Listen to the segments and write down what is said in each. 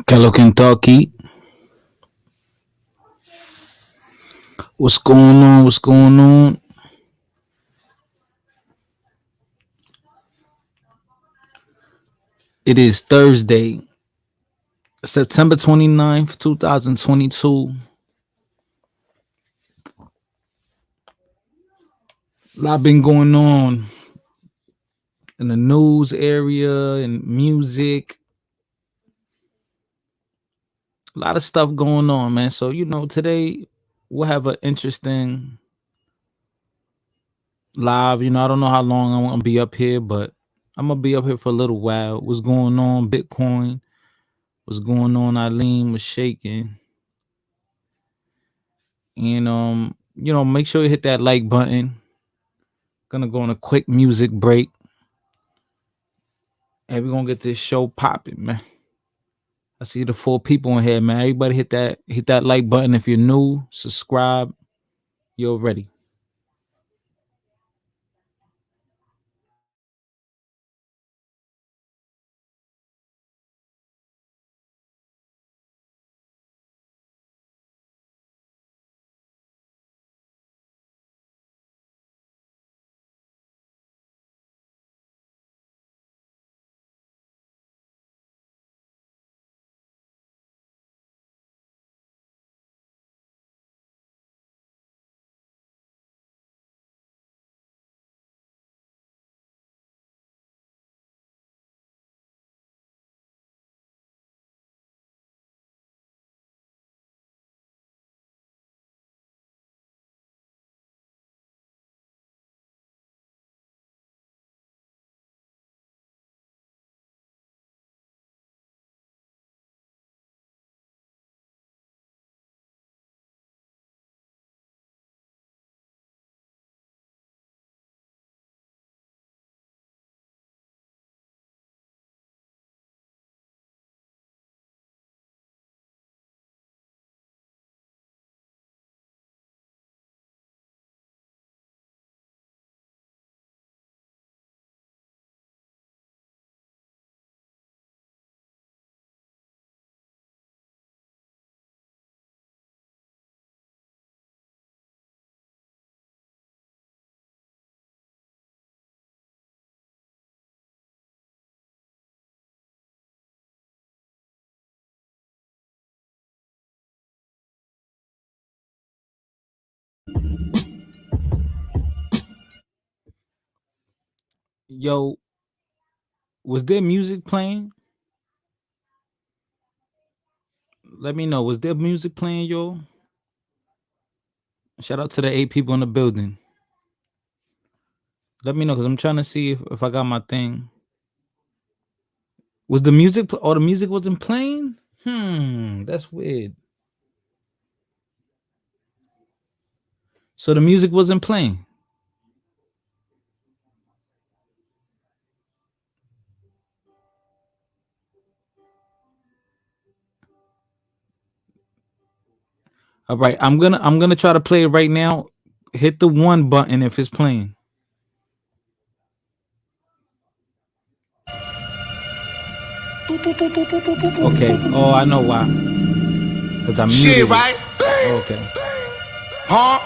Hello, Kentucky. What's going on? What's going on? It is Thursday, September 29th, 2022. A lot been going on in the news area and music. A lot of stuff going on, man. So, today we'll have an interesting live. I don't know how long I'm going to be up here, but I'm going to be up here for a little while. What's going on? Bitcoin. What's going on? Eileen was shaking. And make sure you hit that like button. Gonna go on a quick music break. And we're gonna get this show popping, man. I see the 4 people in here, man. Everybody hit that like button if you're new, subscribe. You're ready. Yo, was there music playing? Let me know. Was there music playing, yo? Shout out to the 8 people in the building. Let me know because I'm trying to see if I got my thing. Was the music the music wasn't playing? That's weird. So the music wasn't playing. All right, I'm gonna try to play it right now. Hit the 1 button if it's playing. Okay. Oh, I know why. Cause I muted Shit, it. right? Okay. Huh?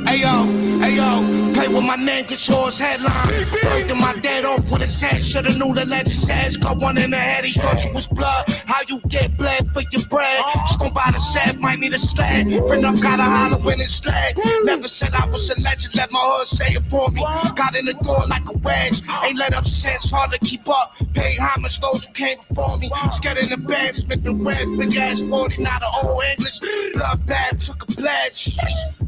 Ayo, play with my name, get yours headline. Breaking my dead off with his head, shoulda knew the legend says. Got one in the head, he thought you was blood. How you get bled for your bread? Just gon' buy the set, might need a sled. Friend up, gotta holler when it's leg. Never said I was a legend, let my hood say it for me. Got in the door like a wedge, ain't let up since, hard to keep up. Pay homage those who came before me. Scared in the bed, Smith and Red, big ass 40, not an old English. Blood bath, took a pledge.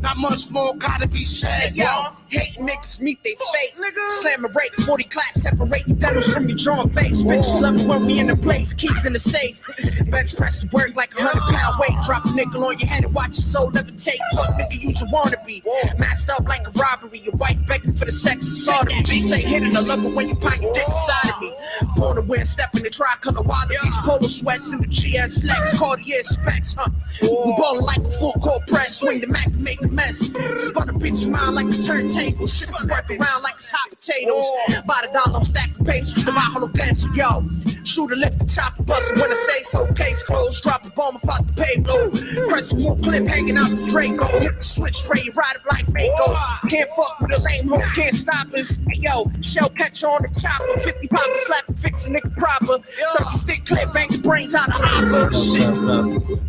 Not much more gotta be said, yo. Hate niggas meet they fate. Slam a rate, 40 claps, separate your devils from your drawing face. Bitches love it when we in the place, keys in the safe. Bench press to work like 100-pound weight. Drop a nickel on your head and watch your soul levitate. Fuck nigga, you should wanna be. Masked up like a robbery, your wife begging for the sex assault. She say hitting, I love it when you pine your dick inside of me. Born to win, step in the tricolor wallabies. Polo sweats in the GS legs, Cartier specs, huh? We ballin' like a full court press. Swing the Mac, make a mess. Spun a bitch mind like a turntable. Shit work around like it's hot potatoes. By the dollar, stack of pesos to my hollow pencil, yo. Shooter lift the chopper, bust when I say so. Case closed, drop a bomb, fuck the payload. Press more clip hanging out the Draco. Hit the switch, spray, ride it like Mako. Can't fuck with a lame hoe, can't stop us. Hey, yo, shell catch on the chopper. 50 pop, slap and fix a nigga proper. 30 stick clip, bang the brains out of opera. Shit.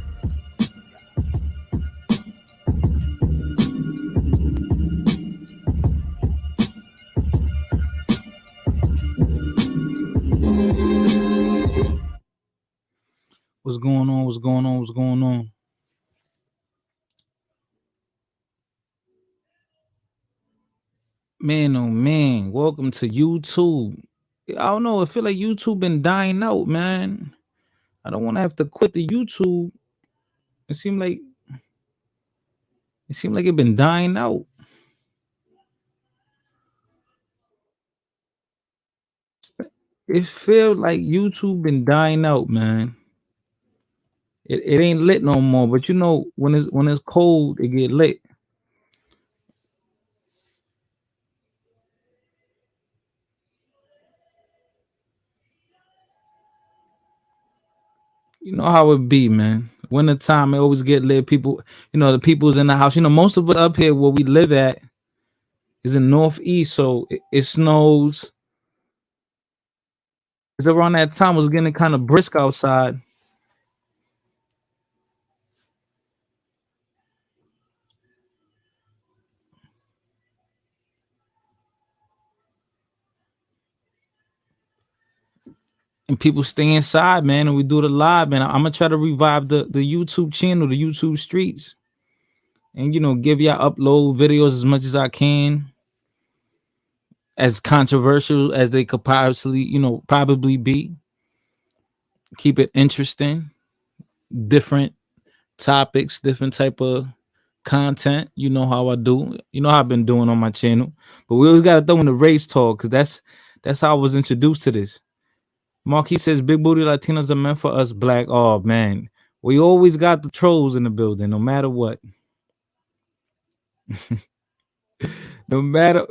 What's going on? What's going on? What's going on? Man, oh man, welcome to YouTube. I don't know. I feel like YouTube been dying out, man. I don't want to have to quit the YouTube. It seemed like it been dying out. It feel like YouTube been dying out, man. It ain't lit no more. But you know, when it's cold, it get lit. You know how it be, man. Wintertime, it always get lit. People, you know, the people's in the house. You know, most of us up here where we live at is in Northeast, so it snows. It's around that time it was getting kind of brisk outside. And people stay inside, man, and we do the live, man. I'm gonna try to revive the YouTube channel, the YouTube streets, and you know, give y'all upload videos as much as I can, as controversial as they could probably be. Keep it interesting, different topics, different type of content. You know how I do. You know how I've been doing on my channel. But we always gotta throw in the race talk, because that's how I was introduced to this. Marquis says big booty Latinos are meant for us black. Oh man, we always got the trolls in the building, no matter what. no matter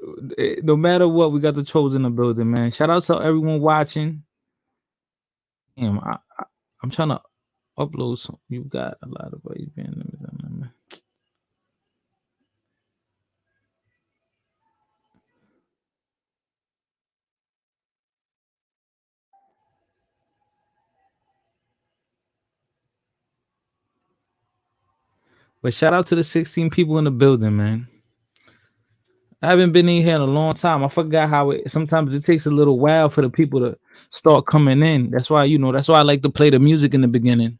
what, we got the trolls in the building, man. Shout out to everyone watching. Damn, I'm trying to upload some. You got a lot of ways, man. But shout out to the 16 people in the building, man. I haven't been in here in a long time. I forgot how sometimes it takes a little while for the people to start coming in. That's why, that's why I like to play the music in the beginning.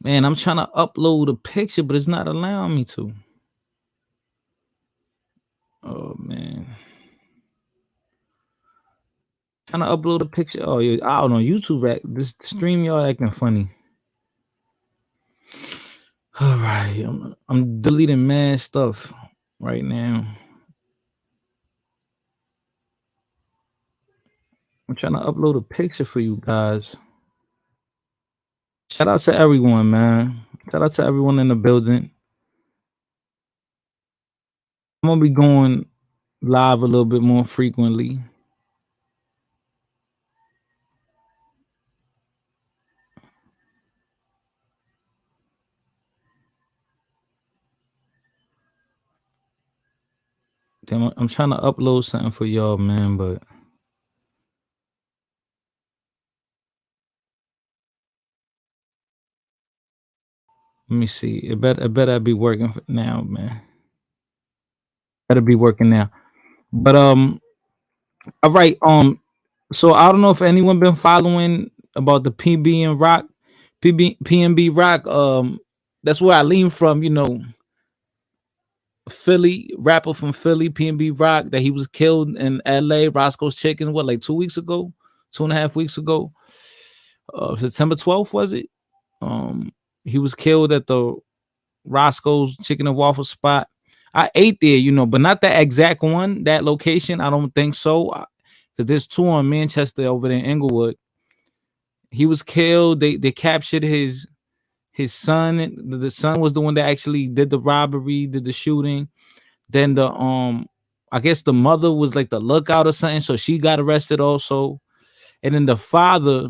Man, I'm trying to upload a picture, but it's not allowing me to. Oh man. Trying to upload a picture. Oh, yeah, I don't know. YouTube this stream y'all acting funny. All right, I'm deleting mad stuff right now. I'm trying to upload a picture for you guys. Shout out to everyone, man. Shout out to everyone in the building. I'm gonna be going live a little bit more frequently. Damn, I'm trying to upload something for y'all, man, but let me see. It better be working now, man. Better be working now. But all right. So I don't know if anyone been following about the PnB Rock, PnB Rock. That's where I lean from. Philly rapper from Philly, PnB Rock, that he was killed in LA, Roscoe's Chicken. What, like 2 weeks ago, 2.5 weeks ago? September 12th, was it? He was killed at the Roscoe's Chicken and Waffle spot. I ate there, you know, but not that exact one, that location. I don't think so. Because there's two on Manchester over there in Inglewood. He was killed. They captured his son. The son was the one that actually did the robbery, did the shooting. Then the I guess the mother was like the lookout or something, so she got arrested also. And then the father,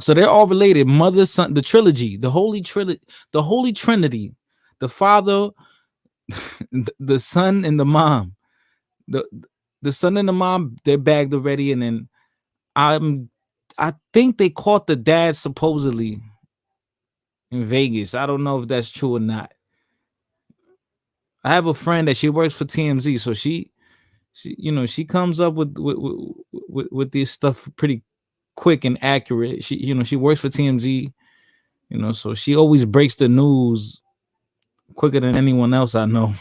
so they're all related. Mother, son, the trilogy, the holy trinity. The father, the son, and the mom. The the son and the mom, they're bagged already, and then I think they caught the dad supposedly in Vegas. I don't know if that's true or not. I have a friend that she works for TMZ, so she you know, she comes up with this stuff pretty quick and accurate. She, you know, she works for TMZ, you know, so she always breaks the news quicker than anyone else I know.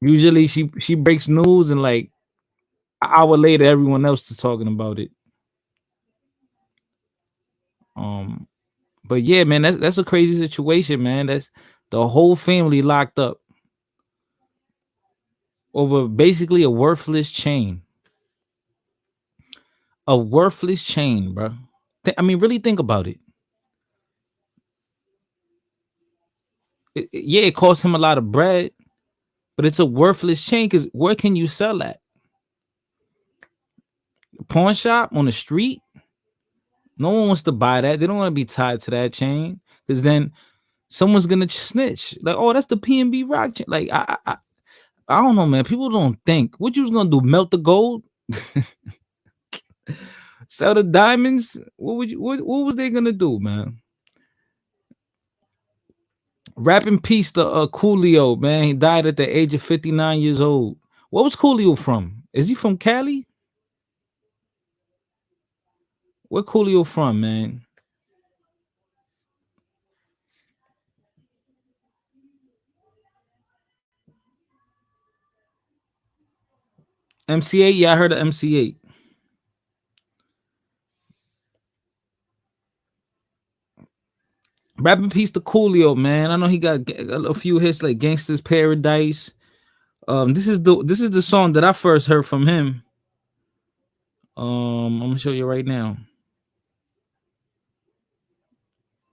Usually she breaks news and like an hour later everyone else is talking about it. Um but yeah, man, that's a crazy situation, man. That's the whole family locked up over basically a worthless chain. A worthless chain, bro. I mean, really think about it. Yeah, it cost him a lot of bread, but it's a worthless chain because where can you sell that? A pawn shop on the street? No one wants to buy that. They don't want to be tied to that chain because then someone's gonna snitch. Like, oh, that's the PnB Rock chain. Like, I don't know, man. People don't think. What you was gonna do? Melt the gold? Sell the diamonds? What was they gonna do, man? Rap in peace to Coolio, man. He died at the age of 59 years old. What was Coolio from? Is he from Cali? Where Coolio from, man? MC8? Yeah, I heard of MC8. Rap in peace to Coolio, man. I know he got a few hits like Gangsta's Paradise. This is the song that I first heard from him. I'm gonna show you right now.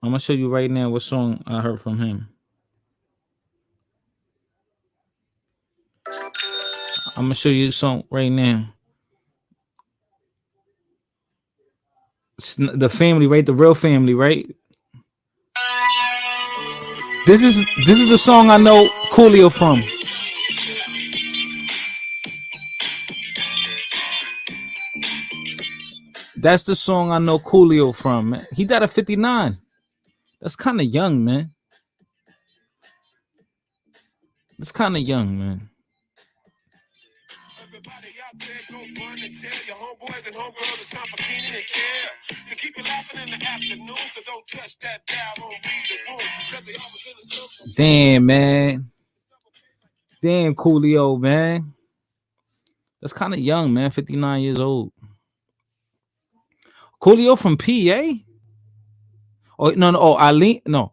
I'm gonna show you right now what song I heard from him. I'm gonna show you the song right now. It's the family, right? The real family, right? This is the song I know Coolio from. That's the song I know Coolio from. Man. He died at 59. That's kind of young, man. That's kind of young, man. Everybody out there, go run and tell your homeboys and homegirls it's time for Keenan and Kel. You keep it laughing in the afternoon, so don't touch that dial, don't read the room, because they always in the circle. Damn, man. Damn, Coolio, man. That's kind of young, man. 59 years old. Coolio from PA? Oh, no. Oh, Eileen. No.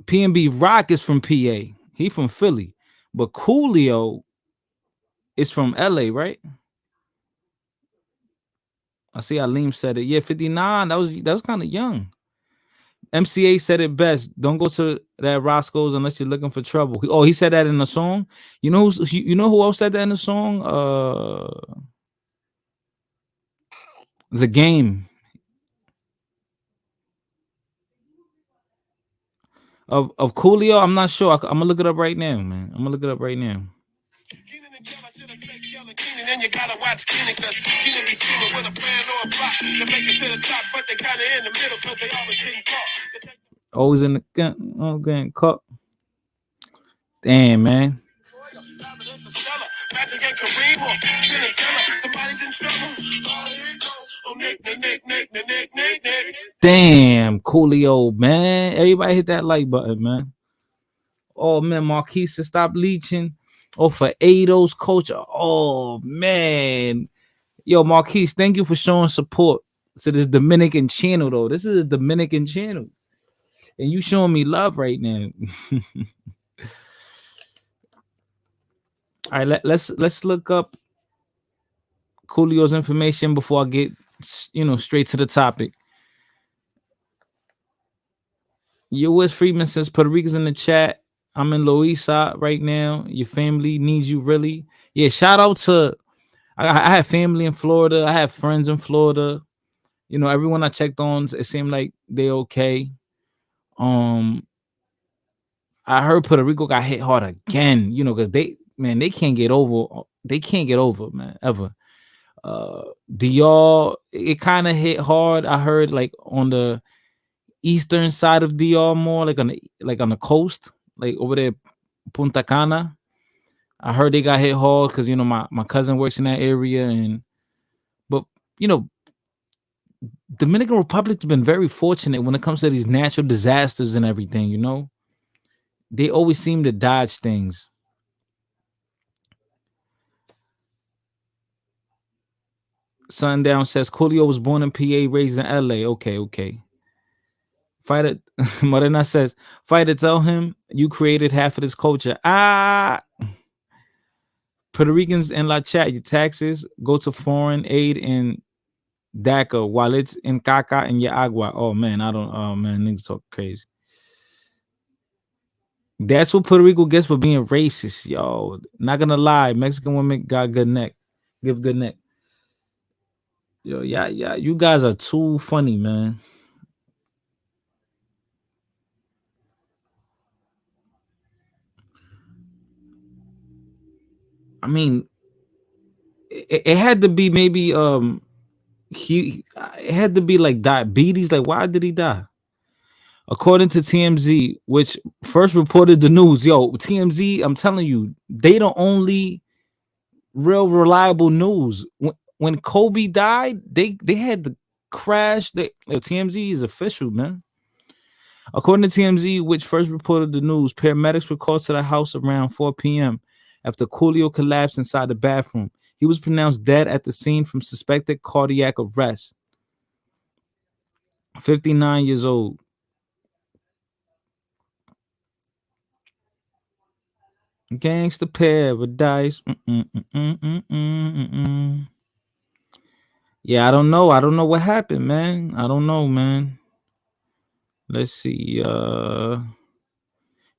PnB Rock is from PA. He from Philly. But Coolio is from LA, right? I see Eileen said it. Yeah, 59. That was kind of young. MCA said it best. Don't go to that Roscoe's unless you're looking for trouble. Oh, he said that in the song. You know who else said that in the song? The Game. Of Coolio, I'm not sure. I'm gonna look it up right now, man. I'm gonna look it up right now. Then you gotta watch Keenan, cause Keenan be scheming with a plan or a plot to make it to the top, but they kinda in the middle cause they always getting caught. Always in the gun, getting caught. Damn, man. Damn, Coolio, man. Everybody hit that like button, man. Oh man, Marquise to stop leeching. Oh, for Ado's coach. Oh man. Yo, Marquise, thank you for showing support to this Dominican channel, though. This is a Dominican channel. And you showing me love right now. All right, let's look up Coolio's information before I get straight to the topic. U.S. Freeman says Puerto Rico's in the chat. I'm in Loiza right now. Your family needs you really. Yeah, shout out to I have family in Florida. I have friends in Florida. Everyone I checked on, it seemed like they okay. Um, I heard Puerto Rico got hit hard again. Because they can't get over. They can't get over, man, ever. DR, it kind of hit hard. I heard like on the eastern side of DR more, like on the coast, like over there, Punta Cana. I heard they got hit hard because my cousin works in that area, but you know Dominican Republic's been very fortunate when it comes to these natural disasters and everything. They always seem to dodge things. Sundown says Coolio was born in PA, raised in LA. Okay. Fighter Morena says, Fighter, tell him you created half of this culture. Puerto Ricans in La Chat, your taxes go to foreign aid in DACA while it's in Caca and your agua. Oh man, niggas talk crazy. That's what Puerto Rico gets for being racist, yo. Not gonna lie, Mexican women got good neck. Give good neck. Yo, yeah. You guys are too funny, man. I mean, it had to be maybe it had to be like diabetes. Like, why did he die? According to TMZ, which first reported the news, yo, TMZ, I'm telling you, they the only real reliable news. When Kobe died, they had the crash. TMZ is official, man. According to TMZ, which first reported the news, paramedics were called to the house around 4 p.m. after Coolio collapsed inside the bathroom. He was pronounced dead at the scene from suspected cardiac arrest. 59 years old. Gangsta paradise. Yeah, I don't know. I don't know what happened, man. I don't know, man. Let's see.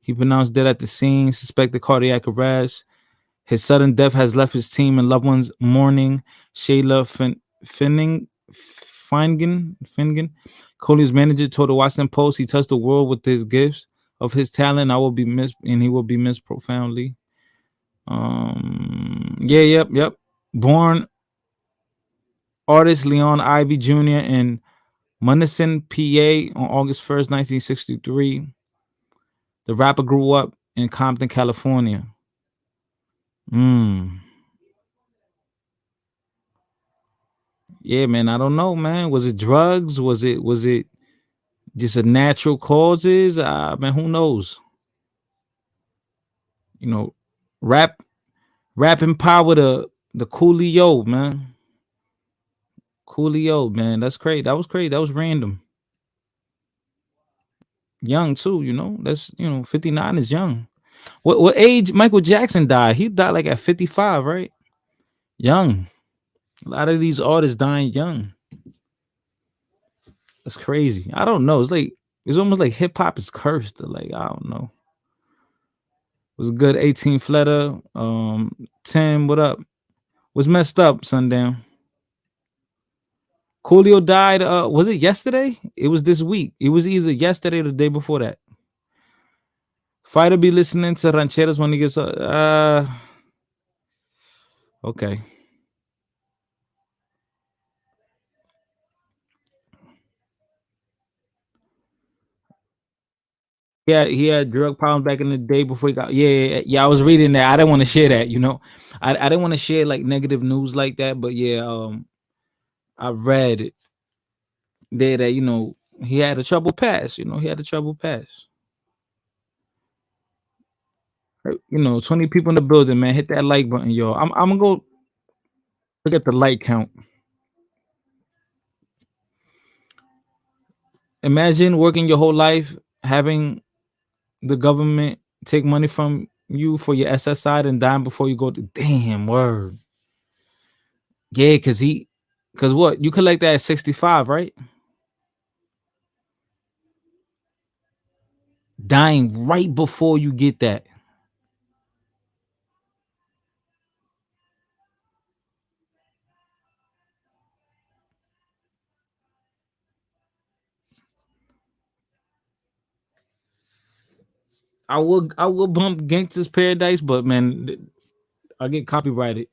He pronounced dead at the scene, suspected cardiac arrest. His sudden death has left his team and loved ones mourning. Shayla Fingen, Coley's manager, told the Washington Post he touched the world with his gifts of his talent. I will be missed, and he will be missed profoundly. Yep. Born artist Leon Ivy Jr. in Munising, PA on August 1st, 1963. The rapper grew up in Compton, California. Yeah, man. I don't know, man. Was it drugs? Was it just a natural causes? Man, who knows? Rap empower the Coolio, man. Coolio, man. That's crazy. That was crazy. That was random. Young too, That's 59 is young. What age Michael Jackson died? He died like at 55, right? Young. A lot of these artists dying young. That's crazy. I don't know. It's almost like hip hop is cursed. Like, I don't know. It was good. 18 Fletter. 10, what up? Was messed up, Sundown. Coolio died. Was it yesterday? It was this week. It was either yesterday or the day before that. Fighter be listening to rancheras when he gets okay. Yeah, he had drug problems back in the day before he got. Yeah. I was reading that. I didn't want to share that. I didn't want to share like negative news like that. But yeah, I read there that he had a trouble pass. He had a trouble pass. 20 people in the building, man. Hit that like button, yo. I'm gonna go look at the like count. Imagine working your whole life having the government take money from you for your SSI and dying before you go to damn word. Yeah, cause what? You collect that at 65, right? Dying right before you get that. I will bump Gangster's Paradise, but man, I get copyrighted.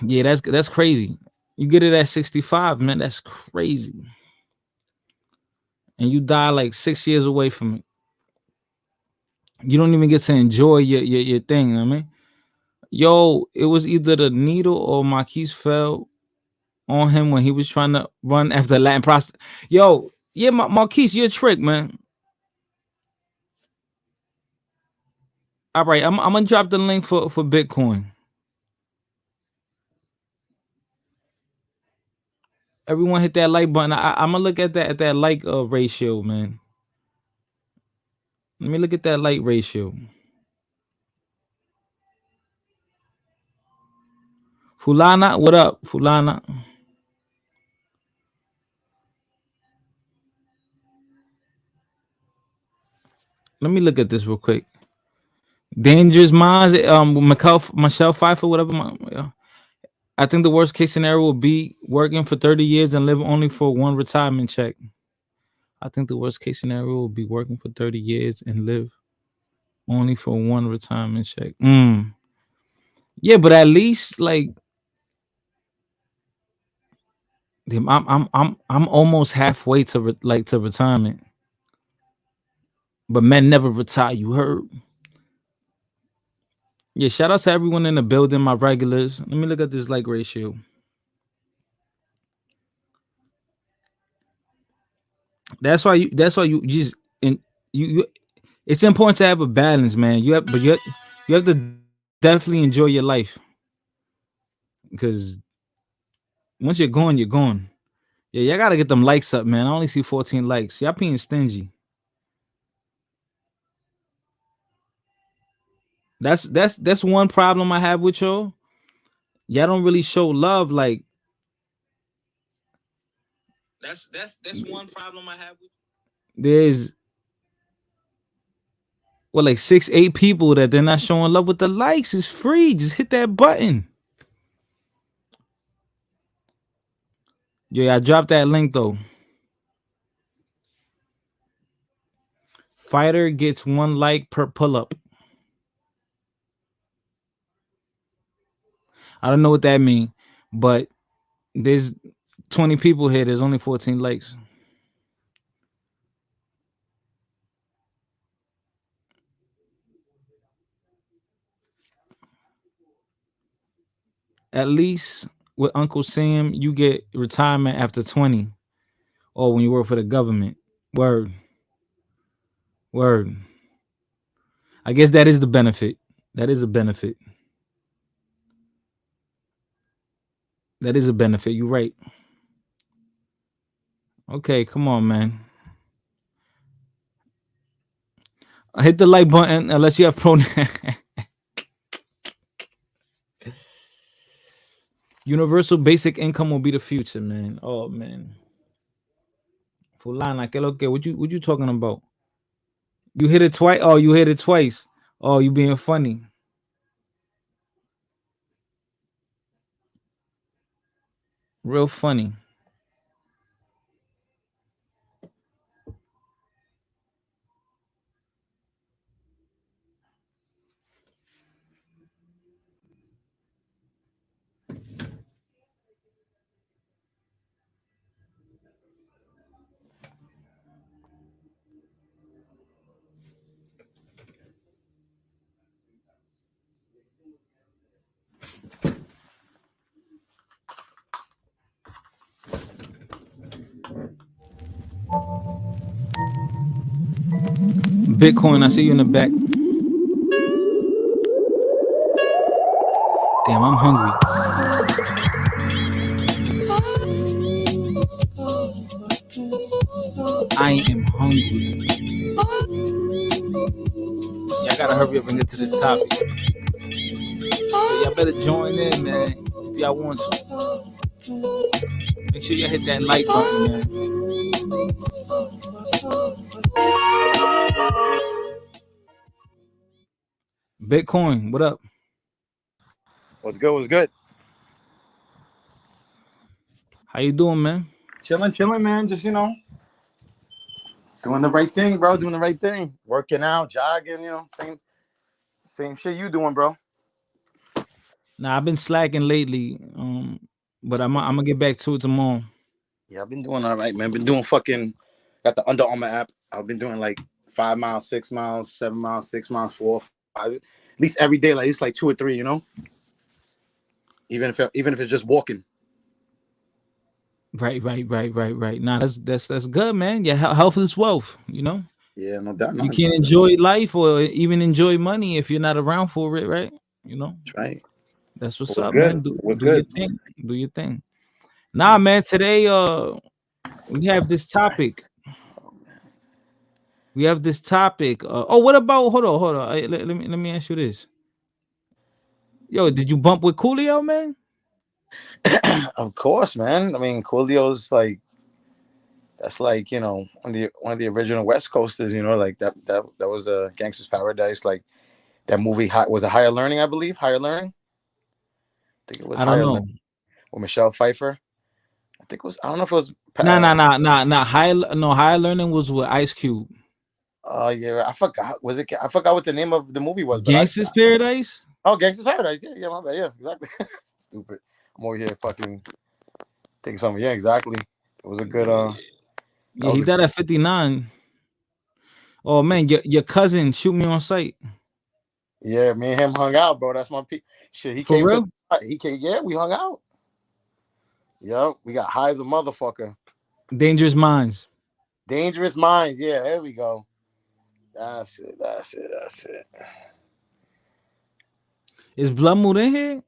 Yeah, that's crazy. You get it at 65, man. That's crazy. And you die like 6 years away from it. You don't even get to enjoy your thing. You know what I mean, yo, it was either the needle or Marquise fell on him when he was trying to run after Latin prostitute. Yo, yeah, Marquise, you're a trick, man. All right, I'm gonna drop the link for Bitcoin. Everyone hit that like button. I'm gonna look at that like ratio, man. Let me look at that like ratio. Fulana, what up, Fulana? Let me look at this real quick. Dangerous Minds, Michelle Pfeiffer, whatever. I think the worst case scenario will be working for 30 years and live only for one retirement check. I think the worst case scenario will be working for 30 years and live only for one retirement check. Yeah, but at least like, damn, I'm almost halfway to to retirement. But men never retire. You heard? Yeah. Shout out to everyone in the building, my regulars. Let me look at this like ratio. That's why you just and you. It's important to have a balance, man. You have to definitely enjoy your life because once you're gone, you're gone. Yeah, y'all gotta get them likes up, man. I only see 14 likes. Y'all being stingy. That's one problem I have with y'all. Y'all don't really show love. Like that's one problem I have with. There's like 6-8 people that they're not showing love with the likes. It's free. Just hit that button. Yeah, I dropped that link though. Fighter gets 1 like per pull-up. I don't know what that means, but there's 20 people here. There's only 14 likes. At least with Uncle Sam, you get retirement after 20 or when you work for the government. Word. Word. I guess that is the benefit. That is a benefit. That is a benefit. You're right. Okay, come on, man. Hit the like button unless you have pronoun. Universal basic income will be the future, man. Oh man. Fulana, what you talking about? You hit it twice. Oh, you hit it twice. Oh, you being funny. Real funny. Bitcoin, I see you in the back. Damn, I'm hungry. I am hungry. I gotta hurry up and get to this topic. So y'all better join in, man. If y'all want to. Make sure y'all hit that like button, man. Bitcoin, what up? What's good? What's good? How you doing, man? Chilling, man. Just doing the right thing, bro. Doing the right thing. Working out, jogging. Same shit you doing, bro. Nah, I've been slacking lately. But I'm gonna get back to it tomorrow. Yeah, I've been doing all right, man. Been doing got the Under Armour app. I've been doing like 5 miles, 6 miles, 7 miles, 6 miles, 4, 5. At least every day, like it's like 2 or 3. Even if it's just walking. Right. Nah, that's good, man. Yeah, health is wealth. Yeah, no doubt. You No, can't enjoy life or even enjoy money if you're not around for it, right? that's right. That's what's What's up, good? man. Do What's do your good? thing. Do your thing. Nah, man. Today, we have this topic. We have this topic. What about? Hold on. Let me ask you this. Yo, did you bump with Coolio, man? Of course, man. I mean, Coolio's that's one of the original West Coasters. Like that was a Gangster's Paradise. Like that movie was a Higher Learning, I believe. Higher Learning. I think it was I don't Higher know. Learning with Michelle Pfeiffer. I think it was. I don't know if it was. Nah. Higher learning was with Ice Cube. Oh yeah, I forgot. I forgot what the name of the movie was, but Gangsta's Paradise. Gangster's Paradise. Yeah, my bad. Yeah, exactly. Stupid. I'm over here fucking thinking something. Yeah, exactly. It was a good. That Yeah, was he a died at 59. Oh man, your cousin shoot me on sight. Yeah. Me and him hung out, bro. That's my shit. He For came to. real? He came. Yeah, we hung out. Yep, we got high as a motherfucker. Dangerous Minds. Dangerous Minds. Yeah, there we go. That's it. Is Blood Moon in here?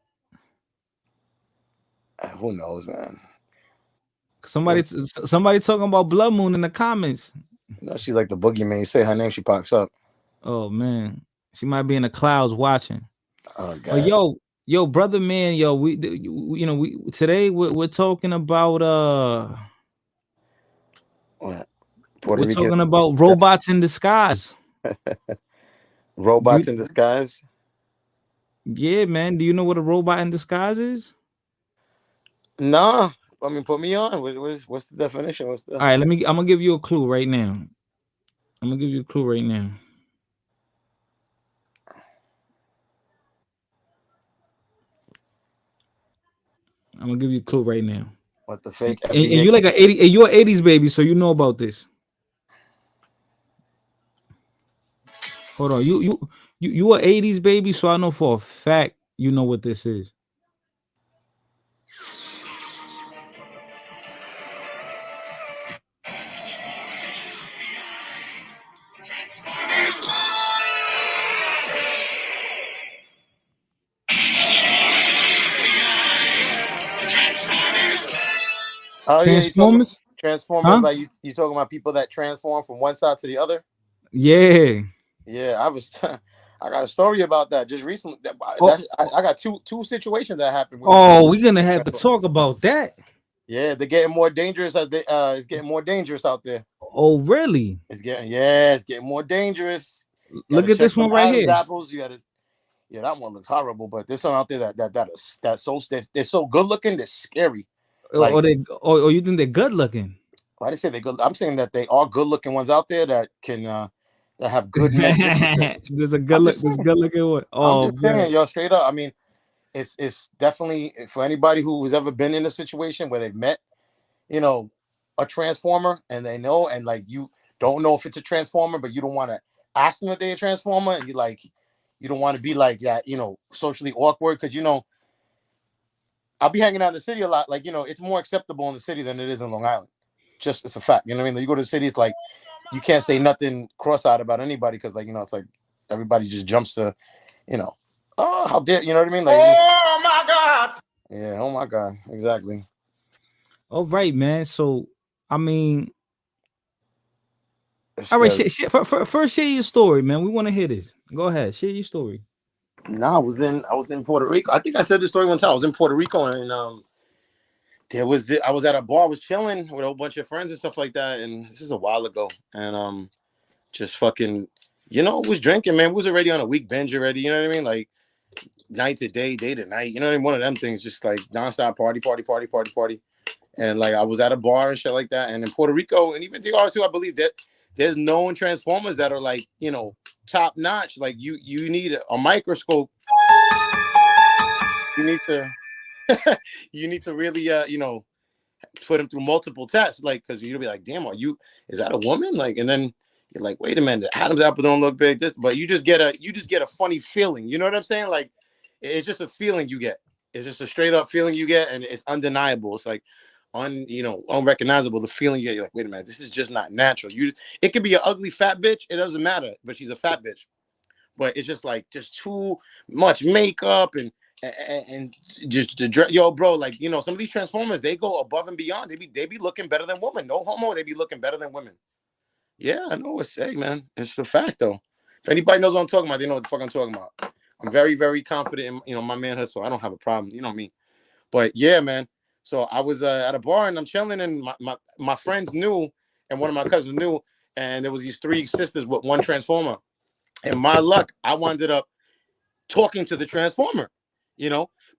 Who knows, man? Somebody talking about Blood Moon in the comments. She's like the boogeyman. You say her name, she pops up. Oh man, she might be in the clouds watching. Oh But god. yo, brother, man, yo, we today we're talking about What? we're Puerto Rican. talking about That's robots in disguise. robots in disguise. Yeah, man. Do you know what a robot in disguise is? Nah, I mean, put me on. What's the definition? What's All the? right, I'm gonna give you a clue right now. I'm gonna give you a clue right now. I'm gonna give you a clue right now. What the And, fake and FBA? you like a 80, and you're an 80s baby, so you know about this. Hold on, you are 80s baby, so I know for a fact you know what this is. Oh yeah, you talking Transformers? Transformers? Huh? Like you talking about people that transform from one side to the other? Yeah. Yeah, I was. I got a story about that just recently. Oh, I got two situations that happened with we're gonna have to talk about that. Yeah, they're getting more dangerous as it's getting more dangerous out there. Oh, really? It's getting more dangerous. You Look gotta at check this them one right Adam's here. apples. That one looks horrible, but there's some out there they're so good looking, they're scary. Like Or you think they're good looking? why did I say they're good? I'm saying that they are good looking ones out there that can that have good metrics. There's a good I'm look. just There's saying. good looking one. I'm Oh just man. saying, yo, straight up. I mean, it's definitely for anybody who's ever been in a situation where they've met, you know, a transformer and they know, and like you don't know if it's a transformer, but you don't want to ask them if they're a transformer, and you don't want to be like that, socially awkward because I'll be hanging out in the city a lot. Like, it's more acceptable in the city than it is in Long Island. Just it's a fact. You know what I mean? You go to the city, it's like you can't say nothing cross-eyed about anybody because, like, it's like everybody just jumps to, oh, how dare you know what I mean? Like, Oh my God! yeah, oh my God, exactly. All right, man. So I mean, It's All right, scary. first share your story, man. We want to hear this. Go ahead, share your story. Nah, I was in Puerto Rico. I think I said this story one time. I was in Puerto Rico and I was at a bar, I was chilling with a whole bunch of friends and stuff like that. And this is a while ago. And just fucking, was drinking, man. We was already on a week binge already, you know what I mean? Like night to day, day to night, you know what I mean? One of them things, just like nonstop party, party, party, party, party. And like I was at a bar and shit like that. And in Puerto Rico and even DR too, I believe that there's known transformers that are like, top notch. Like you need a microscope. You need to you need to really put them through multiple tests, like, because you'll be like, damn, is that a woman? Like, and then you're like, wait a minute, the Adam's apple don't look big. But you just get a funny feeling. You know what I'm saying? Like, it's just a feeling you get. It's just a straight up feeling you get, and it's undeniable. It's like unrecognizable. The feeling you get, you're like, wait a minute, this is just not natural. It could be an ugly fat bitch. It doesn't matter, but she's a fat bitch. But it's just like too much makeup and just yo, bro, like, some of these transformers, they go above and beyond. They be looking better than women. No homo, they be looking better than women. Yeah, I know what to say, man. It's a fact though. If anybody knows what I'm talking about, they know what the fuck I'm talking about. I'm very, very confident in my manhood, so I don't have a problem. You know me. But yeah, man. So I was at a bar and I'm chilling, and my friends knew, and one of my cousins knew, and there was these three sisters with one transformer. And my luck, I wound up talking to the transformer,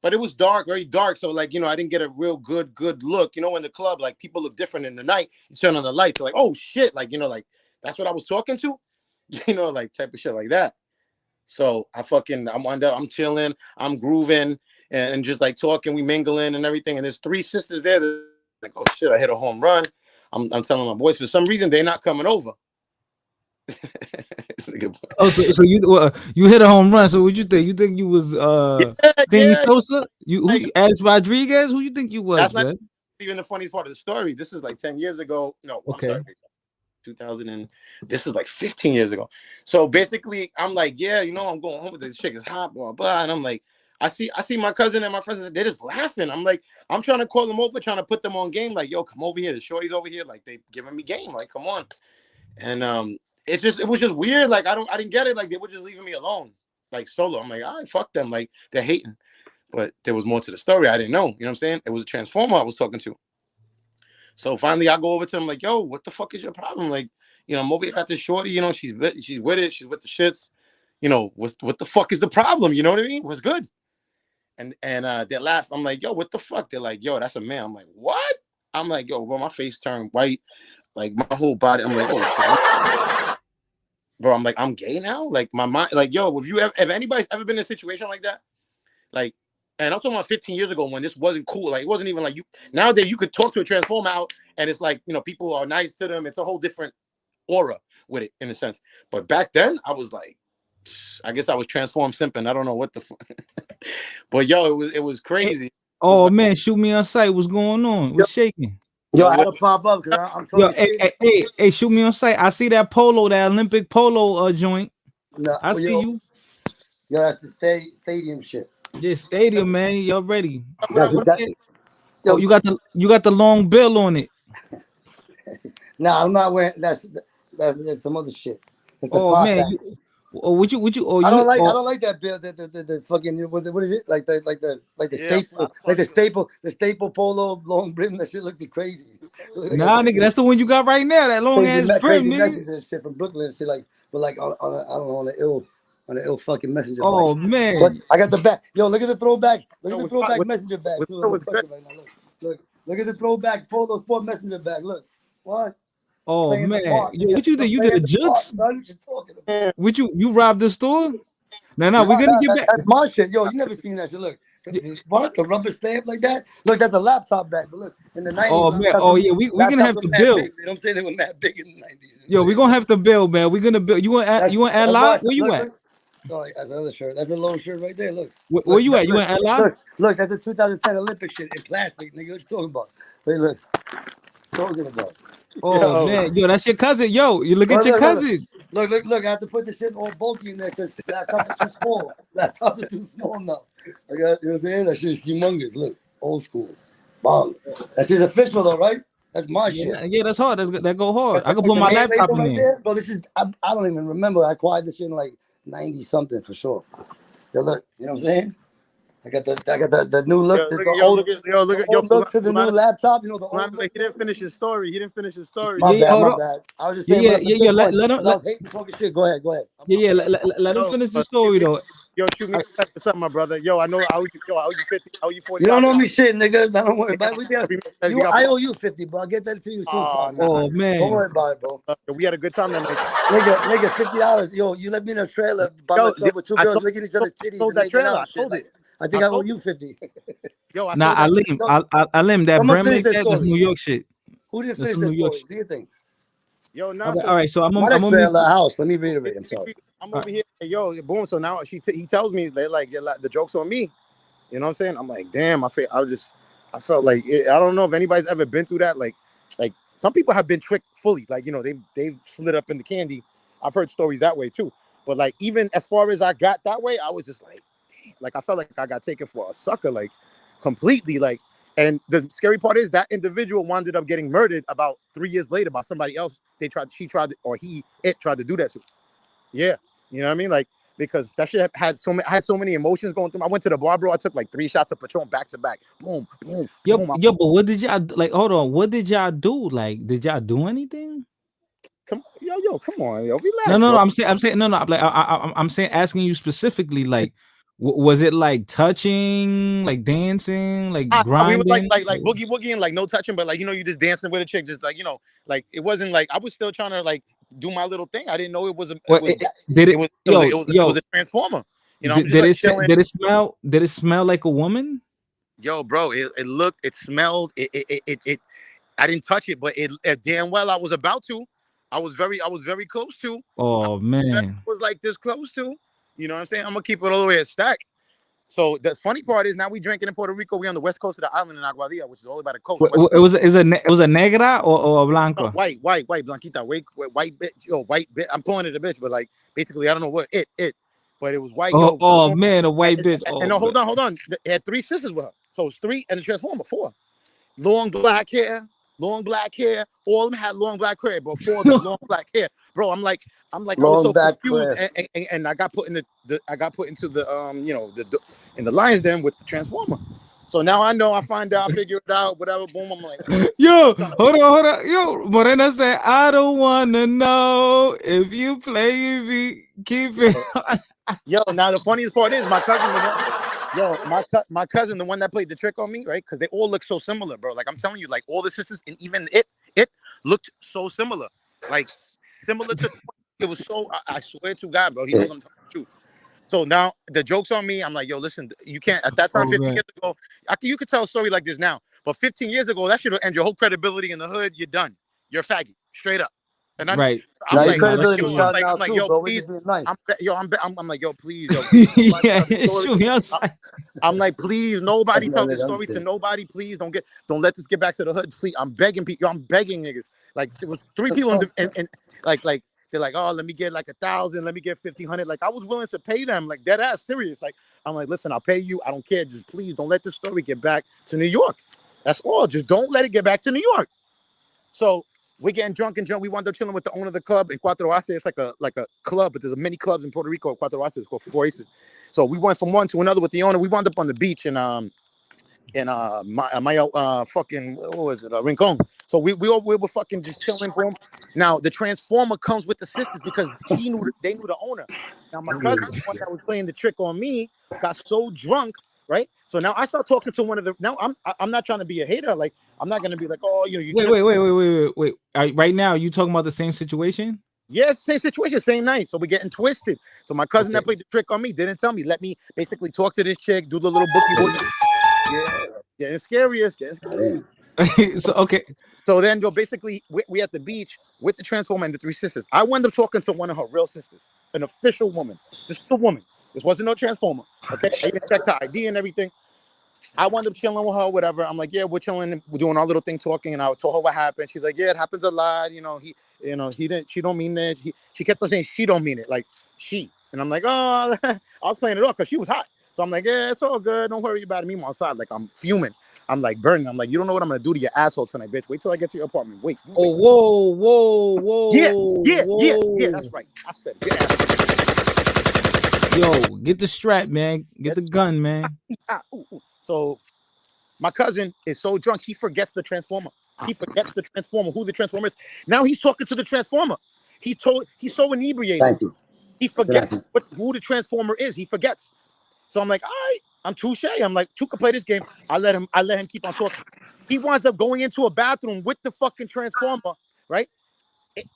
but it was dark, very dark. So like, I didn't get a real good look, in the club, like people look different in the night. You turn on the lights, like, oh shit. Like, like that's what I was talking to, like type of shit like that. So I'm chilling, I'm grooving and just like talking, we mingling and everything. And there's three sisters there that like, oh shit, I hit a home run. I'm telling my boys, for some reason, they're not coming over. Oh, so you hit a home run. So what you think? You think you was Sammy Sosa? Who Alex Rodriguez? Who you think you was, that's man? not even the funniest part of the story. This is like 10 years ago. No, okay. I'm sorry. 2000 and this is like 15 years ago. So basically, I'm like, yeah, I'm going home with this chick. It's hot, blah blah. And I'm like, I see my cousin and my friends. They're just laughing. I'm like, I'm trying to call them over, trying to put them on game. Like, yo, come over here. The shorty's over here. Like, they giving me game. Like, come on. And it was just weird. Like, I didn't get it. Like, they were just leaving me alone, like solo. I'm like, all right, fuck them. Like, they're hating. But there was more to the story. I didn't know. You know what I'm saying? It was a transformer I was talking to. So finally, I go over to him like, yo, what the fuck is your problem? Like, I'm over here at this shorty. She's with it. She's with the shits. What the fuck is the problem? You know what I mean? It was good. And they laugh. I'm like, yo, what the fuck? They're like, yo, that's a man. I'm like, what? I'm like, yo, bro, my face turned white. Like, my whole body. I'm like, oh shit. Bro, I'm like, I'm gay now? Like, my mind, like, yo, if anybody's ever been in a situation like that, like, and I'm talking about 15 years ago when this wasn't cool. Like, it wasn't even like nowadays you could talk to a transformer out and it's like, people are nice to them. It's a whole different aura with it in a sense. But back then I was like, I guess I was transformed simping. I don't know what the fuck. But yo, it was crazy. Oh man, shoot me on sight. What's going on? What's shaking? Yo, I had to pop up because I'm talking shit. Hey, shoot me on sight. I see that polo, that Olympic polo joint. No, I see you. Yo, that's the stadium shit. Yeah, stadium, man. Y'all ready? Yo, you got the long bill on it. Nah, I'm not wearing that's some other shit. It's the man, would you? I don't like that bill. The fucking what is it? Like the staple polo long brim. That shit look be crazy. Nah, nigga, that's the one you got right now. That long ass brim, crazy nigga. Messenger shit from Brooklyn. Shit like, but like I don't know, on the ill fucking messenger. Oh bag. man, but I got the back. Yo, look at the throwback. Look at the throwback messenger bag too. Look at the throwback polo sport messenger bag. Look, what? Oh man, what you did? You did a jukes? What you robbed the store? No, we're gonna get back. That's my shit. Yo, you never seen that shit. Look, the rubber stamp like that. Look, that's a laptop bag. But look, in the 90s. Oh man, yeah, we're gonna have to build. You know what I'm saying? They were mad big in the 90s. Yo, we're gonna have to build, man. We're gonna build. You want add live? Where you at? Oh, that's another shirt. That's a low shirt right there. Look. Where you at? You want add live? Look, that's the 2010 Olympic shit in plastic, nigga. What you talking about? Hey, look. Talking about. Oh man, yo, that's your cousin. Yo, you look at your cousin. Look. I have to put the shit all bulky in there because laptops are too small. Laptops are too small now. I got, you know what I'm saying? That shit is humongous. Look, old school. Bomb. That shit's official though, right? That's my shit. Yeah, that's hard. That go hard. I can put The my name laptop label in right there, bro. This is I don't even remember. I acquired this shit in like 90 something for sure. Yo, look, you know what I'm saying? I got the new look. Yo, The look at old look to the new Fulano, laptop. You know the old look. he didn't finish his story. He didn't finish his story. My bad, hold my on. bad. I was just Yeah, saying, yeah, but that's yeah, a yeah. big one. Let him. Because I was hating talking shit. Go ahead. Yeah, let him Yo, finish the shoot story me, though. shoot me something, my brother. Yo, I know I owe you. Yo, I owe you 50. I owe you You don't $45. know me shit, nigga. Don't worry about it. We got I owe you 50, bro. I'll get that to you as soon as Oh, possible. nah. Oh man. Don't worry about it, bro. We had a good time that night. Nigga, $50. Yo, you left me in a trailer by myself with two girls licking each other's titties and that making trailer. out I and shit. sold Like, it. I think I owe you 50. Yo, I Nah, sold that. Alim, that Someone brand finish like that that. That's story. New York shit. Who didn't That's finish some that New York story? shit. Do you think? Yo, nah. Okay, So all right. So I'm Not gonna a trailer, a house. Let me reiterate. I'm sorry. I'm over here. Yo, boom. So now he tells me that like the joke's on me. You know what I'm saying? I'm like, damn. I felt like I don't know if anybody's ever been through that. Like some people have been tricked fully. Like they've slid up in the candy. I've heard stories that way too. But like even as far as I got that way, I was just like, damn. Like I felt like I got taken for a sucker. Like completely. Like. And the scary part is that individual wound up getting murdered about 3 years later by somebody else. It tried to do that to. Yeah, you know what I mean? Like because that shit had so many emotions going through. I went to the bar, bro. I took like 3 shots of Patron back to back. Boom, boom, boom. But what did y'all like? Hold on, what did y'all do? Like, did y'all do anything? Come on, yo, relax. No. Bro. I'm saying no. Like, I'm saying, asking you specifically. Like, was it like touching, like dancing, like We was like grinding? boogie and like no touching, but like you just dancing with a chick, just like like it wasn't like I was still trying to like do my little thing. I didn't know it was a transformer. You know, I'm just like chilling. Did it smell like a woman? Yo, bro, it looked, it smelled, it I didn't touch it, but it damn well I was about to. I was very close to. Oh man, was like this close to. You know what I'm saying? I'm gonna keep it all the way at stack. So the funny part is now we drinking in Puerto Rico. We on the west coast of the island in Aguadilla, which is all about the coast. It was a negra or a blanca? No, white, blanquita, white bitch, white bitch. I'm calling it a bitch, but like basically I don't know what but it was white. Man, a white bitch. And no, hold on. It had 3 sisters with her, so it's 3 and the transformer 4. Long black hair. All of them had long black hair, bro. 4 of them long black hair, bro. I'm like, I was so confused, and I got put in the into the in the lion's den with the transformer. So now I know, I find out, I figure it out, whatever. Boom, I'm like, yo, hold on. Yo, Morena said, I don't wanna know if you play me, keep it. Yo, now the funniest part is my cousin, my cousin, the one that played the trick on me, right? Because they all look so similar, bro. Like I'm telling you, like all the sisters and even it looked so similar, like similar to. It was so. I swear to God, bro. He knows I'm telling the truth. So now the joke's on me. I'm like, yo, listen, you can't. At that time, 15 years ago, you could tell a story like this now, but 15 years ago, that should end your whole credibility in the hood. You're done. You're a faggot, straight up. And I'm right. I'm like, yo, please. Nice. I'm like, yo, please, yo. I'm like, please, nobody tell this story to nobody. Please don't let this get back to the hood. Please, I'm begging people. I'm begging niggas. Like there was 3 people and like they're like, oh, let me get like 1,000, let me get 1,500. Like I was willing to pay them, like dead ass serious. Like I'm like, listen, I'll pay you. I don't care. Just please don't let this story get back to New York. That's all. Just don't let it get back to New York. So we're getting drunk. We wound up chilling with the owner of the club in Cuatro Aces. It's like a club, but there's a many clubs in Puerto Rico. Cuatro Aces, it's called 4 Aces. So we went from one to another with the owner. We wound up on the beach in fucking, what was it, Rincon. So we were fucking just chilling for him. Now the transformer comes with the sisters because they knew the owner. Now my cousin, the one that was playing the trick on me, got so drunk, right? So now I start talking to one of the. Now I'm not trying to be a hater. Like I'm not gonna be like, oh, you know. Wait. Right now, you talking about the same situation? Yes, same situation, same night. So we're getting twisted. So my cousin that played the trick on me didn't tell me. Let me basically talk to this chick, do the little bookie. Yeah, it's scary. So okay. So then, basically, we at the beach with the transformer and the 3 sisters. I wound up talking to one of her real sisters, an official woman. This was a woman. This wasn't no transformer. Okay, I even checked her ID and everything. I wound up chilling with her, whatever. I'm like, yeah, we're chilling, we're doing our little thing, talking, and I told her what happened. She's like, yeah, it happens a lot. You know, she don't mean it. She kept on saying she don't mean it, like she. And I'm like, oh, I was playing it off because she was hot. So I'm like, yeah, it's all good. Don't worry about it. Meanwhile, outside, like I'm fuming. I'm like burning. I'm like, you don't know what I'm gonna do to your asshole tonight, bitch. Wait till I get to your apartment. Wait. Oh, whoa. Yeah. That's right. I said, Yo, get the strap, man. Get the gun, man. So my cousin is so drunk, he forgets the transformer. He forgets the transformer, who the transformer is. Now he's talking to the transformer. He's so inebriated. Thank you. He forgets who the transformer is. He forgets. So I'm like, all right, I'm touche. I'm like, two can play this game. I let him keep on talking. He winds up going into a bathroom with the fucking transformer, right?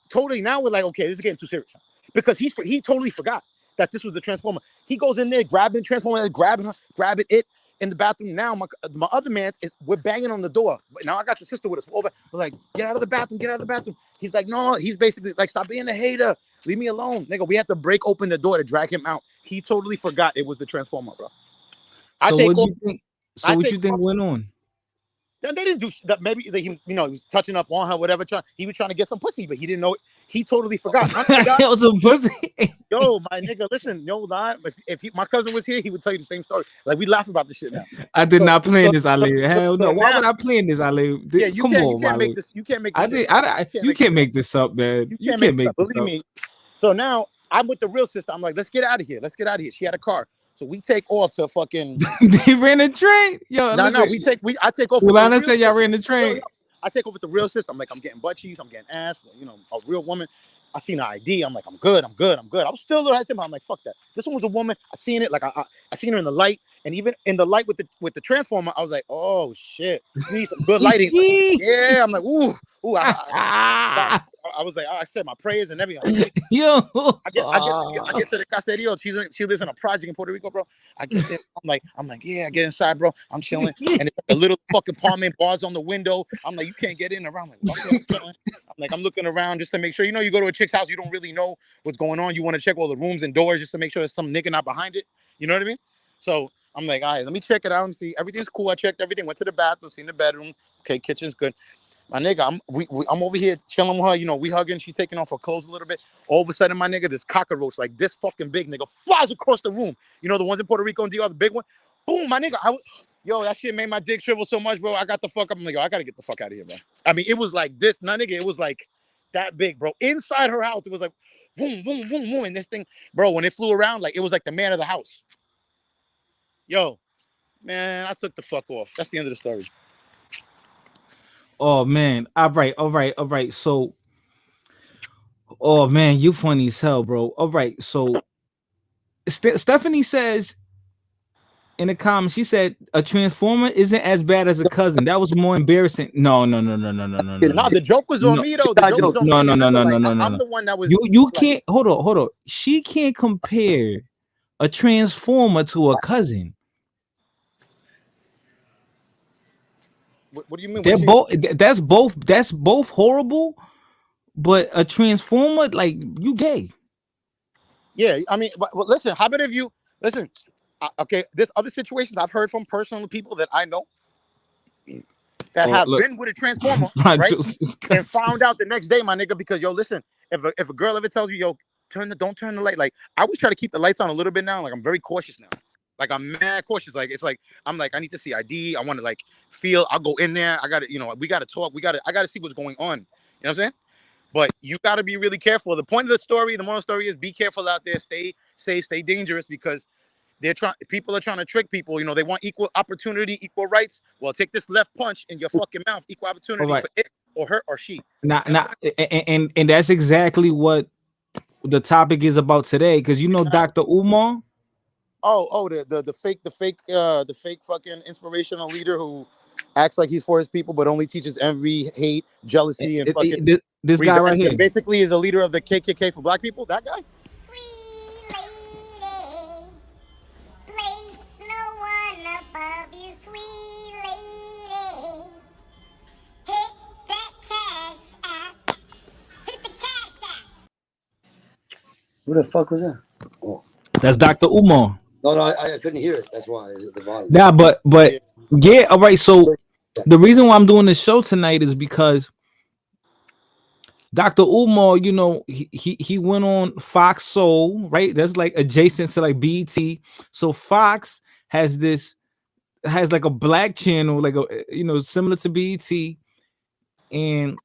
Totally. Now we're like, okay, this is getting too serious because he totally forgot that this was the transformer. He goes in there, grabbing the transformer, grabbing it in the bathroom. Now my other man we're banging on the door. Now I got the sister with us. We're like, get out of the bathroom. He's like, no. He's basically like, stop being a hater. Leave me alone, nigga. We had to break open the door to drag him out. He totally forgot it was the transformer, bro. So what do you think? So what you think went on? Then they didn't do that. Maybe he was touching up on her, whatever. He was trying to get some pussy, but he didn't know it. He totally forgot. It was a pussy. Yo, my nigga, listen, no lie. If my cousin was here, he would tell you the same story. Like we laugh about this shit now. I did not plan this, Ali. Hell no. Why would I plan this, Ali? Yeah, you can't make this. You can't make this. You can't make this up, man. You can't make this up. Believe me. So now I'm with the real sister. I'm like, let's get out of here. She had a car. So we take off to fucking. They ran the train. Yo, no. I take off. Lana said y'all ran the train. I take over with the real sister. I'm like, I'm getting butt cheeks. I'm getting ass. A real woman. I seen her ID. I'm like, I'm good. I was still a little hesitant, but I'm like, fuck that. This one was a woman. I seen it. Like I seen her in the light, and even in the light with the transformer, I was like, oh shit, we need some good lighting. Yeah, I'm like, ooh. I was like, I said my prayers and everything. Like, yo, I get to the caserio. She lives in a project in Puerto Rico, bro. I get there. I'm like, yeah. I get inside, bro. I'm chilling, and it's like a little fucking apartment, bars on the window. I'm like, you can't get in around. I'm looking around just to make sure. You go to a chick's house, you don't really know what's going on. You want to check all the rooms and doors just to make sure there's some nigga not behind it. You know what I mean? So I'm like, all right, let me check it out and see. Everything's cool. I checked everything. Went to the bathroom, seen the bedroom. Okay, kitchen's good. My nigga, I'm over here chilling with her. We hugging. She's taking off her clothes a little bit. All of a sudden, my nigga, this cockroach like this fucking big nigga flies across the room. The ones in Puerto Rico and DR, the big one. Boom, my nigga. That shit made my dick shrivel so much, bro. I got the fuck up. I'm like, I gotta get the fuck out of here, bro. I mean, it was like this. Nah, nigga, it was like that big, bro. Inside her house, it was like boom, boom, boom, boom. And this thing, bro, when it flew around, like it was like the man of the house. Yo, man, I took the fuck off. That's the end of the story. Oh man. All right. So, oh man, you funny as hell, bro. All right. So Stephanie says in the comments, she said a transformer isn't as bad as a cousin. That was more embarrassing. No. No, the joke was on me though. No. I'm the one that was. You can't hold on. She can't compare a transformer to a cousin. What do you mean? That's both horrible, but a transformer, like, you gay. Yeah, I mean, but listen, how many of you listen? Okay, there's other situations I've heard from personal people that I know that have been with a transformer, right? And found out the next day, my nigga, because listen, if a girl ever tells you, don't turn the light. Like, I always try to keep the lights on a little bit now. Like, I'm very cautious now. Like, I'm mad cautious. Like, it's like I'm like, I need to see ID. I want to like feel. I'll go in there. I got to, we got to talk. I got to see what's going on. You know what I'm saying? But you got to be really careful. The point of the story, the moral story is be careful out there. Stay safe. Stay dangerous because people are trying to trick people. They want equal opportunity, equal rights. Well, take this left punch in your fucking mouth. Equal opportunity for it or her or she. And that's exactly what the topic is about today. Because Dr. Umar. The fake fucking inspirational leader who acts like he's for his people but only teaches envy, hate, jealousy, and fucking this guy right here. Basically is a leader of the KKK for black people. That guy. Sweet lady, place no one above you, sweet lady. Hit that cash app. Hit the cash app. Who the fuck was that? Oh. That's Dr. Umar. No, I couldn't hear it. That's why the volume. Yeah, but yeah, all right. So the reason why I'm doing this show tonight is because Dr. Umar, he went on Fox Soul, right? That's like adjacent to like BET. So Fox has this has like a black channel, like a similar to BET, and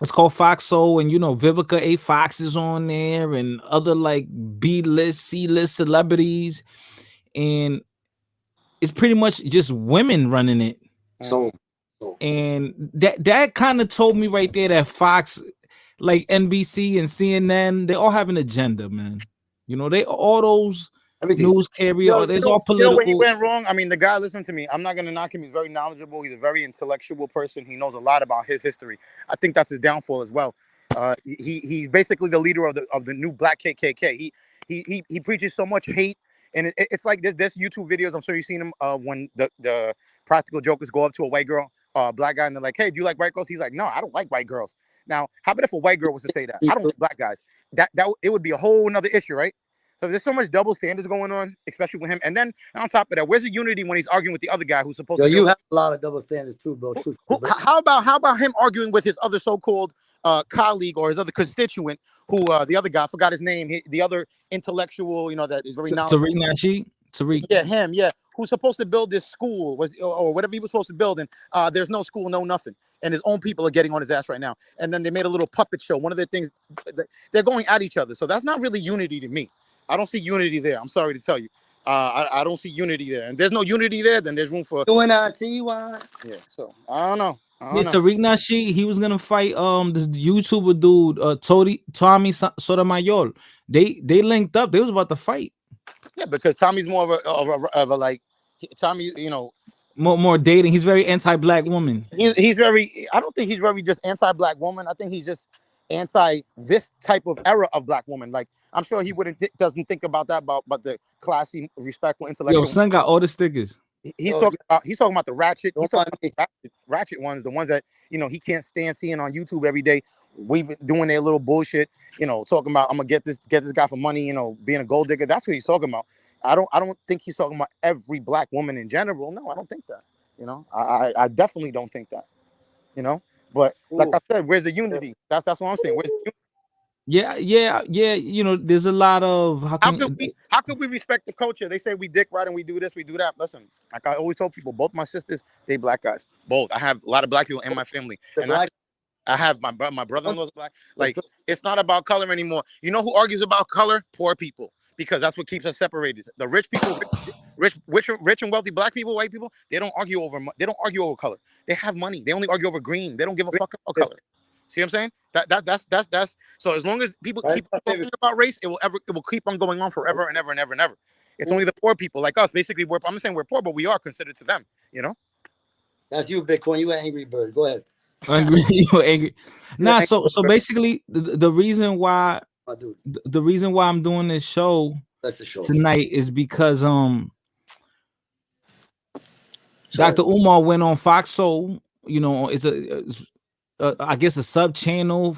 it's called Fox Soul, and Vivica A. Fox is on there, and other like B list, C list celebrities, and it's pretty much just women running it. So, so And that kind of told me right there that Fox, like NBC and CNN, they all have an agenda, man. They all those everything. news carrier, Yo, it's all you know where he political. went wrong? I mean, the guy, listen to me. I'm not gonna knock him. He's very knowledgeable. He's a very intellectual person. He knows a lot about his history. I think that's his downfall as well. He's basically the leader of the new Black KKK. He preaches so much hate, and it's like there's YouTube videos. I'm sure you've seen him when the practical jokers go up to a white girl, black guy, and they're like, "Hey, do you like white girls?" He's like, "No, I don't like white girls." Now, how about if a white girl was to say that? I don't like black guys. That it would be a whole another issue, right? So there's so much double standards going on, especially with him. And then on top of that, where's the unity when he's arguing with the other guy who's supposed Yo, to? you have a lot of double standards too, bro. How about him arguing with his other so-called colleague or his other constituent, who the other guy, I forgot his name, the other intellectual, that is very knowledgeable. Tariq Nasheed? Tariq. Yeah, him. Yeah, who's supposed to build this school or whatever he was supposed to build, and there's no school, no nothing, and his own people are getting on his ass right now. And then they made a little puppet show. One of their things, they're going at each other. So that's not really unity to me. I don't see unity there. I'm sorry to tell you. I don't see unity there. And there's no unity there, then there's room for doing on TY. Yeah. So I don't know. Tariq Nasheed, he was gonna fight this YouTuber dude, Tommy Sotomayor. They linked up. They was about to fight. Yeah, because Tommy's more of a like Tommy, more dating. He's very anti-black woman. He's very. I don't think he's very just anti-black woman. I think he's just anti this type of era of black woman. Like I'm sure he doesn't think about that about the classy, respectful, intellectual. Yo, son got all the stickers. He's talking about the ratchet. He's talking about the ratchet ones, the ones that he can't stand seeing on YouTube every day. We've doing their little bullshit. Talking about I'm gonna get this guy for money. Being a gold digger. That's what he's talking about. I don't think he's talking about every black woman in general. No, I don't think that. I definitely don't think that. But like I said, where's the unity? That's what I'm saying. Where's the unity? Yeah. There's a lot of how could we respect the culture? They say we dick right and we do this, we do that. Listen, like I always told people, both my sisters, they black guys. Both. I have a lot of black people in my family, and I have my brother-in-law's black. Like it's not about color anymore. You know who argues about color? Poor people, because that's what keeps us separated. The rich people, rich and wealthy black people, white people, they don't argue over color. They have money. They only argue over green. They don't give a fuck about color. See what I'm saying? That's so as long as people keep talking about race, it will keep on going on forever and ever and ever and ever. It's only the poor people like us. Basically, I'm not saying we're poor, but we are considered to them. That's you, Bitcoin. You an angry bird. Go ahead. Angry, you're angry. Nah, so basically, the reason why I'm doing this show tonight is because Dr. Umar went on Fox Soul. It's I guess a sub channel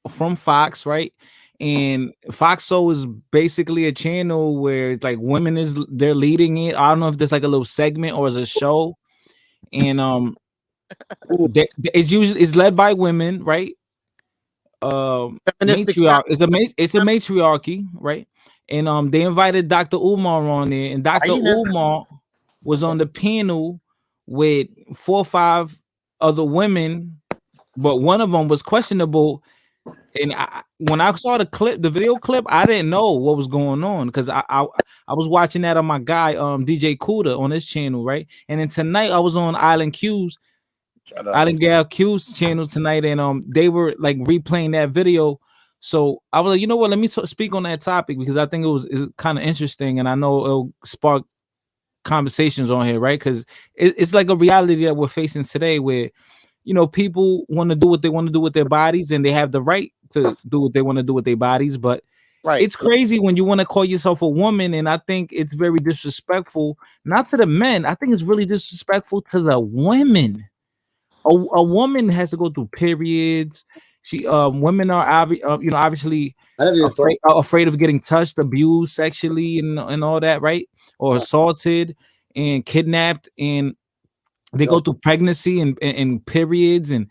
from Fox, right? And Fox Soul is basically a channel where it's like they're leading it. I don't know if there's like a little segment or is a show, and it's led by women, right? Matriarch. It's a matriarchy, right? And they invited Dr. Umar on there, and Dr. Umar was on the panel with 4 or 5 other women. But one of them was questionable, and when I saw the video clip, I didn't know what was going on because I was watching that on my guy DJ Kuda on his channel, right? And then tonight I was on Island Gal Q's channel tonight, and they were like replaying that video. So I was like, you know what? Let me speak on that topic because I think it's kind of interesting, and I know it'll spark conversations on here, right? Because it's like a reality that we're facing today where people want to do what they want to do with their bodies, and they have the right to do what they want to do with their bodies. But it's crazy when you want to call yourself a woman, and I think it's very disrespectful, not to the men. I think it's really disrespectful to the women. A woman has to go through periods. Women are obviously afraid of getting touched, abused sexually, and all that, right? Or assaulted and kidnapped, and they go through pregnancy and periods, and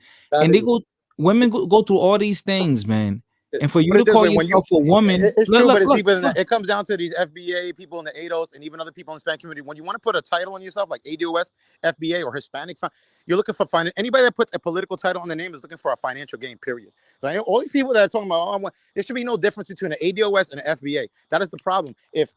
women go through all these things, man. And for you Put to it this call way, when you, yourself a woman, it's true, but it's deeper than look. that. It comes down to these FBA people in the ADOS and even other people in the Hispanic community. When you want to put a title on yourself, like ADOS, FBA, or Hispanic, you're looking for finance. Anybody that puts a political title on the name is looking for a financial gain, period. So I know all these people that are talking about, there should be no difference between an ADOS and an FBA. That is the problem. If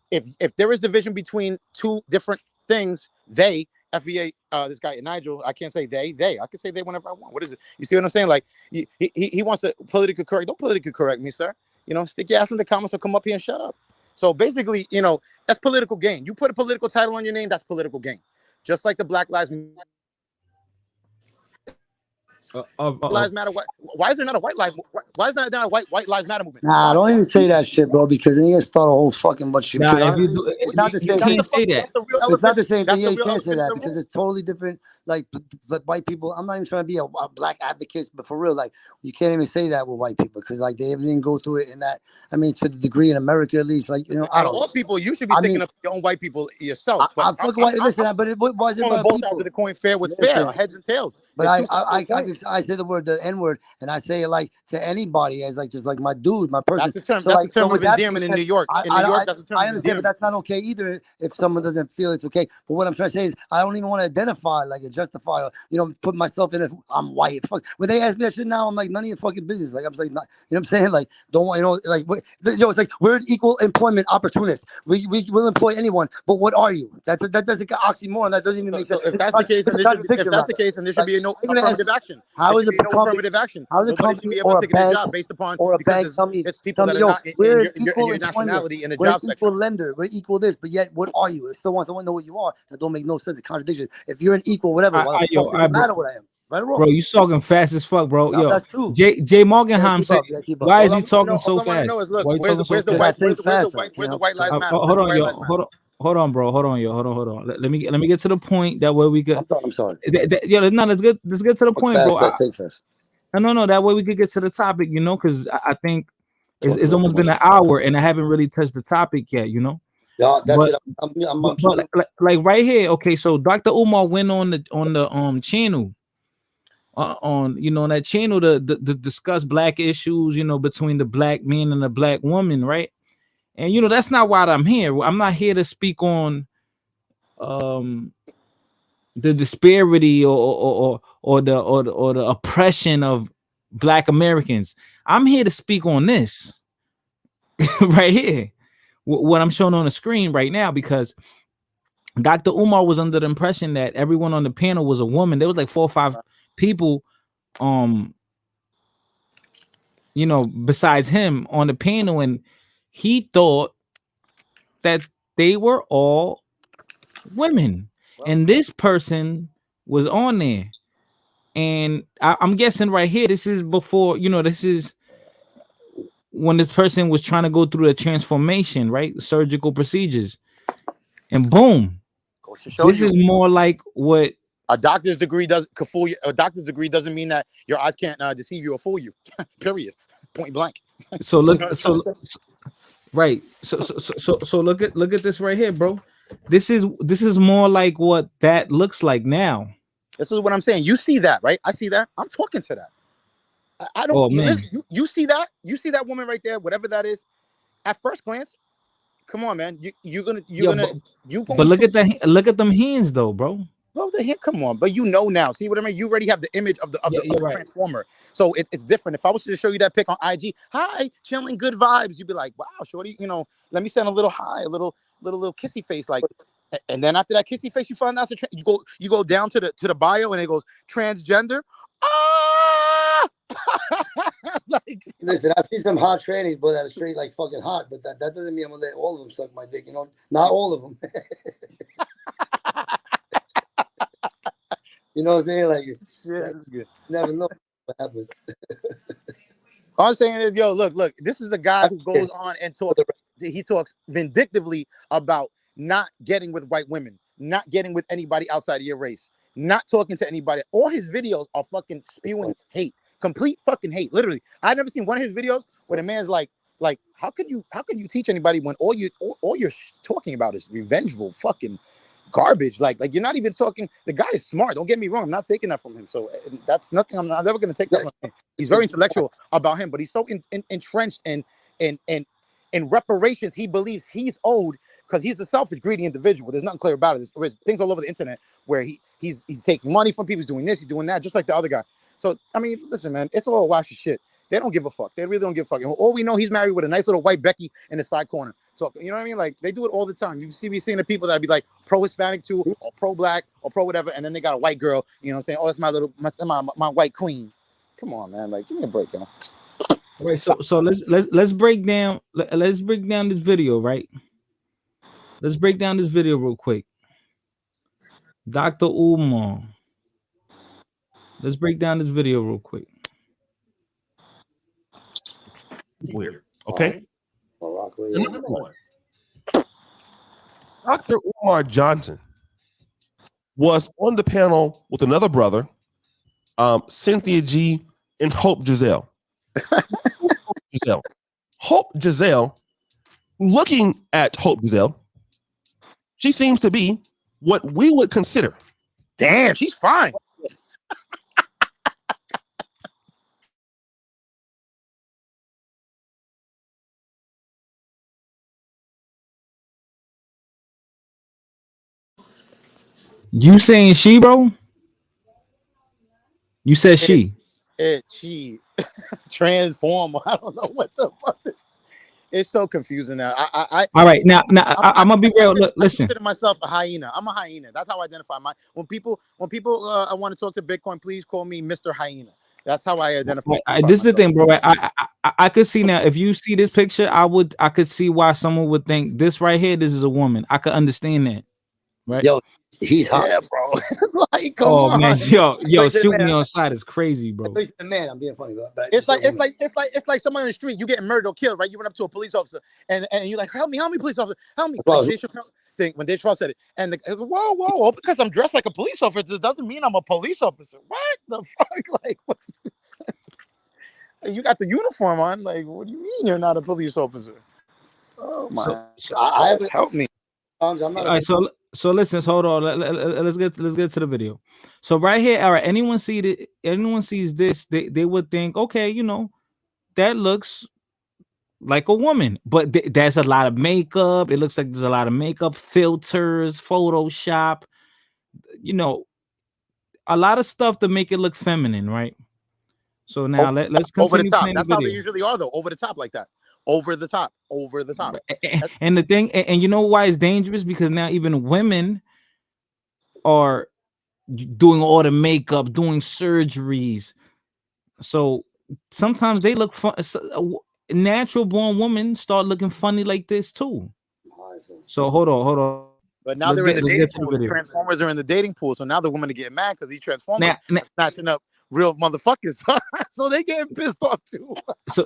there is division between two different things, they FBA, this guy Nigel, I can't say they. I can say they whenever I want. What is it? You see what I'm saying? Like he wants to politically correct. Don't politically correct me, sir. Stick your ass in the comments or come up here and shut up. So basically, that's political gain. You put a political title on your name, that's political gain. Just like the Black Lives Matter. Why is there not a white life? Why is there not a white lives matter movement? Nah, don't even say that shit, bro, because then you're gonna start a whole fucking bunch of shit. Nah, if you Honestly, do, it's not the you same can't thing. say that. That's the real elephant. It's not the same That's thing. Yeah, the you real can't say elephant in that the because room. it's totally different. Like white people, I'm not even trying to be a black advocate, but for real, like you can't even say that with white people because like they didn't go through it in that. I mean, to the degree in America, at least, like I Out of don't all know. people, you should be I sticking mean, up for your own white people yourself. But I fucking white. Listen, but it wasn't calling my both sides of people. the coin fair was fair, Listen, heads and tails. but It's two sides of the coin. I say the N word, and I say it like to anybody as like just like my dude, my person. That's the term. So That's the like so term with of that being endearment in said, New York. In New York, that's the term I of understand, but endearment. that's not okay either if someone doesn't feel it's okay. But what I'm trying to say is I don't even want to identify like and justify or put myself in it. I'm white. Fuck. When they ask me that shit now, I'm like none of your fucking business. Like I'm like not, you know what I'm saying? Like don't want like it's like we're an equal employment opportunist. We will employ anyone, but what are you? That doesn't get oxymoron. That doesn't even make So sense. if that's the case, It's then a there should be, contradiction, rather. there be no I'm gonna ask affirmative you, action. There how is should a be no company, affirmative action. how is a Nobody should company be able or to a get a bank job based upon or a bank because tell me, it's people that are yo, not we're in an equal your employment, nationality in the we're an job equal section. lender, we're equal this, but yet what are you? It still wants someone to know what you are. That don't make no sense. A contradiction. If you're an equal, whatever, why the fuck does it matter what I am? Right or wrong? Bro, you talking fast as fuck, bro. No, Yo, that's true. Jay Morgenheim Keep said, up. Yeah, keep up. why All is I he want to talking know, so fast? is look, Why you talking so where's the Because fast? I think fast. where's the white lives matter? Hold Where's the on, white yo. lives matter? Hold on, bro. Hold on, yo. Hold on. Let me get to the point. That way we could. I'm sorry. Yo, no, let's get to the Talk point, fast, bro. fast, take fast. No. That way we could get to the topic, because I think Talking it's way too almost been much. an hour and I haven't really touched the topic yet, Yeah, that's But it. I'm but like right here, okay. So Dr. Umar went on the channel. On that channel to discuss black issues, between the black man and the black woman, right? And that's not why I'm here. I'm not here to speak on the disparity or the oppression of black Americans. I'm here to speak on this right here, what I'm showing on the screen right now, because Dr. Umar was under the impression that everyone on the panel was a woman. There was like 4 or 5 people besides him on the panel, and he thought that they were all women. And this person was on there. And I'm guessing right here, this is before, this is when this person was trying to go through a transformation, right? Surgical procedures. And boom, Goes to show this you. is more like what A doctor's degree can fool you. A doctor's degree doesn't mean that your eyes can't deceive you or fool you. Period. Point blank. so look You know so right. So look at this right here, bro. This is more like what that looks like now. this is what I'm saying. You see that, right? I see that. I'm talking to that. I don't. Oh man. You see that? You see that woman right there? Whatever that is. At first glance, come on, man. You're gonna But look at them hands though, bro. Bro, come on, but now. See what I mean? You already have the image of the right. transformer, so it's different. If I was to show you that pic on IG, hi, chilling, good vibes, you'd be like, wow, shorty, let me send a little hi, a little kissy face, like, and then after that kissy face, you find out you go down to the bio, and it goes transgender. Ah, like, listen, I see some hot trannies, but that are straight like fucking hot. But that doesn't mean I'm gonna let all of them suck my dick. Not all of them. You know what I'm saying? Like, shit, never know what happens. All I'm saying is, yo, look, this is a guy who goes on and talks vindictively about not getting with white women, not getting with anybody outside of your race, not talking to anybody. All his videos are fucking spewing hate, complete fucking hate. Literally, I've never seen one of his videos where the man's like, how can you teach anybody when all you're talking about is revengeful fucking garbage. Like you're not even talking. The guy is smart. Don't get me wrong. I'm not taking that from him. So that's nothing. I'm never going to take that from him. He's very intellectual about him, but he's so entrenched in reparations he believes he's owed because he's a selfish, greedy individual. There's nothing clear about it. There's things all over the internet where he's taking money from people. He's doing this. He's doing that, just like the other guy. So I mean, listen, man, it's all wash of shit. They don't give a fuck. They really don't give a fuck. And all we know, he's married with a nice little white Becky in the side corner. So, you know what I mean? Like, they do it all the time. You see me seeing the people that be like pro-Hispanic too, or pro-black, or pro-whatever, and then they got a white girl, you know what I'm saying? Oh, that's my white queen. Come on, man. Like, give me a break, yo. Right. So let's break down this video, right? Let's break down this video real quick. Dr. Umar. Let's break down this video real quick. Weird. Okay. Morocco, Number one, Dr. Umar Johnson was on the panel with another brother, Cynthia G and Hope Giselle. Hope Giselle, looking at Hope Giselle, she seems to be what we would consider. Damn, she's fine. You saying she, bro? You said she. She transform. I don't know what the fuck. It's so confusing now. All right, now I'm gonna be real. Look, listen. I consider myself a hyena. I'm a hyena. That's how I identify when people I want to talk to Bitcoin, please call me Mr. Hyena. That's how I identify. This is the thing, bro. I could see now. If you see this picture, I could see why someone would think this right here. This is a woman. I could understand that. Right? Yo, he's hot. Yeah, bro. Like, come oh on. man, yo, Like, shooting man, me on side is crazy, bro. Man, I'm being funny, but It's like somebody on the street, you getting murdered or killed, right? You run up to a police officer and you're like, help me, police officer, help me. Well, Like, when Dave Chappelle said it, and whoa, because I'm dressed like a police officer doesn't mean I'm a police officer. What the fuck? Like, what? You got the uniform on. Like, what do you mean you're not a police officer? Oh my! I help me. I'm not. All right, so listen, hold on. Let's get to the video. So right here, all right. Anyone sees this, they would think, okay, you know, that looks like a woman, but there's a lot of makeup. It looks like there's a lot of makeup, filters, Photoshop, you know, a lot of stuff to make it look feminine, right? So now let's continue over the top. playing That's the how video. they usually are, though. Over the top like that. Over the top. And the thing, and you know why it's dangerous? Because now even women are doing all the makeup, doing surgeries. So sometimes they look fun. Natural born women start looking funny like this too. So hold on. But now they're in the dating pool. The Transformers are in the dating pool. So now the women are getting mad because these Transformers are snatching up real motherfuckers. So they getting pissed off too.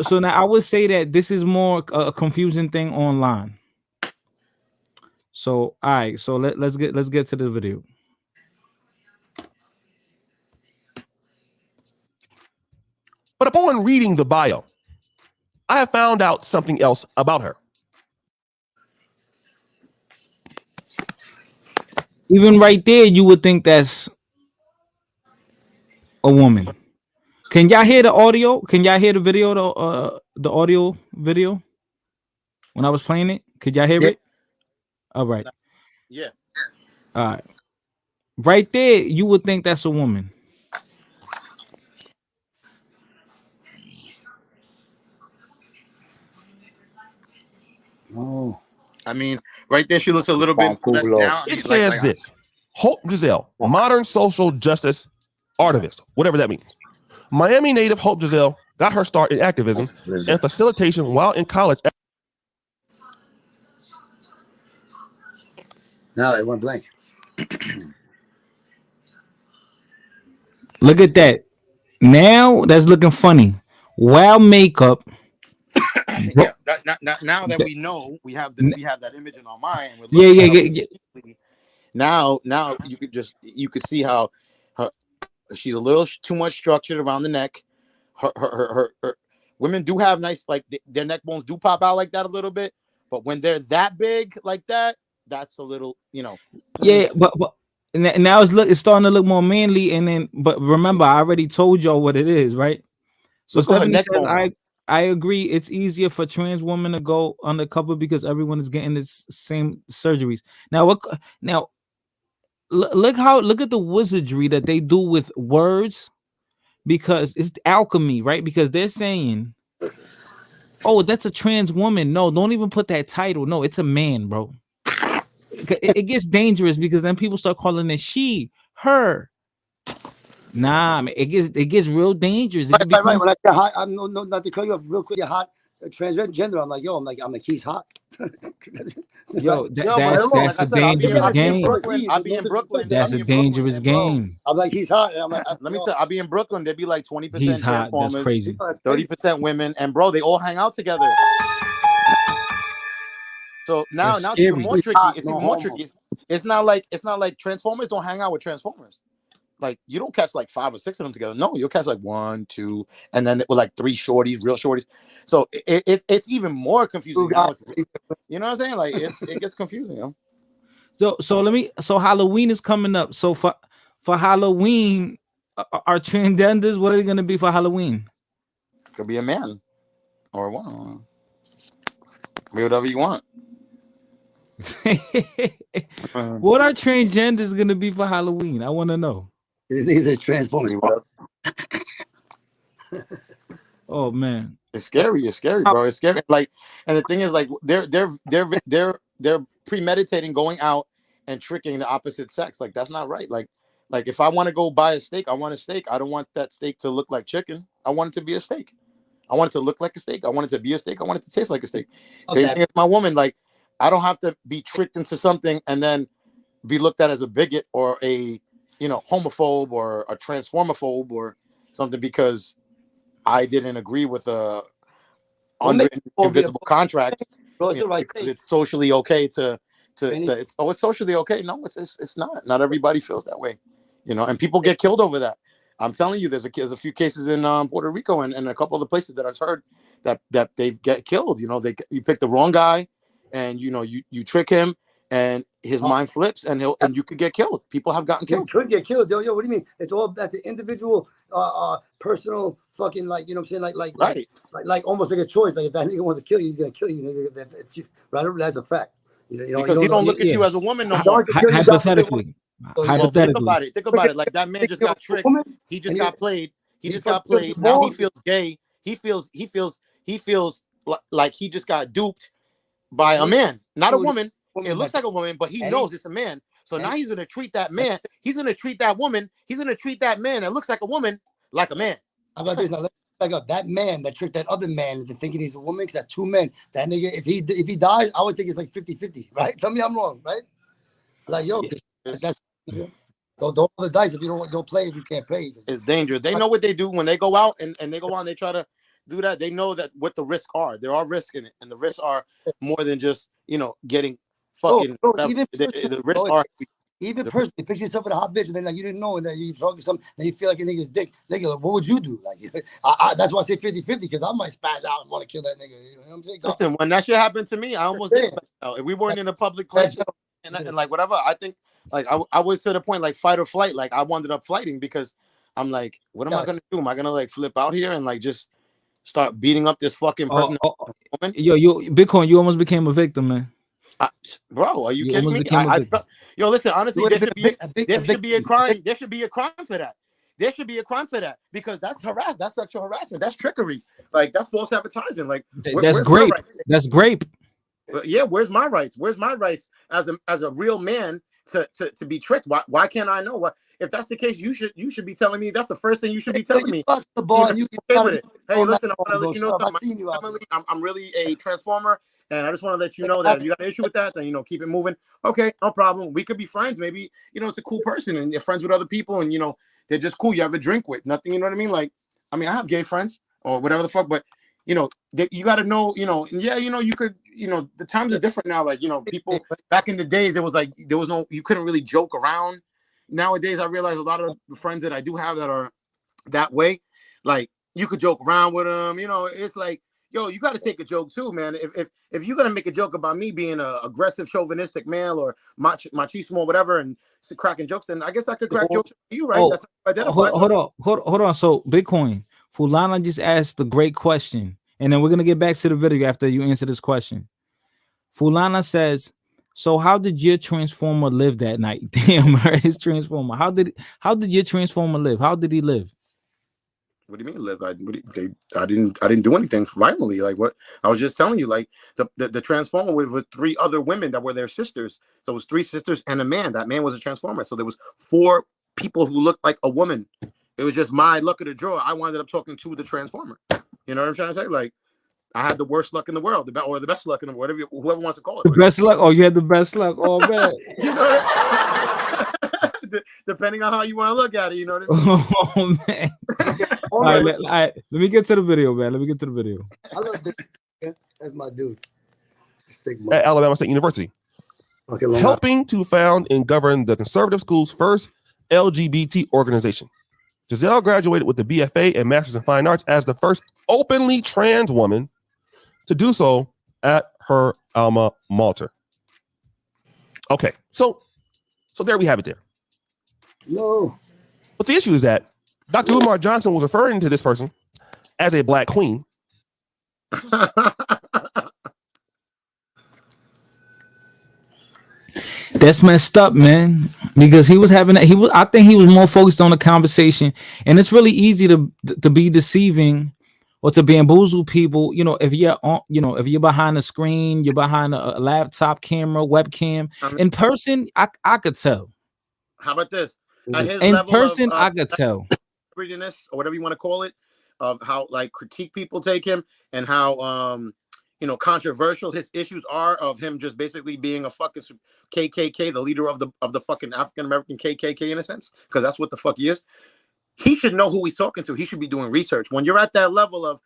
So now I would say that this is more a confusing thing online. So all right, so let's get to the video. But upon reading the bio, I have found out something else about her. Even right there, you would think that's a woman. Can y'all hear the audio? Can y'all hear the video? The audio video when I was playing it. Could y'all hear it? All right. Yeah. All right. Right there, you would think that's a woman. Oh. I mean, right there, she looks a little bit less down. It says this: Hope Giselle, modern social justice artivist, whatever that means. Miami native Hope Giselle got her start in activism and facilitation while in college. Now it went blank. Look at that. Now that's looking funny. Wow, makeup. Yeah, now that we know we have that image in our mind. Yeah. Now you could see how she's a little too much structured around the neck. Her women do have nice, like their neck bones do pop out like that a little bit, but when they're that big like that, that's a little, Yeah, but now it's starting to look more manly. And then, but remember, I already told y'all what it is, right? So look at her Stephanie neck says, bones. I agree. It's easier for trans women to go undercover because everyone is getting the same surgeries. Now, look at the wizardry that they do with words, because it's alchemy, right? Because they're saying, "Oh, that's a trans woman." No, don't even put that title. No, it's a man, bro. It gets dangerous because then people start calling it she, her. Nah, man, it gets real dangerous. It Right. becomes When I get hot, I'm no, not to cut you off real quick. You're hot, transgender. I'm like, he's hot. yo. Yo, but listen, That's like I a said, I'll be dangerous in game. Brooklyn. I'll be in Brooklyn. I'll That's be a in Brooklyn, dangerous and bro, game. I'm like, he's hot. And I'm like, let me tell you, I'll be in Brooklyn. There'd be like 20% He's hot. That's transformers, crazy. 30% women, and bro, they all hang out together. So now That's it's even scary. more he's tricky. hot, It's no even more homo. tricky. It's not like Transformers don't hang out with Transformers. Like you don't catch like 5 or 6 of them together. No, you'll catch like 1, 2, and then with like 3 shorties, real shorties. So it's even more confusing now. You know what I'm saying? Like it gets confusing, yo. So Halloween is coming up. So for Halloween, our transgenders, what are they gonna be for Halloween? Could be a man or a woman. Be whatever you want. What are transgenders gonna be for Halloween? I want to know. These are Transformers. Oh man, It's scary. It's scary, bro. It's scary. Like, and the thing is, like, they're premeditating going out and tricking the opposite sex. Like, that's not right. Like if I want to go buy a steak, I want a steak. I don't want that steak to look like chicken. I want it to be a steak. I want it to look like a steak. I want it to be a steak. I want it to taste like a steak. Same thing as my woman. Like, I don't have to be tricked into something and then be looked at as a bigot or a homophobe or a transformophobe or something because I didn't agree with a unwritten invisible contract because it's socially okay to it's socially okay. No, it's not. Not everybody feels that way, and people get killed over that. I'm telling you, there's a few cases in Puerto Rico and a couple other places that I've heard that they get killed. You pick the wrong guy, and you trick him, and his mind flips, and you could get killed. People have gotten killed. You could get killed, yo. What do you mean? That's an individual, personal, fucking, like, you know what I'm saying, right, like almost like a choice. Like if that nigga wants to kill you, he's gonna kill you. Nigga. If you, right? That's a fact. Because he don't look at you as a woman no more. Hypothetically. Well, think about it. Think about it. Like that man just got tricked. He just got played. He just got played. Now he feels gay. He feels like he just got duped by a man, not a woman. It looks like a woman, but he knows it's a man. So now he's gonna treat that man. He's gonna treat that woman. He's gonna treat that man that looks like a woman like a man. How about this? Now, that man that tricked that other man into thinking he's a woman, because that's 2 men. That nigga, if he dies, I would think it's like 50-50, right? Tell me I'm wrong, right? Like, yo, that's don't roll the dice if you don't play if you can't pay. It's dangerous. They know what they do when they go out and they go out and they try to do that. They know that what the risks are. There are risks in it, and the risks are more than just getting fucking. The risks are. Even personally, picture yourself with a hot bitch, and then like you didn't know, and then you drunk or something, then you feel like a nigga's dick. Nigga, like, what would you do? Like, that's why I say 50-50, because I might spaz out and want to kill that nigga. You know what I'm saying? Listen, when that shit happened to me, I almost did spaz out. If we weren't in a public place and like whatever, I think like I was to the point like fight or flight. Like I wound up flighting because I'm like, what am I gonna do? Am I gonna like flip out here and like just start beating up this fucking person? Yo, Bitcoin, you almost became a victim, man. Bro, are you kidding me? Yo, listen, honestly, there should be a crime. There should be a crime for that. There should be a crime for that because that's harassment. That's sexual harassment. That's trickery. Like that's false advertisement. Like that's grape. That's grape. Yeah, where's my rights? Where's my rights as a real man to be tricked? Why can't I know? What if that's the case? You should be telling me. That's the first thing you should be telling me. The ball, you okay with it. Hey, listen, I want to let you know something. I'm really a transformer, and I just want to let you know that if you got an issue with that, then keep it moving. Okay, no problem. We could be friends. Maybe it's a cool person, and you're friends with other people, and they're just cool. You have a drink with nothing. You know what I mean? Like, I mean, I have gay friends or whatever the fuck, but you got to know. You could. The times are different now. Like, people back in the days, there was no, you couldn't really joke around. Nowadays, I realize a lot of the friends that I do have that are that way, like you could joke around with them. It's like, yo, you got to take a joke too, man. If you're gonna make a joke about me being a aggressive, chauvinistic male or machismo or whatever, and cracking jokes, then I guess I could crack jokes for you, right? Oh, That's how I identify. hold on. So Bitcoin, Fulana just asked a great question, and then we're gonna get back to the video after you answer this question. Fulana says, "So how did your transformer live that night?" Damn, his transformer. How did your transformer live? How did he live? What do you mean live? I didn't do anything violently. Like what? I was just telling you. Like the transformer with 3 other women that were their sisters. So it was 3 sisters and a man. That man was a transformer. So there was 4 people who looked like a woman. It was just my luck of the draw. I wound up talking to the transformer. You know what I'm trying to say? Like I had the worst luck in the world, or the best luck in the world, whoever wants to call it. The best luck? Oh, you had the best luck. Oh man. You know. Depending on how you want to look at it, you know what I mean? Oh man. All right, let me get to the video, man. Let me get to the video. I love that. That's my dude. At Alabama State University. Okay, helping to found and govern the conservative school's first LGBT organization. Giselle graduated with the BFA and Master's in Fine Arts as the first openly trans woman to do so at her alma mater. Okay, so there we have it there. No. But the issue is that Dr. Umar Johnson was referring to this person as a black queen. That's messed up, man. Because he was having that. I think he was more focused on the conversation, and it's really easy to be deceiving or to bamboozle people. You know, if you're on, if you're behind a screen, you're behind a laptop camera, webcam. In person, I could tell. How about this? At his In level person, of I could tell. Celebritiness or whatever you want to call it, of how like critique people take him and how controversial his issues are, of him just basically being a fucking KKK, the leader of the fucking African American KKK in a sense, because that's what the fuck he is. He should know who he's talking to. He should be doing research. When you're at that level of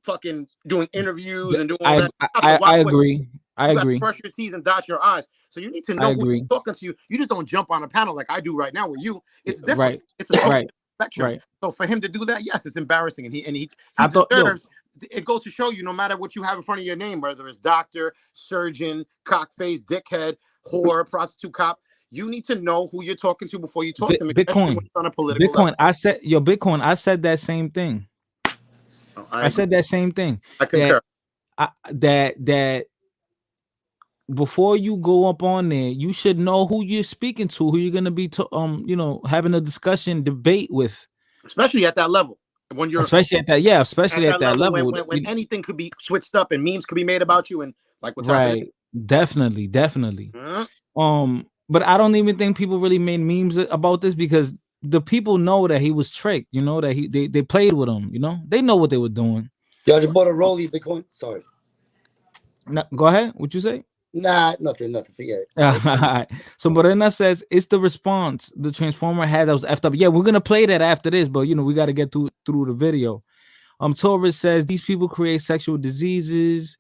fucking doing interviews and doing all that, I agree. I agree. Brush your T's and dot your I's. So you need to know who you're talking to. You just don't jump on a panel like I do right now with you. It's different. Right. It's a right. spectrum. Right. So for him to do that, yes, it's embarrassing, and he deserves. It goes to show you, no matter what you have in front of your name, whether it's doctor, surgeon, cockface, dickhead, whore, prostitute, cop, you need to know who you're talking to before you talk to them. Bitcoin on a political Bitcoin. level. Bitcoin. I said that same thing. I said that same thing. I concur. That before you go up on there, you should know who you're speaking to, who you're gonna be having a discussion, debate with, especially at that level. When you're especially at that level, when anything could be switched up and memes could be made about you, and like what's happening. Definitely. But I don't even think people really made memes about this, because the people know that he was tricked. You know that they played with him. You know, they know what they were doing. Yo, I just bought a rollie Bitcoin. Sorry. No, go ahead. What you say? Nah, nothing. Forget it. Right. So Morena says it's the response the transformer had that was effed up. Yeah, we're gonna play that after this, but we got to get through the video. Taurus says these people create sexual diseases.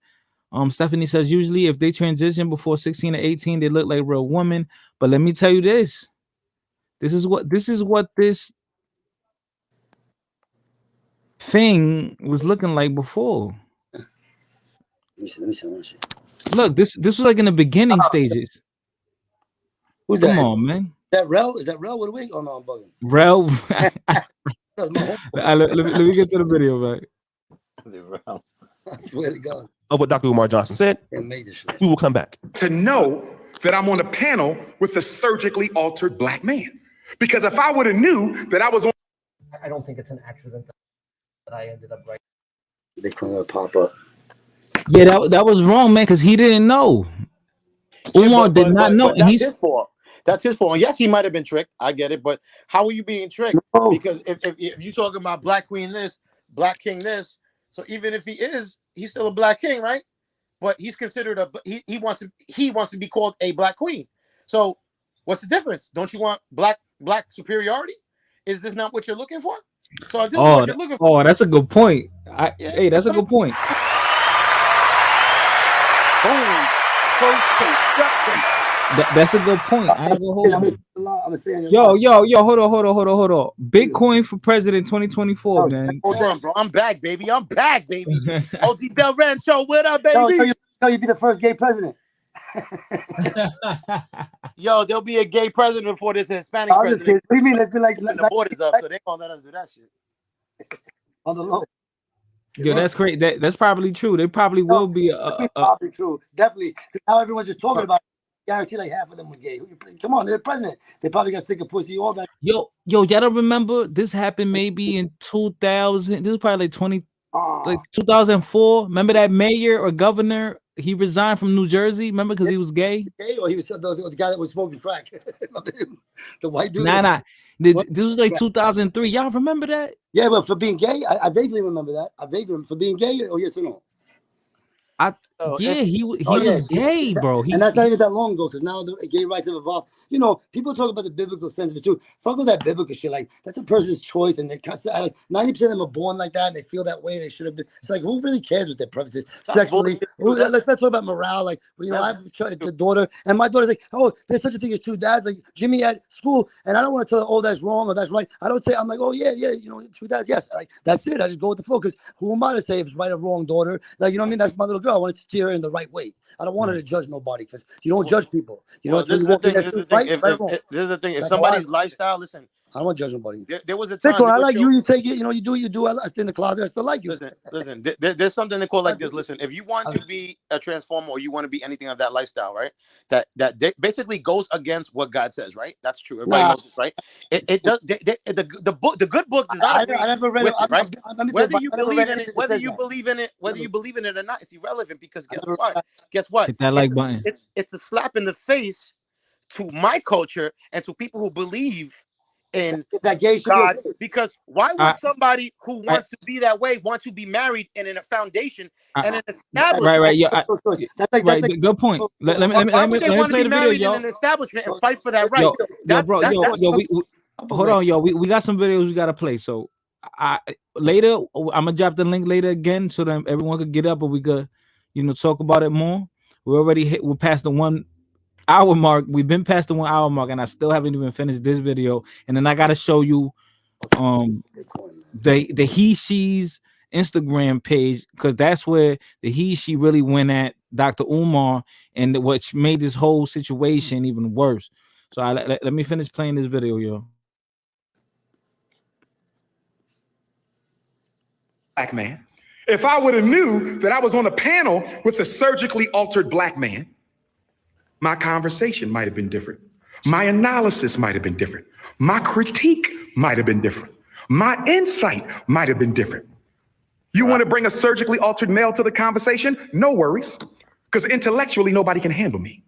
Stephanie says usually if they transition before 16 or 18, they look like real women. But let me tell you this. This is what this thing was looking like before. Let me see. Look, this was like in the beginning stages. Who's that? Come on, man. That Rel? Is that Rel with a wig? Oh no, I'm bugging. Rel. let me get to the video, man. I swear to God. Of what Dr. Umar Johnson said, we will come back. To know that I'm on a panel with a surgically altered black man. Because if I would have knew that I was on... I don't think it's an accident that I ended up right. Bitcoin will pop up. Yeah, that was wrong, man, because he didn't know. Umar did not know. But that's his fault. That's his fault. And yes, he might have been tricked. I get it. But how are you being tricked? No. Because if you're talking about Black Queen this, Black King this, so even if he is, he's still a Black King, right? But he's considered he wants to be called a Black Queen. So what's the difference? Don't you want black superiority? Is this not what you're looking for? So if this is what you're looking for. Oh, that's a good point. Hey, that's a good point. Boom. Close case. Shut case. That's a good point. I ain't gonna hold I'm you. gonna stay on your Yo, line. hold on. Bitcoin for president 2024, Yo, man. Hold on, bro. I'm back, baby. I'm back, baby. OG Del Rancho, what up, baby? you be the first gay president. Yo, there'll be a gay president before there's a Hispanic I'm just president. kidding. What do you mean? It's been like Keeping the borders up, so they gonna let us do that shit. on the low. Yo, that's great. That's probably true. They probably will be Probably true. Definitely. Now everyone's just talking about it. Guarantee like half of them were gay. Come on, they're the president. They probably got sick of pussy. All that. Yo, y'all don't remember this happened maybe in 2000. This was probably like 2004. Remember that mayor or governor? He resigned from New Jersey. Remember, because he was gay. Gay, or he was the guy that was smoking crack. The white dude. Nah. This was like 2003. Y'all remember that? Yeah, but for being gay, I vaguely remember that. I vaguely remember for being gay. Oh, yes or no? He was gay, bro. And that's not even that long ago, because now the gay rights have evolved. You know, people talk about the biblical sense of it too. Fuck all that biblical shit. Like, that's a person's choice, and they 90% of them are born like that, and they feel that way. They should have been. It's like, who really cares what their preferences sexually? Let's not talk about morale. Like, you know, I have a daughter, and my daughter's like, oh, there's such a thing as two dads. Like Jimmy at school, and I don't want to tell her, oh, that's wrong or that's right. I don't say. I'm like, oh yeah, you know, two dads, yes. Like, that's it. I just go with the flow, because who am I to say if it's right or wrong, daughter? Like, you know what I mean? That's my little girl. I want to steer her in the right way. I don't want her to judge nobody, because you don't judge people. You know, this is the thing. This is the thing. If somebody's lifestyle, listen, I don't want to judge nobody. There was a time. Bitcoin, I like you. You take it. You know, you do. I stay in the closet. I still like you. Listen. There's something they call like this. Listen, if you want to be a transformer or you want to be anything of that lifestyle, right? That basically goes against what God says, right? That's true. Everybody knows this, right? It does. The good book does not agree I never read with it, right? Whether you believe in it, whether you believe in it or not, it's irrelevant, because guess what? Hit that like button. It's a slap in the face to my culture and to people who believe in that gay God, because why would somebody who wants to be that way want to be married and in a foundation and an establishment? Right. Yeah, right. Good point. Let me want to play be the married video, in an establishment and fight for that right? Hold on, yo. We got some videos we gotta play. So later I'm gonna drop the link later again, so that everyone could get up and we could, talk about it more. We're past the 1 hour mark. We've been past the 1 hour mark, and I still haven't even finished this video. And then I gotta show you the he she's Instagram page, because that's where the she really went at Dr. Umar, and which made this whole situation even worse. So let me finish playing this video, yo. Black man. If I would have knew that I was on a panel with a surgically altered black man, my conversation might have been different. My analysis might have been different. My critique might have been different. My insight might have been different. You want to bring a surgically altered male to the conversation? No worries, because intellectually, nobody can handle me.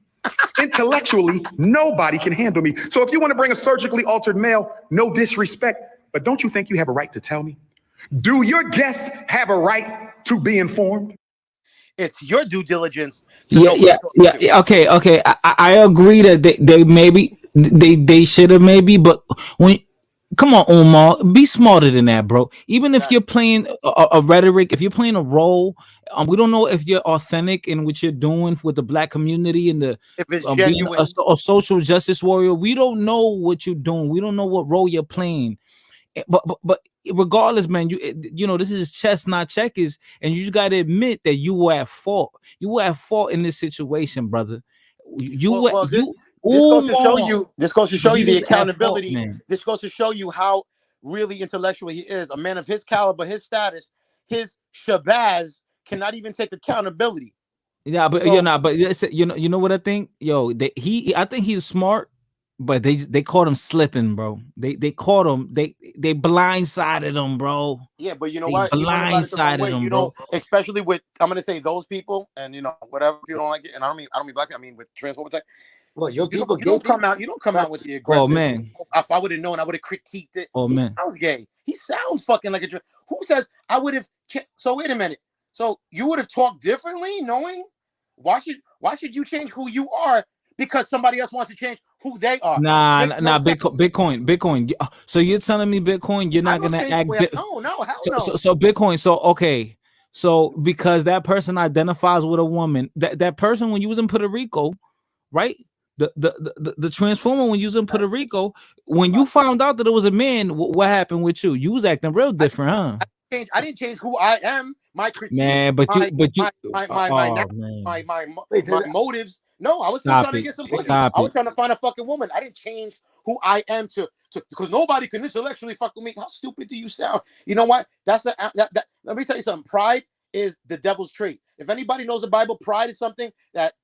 Intellectually, nobody can handle me. So if you want to bring a surgically altered male, no disrespect, but don't you think you have a right to tell me? Do your guests have a right to be informed? It's your due diligence. Yeah. Okay. I agree that they maybe they should have maybe, but come on, Umar, be smarter than that, bro. Even if you're playing a rhetoric, if you're playing a role, we don't know if you're authentic in what you're doing with the black community and the if it's genuine, a social justice warrior. We don't know what you're doing. We don't know what role you're playing. But regardless, man, you know this is chess, not checkers, and you just got to admit that you were at fault. You were at fault in this situation, brother. This goes to show you. This goes to show you the accountability. This goes to show you how really intellectual he is. A man of his caliber, his status, his shabazz cannot even take accountability. Yeah, but you know what I think, yo. I think he's smart. But they caught him slipping, bro. They caught him. They blindsided him, bro. Yeah, but you know what? Blindsided him, bro. Especially with, I'm gonna say those people, and whatever people don't like it, and I don't mean black people, I mean with transformer tech. Well, your people, you don't come out with the aggressive. Oh man, if I would have known, I would have critiqued it. Oh man, he sounds gay. He sounds fucking like a. Who says I would have? So wait a minute. So you would have talked differently, knowing why should you change who you are? Because somebody else wants to change who they are. Nah. Bitcoin. So you're telling me Bitcoin, you're not gonna act? No, hell no. So Bitcoin. So okay. So because that person identifies with a woman, that person when you was in Puerto Rico, right? The transformer when you was in Puerto Rico, when you found out that it was a man, what happened with you? You was acting real different, huh? I didn't change who I am, my critique, Man, but you, my man, my motives. No, I was still stop trying to it, get some pussy. stop I was it. trying to find a fucking woman. I didn't change who I am to because nobody can intellectually fuck with me. How stupid do you sound? You know what? That's that. Let me tell you something. Pride is the devil's trait. If anybody knows the Bible, pride is something that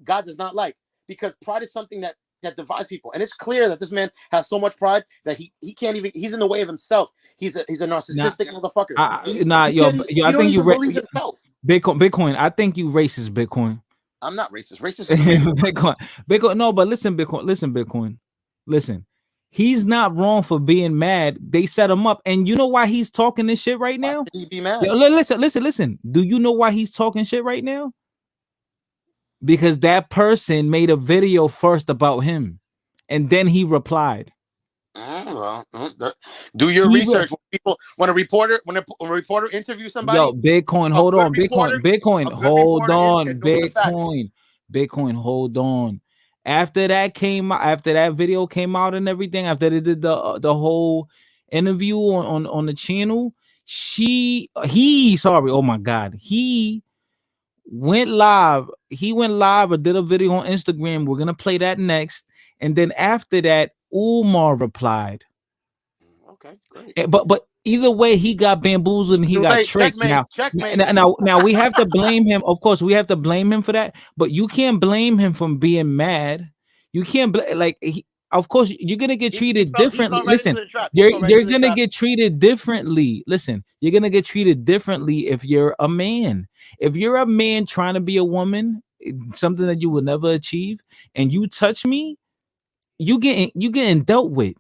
God does not like, because pride is something that divides people. And it's clear that this man has so much pride that he can't even. He's in the way of himself. He's a narcissistic motherfucker. I Don't think you even believe himself. Bitcoin. I think you racist, Bitcoin. I'm not racist. Racist is amazing. Bitcoin. No, but listen, Bitcoin. Listen. He's not wrong for being mad. They set him up, and you know why he's talking this shit right now? Why should he be mad? Yo, listen. Do you know why he's talking shit right now? Because that person made a video first about him, and then he replied. Do your research. When a reporter interviews somebody. Yo, Bitcoin, hold on. Bitcoin, hold on. Bitcoin, hold on. After that video came out and everything, after they did the whole interview on the channel, he went live. He went live or did a video on Instagram. We're gonna play that next, and then after that, Umar replied. Okay, great. But either way, he got bamboozled and he got tricked. Now we have to blame him. Of course, we have to blame him for that. But you can't blame him from being mad. You can't of course, you're gonna get treated differently. Listen, you're gonna get treated differently. Listen, you're gonna get treated differently if you're a man. If you're a man trying to be a woman, something that you will never achieve, and you touch me, you getting dealt with.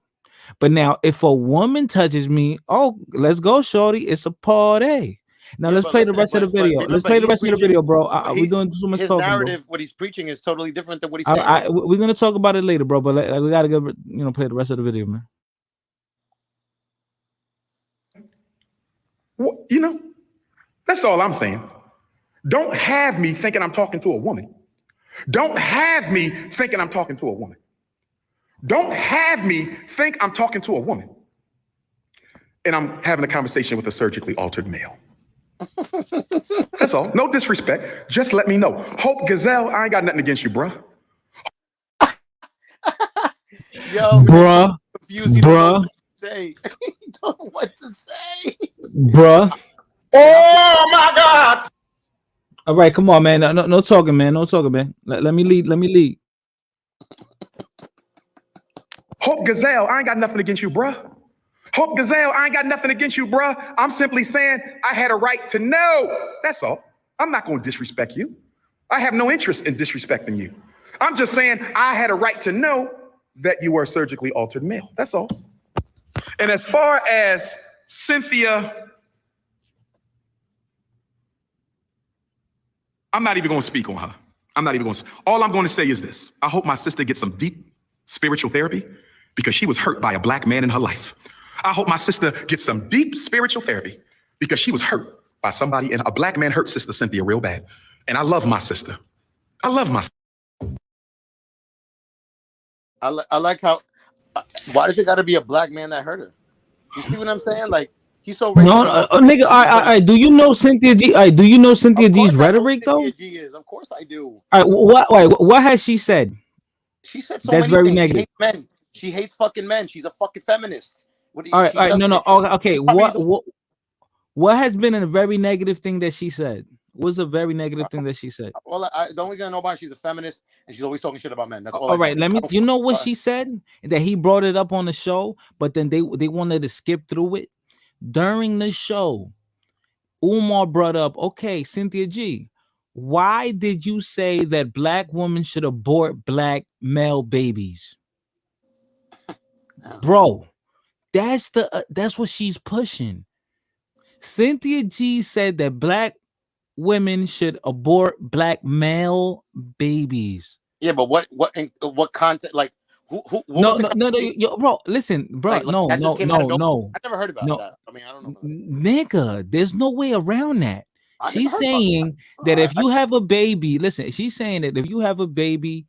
But now, if a woman touches me, oh, let's go, shorty. It's a party. Now let's play the rest of the video. Let's play the rest of the video, bro. We're doing so much his talking. Narrative, bro. what he's preaching is totally different than what he's saying. We're gonna talk about it later, bro. But we gotta play the rest of the video, man. Well, that's all I'm saying. Don't have me thinking I'm talking to a woman. Don't have me thinking I'm talking to a woman. Don't have me think I'm talking to a woman and I'm having a conversation with a surgically altered male. That's all. No disrespect. Just let me know. Hope Gazelle, I ain't got nothing against you, bruh. Yo, bruh. Confused. Bruh. Say. You don't know what to say. Bruh. Oh my God. All right, come on, man. No talking, man. No talking, man. Let me lead. Hope Gazelle, I ain't got nothing against you, bruh. Hope Gazelle, I ain't got nothing against you, bruh. I'm simply saying I had a right to know. That's all. I'm not going to disrespect you. I have no interest in disrespecting you. I'm just saying I had a right to know that you were a surgically altered male. That's all. And as far as Cynthia, I'm not even going to speak on her. All I'm going to say is this. I hope my sister gets some deep spiritual therapy because she was hurt by a black man in her life. I hope my sister gets some deep spiritual therapy because she was hurt by somebody, and a black man hurt Sister Cynthia real bad. And I love my sister. I love my sister. I like how, why does it got to be a black man that hurt her? You see what I'm saying? Like, he's so racist. No, nigga, I do you know Cynthia G? Do you know Cynthia G's rhetoric though? Cynthia G is. Of course I do. What has she said? She said so many things. Negative. She hates men. She hates fucking men. She's a fucking feminist. All right, no. Okay, what has been a very negative thing that she said? What's a very negative thing that she said? Well, the only thing I know about her, she's a feminist and she's always talking shit about men. That's all. All right, you know what she said? That he brought it up on the show, but then they wanted to skip through it. During the show, Umar brought up, okay, Cynthia G, why did you say that black women should abort black male babies? Bro, that's what she's pushing. Cynthia G said that black women should abort black male babies. Yeah, but what content? Like who no, bro. Listen, bro. Like, no. I never heard about that. I mean, I don't know. Nigga, there's no way around that. She's saying that if you have a baby, listen, she's saying that if you have a baby,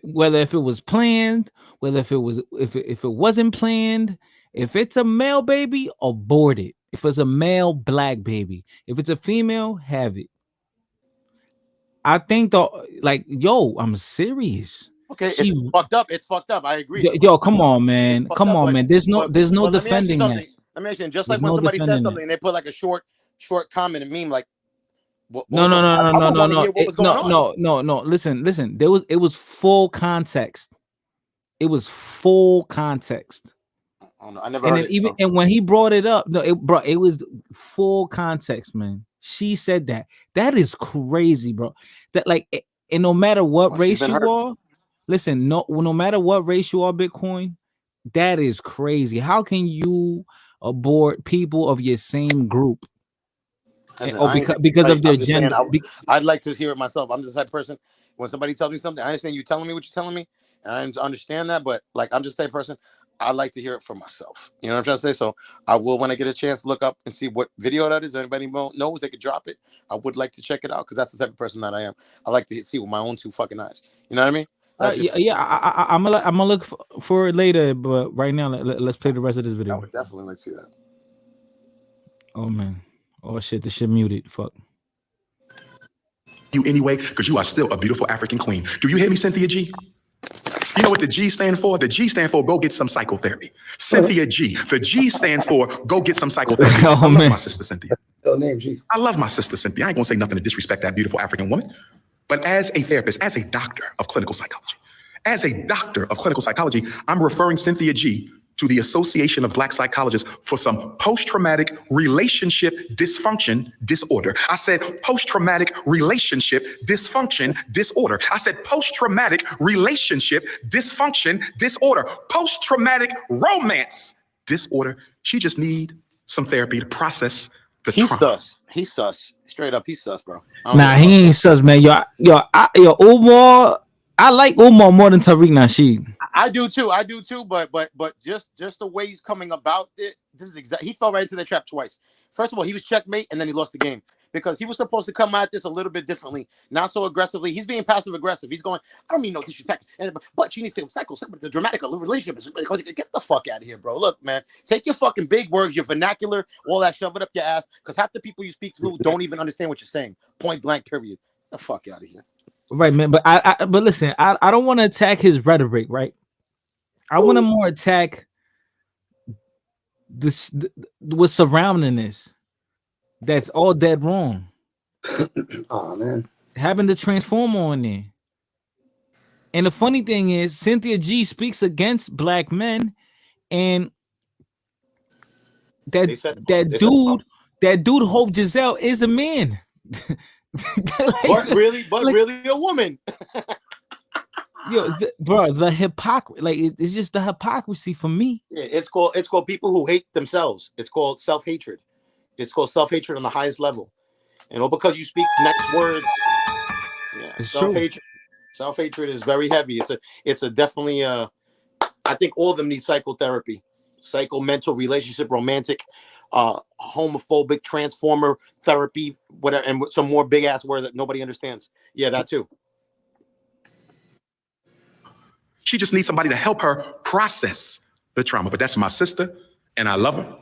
whether if it was planned, whether if it wasn't planned, if it's a male baby, abort it. If it's a male black baby, if it's a female, have it. I think yo, I'm serious. Okay, it's She, fucked up. It's fucked up. I agree. It's yo, come on, it's man, fucked come up, on, man. There's no let me ask you defending that. something. Let me ask you, just like There's when no somebody says defending something that. and they put like a short comment and meme, like what No, was no, no, I no, no, would no, want to no. hear what was going on. No. Listen. It was full context. It was full context. I don't know. I never And heard then it. even So. and when he brought it up, it was full context, man. She said that. That is crazy, bro. That and no matter what Well, she's race been you hurt. are, listen, no matter what race you are, Bitcoin, that is crazy. How can you abort people of your same group? Listen, Or I ain't saying because of anybody, their I'm just saying gender? I'd like to hear it myself. I'm just that person. When somebody tells me something, I understand you telling me what you're telling me, and I understand that. But like, I'm just that person. I like to hear it for myself. You know what I'm trying to say? So I will, when I get a chance, look up and see what video that is. Anybody knows they could drop it. I would like to check it out because that's the type of person that I am. I like to see with my own two fucking eyes. You know what I mean? That's just Yeah. I'm gonna look for it later, but right now let's play the rest of this I video. would definitely like to see that. Oh man. Oh shit. The shit muted. Fuck. You anyway, because you are still a beautiful African queen. Do you hear me, Cynthia G? You know what the G stand for? The G stand for go get some psychotherapy. Cynthia G. The G stands for go get some psychotherapy. Oh, I love man. my sister Cynthia. Yo, name G. I love my sister Cynthia. I ain't gonna say nothing to disrespect that beautiful African woman. But as a therapist, as a doctor of clinical psychology, I'm referring Cynthia G to the Association of Black Psychologists for some post-traumatic relationship dysfunction disorder. I said post-traumatic relationship dysfunction disorder. I said post-traumatic relationship dysfunction disorder. Post-traumatic romance disorder. She just need some therapy to process the He's trauma. sus. He's sus. Straight up, he's sus, bro. Nah, he ain't sus, man. Yo, Umar. I like Umar more than Tariq Nasheed. I do too. But just the way he's coming about it, this is exactly. He fell right into the trap twice. First of all, he was checkmate, and then he lost the game because he was supposed to come at this a little bit differently, not so aggressively. He's being passive aggressive. He's going, I don't mean no disrespect, but you need to say psycho, the dramatic relationship. Get the fuck out of here, bro. Look, man, take your fucking big words, your vernacular, all that, shove it up your ass, because half the people you speak to don't even understand what you're saying. Point blank, period. Get the fuck out of here. Right, man. But but listen, I don't want to attack his rhetoric, right? I want to more attack what's surrounding this. That's all dead wrong. Oh man, Having the transformer on there. And the funny thing is, Cynthia G speaks against black men, and that dude Hope Giselle is a man. But really a woman. Yo, bro, the hypocrisy, like it's just the hypocrisy for me. Yeah, it's called people who hate themselves. It's called self-hatred. It's called self-hatred on the highest level. And all because you speak next words. Yeah, It's self-hatred. true. Self-hatred is very heavy. It's a definitely I think all of them need psychotherapy, mental, relationship, romantic, homophobic, transformer therapy, whatever, and some more big ass word that nobody understands. Yeah, that too. She just needs somebody to help her process the trauma. But that's my sister, and I love her.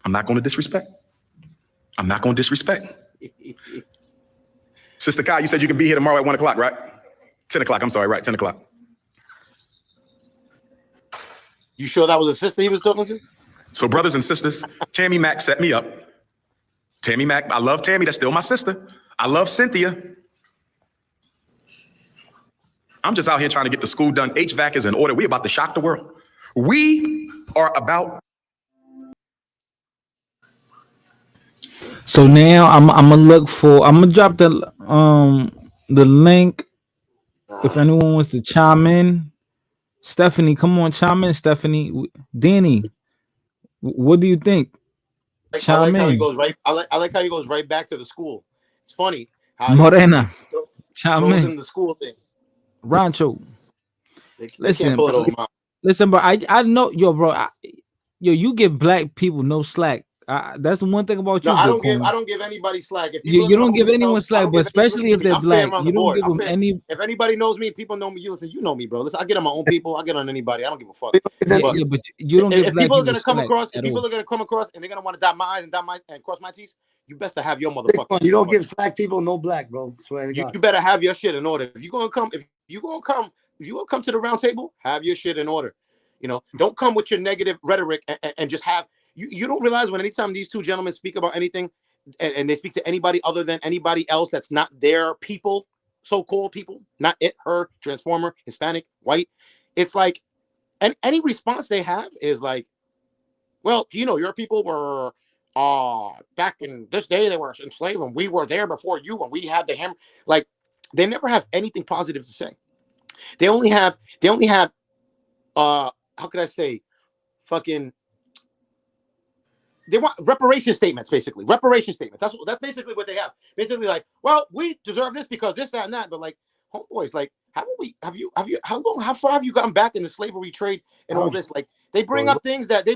I'm not going to disrespect. Sister Kai, you said you can be here tomorrow at 1 o'clock, right? 10 o'clock, I'm sorry, right, 10 o'clock. You sure that was a sister he was talking to? So brothers and sisters, Tammy Mack set me up. Tammy Mack, I love Tammy, that's still my sister. I love Cynthia. I'm just out here trying to get the school done. HVAC is in order. We're about to shock the world. We are about. So now I'm gonna drop the link if anyone wants to chime in. Stephanie, come on, chime in, Stephanie. Danny, what do you think? I like how he goes right. I like how he goes right back to the school. It's funny how Morena, chime in the school thing. Rancho, listen, bro, I know, yo, bro, you give black people no slack. That's the one thing about No, you, Bitcoin. I don't give anybody slack. If people You don't give know me, anyone I slack, don't but give any, especially listen to if me, they're I'm fair black, around you the don't board. give them any. If anybody knows me, people know me. You listen, you know me, bro. Listen, I get on my own people. I get on anybody. I don't give a fuck. Yeah, But yeah, but you don't give if black people are people gonna come slack across, if at people all. are gonna come across and they're gonna want to dot my I's and cross my T's, you best to have your motherfucker. Bitcoin, you don't give black people no black, bro. Swear to God. You better have your shit in order. If you gonna come to the round table, have your shit in order. You know, don't come with your negative rhetoric and just have you don't realize when anytime these two gentlemen speak about anything and they speak to anybody other than anybody else that's not their people, so-called people, not it, her, transformer, Hispanic, white, it's like any response they have is like, well, your people were back in this day they were enslaved and we were there before you and we had the hammer. Like, they never have anything positive to say. They only have how could I say, fucking, they want reparation statements, basically. Reparation statements. That's basically what they have. Basically, like, well, we deserve this because this, that, and that. But like, homeboys, like, how far have you gotten back in the slavery trade and all this? Like, they bring up things that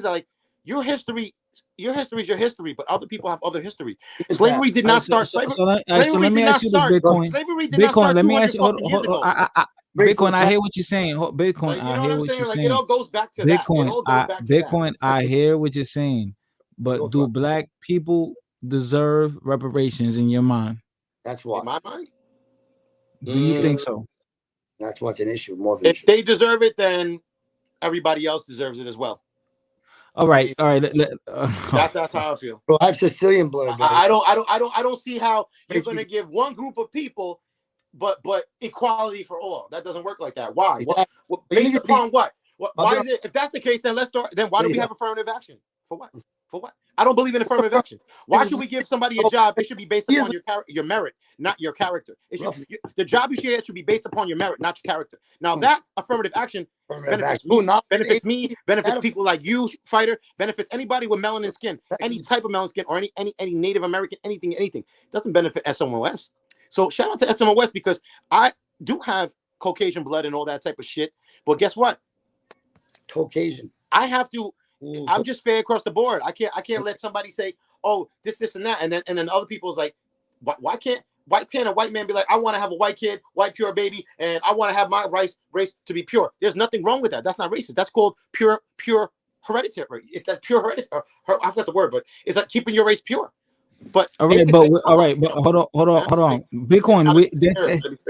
like your history is your history, but other people have other history. Slavery did not start. Slavery Let me ask you this, Bitcoin. Slavery did not start 200 fucking years ago. Bitcoin, I hear what you're saying. Bitcoin, Like, I hear what you're saying. It all goes back to that. It all goes back to Bitcoin, that. I hear what you're saying. But do black people deserve reparations in your mind? That's why. In my mind? Do you think so? That's what's an issue. More of an If issue. they deserve it, then everybody else deserves it as well. All right. That's how I feel. Bro, I have Sicilian blood, bro. I don't see how you're gonna give one group of people but equality for all. That doesn't work like that. Why? What based upon what? Why is it? If that's the case, then let's start. Then why do we have affirmative action? For what? For what? I don't believe in affirmative action. Why should we give somebody a job? It should be based upon your merit, not your character. The job you should get should be based upon your merit, not your character. Now that affirmative action benefits me, benefits people like you, fighter, benefits anybody with melanin skin, any type of melanin skin, or any Native American, anything. It doesn't benefit SMOS. So shout out to SMOS because I do have Caucasian blood and all that type of shit. But guess what? Caucasian. I have to. I'm just fair across the board. I can't let somebody say, oh, this and that, and then other people's like, why can't a white man be like, I want to have a white kid, white pure baby, and I want to have my race to be pure. There's nothing wrong with that. That's not racist. That's called pure hereditary. It's that pure hereditary. I forgot the word, but it's like keeping your race pure. But all right, but hold on. Bitcoin,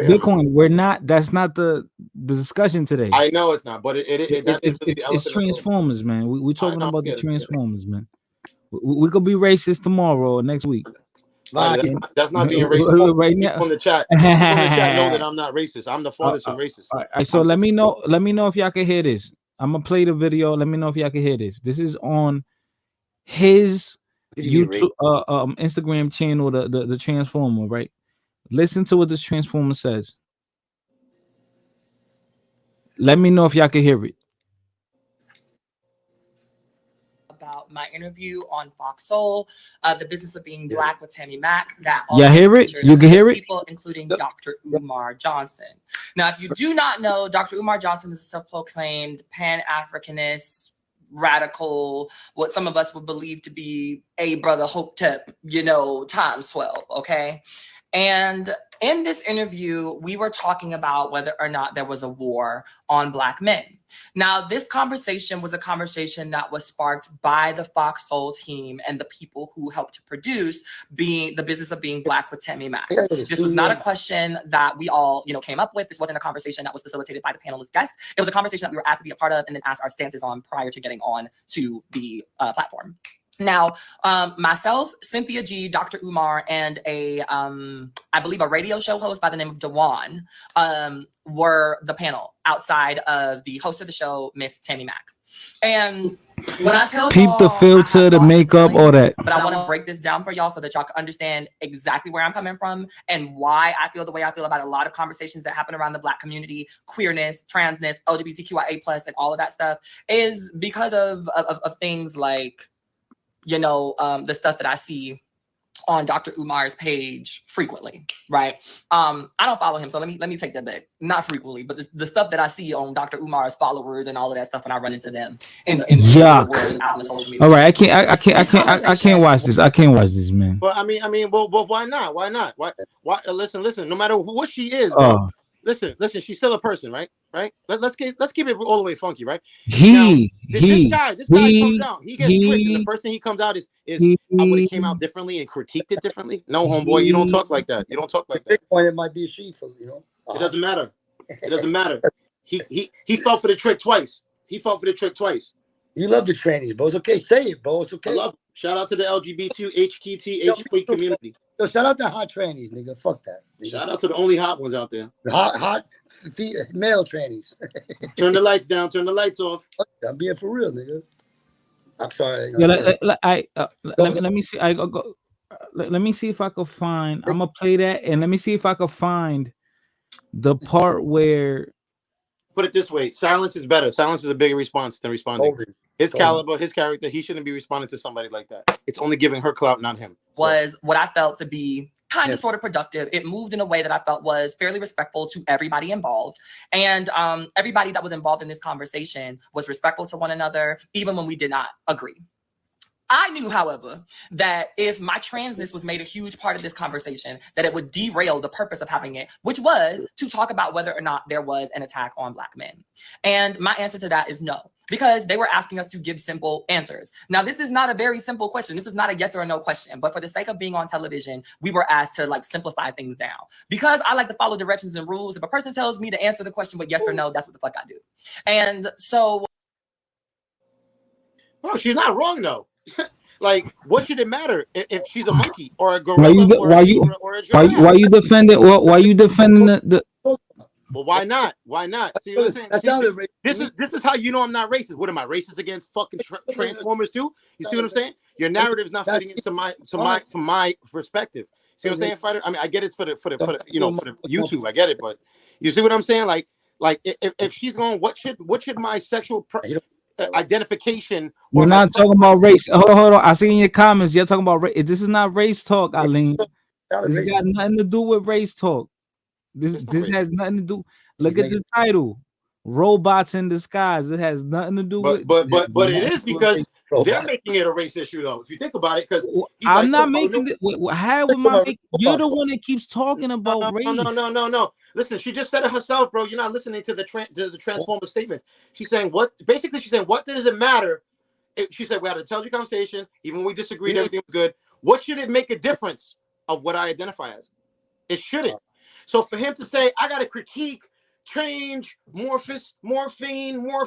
Bitcoin. We're not. That's not the discussion today. I know it's not, but it's Transformers, man. We're talking about the Transformers, man. We could be racist tomorrow or next week. That's not being racist. Right now, people in the chat know that I'm not racist. I'm the farthest from racist. All right, so let me know if y'all can hear this. I'm gonna play the video. Let me know if y'all can hear this. This is on his YouTube Instagram channel, the Transformer, right? Listen to what this Transformer says. Let me know if y'all can hear it. About my interview on Fox Soul, the business of being black with Tammy Mack. That yeah, hear it? You can hear it? People, including Dr. Umar Johnson. Now, if you do not know, Dr. Umar Johnson is a self-proclaimed Pan-Africanist, radical, what some of us would believe to be a brother Hotep, times 12, okay? And in this interview, we were talking about whether or not there was a war on Black men. Now, this conversation was a conversation that was sparked by the Fox Soul team and the people who helped to produce the business of being Black with Tammy Mack. This was not a question that we all, came up with. This wasn't a conversation that was facilitated by the panelist guests. It was a conversation that we were asked to be a part of and then asked our stances on prior to getting on to the platform. Now, myself, Cynthia G, Dr. Umar, and I believe a radio show host by the name of Dewan were the panel outside of the host of the show, Miss Tammy Mack. And when I tell peep the filter, the makeup, all that. But I want to break this down for y'all so that y'all can understand exactly where I'm coming from and why I feel the way I feel about a lot of conversations that happen around the Black community, queerness, transness, LGBTQIA+, and all of that stuff is because of things like, the stuff that I see on Dr. Umar's page frequently, right? I don't follow him, so let me take that back. Not frequently, but the stuff that I see on Dr. Umar's followers and all of that stuff when I run into them in the real world and out in the social media. All right, I can't watch this. I can't watch this, man. Well, I mean, well, why not? Why not? Why? Listen. No matter what she is, bro. Listen. She's still a person, right? Right. Let's keep it all the way funky, right? This guy comes out. He gets tricked, and the first thing he comes out is I would have came out differently and critiqued it differently. No, homeboy, you don't talk like that. You don't talk like that. Point, it might be a she for It doesn't matter. It doesn't matter. He fell for the trick twice. You love the trannies, bro. It's okay. Say it, bro. It's okay. I love it. Shout out to the LGBT, HKT, community. Yo, shout out to hot trannies, nigga. Fuck that. Nigga. Shout out to the only hot ones out there. Hot male trannies. Turn the lights down. Turn the lights off. I'm being for real, nigga. I'm sorry. Let me see. Let me see if I could find. I'm gonna play that, and let me see if I could find the part where. Put it this way: silence is better. Silence is a bigger response than responding. His caliber, his character, he shouldn't be responding to somebody like that. It's only giving her clout, not him. Was what I felt to be kind of sort of productive. It moved in a way that I felt was fairly respectful to everybody involved. And everybody that was involved in this conversation was respectful to one another, even when we did not agree. I knew, however, that if my transness was made a huge part of this conversation, that it would derail the purpose of having it, which was to talk about whether or not there was an attack on Black men. And my answer to that is no, because they were asking us to give simple answers. Now, this is not a very simple question. This is not a yes or a no question, but for the sake of being on television, we were asked to like simplify things down. Because I like to follow directions and rules. If a person tells me to answer the question with yes or no, that's what the fuck I do. And so... Oh, she's not wrong, though. Like, what should it matter if she's a monkey or a gorilla or a giraffe? Why you defending? Why you defending the? Well, why not? Why not? See what I'm saying? This is how you know I'm not racist. What am I racist against? Fucking Transformers too? You see what I'm saying? Your narrative's not fitting into my perspective. See what I'm saying, fighter? I mean, I get it for the for the YouTube. I get it, but you see what I'm saying? Like if she's going, what should my sexual identification? We're not talking about race. Hold on. I see in your comments you're talking about race. This is not race talk, Eileen. This got nothing to do with race talk. This has nothing to do. Look at the title, "Robots in Disguise." It has nothing to do with. But it is because they're making it a race issue, though. If you think about it, because I'm not making it. How am I making? You're the one that keeps talking about race. No. Listen, she just said it herself, bro. You're not listening to the Transformer statement. She's saying what? Basically, she's saying what does it matter? She said we had a intelligent conversation, even when we disagreed, everything was good. What should it make a difference of what I identify as? It shouldn't. So for him to say I got to critique, change, morph,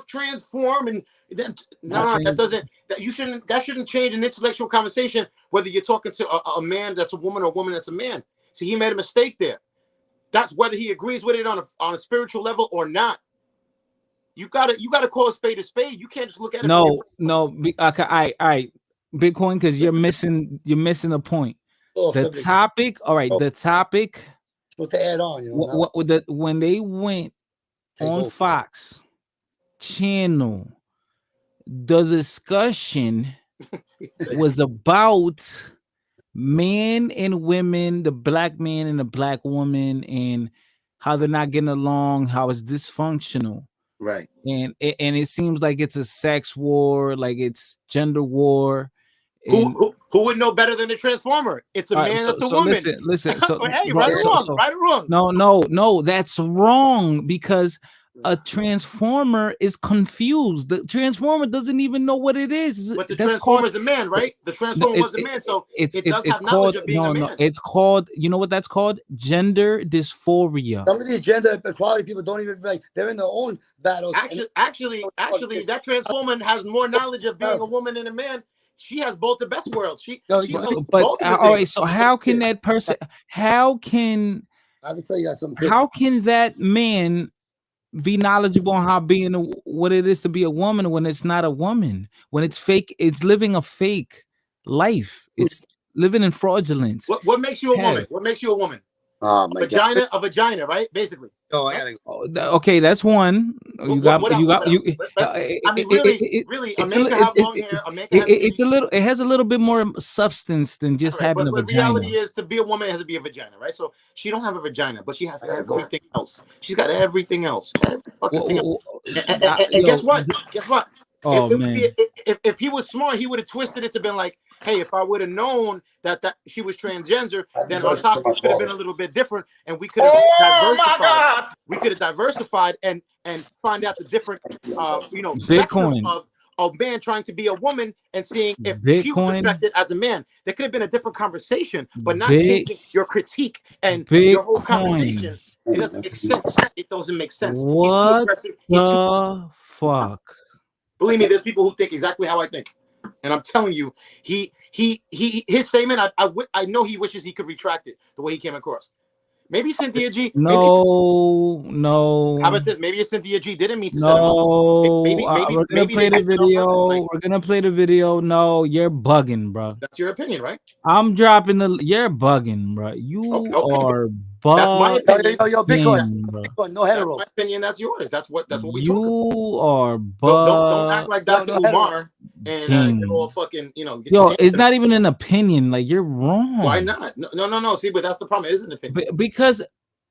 transform, and then that shouldn't change an intellectual conversation whether you're talking to a man that's a woman or a woman that's a man. See, he made a mistake there. That's whether he agrees with it on a spiritual level or not. You gotta call a spade a spade. You can't just look at it. No. Okay, all right, Bitcoin, because you're missing the point. The topic. All right, the topic. Supposed to add on, when they went on Fox channel, the discussion was about men and women, the Black man and the Black woman, and how they're not getting along, how it's dysfunctional, right? And it seems like it's a sex war, like it's gender war. Who would know better than the Transformer? It's a man, that's a woman. Listen. Hey, right or wrong? No, that's wrong, because a Transformer is confused. The Transformer doesn't even know what it is. But the Transformer is a man, right? The Transformer was a man, so it does have knowledge of being a man. It's called, you know what that's called? Gender dysphoria. Some of these gender equality people don't even they're in their own battles. Actually, that Transformer has more knowledge of being a woman and a man. She has both the best worlds. All right. So how can that person? How can I can tell you something? How can that man be knowledgeable on how being what it is to be a woman when it's not a woman? When it's fake, it's living a fake life. It's living in fraudulence. What makes you a woman? What makes you a woman? Oh my God. A vagina, right? Basically. Oh, I gotta go. Okay, that's one. You got What else? you got What you. else? I mean, really, a man can have long hair. A man can have It's a titties. little. It has a little bit more substance than just Right, having a but vagina. reality is, to be a woman, it has to be a vagina, right? So she don't have a vagina, but she has everything else. She's got everything else. Every fucking thing else. And guess what? Guess what? Oh It would man. be, if he was smart, he would have twisted it to been like, hey, if I would have known that she was transgender, then our topics could have been a little bit different, and we could have diversified. We could have diversified and find out the different spectrums Bitcoin. of man trying to be a woman and seeing if she was Bitcoin. affected as a man. There could have been a different conversation, but not Big taking your critique and your whole conversation. It doesn't make sense. It doesn't make sense. He's too What aggressive. He's too. the fuck? Believe me, there's people who think exactly how I think, and I'm telling you, his statement. I know he wishes he could retract it the way he came across. Maybe Cynthia G. No. How about this? Maybe Cynthia G. didn't mean to set him up. No. Maybe We're gonna play the video. We're gonna play the video. No, you're bugging, bro. That's your opinion, right? I'm dropping the. You're bugging, bro. You are bugging. That's my opinion. Yo, Bitcoin, no hetero. That's my opinion. That's yours. That's what we You are don't act like Dr. Umar and get all fucking Yo, it's not even an opinion. Like, you're wrong. Why not? No. See, but that's the problem. It is an opinion. Because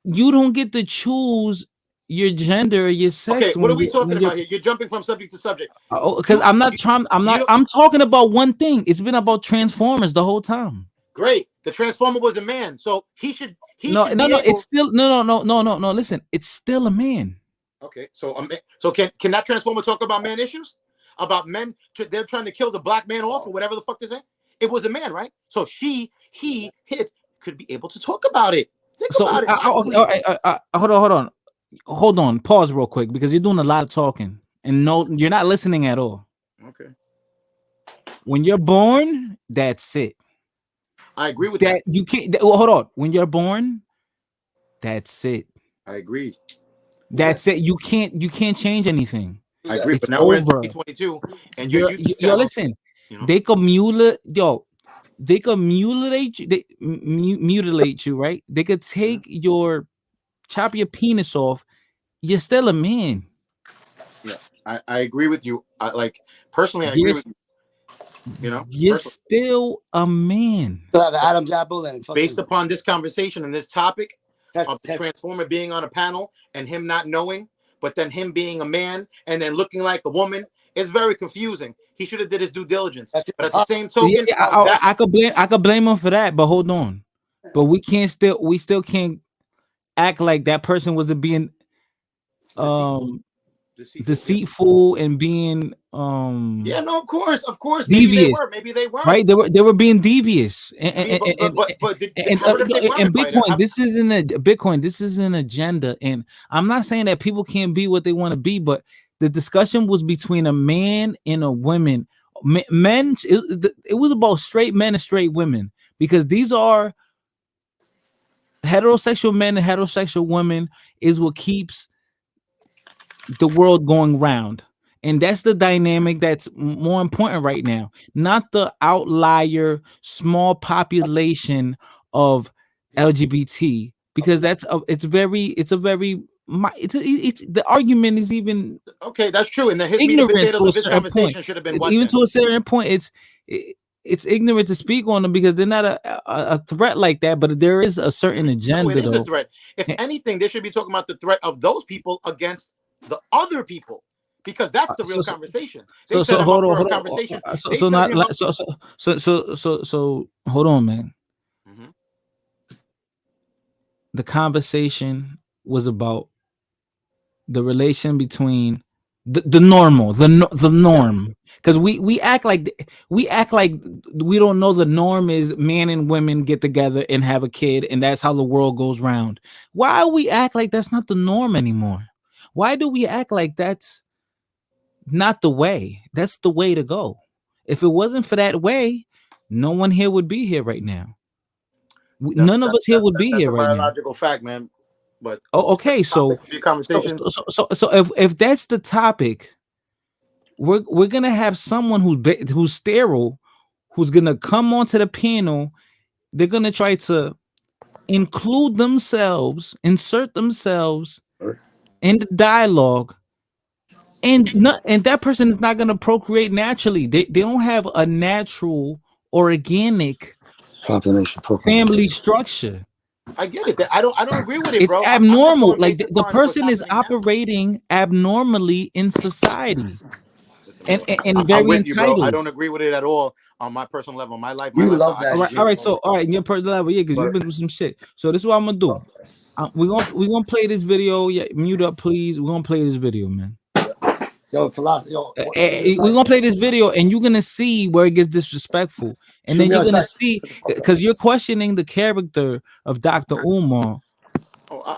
you don't get to choose your gender or your sex. Okay, what are we talking about here? You're jumping from subject to subject. Because I'm talking about one thing. It's been about Transformers the whole time. Great. The Transformer was a man, so he should. It's still no. Listen, it's still a man. Okay, so can that Transformer talk about man issues? About men, they're trying to kill the black man off or whatever the fuck they say. It was a man, right? So he could be able to talk about it. Think about it. Hold on. Pause real quick because you're doing a lot of talking and no, you're not listening at all. Okay. When you're born, that's it. I agree with that. You can't. Hold on. When you're born, that's it. I agree. That's it. You can't change anything. I agree. It's but now we're in over. 2022, and yo, listen. They could mutilate you. They mutilate you, right? They could take chop your penis off. You're still a man. Yeah, I agree with you. Personally, I agree with you. You're still a man. Adam's apple and based upon this conversation and this topic of the Transformer being on a panel and him not knowing, but then him being a man and then looking like a woman, it's very confusing. He should have did his due diligence. But at the same token, I could blame him for that. But hold on, but we still can't act like that person was being deceitful and being of course devious. maybe they were right, they were being devious and Bitcoin, this is an agenda, and I'm not saying that people can't be what they want to be, but the discussion was between a man and a woman. Men, it was about straight men and straight women, because these are heterosexual men and heterosexual women is what keeps the world going round, and that's the dynamic that's more important right now, not the outlier small population of LGBT, because the argument is even okay. That's true, and his ignorant to a certain conversation point. Should have been Even to a certain point, it's ignorant to speak on them because they're not a threat like that, but there is a certain agenda. No, it is a threat. If anything, they should be talking about the threat of those people against the other people, because that's the real conversation. They set hold on, conversation. So hold on, man. Mm-hmm. The conversation was about the relation between the norm, because we act like we don't know the norm is man and women get together and have a kid, and that's how the world goes round. Why do we act like that's not the norm anymore? Why do we act like that's not the way? That's the way to go. If it wasn't for that way, no one here would be here right now. None of us here would be here right now. Biological fact, man. But okay, so if that's the topic, we're gonna have someone who's sterile, who's gonna come onto the panel. They're gonna try to include themselves, insert themselves in the dialogue, and that person is not going to procreate naturally. They don't have a natural organic Population family structure. I get it. I don't agree with it, It's bro. I'm just abnormal. going Like based the upon what's person is happening now. operating abnormally in society Listen, and, bro, and, and I'm very with you, bro. I entitled. don't agree with it at all on my personal level. My life, You love I that All right, shit. all right. So, all right, in your personal level, yeah, because you've been through some shit. So this is what I'm gonna do. We're gonna play this video. Yeah, mute up, please. We're gonna play this video, man. Yo, philosophy. Yo, We're gonna play this video, and you're gonna see where it gets disrespectful, and shoot then me you're on gonna sight. see because you're questioning the character of Dr. Umar.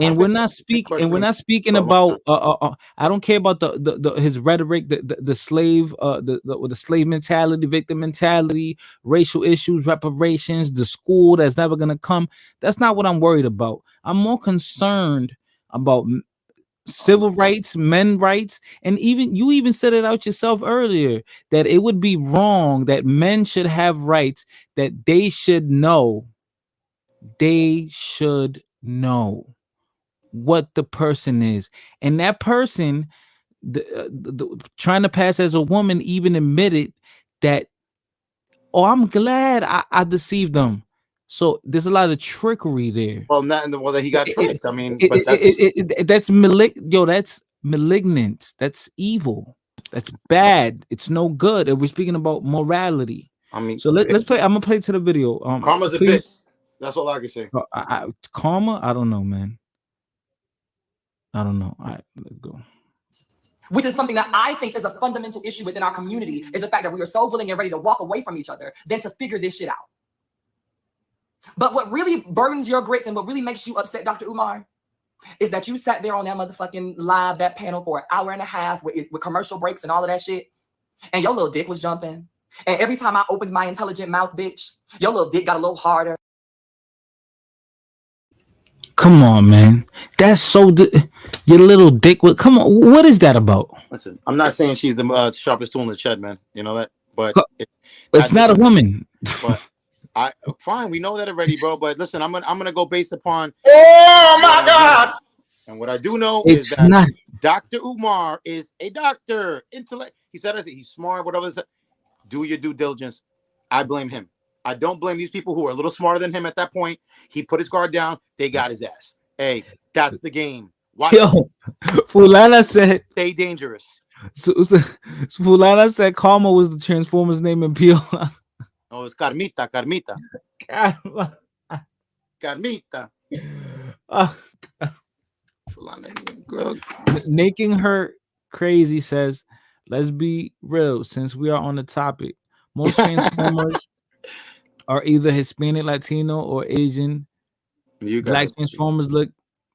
And we're not speaking for a long time. about I don't care about the his rhetoric, the slave the slave mentality, victim mentality, racial issues, reparations, the school that's never gonna come. That's not what I'm worried about. I'm more concerned about civil rights, men rights, and even you even said it out yourself earlier that it would be wrong that men should have rights, that they should know what the person is, and that person trying to pass as a woman even admitted that, oh, I'm glad I deceived them. So there's a lot of trickery there. Well, that he got tricked. I mean, but that's That's that's malignant. That's evil. That's bad. It's no good. If we're speaking about morality. I mean, So let's play. I'm gonna play to the video. karma's a Please. bitch. That's all I can say. Karma? I don't know, man. I don't know. All right, let's go. Which is something that I think is a fundamental issue within our community, is the fact that we are so willing and ready to walk away from each other than to figure this shit out. But what really burdens your grits and what really makes you upset, Dr. Umar, is that you sat there on that motherfucking live, that panel for an hour and a half with commercial breaks and all of that shit, and your little dick was jumping. And every time I opened my intelligent mouth, bitch, your little dick got a little harder. Come on, man. That's so your little dick. Come on. What is that about? Listen, I'm not saying she's the sharpest tool in the shed, man. You know that, but it's not a woman. But fine, we know that already, bro. But listen, I'm gonna go based upon. Oh my God! And what I do know It's is that not. Dr. Umar is a doctor, intellect. He said he's smart, whatever. Do your due diligence. I blame him. I don't blame these people who are a little smarter than him at that point. He put his guard down. They got his ass. Hey, that's the game. Yo, Fulana said, stay dangerous. So Fulana said karma was the Transformers name in Pio. Oh, it's Carmita. Carmita. Making her crazy says, let's be real, since we are on the topic. Most Transformers are either Hispanic, Latino, or Asian. Black Transformers look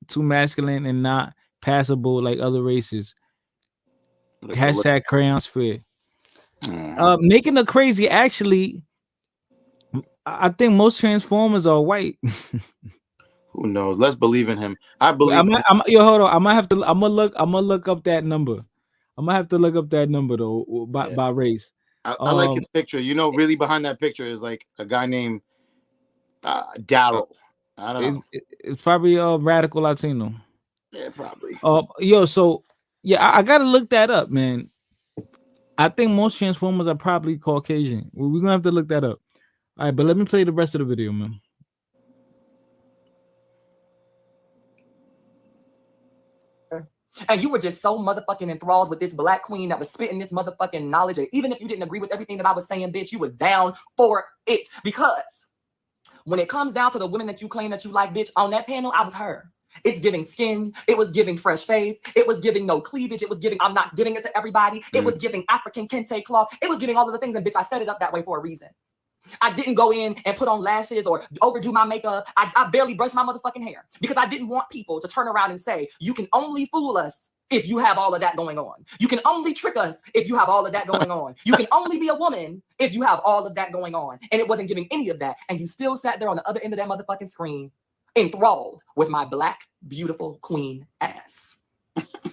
too masculine and not passable like other races. Hashtag crayon sphere. Making her crazy, actually, I think most Transformers are white. Who knows? Let's believe in him. I believe. Yo, hold on. I'm gonna look up that number. I'm gonna have to look up that number though by race. I like his picture. You know, really behind that picture is like a guy named Daryl. I don't know. It's probably a radical Latino. Yeah, probably. Yo, so yeah, I gotta look that up, man. I think most Transformers are probably Caucasian. We're gonna have to look that up. All right, but let me play the rest of the video, man. And you were just so motherfucking enthralled with this black queen that was spitting this motherfucking knowledge. And even if you didn't agree with everything that I was saying, bitch, you was down for it. Because when it comes down to the women that you claim that you like, bitch, on that panel, I was her. It's giving skin. It was giving fresh face. It was giving no cleavage. It was giving, I'm not giving it to everybody. It was giving African kente cloth. It was giving all of the things. And bitch, I set it up that way for a reason. I didn't go in and put on lashes or overdo my makeup. I barely brushed my motherfucking hair because I didn't want people to turn around and say, you can only fool us if you have all of that going on. You can only trick us if you have all of that going on. You can only be a woman if you have all of that going on. And it wasn't giving any of that. And you still sat there on the other end of that motherfucking screen, enthralled with my black, beautiful queen ass.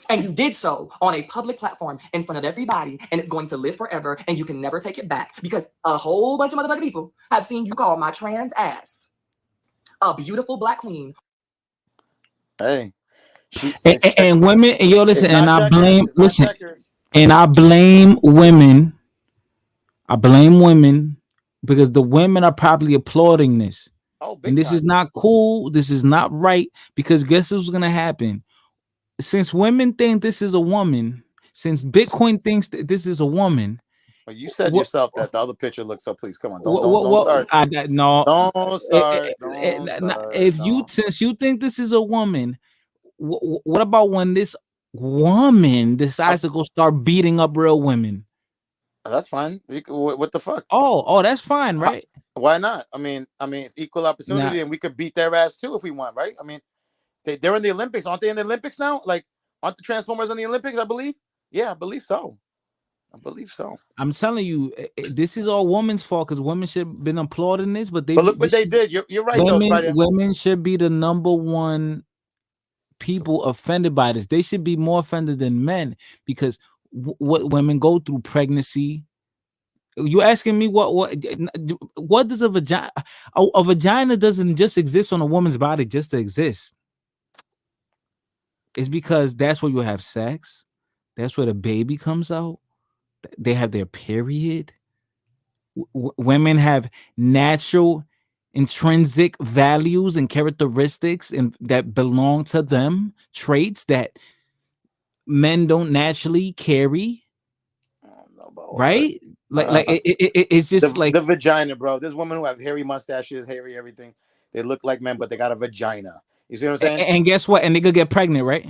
And you did so on a public platform in front of everybody, and it's going to live forever, and you can never take it back because a whole bunch of motherfucking people have seen you call my trans ass a beautiful black queen. Hey, And women, and yo, listen, it's and not I checkers. blame, It's not listen, checkers. and I blame women. I blame women because the women are probably applauding this. Oh, And big this is time. not cool. This is not right because guess what's going to happen? Since women think this is a woman, since Bitcoin thinks that this is a woman, But you said what, yourself that the other picture looks so. Please come on, don't what, start. no, Don't start. Don't start. if you, No. since you think this is a woman, what about when this woman decides to go start beating up real women? That's fine. What the fuck? Oh, that's fine, right? Why not? I mean, it's equal opportunity, Now, and we could beat their ass too if we want, right? I mean, they're in the Olympics, aren't they? In the Olympics now? Like, aren't the Transformers in the Olympics? I believe. Yeah, I believe so. I believe so. I'm telling you, this is all women's fault because women should have been applauding this, but But look what they did. You're right though, Friday. women should be the number one people offended by this. They should be more offended than men because what women go through pregnancy. You asking me what does a vagina? A vagina doesn't just exist on a woman's body just to exist. It's because that's where you have sex. That's where the baby comes out. They have their period. Women have natural intrinsic values and characteristics and that belong to them, traits that men don't naturally carry, right? It's just the vagina, bro. There's women who have hairy mustaches, hairy everything. They look like men, but they got a vagina. You see what I'm saying? And guess what? And they could get pregnant, right?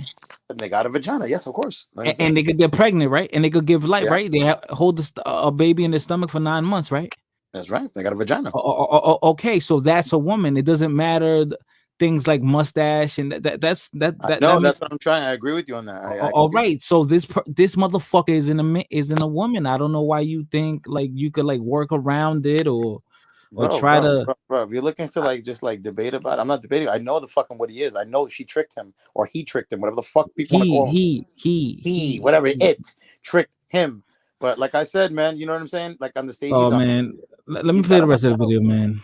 And they got a vagina. Yes, of course. And they could get pregnant, right? And they could give life, right? They hold a baby in their stomach for 9 months, right? That's right. They got a vagina. Okay, so that's a woman. It doesn't matter things like mustache and that's what I'm trying. I agree with you on that. All right, so this motherfucker is in a woman. I don't know why you think like you could like work around it or try to. Bro, if you're looking to like just like debate about it, I'm not debating. I know the fucking what he is. I know she tricked him or he tricked him, whatever the fuck people want to call him. He, whatever it tricked him. But like I said, man, you know what I'm saying? Like on the stage. Oh man, let me play the rest of the video, man.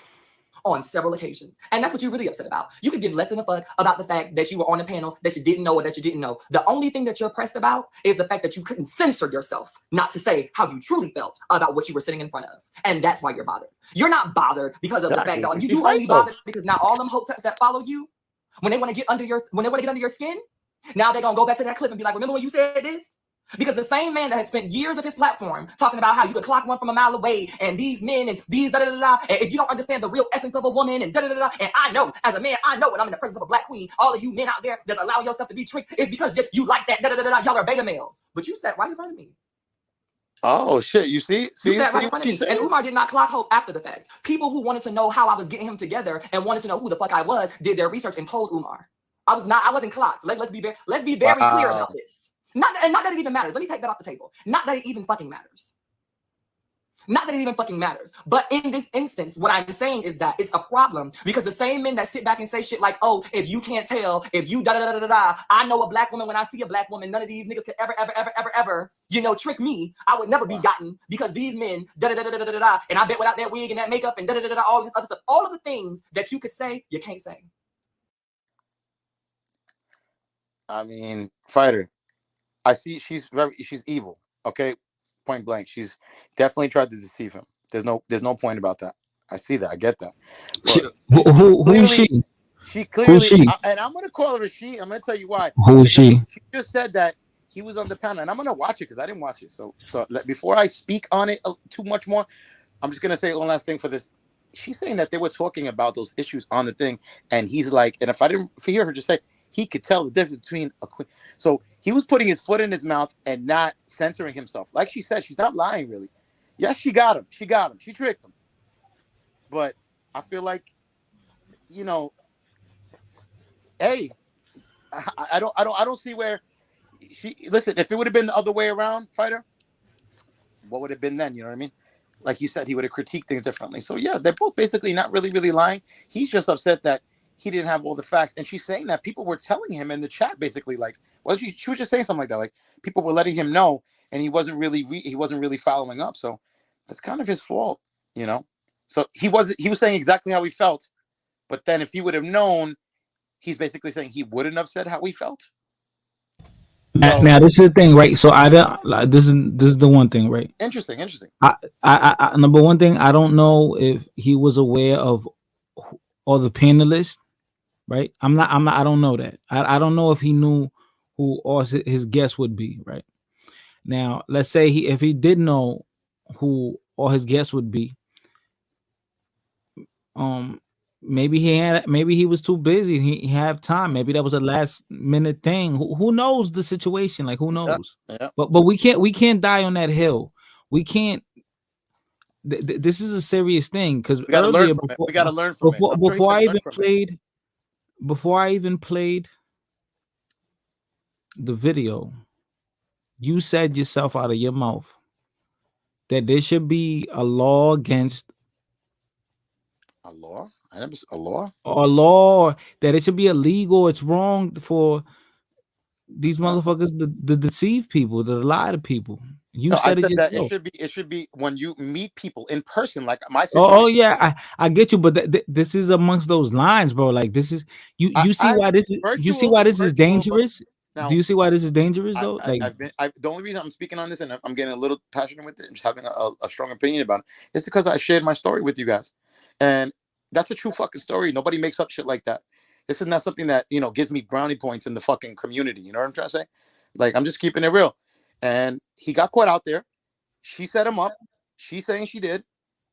On several occasions. And that's what you're really upset about. You could give less than a fuck about the fact that you were on a panel that you didn't know or that you didn't know. The only thing that you're pressed about is the fact that you couldn't censor yourself not to say how you truly felt about what you were sitting in front of. And that's why you're bothered. You're not bothered because of the fact that you only bothered because now all them hoteps that follow you, when they want to get under your skin, now they're gonna go back to that clip and be like, remember when you said this? Because the same man that has spent years of his platform talking about how you could clock one from a mile away and these men and these da-da-da-da, and if you don't understand the real essence of a woman and da-da-da-da, and I know, as a man, I know when I'm in the presence of a black queen, all of you men out there that allow yourself to be tricked is because you like that da-da-da-da, y'all are beta males. But you sat right in front of me. Oh shit! You see that right in front of me. And Umar did not clock hope after the fact. People who wanted to know how I was getting him together and wanted to know who the fuck I was did their research and told Umar. I wasn't clocked. Let's be very clear about this. Not that it even matters. Let me take that off the table. Not that it even fucking matters. But in this instance, what I'm saying is that it's a problem because the same men that sit back and say shit like, oh, if you can't tell, if you da-da-da-da-da-da, I know a black woman when I see a black woman, none of these niggas could ever, trick me. I would never be gotten because these men, da-da-da-da-da-da-da, and I bet without that wig and that makeup and da-da-da-da-da, all this other stuff, all of the things that you could say, you can't say. I mean, fighter. I see she's evil. Okay, point blank. She's definitely tried to deceive him. There's no point about that. I see that. I get that. Who is she? She clearly, and I'm gonna call her a she. I'm gonna tell you why. Who is she? She just said that he was on the panel, and I'm gonna watch it because I didn't watch it. So before I speak on it too much more, I'm just gonna say one last thing for this. She's saying that they were talking about those issues on the thing, and he's like, and if I didn't hear her just say. He could tell the difference between a queen. So he was putting his foot in his mouth and not censoring himself. Like she said, she's not lying, really. Yes, she got him. She tricked him. But I feel like, hey, I don't see where she. Listen, if it would have been the other way around, fighter, what would have been then? You know what I mean? Like you said, he would have critiqued things differently. So yeah, they're both basically not really lying. He's just upset that. He didn't have all the facts, and she's saying that people were telling him in the chat, basically, like, well, she was just saying something like that, like people were letting him know, and he wasn't really following up. So that's kind of his fault, So he was saying exactly how he felt, But then if he would have known, he's basically saying he wouldn't have said how he felt. Now this is the thing, right? So I don't like this is the one thing, right? Interesting. I number one thing, I don't know if he was aware of all the panelists, right? I don't know that. I don't know if he knew who all his guests would be, right? Now, let's say if he did know who all his guests would be, maybe he was too busy. He had time. Maybe that was a last minute thing. Who knows the situation? Like, who knows? Yeah. But we can't die on that hill. We can't. This is a serious thing because we gotta learn from it. We gotta learn from it. Before I even played the video, you said yourself out of your mouth that there should be a law against a law. I never a law. A law that it should be illegal. It's wrong for these motherfuckers to deceive people, to lie to people. I said that it should be when you meet people in person, like my situation. Oh yeah, I get you, but this is amongst those lines, bro. Like this is you see why this is dangerous. Now, do you see why this is dangerous though? The only reason I'm speaking on this and I'm getting a little passionate with it and just having a strong opinion about it is because I shared my story with you guys, and that's a true fucking story. Nobody makes up shit like that. This is not something that gives me brownie points in the fucking community. You know what I'm trying to say? Like, I'm just keeping it real. And he got caught out there. She set him up. She's saying she did.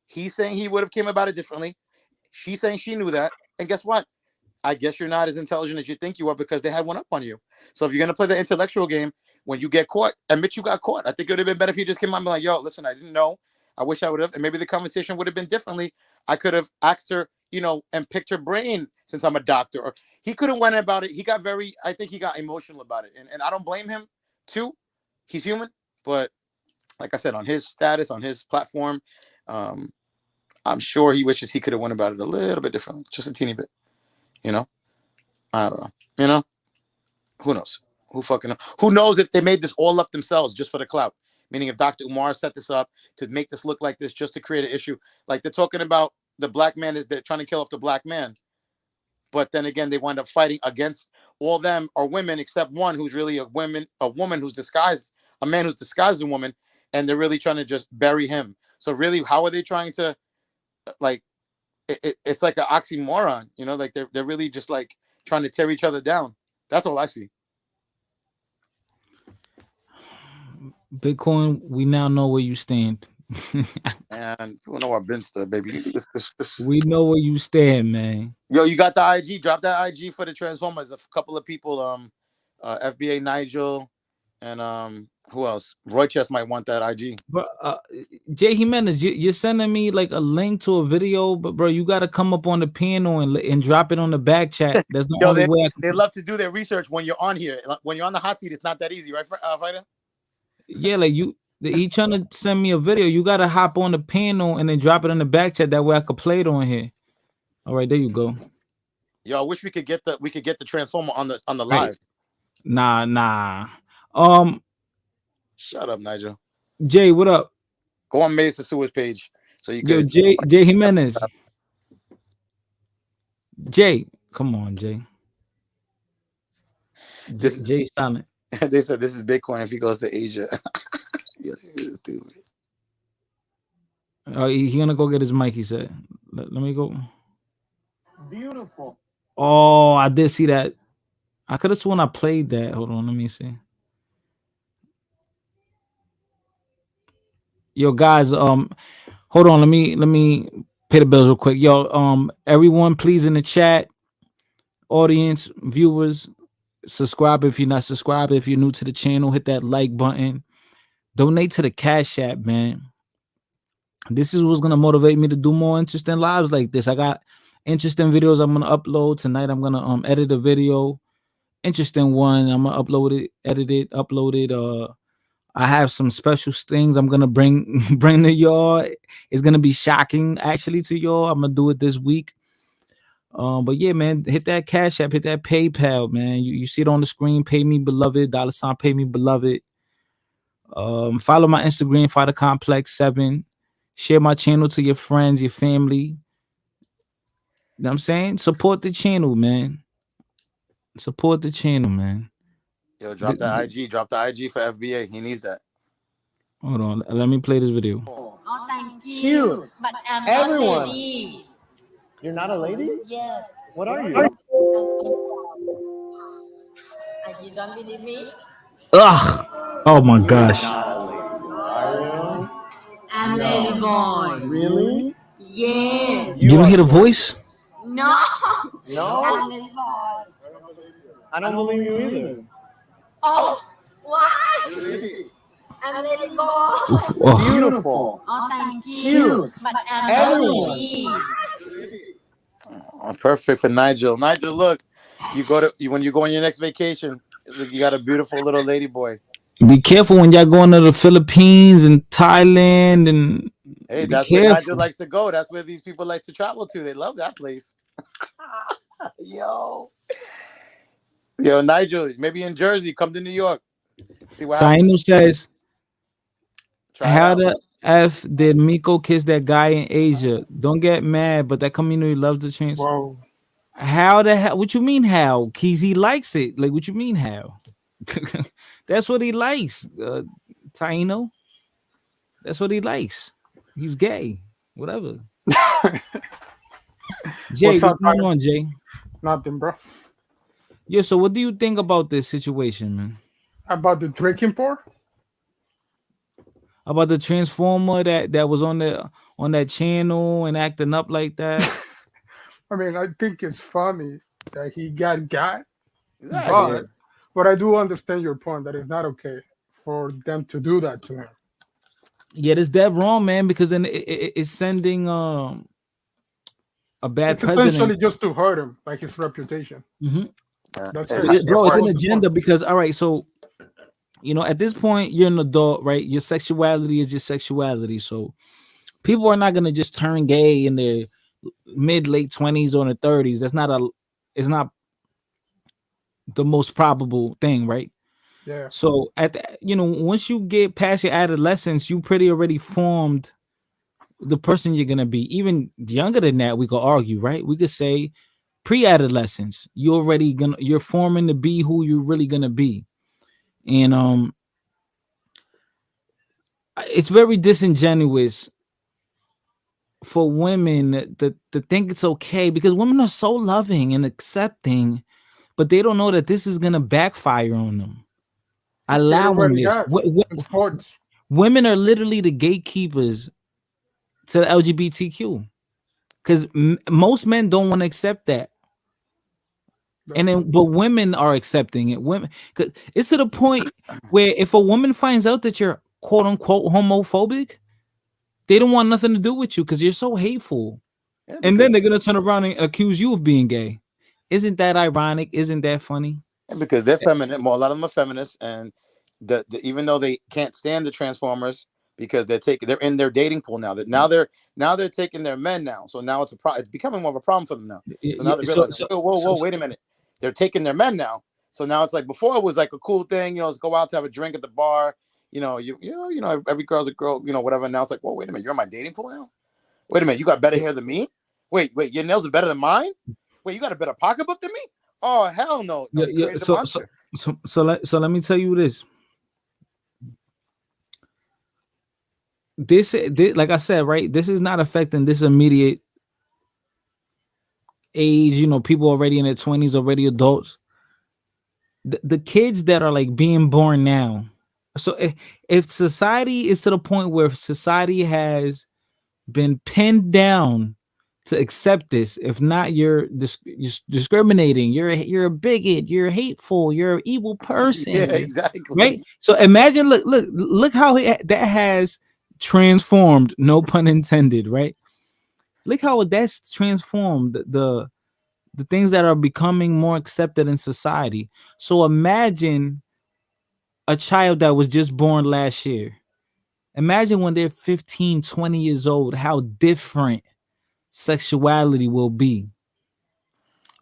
He's saying he would have came about it differently. She's saying she knew that. And guess what? I guess you're not as intelligent as you think you are because they had one up on you. So if you're going to play the intellectual game, when you get caught, admit you got caught. I think it would have been better if you just came on and be like, yo, listen, I didn't know. I wish I would have. And maybe the conversation would have been differently. I could have asked her, and picked her brain since I'm a doctor. Or he could have went about it. I think he got emotional about it. And I don't blame him too. He's human. But like I said, on his status, on his platform, I'm sure he wishes he could have went about it a little bit differently. Just a teeny bit. I don't know. Who knows? Who fucking knows? Who knows if they made this all up themselves just for the clout? Meaning if Dr. Umar set this up to make this look like this just to create an issue. Like they're talking about the black man, they're trying to kill off the black man. But then again, they wind up fighting against all them are women except one who's really a woman who's disguised, a man who's disguised as a woman. And they're really trying to just bury him. So really, how are they trying to, like, it's like an oxymoron, like they're really just like trying to tear each other down. That's all I see. Bitcoin, we now know where you stand. And people know I've been stood, baby. We know where you stand, man. Yo, you got the IG. Drop that IG for the Transformers. A couple of people, FBA Nigel, and who else? Roy Chess might want that IG. But Jay Jimenez, you're sending me like a link to a video, but bro, you got to come up on the panel and drop it on the back chat. That's the only way. They love to do their research when you're on here. When you're on the hot seat, it's not that easy, right, Fighter? Yeah, like he trying to send me a video. You got to hop on the panel and then drop it on the back chat. That way I could play it on here. All right, there you go. Yo, I wish we could get the Transformer on the live. Nah. Shut up, Nigel. Jay, what up? Go on Mace the Sewers page so you can. Jay Jimenez. Jay, come on, Jay. Jay silent. They said this is Bitcoin if he goes to Asia. Yeah, he gonna go get his mic. He said, "Let me go." Beautiful. Oh, I did see that. I could have sworn I played that. Hold on, let me see. Yo, guys, hold on. Let me pay the bills real quick. Yo, everyone, please in the chat, audience, viewers, subscribe if you're not subscribed. If you're new to the channel, hit that like button. Donate to the Cash App, man. This is what's gonna motivate me to do more interesting lives like this. I got interesting videos I'm gonna upload tonight. I'm gonna edit a video, interesting one. I'm gonna upload it, edit it, upload it. I have some special things I'm gonna bring to y'all. It's gonna be shocking actually to y'all. I'm gonna do it this week. But yeah, man, hit that Cash App, hit that PayPal, man. You see it on the screen. Pay me beloved, $ pay me beloved. Follow my Instagram, Fighter Complex 7. Share my channel to your friends, your family. know what I'm saying? Support the channel, man. Support the channel, man. Yo, The- drop the IG. Drop the IG for FBA. He needs that. hold on, let me play this video. Oh, thank you. But I'm not lady. You're not a lady? Yes. What are you? You don't believe me? Ugh. Oh my gosh. I'm lady boy. Really? Yes. You don't hear the voice? No. No? I'm lady boy. I don't believe you either. Oh, why? I'm lady boy. Oh. Beautiful. Oh, thank you. But I'm not lady. Oh, perfect for Nigel. Nigel, look, when you go on your next vacation, look, you got a beautiful little lady boy. Be careful when y'all going to the Philippines and Thailand and Hey, be that's where careful. Nigel likes to go. That's where these people like to travel to. They love that place. Yo, Nigel, maybe in Jersey, come to New York. See what Taino happens. says, Try it how out. the F did Miko kiss that guy in Asia? Don't get mad, but that community loves the chance. Whoa. How the hell? What you mean how? Keys, he likes it. Like, what you mean how? That's what he likes, Taino. That's what he likes. He's gay. Whatever. Jay, What's up, what's going Tyler? on, Jay? Nothing, bro. Yeah, so what do you think about this situation, man? About the drinking part? About the transformer that was on that channel and acting up like that? I mean, I think it's funny that he got, Exactly. but I do understand your point that it's not okay for them to do that to him. Yeah, that's dead wrong, man, because then it's sending a bad It's essentially president. just to hurt him, like his reputation. That's If- it. Bro, it's an That was the agenda point. because, all right, so, at this point, you're an adult, right? Your sexuality is your sexuality. So people are not going to just turn gay in their late 20s or in their 30s. It's not the most probable thing, right? Yeah. So once you get past your adolescence, you pretty already formed the person you're gonna be. Even younger than that, we could argue, right? We could say pre-adolescence, you're forming to be who you're really gonna be. And it's very disingenuous for women to think it's okay, because women are so loving and accepting, but they don't know that this is gonna backfire on them. It Allowing already this. has in sports. Women are literally the gatekeepers to the LGBTQ, because most men don't want to accept that. But women are accepting it. Women, because it's to the point where if a woman finds out that you're quote unquote homophobic, they don't want nothing to do with you because you're so hateful. Yeah, And then because- they're gonna turn around and accuse you of being gay. Isn't that ironic? Isn't that funny? Yeah, because they're feminine. Well, a lot of them are feminists, and even though they can't stand the Transformers because they're in their dating pool now. That now they're taking their men now. So now it's it's becoming more of a problem for them now. So now they realize, whoa, wait a minute. They're taking their men now. So now it's like before it was like a cool thing, let's go out to have a drink at the bar. Every girl's a girl, whatever. Now it's like, whoa, wait a minute, you're in my dating pool now. Wait a minute, you got better hair than me. Wait, your nails are better than mine. Wait, you got a better pocketbook than me. Oh hell no! No, you created a monster. So let me tell you this. This, like I said, right? This is not affecting this immediate age. People already in their 20s, already adults. The kids that are like being born now. So if society is to the point where society has been pinned down to accept this, if not, you're discriminating, you're a bigot, you're hateful, you're an evil person. Yeah, exactly. Right. So imagine, look how that has transformed. No pun intended. Right. Look how that's transformed the things that are becoming more accepted in society. So imagine a child that was just born last year. Imagine when they're 15, 20 years old, how different sexuality will be.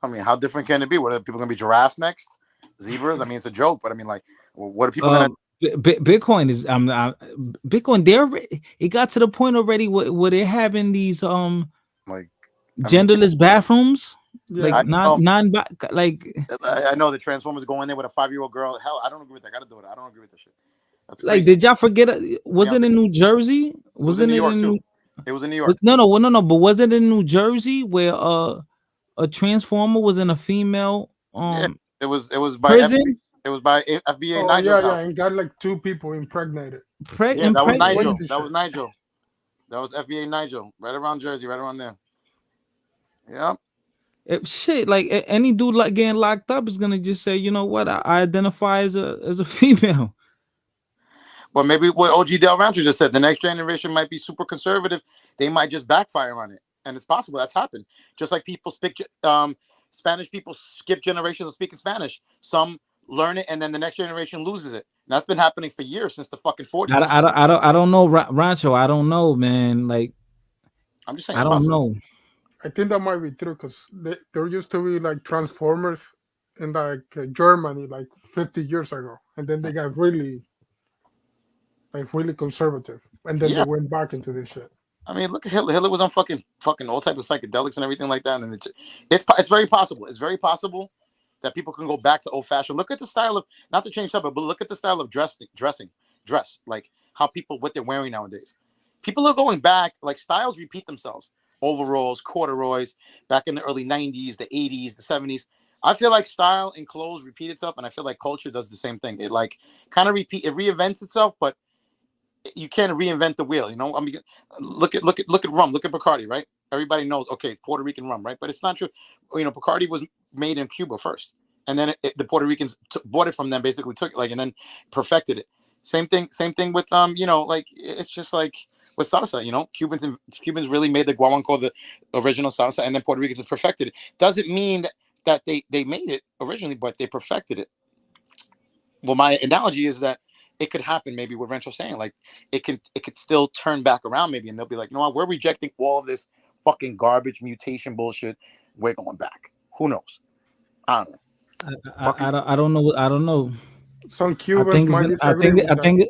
I mean, how different can it be? What are people gonna be, giraffes next? Zebras? I mean, it's a joke, but I mean, like, what are people gonna? Bitcoin is Bitcoin. It got to the point already where they're having these like genderless bathrooms, like Yeah, like I know the Transformers go in there with a 5-year-old girl. Hell, I don't agree with that. I gotta do it. I don't agree with this shit. That's like crazy. did y'all forget? Was Yeah, it in New Jersey? it was in Wasn't New it York in too. New? It was in New York. No. But was it in New Jersey where a transformer was in a female Yeah, it was by prison? it was by FBA oh yeah, Nigel's yeah, house. and got like 2 people impregnated. Yeah, that was Impregnate. Nigel. Crazy That was shit. Nigel. That was FBA Nigel. Right around Jersey, right around there. Yeah. If shit, like any dude like getting locked up is gonna just say, you know what, I identify as a female. But maybe what OG Del Rancho just said, the next generation might be super conservative. They might just backfire on it. And it's possible that's happened. Just like people speak Spanish people skip generations of speaking Spanish. Some learn it and then the next generation loses it. And that's been happening for years since the fucking 40s. I don't know, Rancho. I don't know, man. Like I'm just saying I it's don't possible. know. I think that might be true because there used to be like Transformers in like Germany like 50 years ago, and then they got really conservative, and then they Yeah. went back into this shit. I mean, look at Hitler. Hitler was on fucking all type of psychedelics and everything like that. And it's very possible. It's very possible that people can go back to old fashioned. Look at the style of, not to change subject, but look at the style of dress, like how people what they're wearing nowadays. People are going back. Like styles repeat themselves. Overalls, corduroys, back in the early '90s, the '80s, the '70s. I feel like style and clothes repeat itself, and I feel like culture does the same thing. It like kind of reinvents itself, but you can't reinvent the wheel. You know, I mean, look at rum, look at Bacardi, right? Everybody knows, okay, Puerto Rican rum, right? But it's not true. You know, Bacardi was made in Cuba first, and then the Puerto Ricans bought it from them, basically took it, like, and then perfected it. Same thing with you know, like it's just like with salsa. You know, Cubans really made the guaguancó the original salsa, and then Puerto Ricans perfected it. Doesn't mean that they made it originally, but they perfected it. Well, my analogy is that it could happen maybe what Rencho's saying, like it could still turn back around maybe, and they'll be like, you know what, we're rejecting all of this fucking garbage mutation bullshit. We're going back. Who knows? I don't know. I don't know. I don't know. Some I Cubans think it's might gonna. disagree with that.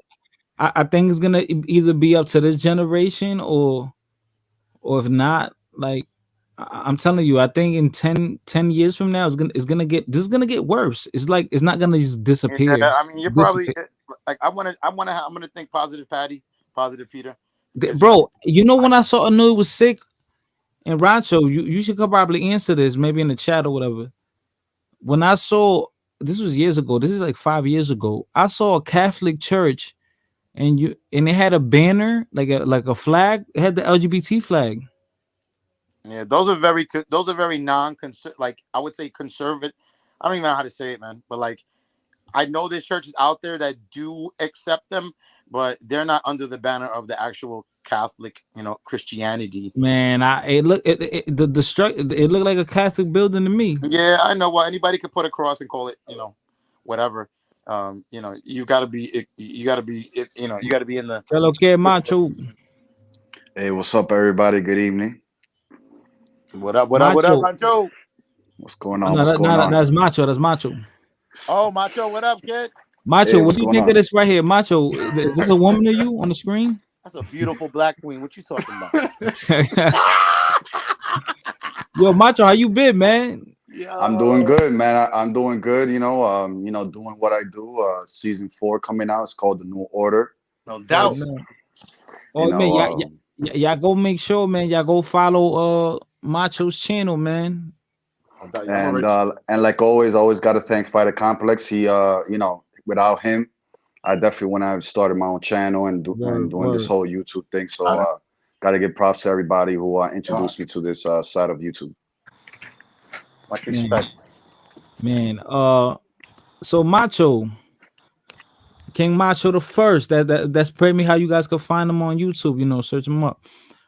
I think it's gonna either be up to this generation or if not, like I'm telling you, I think in 10 years from now, it's gonna get this is gonna get worse. It's like it's not gonna just disappear. Yeah, I mean, you're probably Dissipate. like I'm gonna think positive, Patty, positive, Peter, because Bro, you know when I saw I knew it was sick and Rancho, you should probably answer this maybe in the chat or whatever. When I saw this was years ago, this is like 5 years ago. I saw a Catholic church and it had a banner like a flag. It had the LGBT flag. yeah, those are very like I would say conservative. I don't even know how to say it, man, but like I know there's churches out there that do accept them, but they're not under the banner of the actual Catholic, you know, Christianity. Man, it looked like a Catholic building to me. Yeah, I know. Well, anybody could put a cross and call it, you know, whatever. You know, you got to be, you got to be, you know, you got to be in the. Hello, que macho. Hey, what's up, everybody? Good evening. What up, Rancho? What's going on? No, What's going on? that's macho. That's macho. Oh, Macho, what up, kid? Macho, Hey, what do you think of this right here, Macho? Is this a woman of you on the screen? That's a beautiful black queen. What you talking about? Yo, Macho, how you been, man? I'm doing good, man. I'm doing good. You know, doing what I do. Season 4 coming out. It's called The New Order. No doubt. Oh man, y'all go make sure, man. Y'all go follow Macho's channel, man. And like always, I always got to thank Fighter Complex. He, without him, I definitely wouldn't have started my own channel and doing this whole YouTube thing. So, got to give props to everybody who introduced me to this side of YouTube. Much respect, man. So Macho, King Macho the first. That's pretty me how you guys can find him on YouTube. You know, search him up.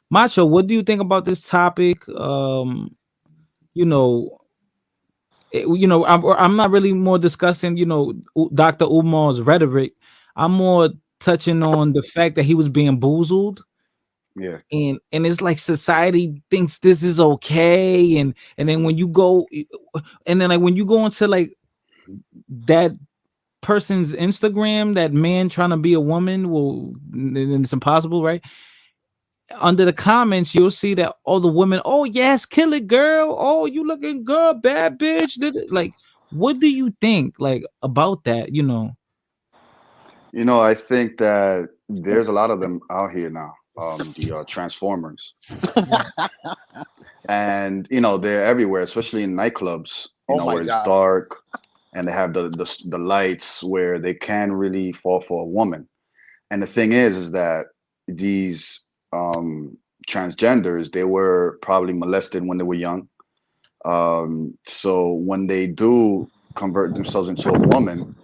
Macho, what do you think about this topic? I'm not really more discussing, Dr. Umar's rhetoric. I'm more touching on the fact that he was being boozled. Yeah. And it's like society thinks this is okay. And then when you go into like that person's Instagram, that man trying to be a woman, well, then it's impossible, right? under the comments, you'll see that all the women, oh yes, kill it, girl. Oh, you looking good, bad bitch. Like, what do you think, like, about that? You know, I think that there's a lot of them out here now. The Transformers, and they're everywhere, especially in nightclubs. Oh my Where it's God. dark, and they have the lights where they can really fall for a woman. And the thing is that these transgenders, they were probably molested when they were young. So when they do convert themselves into a woman,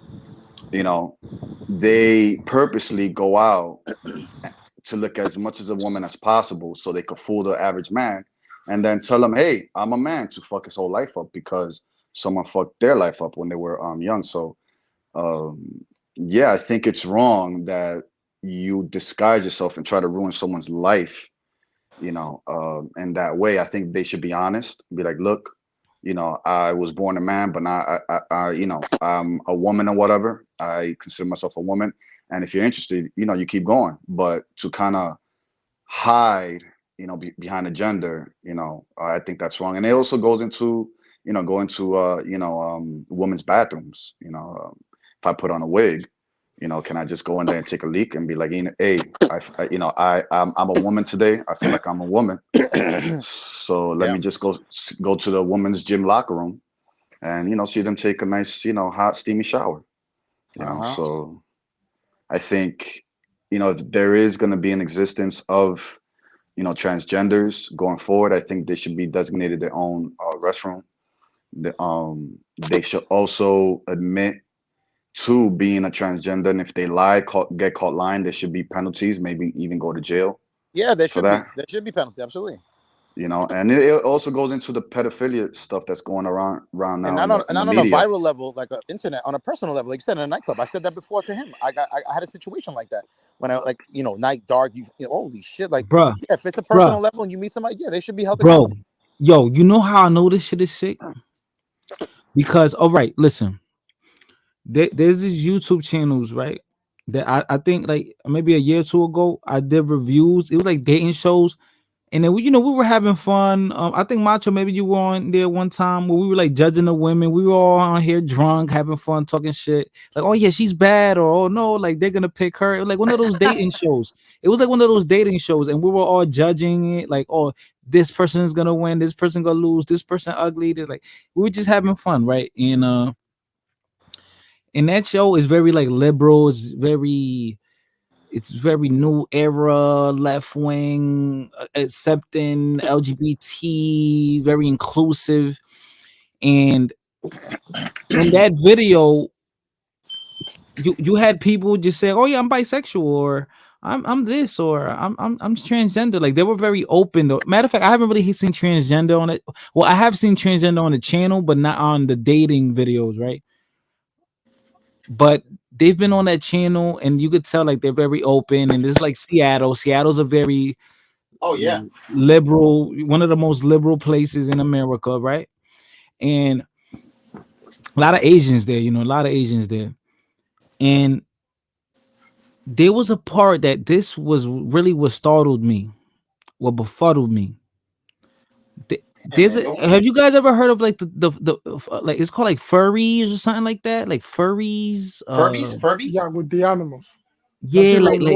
they purposely go out to look as much as a woman as possible so they could fool the average man and then tell them, hey, I'm a man, to fuck his whole life up because someone fucked their life up when they were young. So yeah, I think it's wrong that you disguise yourself and try to ruin someone's life, in that way. I think they should be honest, be like, look, I was born a man, but now I'm a woman or whatever. I consider myself a woman. And if you're interested, you keep going. But to kind of hide, behind a gender, I think that's wrong. And it also goes into, going to, women's bathrooms. If I put on a wig, can I just go in there and take a leak and be like, hey, I'm a woman today. I feel like I'm a woman. So let me just go to the women's gym locker room and, see them take a nice, hot, steamy shower. So I think, if there is going to be an existence of, transgenders going forward, I think they should be designated their own restroom. They should also admit to being a transgender, and if they get caught lying, there should be penalties, maybe even go to jail. Yeah, there for should be. that. There should be penalty, absolutely. And it also goes into the pedophilia stuff that's going around now. And not on a media. viral level, like internet, on a personal level, like you said, in a nightclub. I said that before to him. I had a situation like that when I night dark. Holy shit, like, bruh, yeah, if it's a personal level and you meet somebody, yeah, they should be held bro. accountable. Yo, you know how I know this shit is sick? Because all right, listen, there's these YouTube channels, right? That I think like maybe a year or two ago, I did reviews. It was like dating shows. And then we were having fun. I think Macho, maybe you were on there one time where we were like judging the women. We were all on here drunk, having fun, talking shit. Like, oh yeah, she's bad, or oh no, like they're gonna pick her. It was like one of those dating shows. It was like one of those dating shows, and we were all judging it. Like, oh, this person is gonna win, this person gonna lose, this person ugly. They're like, we were just having fun, right? And that show is very like liberal. It's very new era, left wing, accepting LGBT, very inclusive. And in that video, you had people just say, "Oh yeah, I'm bisexual," or "I'm this," or I'm transgender." Like they were very open. Though. Matter of fact, I haven't really seen transgender on it. Well, I have seen transgender on the channel, but not on the dating videos, right? But they've been on that channel, and you could tell like they're very open. And this is like Seattle. Seattle's a very liberal, one of the most liberal places in America, right? And a lot of Asians there, a lot of Asians there. And there was a part that this was really what startled me, what befuddled me. Have you guys ever heard of like the like it's called like furries or something like that? Like furries? Furby? Yeah, with the animals. Yeah, like they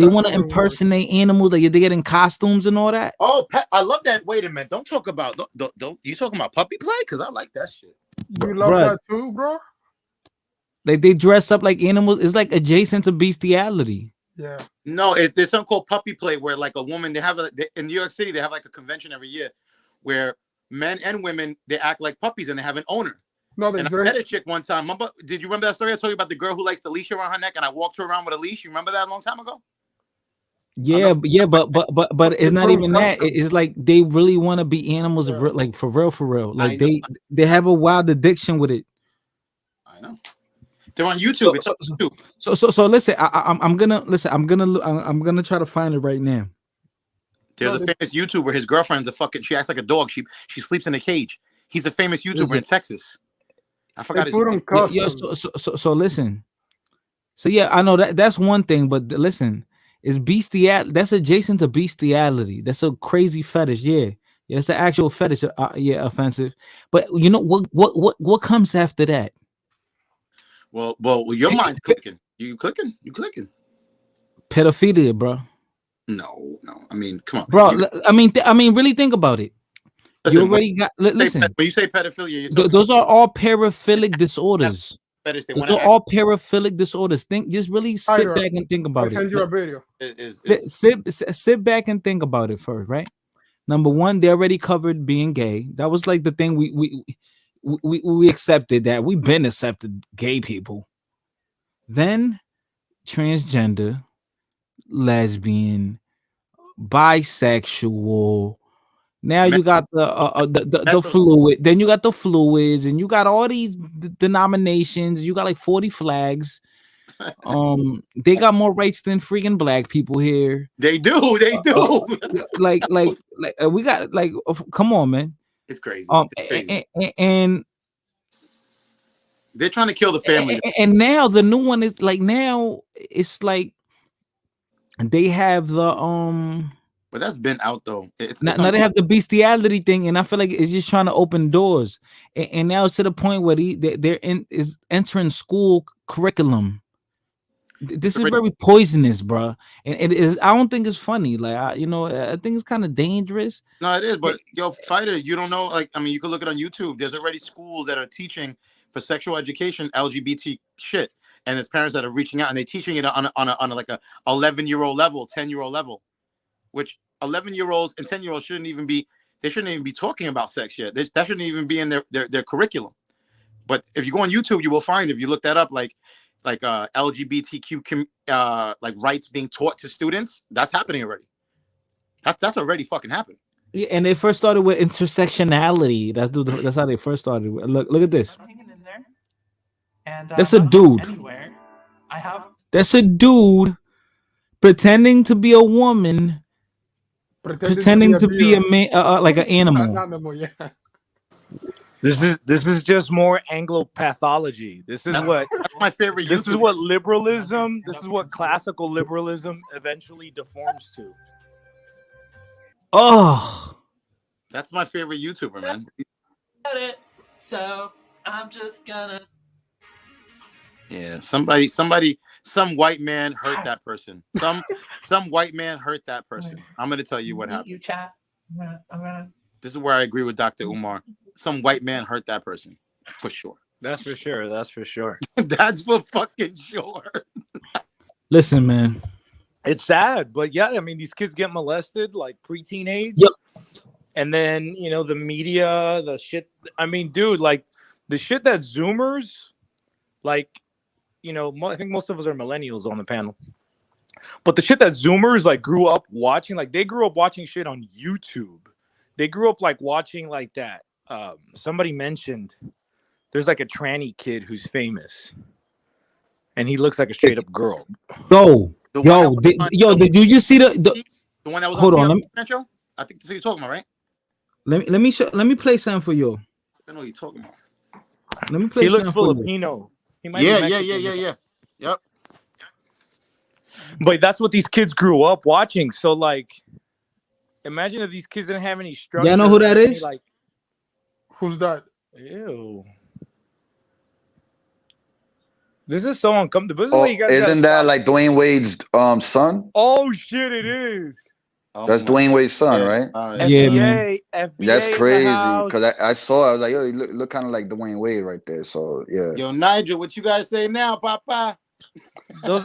want to even impersonate animals, like they get in costumes and all that. Oh, I love that. Wait a minute. Don't talk about don't you talking about puppy play? Because I like that shit. You love that too, bro? Like they dress up like animals. It's like adjacent to bestiality. Yeah. No, there's something called puppy play where like a woman, in New York City, they have like a convention every year where men and women, they act like puppies and they have an owner. No, and I met a chick one time. Did you remember that story I told you about the girl who likes the leash around her neck and I walked her around with a leash? You remember that a long time ago? Yeah, but it's not even that. It's like they really want to be animals, like for real. Like they have a wild addiction with it. I know. They're on YouTube. So listen, I'm gonna try to find it right now. There's a famous YouTuber. His girlfriend's she acts like a dog. She sleeps in a cage. He's a famous YouTuber in Texas. I forgot his name. So listen. So yeah, I know that's one thing, but listen, It's bestiality. That's adjacent to bestiality. That's a crazy fetish. Yeah, yeah, it's an actual fetish. Yeah, offensive. But you know what comes after that? Well, your mind's clicking. You clicking? You clicking? Pedophilia, bro. No. I mean, come on, Bro. man. I mean, really think about it. Listen, You already got. Listen. When you say pedophilia, you're talking Those are all paraphilic disorders. fetish. They Those want are to all paraphilic disorders. Just really sit Ira, back and think I about send it. you a video. Sit back and think about it first, right? Number one, they already covered being gay. That was like the thing we accepted that. We've been accepted gay people. Then transgender, lesbian, bisexual. Now you got the fluid. Then you got the fluids, and you got all these denominations. You got like 40 flags. They got more rights than freaking black people here. They do. They do. Like we got like, come on, man. It's crazy. It's crazy. And they're trying to kill the family. And now the new one is like, now it's like they have the But that's been out though. Now they have the bestiality thing, and I feel like it's just trying to open doors. And now it's to the point where they're entering school curriculum. This is very poisonous, bro. And it is. I don't think it's funny. Like I think it's kind of dangerous. No, it is. But yo, fighter, you don't know. Like, I mean, you can look it on YouTube. There's already schools that are teaching for sexual education LGBT shit, and there's parents that are reaching out and they're teaching it on a like a 11-year-old level, 10-year-old level, which 11-year-olds and 10-year-olds shouldn't even be talking about sex yet. That shouldn't even be in their curriculum. But if you go on YouTube, you will find, if you look that up, like LGBTQ like rights being taught to students, that's happening already. That's already fucking happening. Yeah, and they first started with intersectionality. That's how they first started. Look at this. And that's a dude. Anywhere, That's a dude pretending to be a woman, pretending to be a man, like an animal. Yeah. This is just more Anglo-pathology. This is that's my favorite. This is what liberalism. This is what classical liberalism eventually deforms to. Oh, that's my favorite YouTuber, man. So I'm just gonna. Yeah, some white man hurt that person. Some white man hurt that person. I'm gonna tell you what happened. You chat. This is where I agree with Dr. Umar. Some white man hurt that person, for sure. That's for sure. That's for sure. That's for fucking sure. Listen, man. It's sad, but yeah, I mean, these kids get molested like preteen age. Yep. And then, the media, the shit. I mean, dude, like the shit that Zoomers, like, I think most of us are millennials on the panel. But the shit that Zoomers like grew up watching, like they grew up watching shit on YouTube. They grew up like watching like that. Somebody mentioned there's like a tranny kid who's famous, and he looks like a straight up girl. Did you just see the one that was hold on? I think that's what you're talking about, right? Let me play something for you. I know what you're talking about. Let me play. He looks Filipino. He might yeah. Yep. But that's what these kids grew up watching. So like, imagine if these kids didn't have any structure. Yeah, know who that is? Like, who's that? Ew. This is so uncomfortable. This is Oh, what you guys isn't that like Dwayne Wade's son? Oh shit, it is. That's Dwayne Wade's son, right? Yeah, man. FBA That's crazy because I saw. I was like, yo, he look kind of like Dwayne Wade right there. So yeah. Yo, Nigel, what you guys say now, Papa?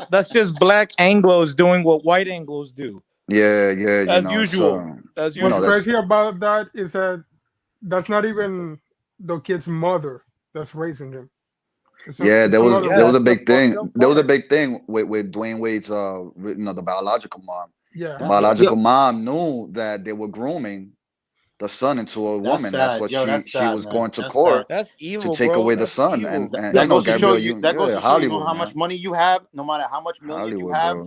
That's just black Anglos doing what white Anglos do. Yeah. As usual. What's crazy about that is that that's not even the kid's mother that's raising him. There was a big thing. There was a big thing with Dwayne Wade's the biological mom. Yeah. The biological mom knew that they were grooming the son into a woman. That's what she was going to court. That's evil, to take away the son. And that goes to show you how much money you have, no matter how much million you have,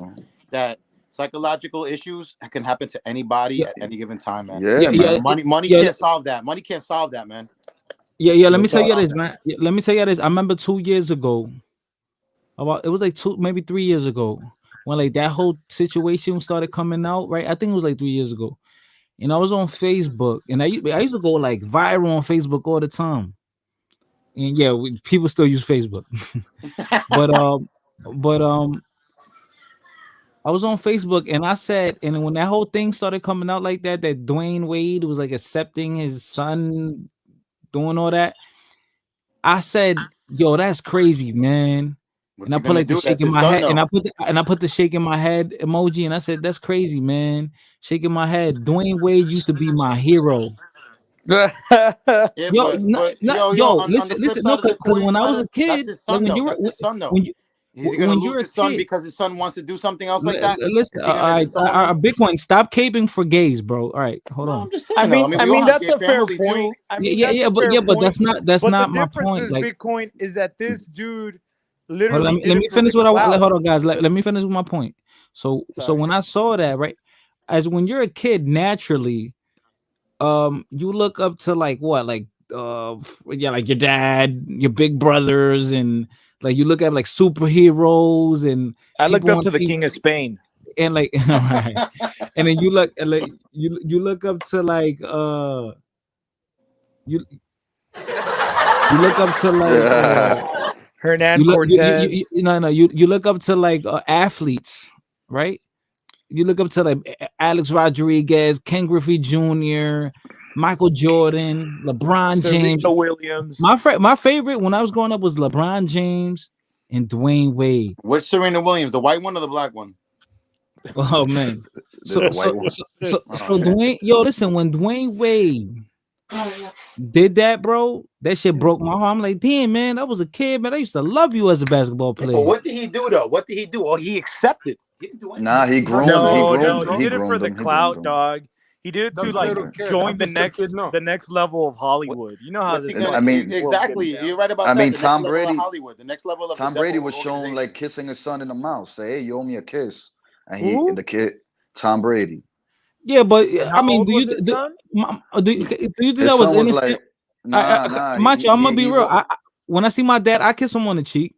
that psychological issues that can happen to anybody at any given time, man. Man. Money can't solve that. Money can't solve that, man. Yeah. Let me tell you this, man. Let me tell you this. I remember 2 years ago, it was like maybe 3 years ago. when like that whole situation started coming out, right? I think it was like 3 years ago. And I was on Facebook, and I used to go like viral on Facebook all the time. And yeah, people still use Facebook. but I was on Facebook and I said, and when that whole thing started coming out like that, that Dwayne Wade was like accepting his son, doing all that, I said, "Yo, that's crazy, man." What's And I he put gonna like the do? That's shaking his my son, head, and though. I put the shaking my head emoji, and I said, "That's crazy, man." Shaking my head. Dwayne Wade used to be my hero. Yeah, Yo, on the flip listen, no, side of the because coin, when I was brother, a that's kid, his like son, though. That's his son, though. when you Is he gonna when lose you're a his son kid, because his son wants to do something else like that? listen, Is he gonna disown him? Bitcoin, stop caping for gays, bro. All right, hold No, on. I'm just saying. Though. I mean, we all have that's gay a fair family point. too. I mean, that's a but fair point. that's But the not my difference point. is, Like, Bitcoin, is that this dude hold literally on, did let it me for finish the what clout. hold on, guys. Let me finish with my point. So Sorry. when I saw that, right, as when you're a kid, naturally, you look up to like what, like like your dad, your big brothers, and like you look at like superheroes and I looked people up on to the TV, King of Spain. and like right, and then you look like you look up to like you look up to like Hernan Cortez. you look up to like athletes, right? You look up to like Alex Rodriguez, Ken Griffey Jr., Michael Jordan, LeBron James. Serena Williams. My favorite when I was growing up was LeBron James and Dwayne Wade. Which Serena Williams, the white one or the black one? Oh man. So Oh, okay. Dwayne, yo, listen, when Dwayne Wade did that, bro, that shit broke my heart. I'm like, damn, man, I was a kid, man. I used to love you as a basketball Yeah, player. but what did he do though? What did he do? Oh, he accepted. He didn't do anything. Nah, he groomed. He did it for the clout, dog. He did it to That's like little kid. join That's the next level of Hollywood. You know how What's this he gonna? I mean, exactly. You're right about I that. mean, The next Tom level of Brady. Hollywood. The next level of Tom the Brady devil was shown organization. like kissing his son in the mouth. Say, "Hey, you owe me a kiss," and Who? the kid, Tom Brady. Yeah, but And I how mean, old was his son? do you think His that was son was innocent? like, nah. Macho, I'm gonna be real. No, When I see my dad, I kiss him on the cheek.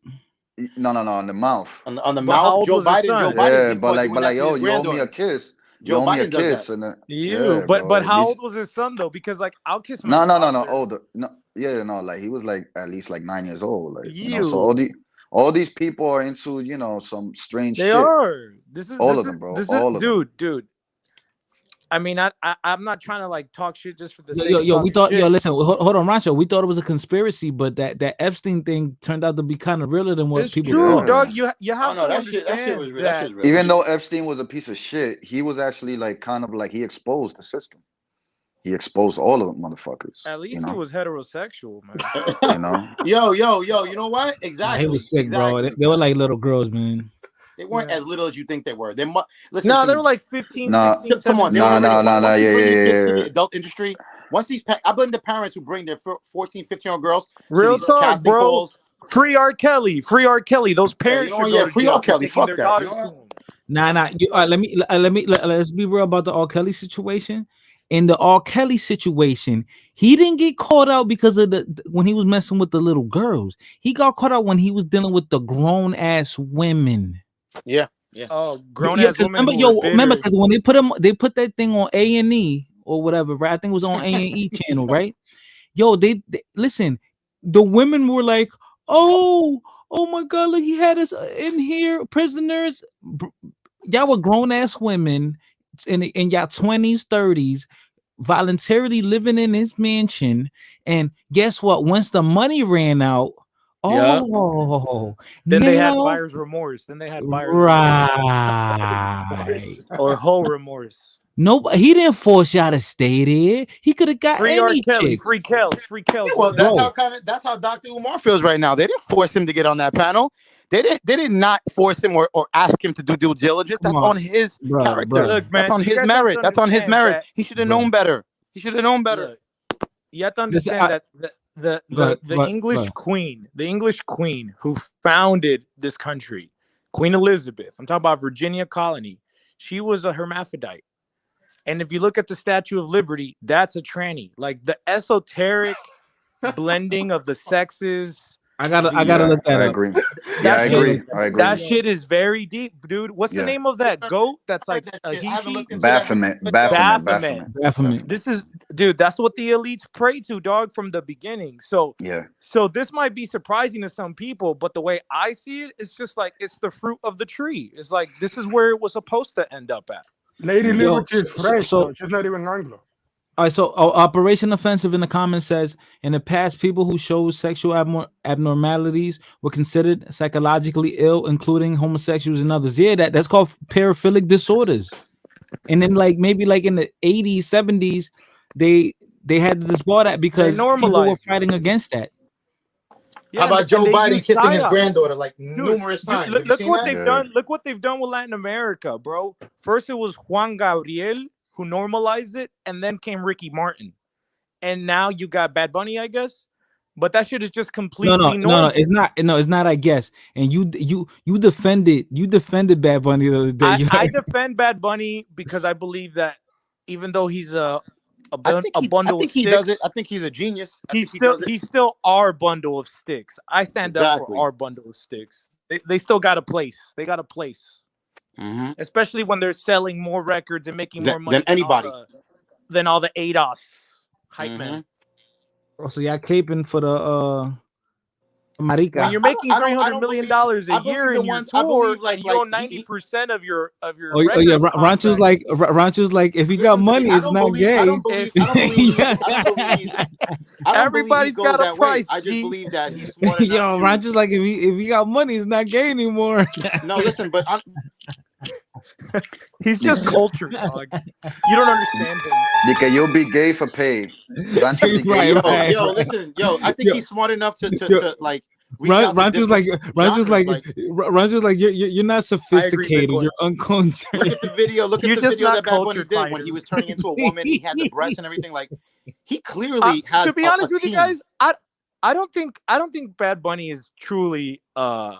on the mouth. On the But how mouth. old Joe was his Biden. son? Joe Biden's Yeah, been caught doing that to yo, his you owe me a granddaughter. kiss. You Joe owe me a Biden does kiss, that. and You, yeah, but bro. how old was his son though? Because like I'll kiss my No, father. older. No, yeah, no, like he was like at least like 9 years old. Like so You. all these people are into some strange They shit. are. All of them, bro. All of them. Dude. I mean, I'm not trying to like talk shit just for the sake Yo, of we talking thought, shit. listen, hold on, Rancho. We thought it was a conspiracy, but that Epstein thing turned out to be kind of realer than what It's people true, thought. dog. You have to that shit understand was real. That shit was real. Even though Epstein was a piece of shit, he was actually like kind of like he exposed the system. He exposed all of them motherfuckers. At least he was heterosexual, man. You know? Yo, you know what? Exactly. He was sick, bro. They were like little girls, man. They weren't as little as you think they were. Listen No, to they me. were like 15, Nah, 16, 17. Come on, they nah, already, nah, once these bring these kids to yeah. the adult industry, once these I blame the parents who bring their 14, 15-year-old girls Real to these talk, casting bro. calls. Free R. Kelly. Those parents should go to free jail R. for Kelly. taking Fuck their that. daughters to him. Nah. Let's be real about the R. Kelly situation. In the R. Kelly situation, he didn't get caught out because of when he was messing with the little girls. He got caught out when he was dealing with the grown ass women. Yeah. Oh, grown ass women. Remember, because when they put that thing on A&E or whatever, right? I think it was on A&E channel, right? Yo, they listen. The women were like, "Oh my God, look, he had us in here, prisoners." Y'all were grown ass women in y'all 20s, 30s, voluntarily living in his mansion, and guess what? Once the money ran out, then they had buyer's remorse. Right. Or whole remorse. Nope, he didn't force y'all to stay there. He could have got free any R. Kelly, chick. free Kels. Well, that's how Dr. Umar feels right now. They didn't force him to get on that panel. They did not force him or ask him to do due diligence. That's on his character. Look, man, that's on his merit. That's on his merit. He should have known better. Look, you have to understand that the English queen who founded this country, Queen Elizabeth, I'm talking about Virginia colony, she was a hermaphrodite. And if you look at the Statue of Liberty, that's a tranny. Like the esoteric blending of the sexes, I gotta look that I up. agree. That I shit, agree. I agree. that shit is very deep, dude. What's the Yeah. name of that goat? That's like a I haven't he. looked into that. Baphomet. Baphomet. This is, dude. That's what the elites pray to, dog, from the beginning. So this might be surprising to some people, but the way I see it, it's just like it's the fruit of the tree. It's like this is where it was supposed to end up at. Lady Yo, Liberty is French, so- though. She's not even Anglo. All right, so Operation Offensive in the comments says, in the past, people who showed sexual abnormalities were considered psychologically ill, including homosexuals and others. Yeah, that's called paraphilic disorders. And then, like maybe like in the 80s, 70s, they had to disbar that because people were normalized it. fighting against that. Yeah, How about and Joe they Biden use kissing his psyops. granddaughter like Dude, numerous times? Have you Look seen what that? they've done. Look what they've done with Latin America, bro. First, it was Juan Gabriel who normalized it, and then came Ricky Martin, and now you got Bad Bunny, I guess. But that shit is just completely normal. No, it's not. No, it's not. I guess. And you defended Bad Bunny the other day. I defend Bad Bunny because I believe that even though he's a bundle I think of he sticks, does it. I think he's a genius. he's still our bundle of sticks. I stand up Exactly. for our bundle of sticks. They still got a place. They got a place. Especially when they're selling more records and making more money than anybody. Than all the ADOS hype men. Oh, so y'all caping for the marica. When you're making $300 million I a year believe in the your ones- I tour, believe, like- and you own like, 90% of your Oh yeah, Rancho's like if he got money, it's not gay. I don't believe Everybody's he goes got a that way. price, I just G. believe that he's smart enough. Yo, Rancho's like if he got money, it's not gay anymore. No, listen, but he's just cultured, dog. You don't understand him. Because you'll be gay for pay. Rancho be gay for pay. Yo, listen, I think he's smart enough to like. Rancho's like you're not sophisticated. You're uncultured. Look at the video. Look at You're the just video not that Bad Bunny cultured, did fighter. when he was turning into a woman. He had the breasts and everything. Like he clearly has. To be honest with you team. guys, I don't think Bad Bunny is truly a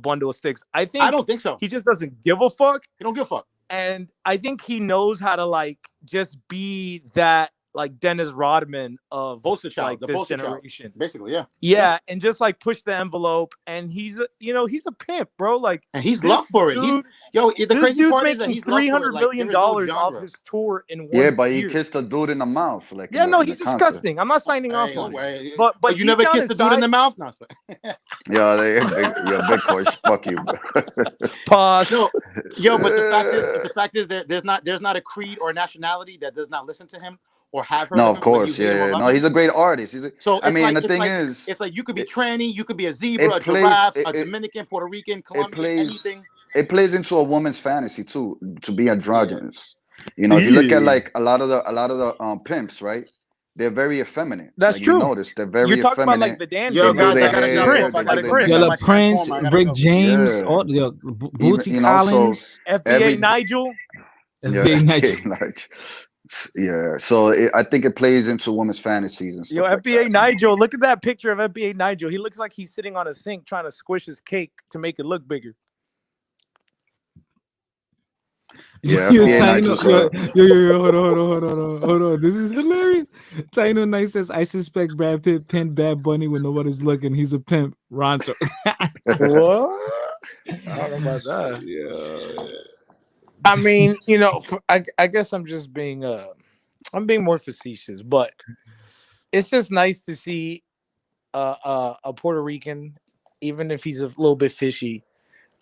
bundle of sticks. I don't think so. He just doesn't give a fuck. He don't give a fuck. And I think he knows how to like just be that like Dennis Rodman of Poster child, like the this poster child. generation. Basically, yeah. Yeah, and just like push the envelope, and he's a pimp, bro. Like, and he's this loved for it. dude- The this crazy dude's part is that making he's loved for it. $300 Like, million there is no off genre. his tour in 1 Yeah, but he year. kissed a dude in the mouth. Like Yeah, in no, the he's concert. disgusting. I'm not signing off on it. But you never deep down kissed a dude in the mouth, no. Yeah, you're a big boy. Fuck you. Pause. No, but the fact is that there's not a creed or a nationality that does not listen to him or have heard. No, of of him when course, you hear him or yeah. love No, him. he's a great artist. So I mean, like, the thing is, it's like you could be tranny, you could be a zebra, a it plays- giraffe, a it- Dominican, Puerto Rican, Colombian, anything. It plays into a woman's fantasy too, to be androgynous. You know, if you look at like a lot of the pimps, right? They're very effeminate. That's like, true. You notice they're very You're talking effeminate. about like the Dan. Yo, They do guys, their I gotta hair, jump they off. I do gotta their- go. Yella Prince, I gotta Rick go. James, Yeah. all Bootsy You know, Collins, FBA every- Nigel. FBA Nigel. like, yeah. So I think it plays into women's fantasies and stuff. Yo, like FBA that. Nigel. Look at that picture of FBA Nigel. He looks like he's sitting on a sink trying to squish his cake to make it look bigger. Yeah, Yo, FBA Taino, Nigel's yo, hold on. This is hilarious. Taino Knight says, I suspect Brad Pitt pinned Bad Bunny when nobody's looking. He's a pimp. Rancho. What? I don't know about that. Yeah. I mean, you know, I guess I'm just being I'm being more facetious, but it's just nice to see a Puerto Rican, even if he's a little bit fishy,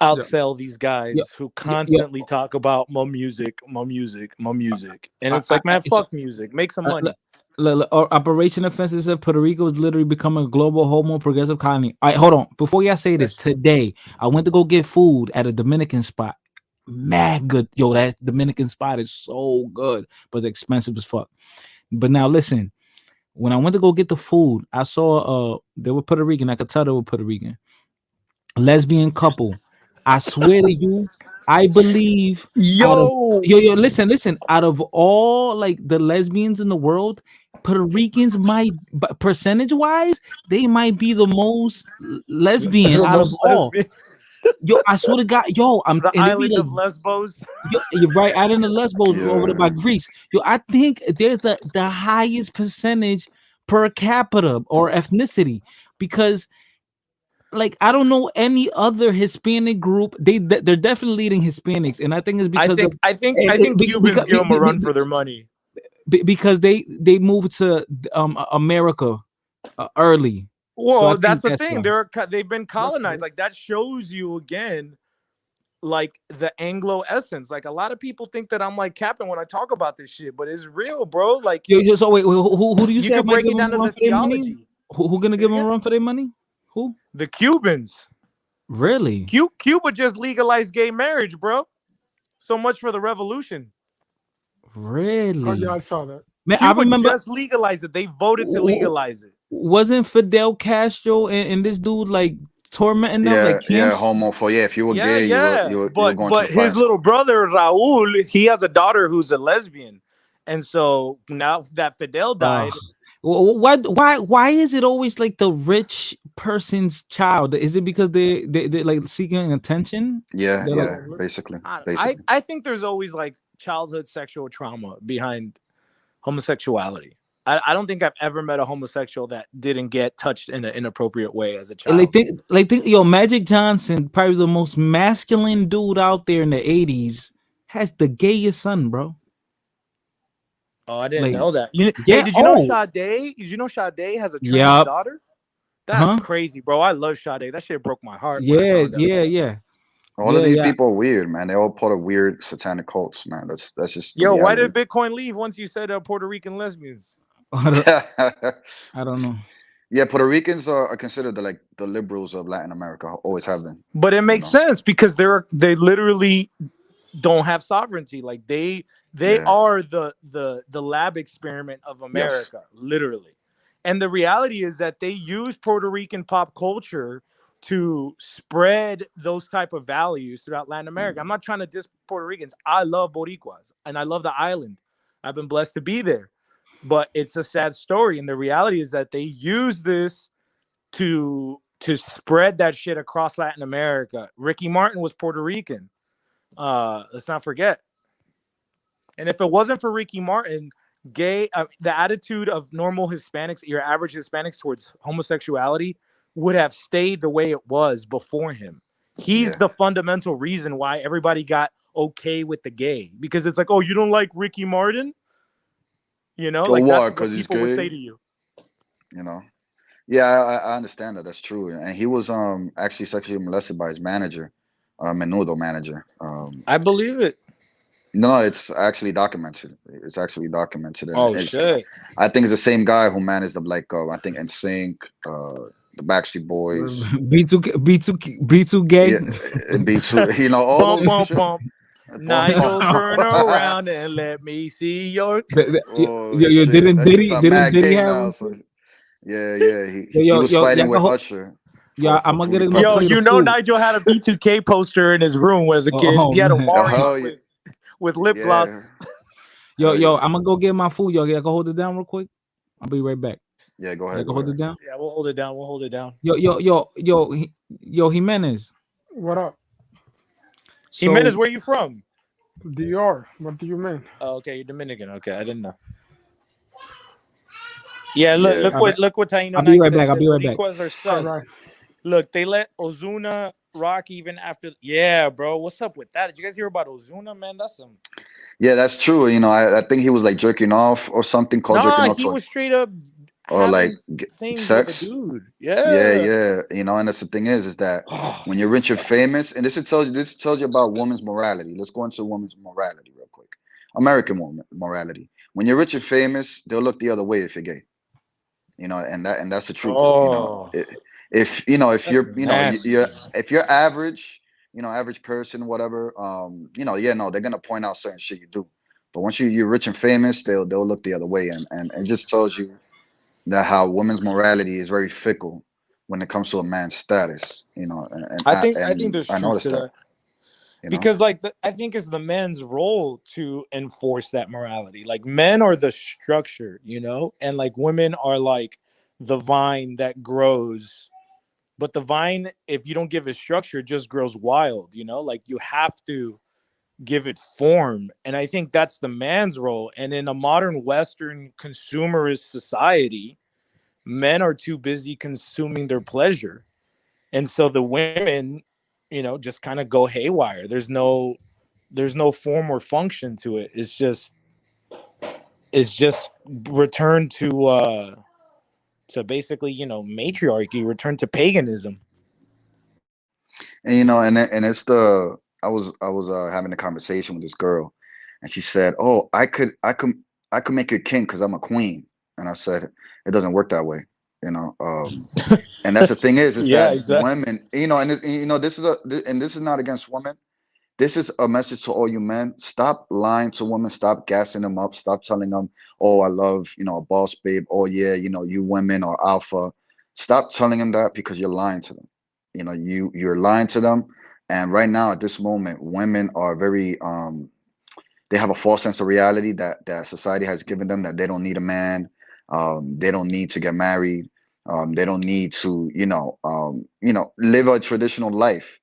outsell these guys who constantly talk about my music, and it's like, man, fuck music, make some money. Operation Offensive said Puerto Rico is literally becoming a global homo progressive colony. All right, hold on. Before y'all say this, today I went to go get food at a Dominican spot. Mad good. Yo, that Dominican spot is so good, but it's expensive as fuck. But now listen, when I went to go get the food, I saw they were Puerto Rican. I could tell they were Puerto Rican. Lesbian couple. I swear to you, I believe listen, out of all like the lesbians in the world, Puerto Ricans might, percentage wise, they might be the most lesbian out of all. Yo, I swear to God, I'm the island of Lesbos. Yo, you're right, island of Lesbos over there by Greece. Yo, I think there's the highest percentage per capita or ethnicity because like I don't know any other Hispanic group. They're definitely leading Hispanics, and I think it's because I think Cubans give them a run for their money. Because they moved to America early. So I Well, that's think the thing. why. They've been colonized. Like that shows you again, like the Anglo essence. Like a lot of people think that I'm like capping when I talk about this shit, but it's real, bro. Like So wait, who do you you say could might break give it them down a to run the for their money? theology. Who gonna Say give them again? a run for their money? Who? The Cubans. Really? Cuba just legalized gay marriage, bro. So much for the revolution. Really? Oh, yeah, I saw that. Man, I Cuba remember. just legalized it. They voted to legalize it. Wasn't Fidel Castro and this dude like tormenting them like Yeah, camps? homophobe. Yeah, if you were Yeah, gay, yeah. you were But going to the his fire. little brother Raul, he has a daughter who's a lesbian, and so now that Fidel died, Why is it always like the rich person's child? Is it because they're like seeking attention? Yeah, They're yeah, like, basically. I think there's always like childhood sexual trauma behind homosexuality. I don't think I've ever met a homosexual that didn't get touched in an inappropriate way as a child. yo, Magic Johnson, probably the most masculine dude out there in the 80s, has the gayest son, bro. Oh, I didn't Like, know that. yeah, Hey, did you know Sade? Did you know Sade has a trans Yup. daughter? That's crazy, bro. I love Sade. That shit broke my heart when I found out. All of these people are weird, man. They're all part of weird satanic cults, man. That's just the Yo, why reality. did Bitcoin leave once you said Puerto Rican lesbians? I don't know. Yeah, Puerto Ricans are considered the liberals of Latin America. Always have been. But it makes sense because they literally don't have sovereignty. Like they are the lab experiment of America, literally. And the reality is that they use Puerto Rican pop culture to spread those type of values throughout Latin America. I'm not trying to diss Puerto Ricans. I love Boricuas and I love the island. I've been blessed to be there. But it's a sad story. And the reality is that they use this to spread that shit across Latin America. Ricky Martin was Puerto Rican. Let's not forget. And if it wasn't for Ricky Martin, the attitude of normal Hispanics, your average Hispanics towards homosexuality would have stayed the way it was before him. He's the fundamental reason why everybody got okay with the gay, because it's like, oh, you don't like Ricky Martin? You know, like that's what people would say to you. You know, yeah, I understand that. That's true. And he was actually sexually molested by his manager, Menudo manager. I believe it. No, it's actually documented. It's actually documented. Oh shit! I think it's the same guy who managed the I think NSYNC, the Backstreet Boys, B2 gay, B2. You know all those. Bump. Nigel, turn around and let me see your. Didn't Diddy have? Yeah. He was fighting with Usher. Yeah, I'm gonna get him. Yo, you know Nigel had a B2K poster in his room as a kid. He had a Mario with lip gloss. Yo, I'm gonna go get my food. Yo, I can hold it down real quick. I'll be right back. Yeah, go ahead. Hold it down. Yeah, we'll hold it down. Yo, Jimenez. What up? Jimenez, where you from? DR. What do you mean? Oh, okay, you're Dominican. Okay, I didn't know. Yeah, look what Taino. I'll be right back. Boricuas are sus. Right. Look, they let Ozuna rock even after. Yeah, bro, what's up with that? Did you guys hear about Ozuna, man? That's some. Yeah, that's true. You know, I think he was like jerking off or something called jerking off. He was straight up. Or like sex. Dude. Yeah. You know, and that's the thing is that when you're rich and famous, and this tells you about women's morality. Let's go into women's morality real quick. American woman morality. When you're rich and famous, they'll look the other way if you're gay. You know, and that's the truth. You know, if you're average, you know, average person, whatever, you know, they're gonna point out certain shit you do. But once you're rich and famous, they'll look the other way, and it just tells you that how women's morality is very fickle when it comes to a man's status. You know, and I think there's truth to that. Because I think it's the men's role to enforce that morality. Like men are the structure, you know, and like women are like the vine that grows. But the vine, if you don't give it structure, just grows wild, you know, like you have to give it form. And I think that's the man's role. And in a modern Western consumerist society, men are too busy consuming their pleasure. And so the women, just kind of go haywire. There's no form or function to it. It's just return to basically, matriarchy, return to paganism. And and it's the I was having a conversation with this girl, and she said, "Oh, I could make you king because I'm a queen." And I said, "It doesn't work that way, you know." And that's the thing is Yeah, that exactly. women, and this is and this is not against women. This is a message to all you men. Stop lying to women. Stop gassing them up. Stop telling them, "Oh, I love, a boss babe. Oh yeah, you women are alpha." Stop telling them that because you're lying to them. You're lying to them. And right now, at this moment, women are very they have a false sense of reality that society has given them, that they don't need a man. They don't need to get married. They don't need to, live a traditional life.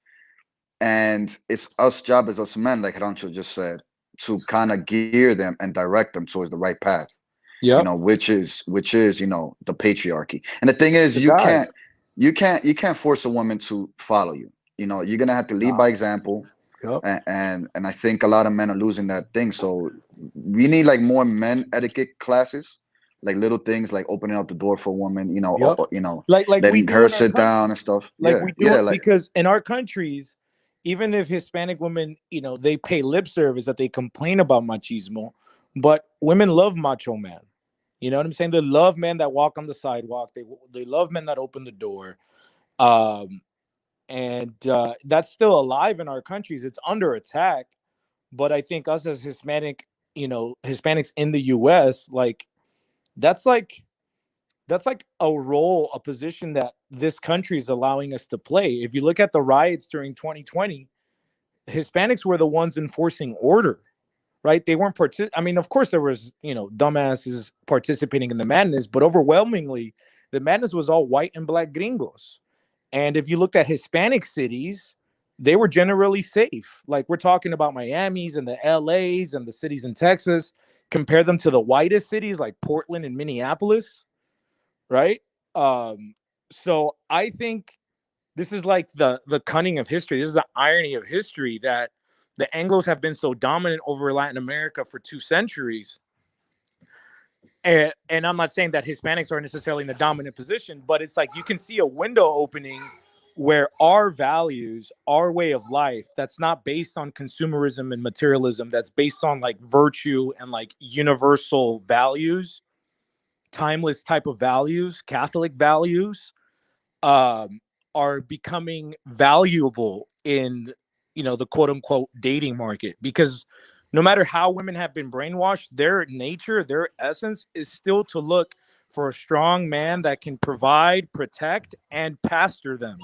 And it's us job as us men, like Rancho just said, to kind of gear them and direct them towards the right path. Yep. Which is the patriarchy. And the thing is, The you guy. can't force a woman to follow you. You're gonna have to lead by example. Yep. And I think a lot of men are losing that thing. So we need like more men etiquette classes, like little things like opening up the door for a woman, Yep. Like we letting do her in our sit down and countries. stuff. Like Yeah, we do yeah, it like because in our countries, even if Hispanic women, they pay lip service, that they complain about machismo, but women love macho man. You know what I'm saying? They love men that walk on the sidewalk. They love men that open the door. And that's still alive in our countries. It's under attack. But I think us as Hispanics in the US, that's like a role, a position that this country is allowing us to play. If you look at the riots during 2020, Hispanics were the ones enforcing order, right? They weren't I mean, of course there was, dumbasses participating in the madness, but overwhelmingly the madness was all white and black gringos. And if you looked at Hispanic cities, they were generally safe. Like we're talking about Miami's and the LA's and the cities in Texas. Compare them to the whitest cities like Portland and Minneapolis, right? So I think this is like the cunning of history. This is the irony of history, that the Anglos have been so dominant over Latin America for 2 centuries. And I'm not saying that Hispanics are necessarily in a dominant position, but it's like you can see a window opening where our values, our way of life, that's not based on consumerism and materialism, that's based on like virtue and like universal values, timeless type of values, Catholic values, are becoming valuable in, the quote unquote dating market. Because no matter how women have been brainwashed, their nature, their essence is still to look for a strong man that can provide, protect, and pastor them.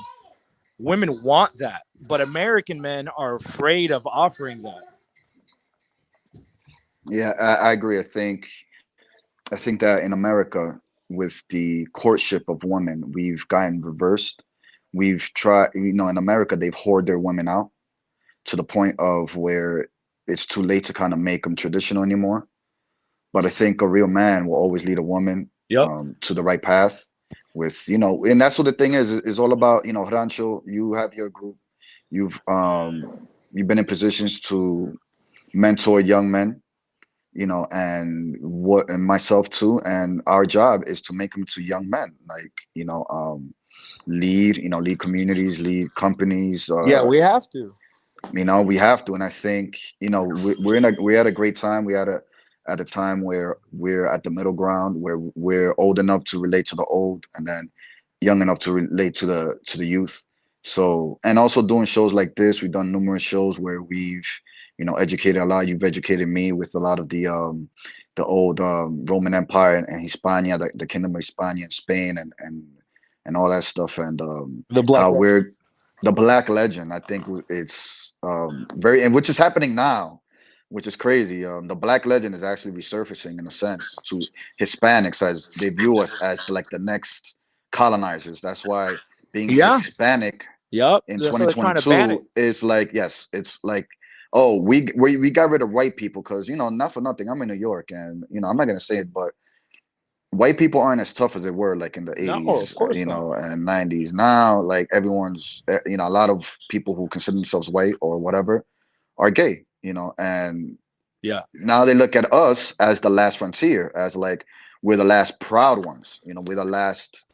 Women want that, but American men are afraid of offering that. yeah, I agree. I think that in America, with the courtship of women, we've gotten reversed. We've tried, in America, they've hoarded their women out to the point of where it's too late to kind of make them traditional anymore. But I think a real man will always lead a woman Yep. To the right path. And that's what the thing is all about. Rancho, you have your group. You've been in positions to mentor young men, and myself too. And our job is to make them to young men, like, lead communities, lead companies. Yeah, we have to. We have to. And I think, we're at a great time. At a time where we're at the middle ground, where we're old enough to relate to the old, and then young enough to relate to the youth. So, and also doing shows like this, we've done numerous shows where we've, educated a lot. You've educated me with a lot of the old Roman Empire and Hispania, the Kingdom of Hispania and Spain, and all that stuff, and The Black how Legend. we're the Black Legend. I think it's very, and which is happening now, which is crazy. The Black Legend is actually resurfacing in a sense to Hispanics, as they view us as like the next colonizers. That's why being Yeah. Hispanic Yep. in That's why they're trying to ban it. 2022 is like, yes, it's like, oh, we got rid of white people because, not for nothing, I'm in New York, and I'm not gonna say it, but white people aren't as tough as they were like in the No, 80s, of course you not. know, and 90s. Now, like everyone's, you know, a lot of people who consider themselves white or whatever are gay, you know, and Yeah. now they look at us as the last frontier, as like we're the last proud ones, you know, we're the last,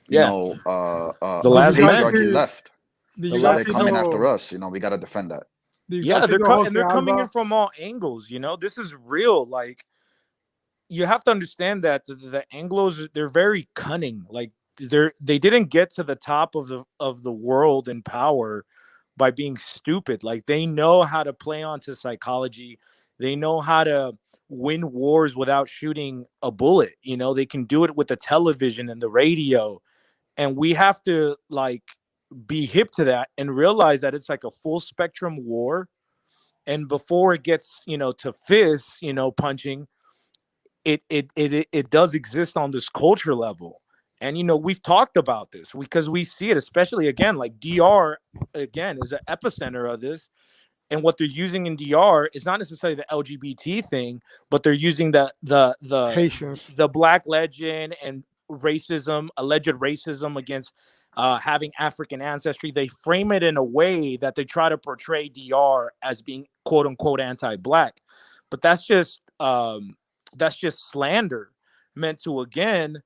you Yeah. know, The Did you last guys men. patriarchy see? left. Did The you So guys they're last see coming men. after the? us, you know, we got to defend that. Did you guys Yeah, see the and Jose they're coming in Alba? from all angles. You know, this is real. Like, you have to understand that the Anglos, they're very cunning. Like, they didn't get to the top of the world in power by being stupid. Like, they know how to play onto psychology. They know how to win wars without shooting a bullet. You know, they can do it with the television and the radio. And we have to like be hip to that and realize that it's like a full spectrum war. And before it gets, to fists, punching, it does exist on this culture level. And we've talked about this because we see it, especially again, like DR again is an epicenter of this. And what they're using in DR is not necessarily the LGBT thing, but they're using Haitians. the black legend and alleged racism against having African ancestry. They frame it in a way that they try to portray DR as being quote unquote anti-black, but that's just slander meant to again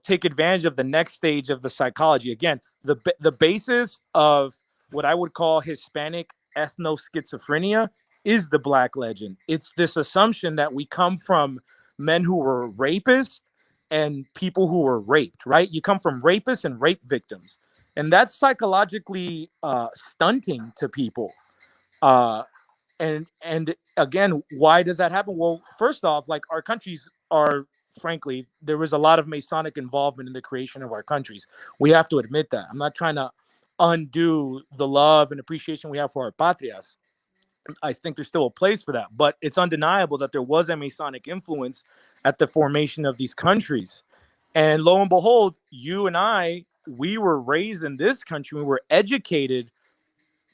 take advantage of the next stage of the psychology. Again, the basis of what I would call Hispanic ethno-schizophrenia is the black legend. It's this assumption that we come from men who were rapists and people who were raped, right? You come from rapists and rape victims, and that's psychologically stunting to people. Uh, and again, why does that happen? Well, first off, like, our countries are, frankly, there was a lot of Masonic involvement in the creation of our countries. We have to admit that. I'm not trying to undo the love and appreciation we have for our patrias. I think there's still a place for that, but it's undeniable that there was a Masonic influence at the formation of these countries. And lo and behold, you and I, we were raised in this country, we were educated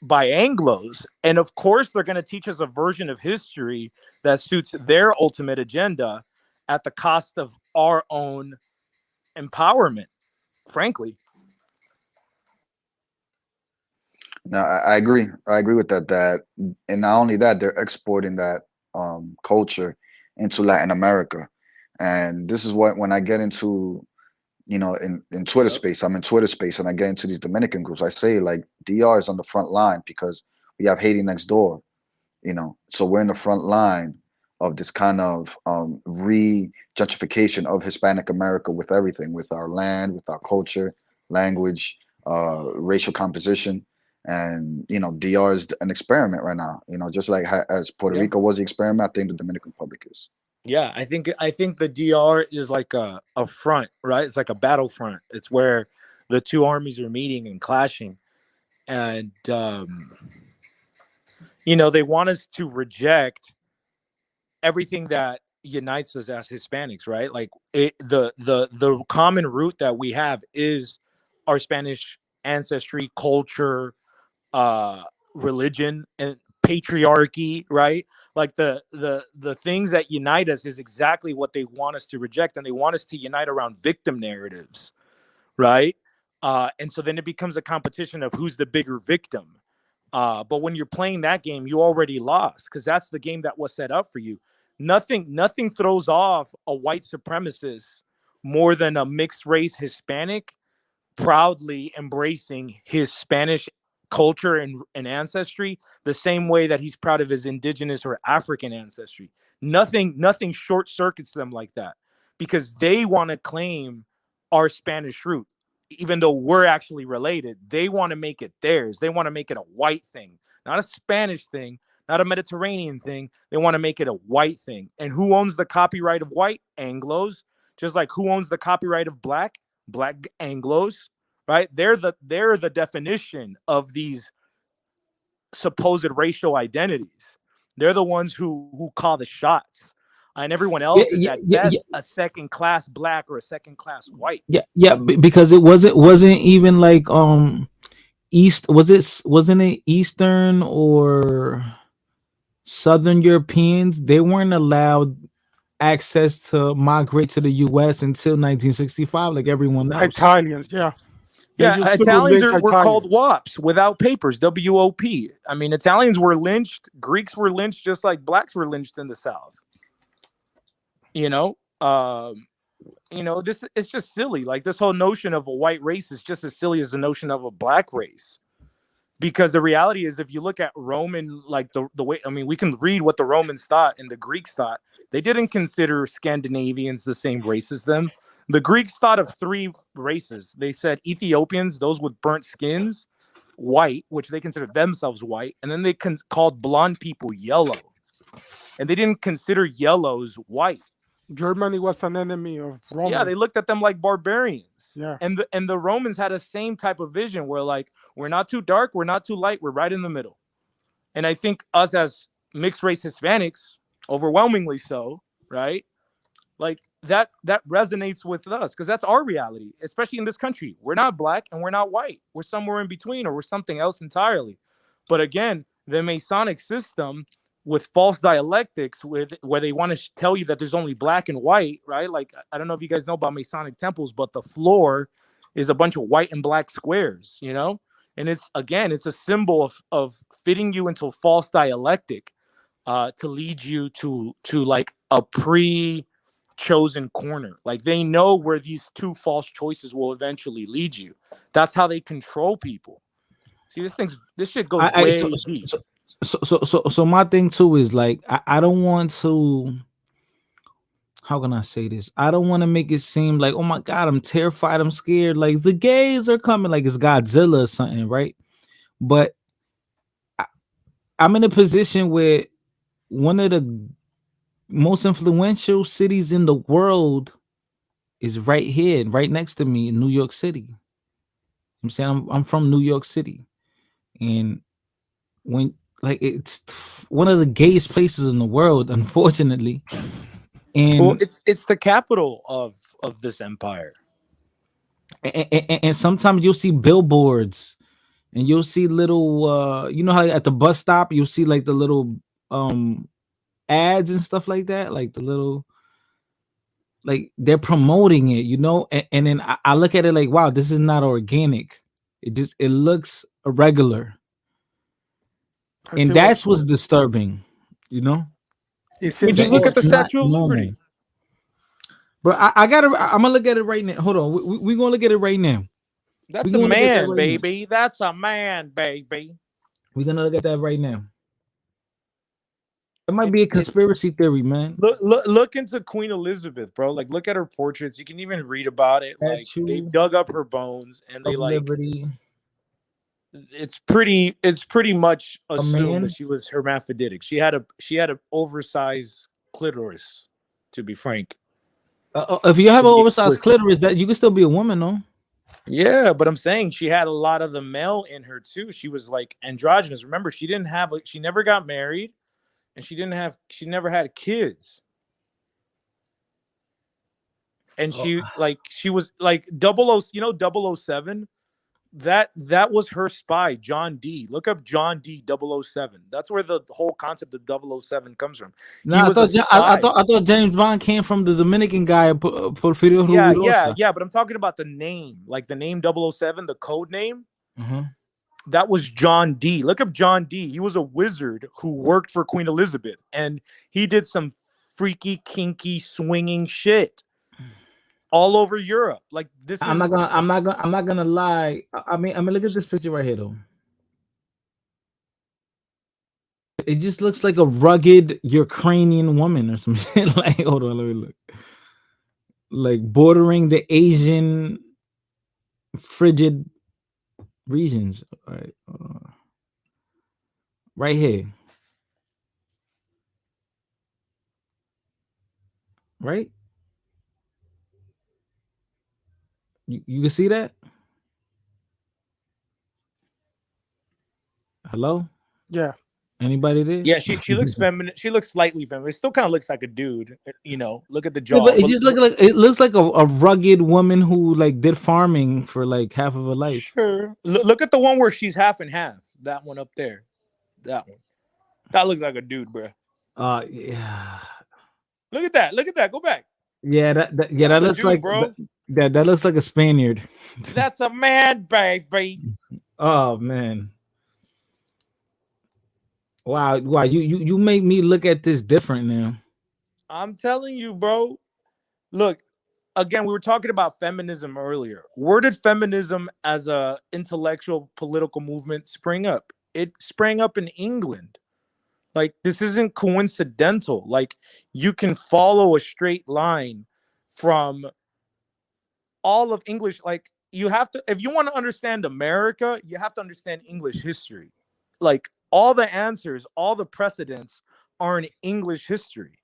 by Anglos. And of course, they're going to teach us a version of history that suits their ultimate agenda at the cost of our own empowerment, frankly. No, I agree. I agree with that. And not only that, they're exporting that culture into Latin America. And this is what when I get into, you know, in Twitter Yep. space, I'm in Twitter space, and I get into these Dominican groups. I say like DR is on the front line because we have Haiti next door, you know. So we're in the front line of this kind of re-gentrification of Hispanic America with everything, with our land, with our culture, language, racial composition. And you know, DR is an experiment right now. You know, just like as Puerto Yeah. Rico was the experiment, I think the Dominican Republic is. Yeah, I think the DR is like a front, right? It's like a battlefront. It's where the two armies are meeting and clashing. And they want us to reject everything that unites us as Hispanics, right? Like the common root that we have is our Spanish ancestry, culture, uh, religion, and patriarchy, right? Like the things that unite us is exactly what they want us to reject, and they want us to unite around victim narratives, right? And so then it becomes a competition of who's the bigger victim. But when you're playing that game, you already lost because that's the game that was set up for you. Nothing throws off a white supremacist more than a mixed race Hispanic proudly embracing his Spanish culture and ancestry the same way that he's proud of his indigenous or African ancestry. Nothing short circuits them like that because they want to claim our Spanish root. Even though we're actually related, they want to make it theirs. They want to make it a white thing, not a Spanish thing, not a Mediterranean thing. They want to make it a white thing. And who owns the copyright of white? Anglos. Just like who owns the copyright of black? Black Anglos, right? They're the definition of these supposed racial identities. They're the ones who call the shots, and everyone Yeah, else is yeah, at yeah, yeah, best a second class black or a second class white. yeah, yeah. Because it wasn't even like East, wasn't it Eastern or Southern Europeans? They weren't allowed access to migrate to the U.S. until 1965, like everyone else. Italians, yeah. They Yeah, used to Italians lynch were called Italians. WOPs, without papers, WOP. I mean, Italians were lynched, Greeks were lynched, just like blacks were lynched in the South. You know, this it's just silly. Like this whole notion of a white race is just as silly as the notion of a black race. Because the reality is, if you look at Roman, like the way, I mean, we can read what the Romans thought and the Greeks thought. They didn't consider Scandinavians the same race as them. The Greeks thought of three races. They said Ethiopians, those with burnt skins, white, which they considered themselves white, and then they called blonde people yellow. And they didn't consider yellows white. Germany was an enemy of Rome. Yeah, they looked at them like barbarians. Yeah. And the Romans had a same type of vision where, like, we're not too dark, we're not too light, we're right in the middle. And I think us as mixed race Hispanics, overwhelmingly so, right? Like that resonates with us because that's our reality, especially in this country. We're not black and we're not white. We're somewhere in between, or we're something else entirely. But again, the Masonic system with false dialectics, where they want to tell you that there's only black and white, right? Like, I don't know if you guys know about Masonic temples, but the floor is a bunch of white and black squares, you know? And it's a symbol of fitting you into a false dialectic to lead you to like a pre-chosen corner. Like they know where these two false choices will eventually lead you. That's how they control people. See, this shit goes way deep. So my thing too is like I don't want to, how can I say this? I don't want to make it seem like, oh my God, I'm terrified, I'm scared, like the gays are coming, like it's Godzilla or something, right? But I'm in a position where one of the most influential cities in the world is right here, right next to me in New York City. I'm saying I'm from New York City, and when like it's one of the gayest places in the world, unfortunately. And well, it's the capital of this empire. And sometimes you'll see billboards, and you'll see little you know how at the bus stop you'll see like the little ads and stuff like that, like the little, like they're promoting it, you know, and then I look at it like, wow, this is not organic. It looks irregular. And that's what's disturbing, you know. Just look at the Statue of Liberty. But I'm gonna look at it right now. Hold on, we're gonna look at it right now. That's a man, baby. That's a man, baby. We're gonna look at that right now. It might be a conspiracy theory, man. Look into Queen Elizabeth, bro. Like, look at her portraits. You can even read about it. Like, they dug up her bones and they like. Liberty. It's pretty much assumed that she was hermaphroditic. She had a oversized clitoris, to be frank. If you have an oversized clitoris, that you can still be a woman, though. Yeah, but I'm saying she had a lot of the male in her too. She was like androgynous. Remember, she never got married, and she never had kids. And she was like 007. That was her spy, John D. Look up John D. 007. That's where the whole concept of 007 comes from. I thought James Bond came from the Dominican guy, Porfirio Rubirosa. Yeah, but I'm talking about the name, like the name 007, the code name. Mm-hmm. That was John D. Look up John D. He was a wizard who worked for Queen Elizabeth, and he did some freaky, kinky, swinging shit all over Europe. Like this. I'm not gonna lie. I mean, look at this picture right here, though. It just looks like a rugged Ukrainian woman or some shit. Like, hold on, let me look. Like bordering the Asian frigid regions. All right, right here. Right. You can see that? Hello? Yeah. Anybody there? Yeah, she looks feminine. She looks slightly feminine. It still kind of looks like a dude, you know. Look at the jaw. Yeah, but it looks like a rugged woman who like did farming for like half of her life. Sure. Look at the one where she's half and half. That one up there. That one. That looks like a dude, bro. Yeah. Look at that. Look at that. Go back. Yeah, that That's a looks dude, like bro. that looks like a Spaniard. That's a man, baby. Oh man. Wow, you make me look at this different now. I'm telling you, bro. Look, again, we were talking about feminism earlier. Where did feminism as a intellectual political movement spring up? It sprang up in England. Like, this isn't coincidental. Like, you can follow a straight line from all of English. Like, you have to, if you want to understand America, you have to understand English history. Like, all the answers, all the precedents are in English history.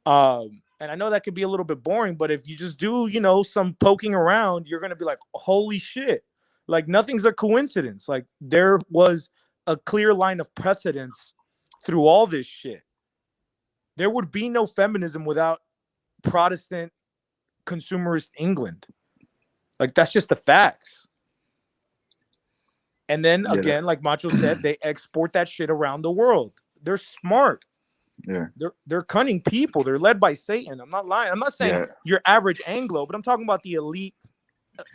And I know that could be a little bit boring, but if you just do, some poking around, you're gonna be like, holy shit. Like, nothing's a coincidence. Like, there was a clear line of precedence through all this shit. There would be no feminism without Protestant consumerist England. Like, that's just the facts. And then again, like Macho said, they export that shit around the world. They're smart. Yeah. They're cunning people. They're led by Satan. I'm not lying. I'm not saying your average Anglo, but I'm talking about the elite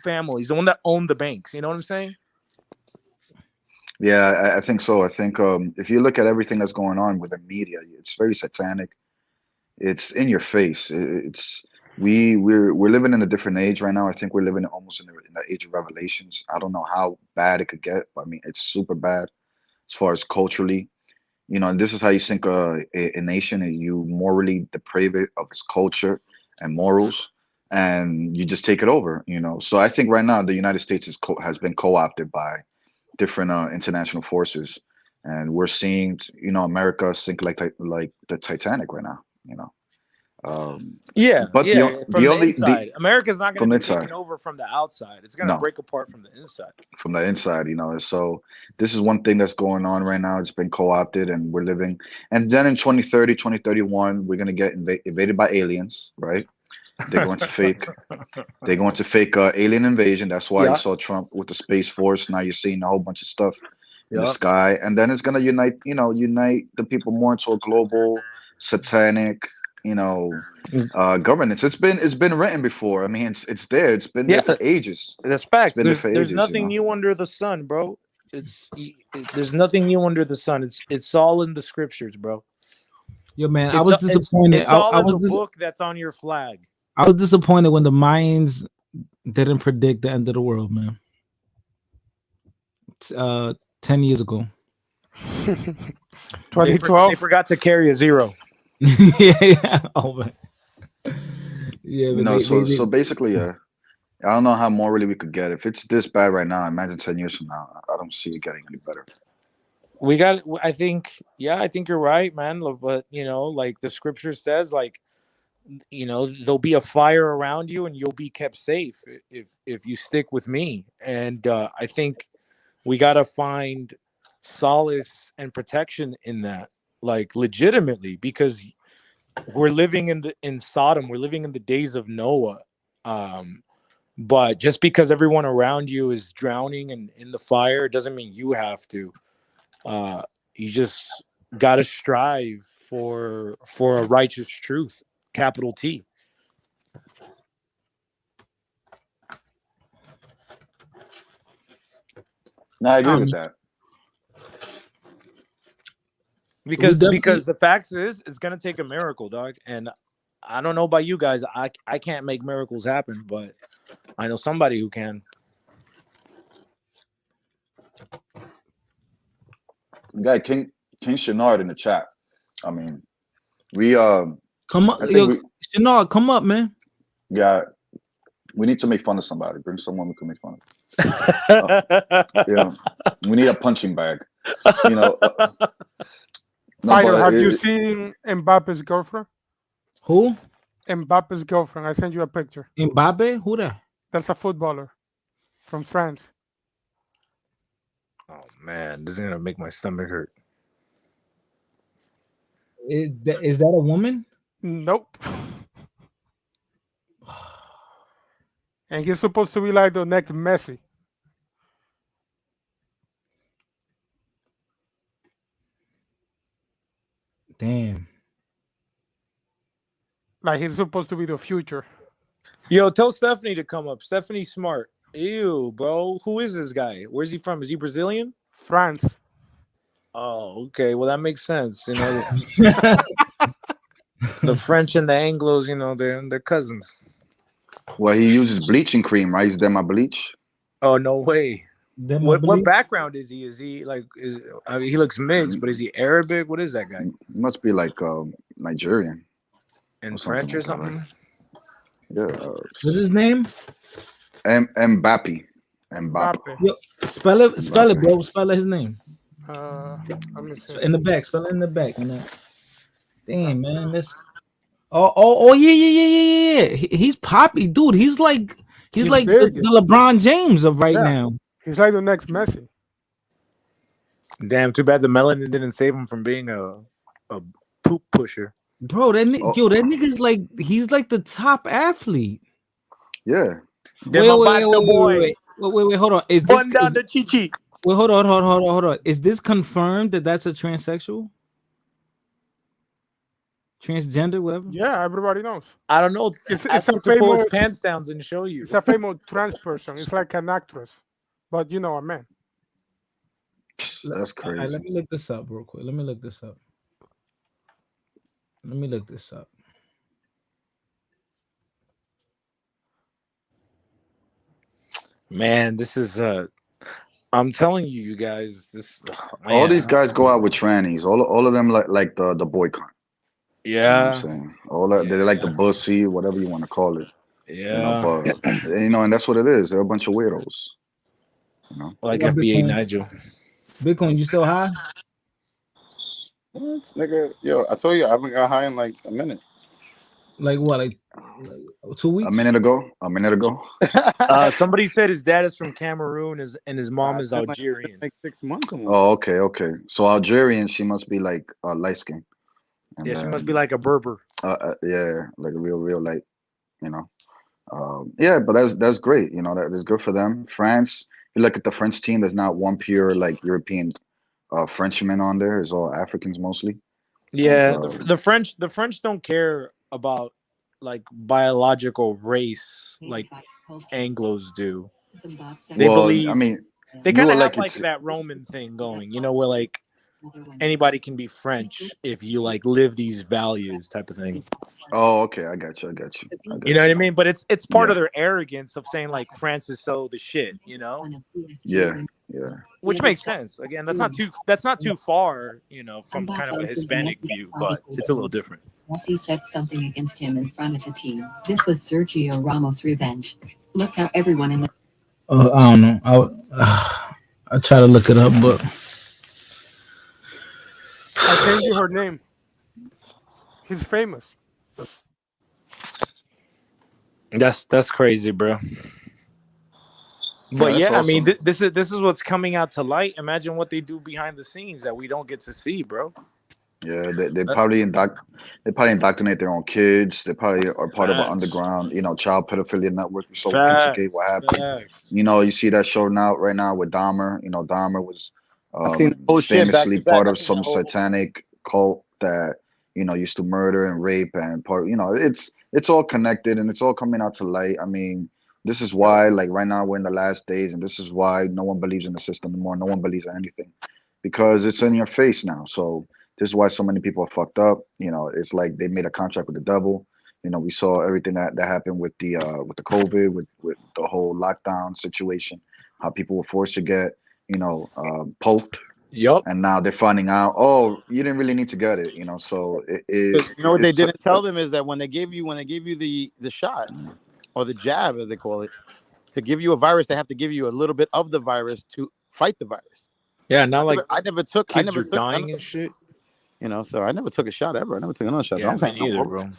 families, the one that own the banks. You know what I'm saying? Yeah, I think so. I think if you look at everything that's going on with the media, it's very satanic. It's in your face. We're living in a different age right now. I think we're living almost in the age of revelations. I don't know how bad it could get, but I mean, it's super bad as far as culturally. And this is how you sink a nation, and you morally deprave it of its culture and morals, and you just take it over. So I think right now the United States has been co-opted by different international forces, and we're seeing America sink like the Titanic right now. But from the only inside. America's not going from to the be inside. taken over from the outside. It's going to No. break apart from the inside. From the inside, so this is one thing that's going on right now. It's been co-opted, and we're living. And then in 2030, 2031, we're going to get invaded by aliens, right? They're going to fake alien invasion. That's why you saw Trump with the Space Force. Now you're seeing a whole bunch of stuff in the sky, and then it's going to unite the people more into a global satanic governance. It's been written before. I mean, it's there. It's been there for ages. That's facts. It's been there for There's ages, nothing new under the sun, bro. There's nothing new under the sun. It's all in the scriptures, bro. Yo, man, I was disappointed. It's all in the book that's on your flag. I was disappointed when the Mayans didn't predict the end of the world, man. 10 years ago. 2012. They forgot to carry a zero. yeah. Oh man. Yeah. So basically, I don't know how morally we could get. If it's this bad right now, imagine 10 years from now. I don't see it getting any better. I think you're right, man. But like the scripture says, like, there'll be a fire around you and you'll be kept safe if you stick with me. And I think we got to find solace and protection in that, like, legitimately, because we're living in Sodom. We're living in the days of Noah. But just because everyone around you is drowning and in the fire, doesn't mean you have to. You just got to strive for a righteous truth, capital T. No, I agree with that. Because the fact is, it's gonna take a miracle, dog. And I don't know about you guys. I can't make miracles happen, but I know somebody who can. Guy King Shenard in the chat. I mean, we come up, Shenard, come up, man. Yeah, we need to make fun of somebody. Bring someone we can make fun of. We need a punching bag. Fighter, have you seen Mbappe's girlfriend? Who? Mbappe's girlfriend. I sent you a picture. Mbappe? Who that? That's a footballer from France. Oh man, this is gonna make my stomach hurt. Is that a woman? Nope. And he's supposed to be like the next Messi. Damn. Like he's supposed to be the future. Yo, tell Stephanie to come up. Stephanie Smart. Ew, bro. Who is this guy? Where's he from? Is he Brazilian? France. Oh, okay. Well, that makes sense. You know, the French and the Anglos, you know, they're cousins. Well, he uses bleaching cream, right? He's my bleach. Oh, no way. Them I What believe. background is he? Is he like I mean, he looks mixed, but is he Arabic? What is that guy? He must be like Nigerian And something French or like that, something? right? Yeah. What's his name? Mbappe. Mbappe. Yo, spell it, bro. Spell his name. Let me see. In the back. Spell it in the back. Damn, man. That's oh yeah. He's poppy, dude. He's like the big. LeBron James of right Yeah. now. He's like the next Messi. Damn, too bad the melanin didn't save him from being a poop pusher. Bro, that nigga's like he's like the top athlete. Yeah. Wait, hold on. Is this down the chichi? Wait, hold on. Is this confirmed that that's a transsexual? Transgender, whatever? Yeah, everybody knows. I don't know. It's a a pull famous its pants down and show you. It's a famous trans person. It's like an actress, but you know, a man. That's crazy. Right, let me look this up real quick. Let me look this up. Man, this is I'm telling you guys, this all these guys go out with trannies. All of them like the boycott. Yeah. You know what I'm saying? All that they're like the bussy, whatever you want to call it. Yeah. You know, and that's what it is. They're a bunch of weirdos. You know? Like FBA Nigel. Bitcoin, you still high? What, nigga? Yo, I told you I haven't got high in like a minute. Like what? Like 2 weeks? A minute ago. Somebody said his dad is from Cameroon and his mom is Algerian. Like 6 months. Oh, okay. So Algerian, she must be like light skin. Yeah, she must be like a Berber. Yeah, like a real light, you know. Yeah, but that's great. You know, that is good for them. France, if you look at the French team, there's not one pure like European Frenchman on there. It's all Africans mostly. Yeah, the French don't care about like biological race like Anglos do. They believe. I mean, they kind of have like that Roman thing going, you know, where like anybody can be French if you like live these values type of thing. Oh, okay, I got you. You know what I mean? But it's part of their arrogance of saying like France is so the shit, you know? Yeah. Which makes sense. Again, that's not too far, you know, from kind of a Hispanic view, but it's a little different. Messi said something against him in front of the team. This was Sergio Ramos' revenge. Look how everyone in the I don't know. I try to look it up, but I gave you her name. He's famous. That's crazy, bro. But yeah, awesome. I mean, this is what's coming out to light. Imagine what they do behind the scenes that we don't get to see, bro. Yeah, they probably indoctrinate their own kids. They probably are part of an underground, you know, child pedophilia network. So Pizzagate, what happened? You know, you see that show right now with Dahmer. You know, Dahmer was famously part of some satanic cult that, you know, used to murder and rape and you know, it's all connected and it's all coming out to light. I mean, this is why, like right now, we're in the last days, and this is why no one believes in the system anymore. No one believes in anything because it's in your face now. So this is why so many people are fucked up. You know, it's like they made a contract with the devil. You know, we saw everything that happened with the COVID, with the whole lockdown situation, how people were forced to get, you know, poked. Yep. And now they're finding out, oh, you didn't really need to get it, you know. So you know what they didn't tell them is that when they gave you the shot or the jab, as they call it, to give you a virus, they have to give you a little bit of the virus to fight the virus. Yeah, not I never took dying and shit. You know, so I never took a shot ever. I never took another shot. Yeah, I'm saying either, bro.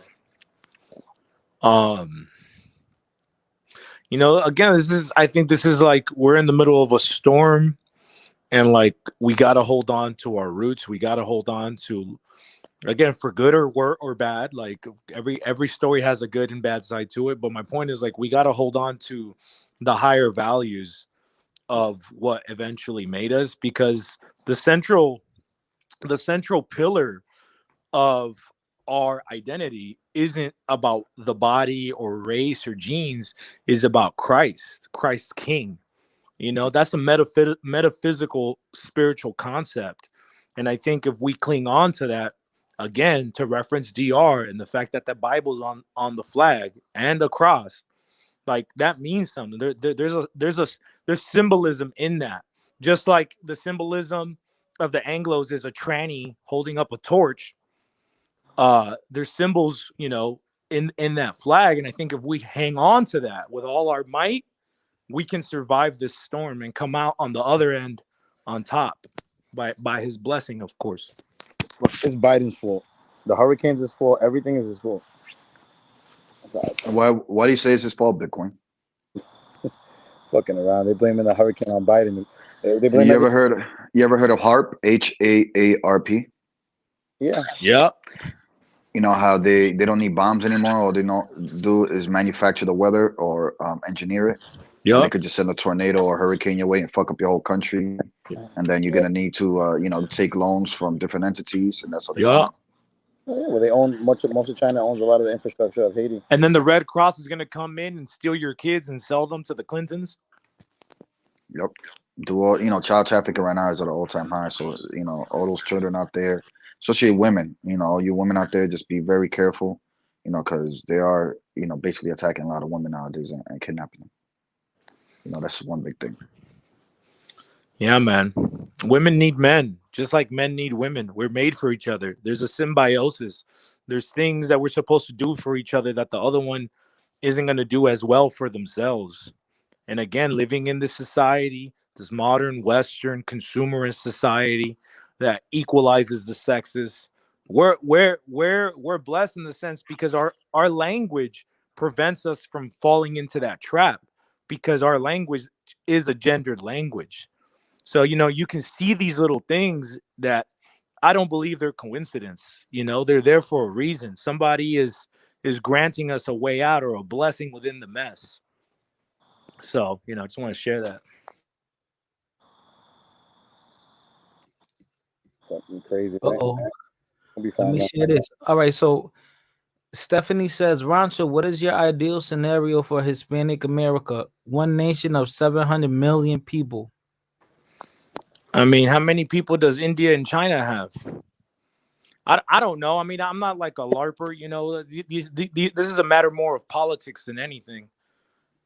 You know, again, I think this is like we're in the middle of a storm. And like we gotta hold on to our roots. We gotta hold on to, again, for good or bad. Like every story has a good and bad side to it. But my point is like we gotta hold on to the higher values of what eventually made us, because the central pillar of our identity isn't about the body or race or genes, is about Christ King. You know, that's a metaphysical spiritual concept. And I think if we cling on to that, again, to reference DR and the fact that the Bible's on the flag and the cross, like that means something. There's symbolism in that. Just like the symbolism of the Anglos is a tranny holding up a torch. There's symbols, you know, in that flag. And I think if we hang on to that with all our might, we can survive this storm and come out on the other end on top by his blessing, of course. It's Biden's fault. The hurricanes is fault. Everything is his fault. Why do you say it's his fault, Bitcoin? Fucking around. They're blaming the hurricane on Biden. They blame You ever heard of HAARP? HAARP? Yeah. Yeah. You know how they don't need bombs anymore. All they do is manufacture the weather or engineer it. Yeah. They could just send a tornado or hurricane your way and fuck up your whole country. And then you're gonna need to take loans from different entities, and that's how they Yeah. Well, they own most of China owns a lot of the infrastructure of Haiti. And then the Red Cross is going to come in and steal your kids and sell them to the Clintons. Yep. Do all child trafficking right now is at an all-time high. So all those children out there, especially women, all you women out there, just be very careful, because they are basically attacking a lot of women nowadays and kidnapping them. That's one big thing. Yeah, man. Women need men, just like men need women. We're made for each other. There's a symbiosis. There's things that we're supposed to do for each other that the other one isn't going to do as well for themselves. And again, living in this society, this modern Western consumerist society that equalizes the sexes, we're blessed in the sense because our language prevents us from falling into that trap, because our language is a gendered language. So, you can see these little things that I don't believe they're coincidence. They're there for a reason. Somebody is granting us a way out or a blessing within the mess. So, I just want to share that. Fucking crazy. Uh-oh. We'll be Let fine. me share this. All right, so Stephanie says, Rancho, what is your ideal scenario for Hispanic America? One nation of 700 million people. I mean, how many people does India and China have? I don't know. I mean, I'm not like a LARPer, this is a matter more of politics than anything.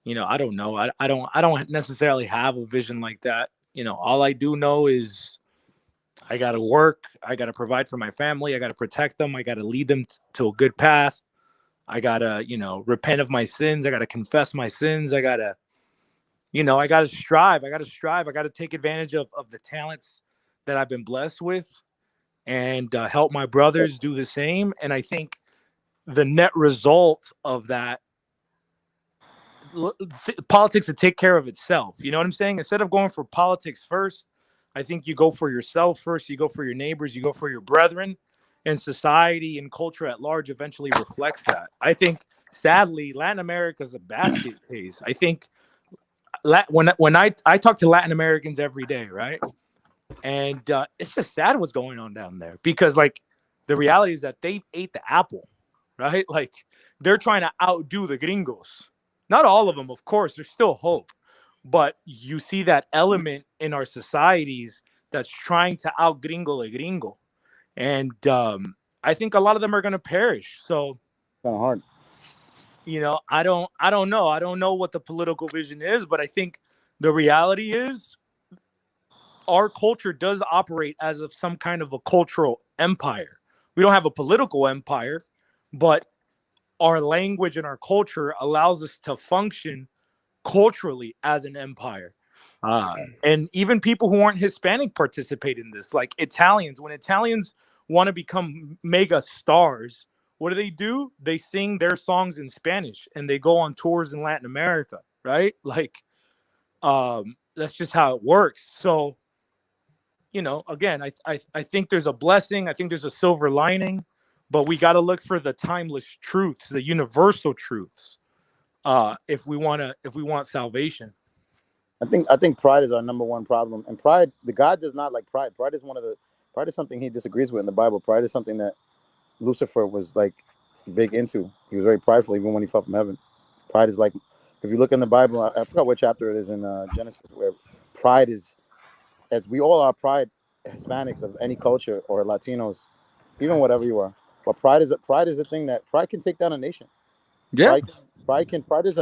I don't know. I don't necessarily have a vision like that. All I do know is I got to work. I got to provide for my family. I got to protect them. I got to lead them to a good path. I got to, repent of my sins. I got to confess my sins. I got to, I got to strive. I got to take advantage of the talents that I've been blessed with and help my brothers do the same. And I think the net result of that, politics to take care of itself. You know what I'm saying? Instead of going for politics first, I think you go for yourself first. You go for your neighbors. You go for your brethren. And society and culture at large eventually reflects that. I think, sadly, Latin America is a basket case. I think when I talk to Latin Americans every day, right? And it's just sad what's going on down there, because the reality is that they ate the apple, right? Like they're trying to outdo the gringos. Not all of them, of course. There's still hope. But you see that element in our societies that's trying to out gringo a gringo. And I think a lot of them are going to perish. So kind of hard. I don't know. I don't know what the political vision is, but I think the reality is our culture does operate as of some kind of a cultural empire. We don't have a political empire, but our language and our culture allows us to function culturally as an empire. And even people who aren't Hispanic participate in this, like Italians. When Italians want to become mega stars, what do? They sing their songs in Spanish and they go on tours in Latin America, right? That's just how it works. So, again, I think there's a blessing. I think there's a silver lining, but we got to look for the timeless truths, the universal truths, if we want salvation. I think pride is our number one problem, and pride, the God does not like pride. Pride is something he disagrees with in the Bible. Pride is something that Lucifer was like big into. He was very prideful, even when he fell from heaven. Pride is like, if you look in the Bible, I forgot what chapter it is in Genesis, where pride is, as we all are pride, Hispanics of any culture or Latinos, even whatever you are. But pride is a thing that pride can take down a nation. Yeah. Pride is pride is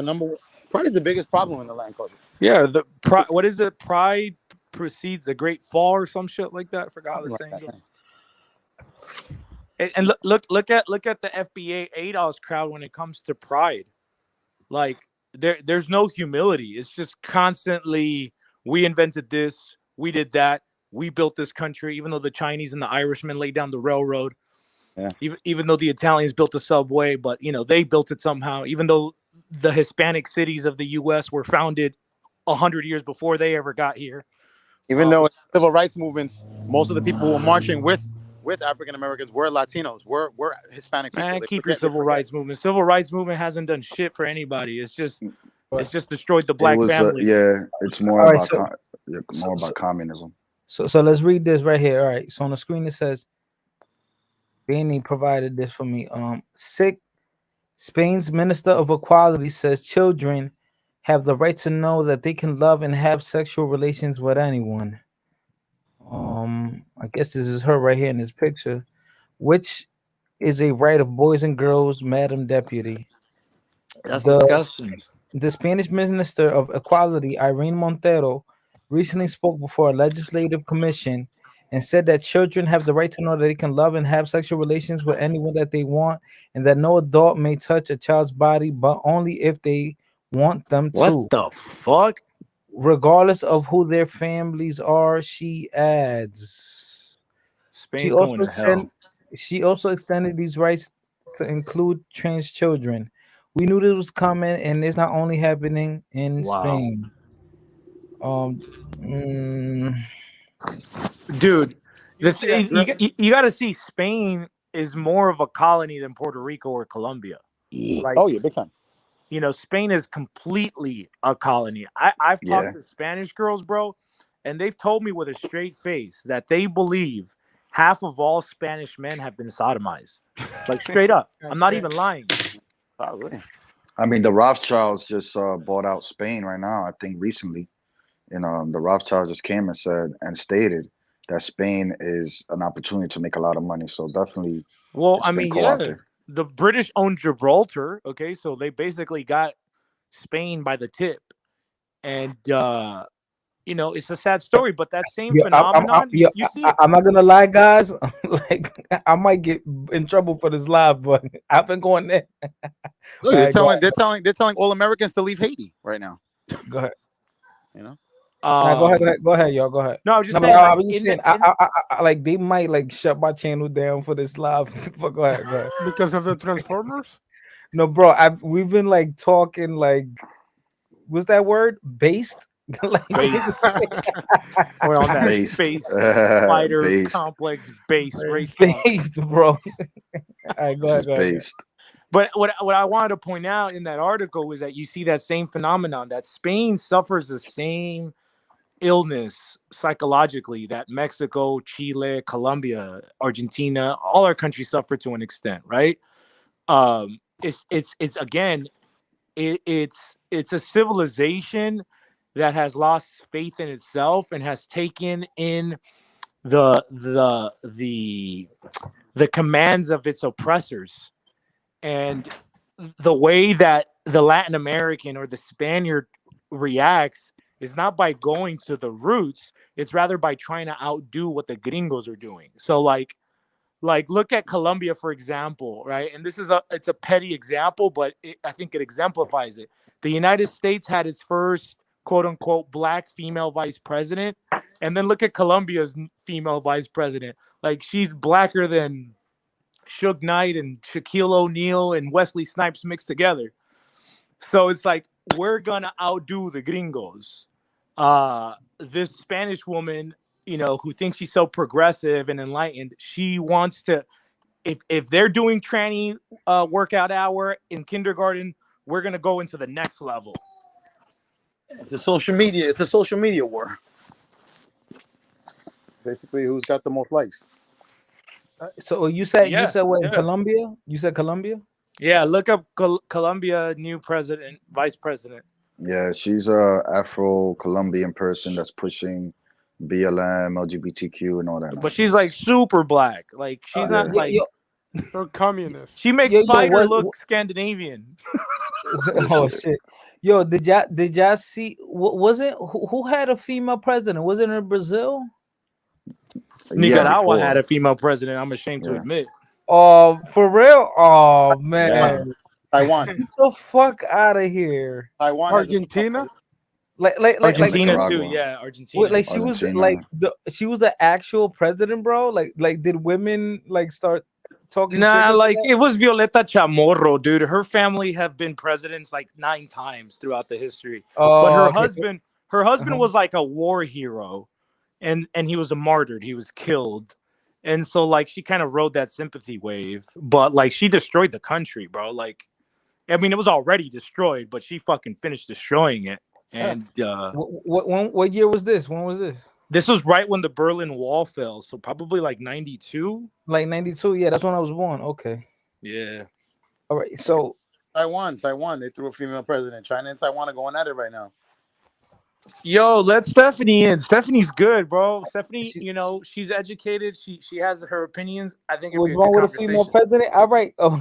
the biggest problem in the Latin culture. Yeah. The pride. What is it? Pride precedes a great fall or some shit like that. I forgot how the saying goes. And look at the FBA ADOS crowd when it comes to pride. Like there's no humility. It's just constantly, we invented this, we did that, we built this country, even though the Chinese and the Irishmen laid down the railroad. Yeah. Even though the Italians built the subway, but they built it somehow. Even though the Hispanic cities of the U.S. were founded 100 years before they ever got here. Even though in civil rights movements, most of the people who were marching with African Americans were Latinos, were Hispanic people. Man, keep your civil rights movement. Civil rights movement hasn't done shit for anybody. It's just destroyed the black family. It's more All right, about communism. So let's read this right here. All right. So on the screen it says, Benny provided this for me. Spain's Minister of Equality says children have the right to know that they can love and have sexual relations with anyone. I guess this is her right here in this picture, which is a right of boys and girls, Madam Deputy. That's disgusting. The Spanish Minister of Equality, Irene Montero, recently spoke before a legislative commission and said that children have the right to know that they can love and have sexual relations with anyone that they want, and that no adult may touch a child's body, but only if they want them to. What the fuck? Regardless of who their families are, she adds. Spain's going to hell. She also extended these rights to include trans children. We knew this was coming, and it's not only happening in Spain. Dude, you got to see, Spain is more of a colony than Puerto Rico or Colombia. Like, oh yeah, big time. Spain is completely a colony. I've talked to Spanish girls, bro, and they've told me with a straight face that they believe half of all Spanish men have been sodomized. Like, straight up. I'm not even lying. I mean, the Rothschilds just bought out Spain right now, I think recently. The Rothschilds just came and said and stated that Spain is an opportunity to make a lot of money. So definitely, well, I mean, the British owned Gibraltar. Okay, so they basically got Spain by the tip, and it's a sad story. But that same phenomenon, you see, I'm not gonna lie, guys. Like, I might get in trouble for this live, but I've been going there. Look, they're telling all Americans to leave Haiti right now. Go ahead. Go ahead, y'all. Go ahead. No, I was just saying. I was just saying. I like, they might like shut my channel down for this live. But go ahead. Because of the Transformers. No, bro. We've been like talking like, what's that word? Based. Like, based. We're on that base fighter complex base race. Based, bro. All right, go ahead. Based. But what I wanted to point out in that article was that you see that same phenomenon, that Spain suffers the same illness psychologically that Mexico, Chile, Colombia, Argentina, all our countries suffer to an extent, right? It's a civilization that has lost faith in itself and has taken in the commands of its oppressors. And the way that the Latin American or the Spaniard reacts is not by going to the roots, it's rather by trying to outdo what the gringos are doing. So like look at Colombia, for example, right? And it's a petty example, but I think it exemplifies it. The United States had its first quote unquote black female vice president. And then look at Colombia's female vice president. Like, she's blacker than Suge Knight and Shaquille O'Neal and Wesley Snipes mixed together. So it's like, we're gonna outdo the gringos. This Spanish woman, who thinks she's so progressive and enlightened, she wants to, if they're doing tranny workout hour in kindergarten, we're gonna go into the next level. It's a social media war. Basically, who's got the most likes? So you said what in yeah. Colombia? You said Colombia? Yeah, look up Colombia new president, vice president. Yeah, she's a Afro-Colombian person that's pushing BLM, LGBTQ, and all that. But she's like super black. Like she's not like They're communists. she makes Spider look Scandinavian. Oh shit. Yo, did y'all see was it who had a female president? Was it in Brazil? Nicaragua had a female president, I'm ashamed to admit. Oh, for real? Oh man. Taiwan. Get the fuck out of here. Taiwan. Argentina? Like Argentina too, yeah. Argentina. Like she was she was the actual president, bro. Like did women like start talking? Nah, shit like it was Violeta Chamorro, dude. Her family have been presidents like 9 times throughout the history. But her husband was like a war hero, and he was martyred. He was killed, and so like she kind of rode that sympathy wave. But like she destroyed the country, bro. Like, I mean, it was already destroyed, but she fucking finished destroying it. And what year was this? When was this? This was right when the Berlin Wall fell, so probably like 92. Like 92, yeah, that's when I was born. Okay. Yeah. All right, so Taiwan, they threw a female president. China and Taiwan are going at it right now. Yo, let Stephanie in. Stephanie's good, bro. Stephanie, she's educated. She has her opinions. I think it'd be a what's wrong good with a female president? All right. Oh,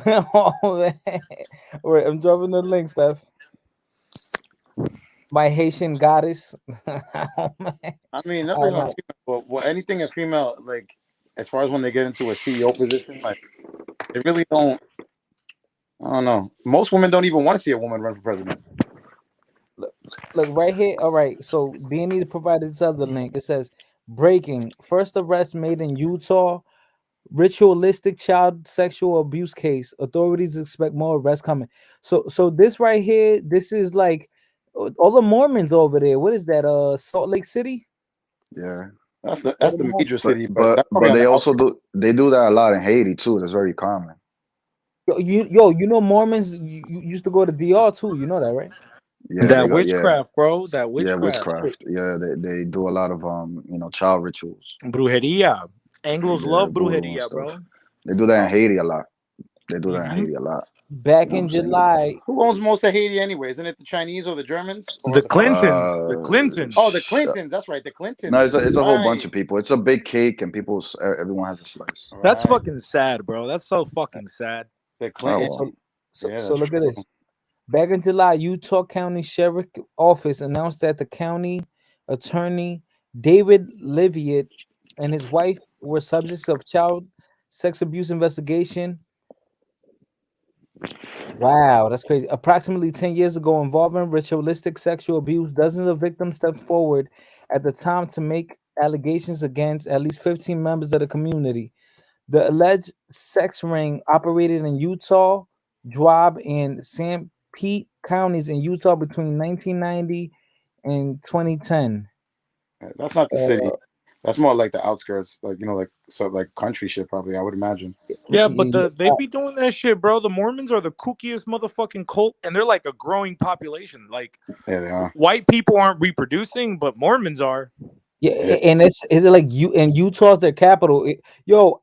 all right, I'm dropping the link, Steph. My Haitian goddess. Oh, I mean, nothing on female, but anything a female, like as far as when they get into a CEO position, like they really don't. I don't know. Most women don't even want to see a woman run for president. Look right here. All right. So they need to provide this other link. It says breaking first arrest made in Utah. Ritualistic child sexual abuse case. Authorities expect more arrests coming. So this right here, this is like all the Mormons over there. What is that? Salt Lake City? Yeah. That's the major city. But they also do that a lot in Haiti too. That's very common. You know Mormons you used to go to DR too. You know that, right? Yeah, that witchcraft, bro. That witchcraft. Yeah, witchcraft. Yeah, they do a lot of child rituals. Brujeria. Anglos love brujeria, bro. They do that in Haiti a lot. Back in July. Who owns most of Haiti anyway? Isn't it the Chinese or the Germans? Or the Clintons. The Clintons. Oh, the Clintons. That's right. The Clintons. No, it's a whole bunch of people. It's a big cake and everyone has a slice. That's fucking sad, bro. That's so fucking sad. The Clintons. So look at this. Back in July, Utah County Sheriff Office announced that the county attorney David Liviet and his wife were subjects of child sex abuse investigation. Wow, that's crazy. Approximately 10 years ago, involving ritualistic sexual abuse, dozens of victims stepped forward at the time to make allegations against at least 15 members of the community. The alleged sex ring operated in Utah, Dwab, and St. Pete counties in Utah between 1990 and 2010. That's not the city. That's more like the outskirts, like country shit. Probably, I would imagine. Yeah, but they be doing that shit, bro. The Mormons are the kookiest motherfucking cult, and they're like a growing population. Like, yeah, they are. White people aren't reproducing, but Mormons are. Yeah, and is it like you and Utah's their capital?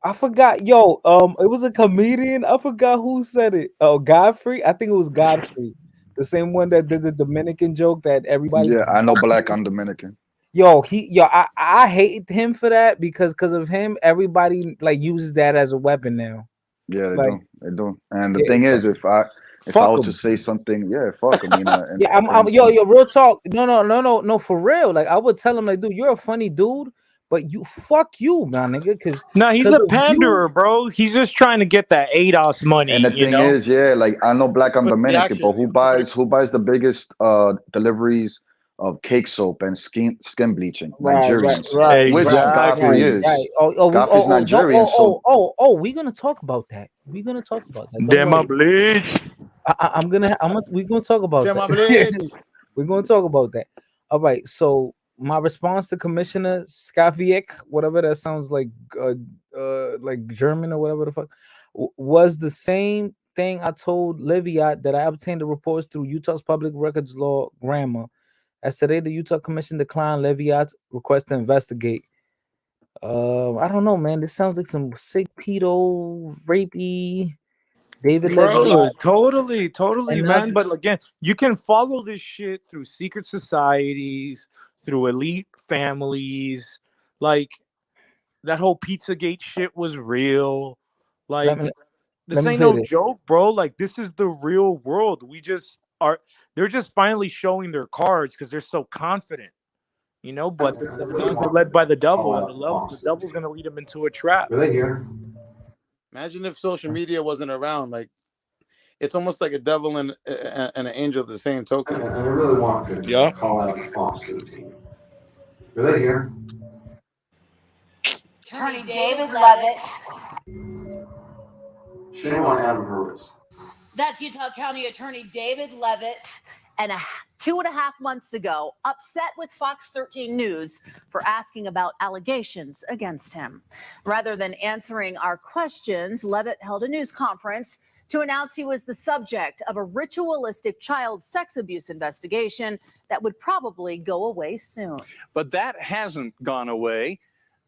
I forgot. It was a comedian. I forgot who said it. Oh, Godfrey. I think it was Godfrey, the same one that did the Dominican joke that everybody. Yeah, I know black. I'm Dominican. I hate him for that because of him, everybody like uses that as a weapon now. Yeah, they do. And the thing is, if I was to say something, fuck him, I'm real talk. No, for real. Like I would tell him, like, dude, you're a funny dude, but fuck you, man, nigga. Because he's a panderer, bro. He's just trying to get that ADOS money. And the thing is, like I know black, I'm Dominican, but who buys the biggest deliveries of cake soap and skin bleaching? Nigerians. Right. Which Godfrey is. Right. Godfrey's Nigerian. We're gonna talk about that. We're gonna talk about that. Dema bleach. We're gonna talk about that. We're gonna talk about that. All right. So my response to Commissioner Skaviek, whatever that sounds like German or whatever the fuck, was the same thing I told Liviat that I obtained the reports through Utah's public records law grammar. As today, the Utah Commission declined Leviat's request to investigate. I don't know, man. This sounds like some sick pedo, rapey, David Levy. Bro, totally, And man. But again, you can follow this shit through secret societies, through elite families. Like that whole Pizzagate shit was real. let Like me this ain't play no this. joke, bro. Like this is the real world. We just are. They're just finally showing their cards because they're so confident, you know. But that's because they're led by the devil, and the devil's gonna lead them into a trap. Are they here? Imagine if social media wasn't around. Like it's almost like a devil and an angel at the same token. And I really want to call out Fox 13. Are they here? Attorney David Levitt. Shame on Adam Hurwitz. That's Utah County Attorney David Levitt. And 2.5 months ago, upset with Fox 13 News for asking about allegations against him. Rather than answering our questions, Levitt held a news conference to announce he was the subject of a ritualistic child sex abuse investigation that would probably go away soon. But that hasn't gone away.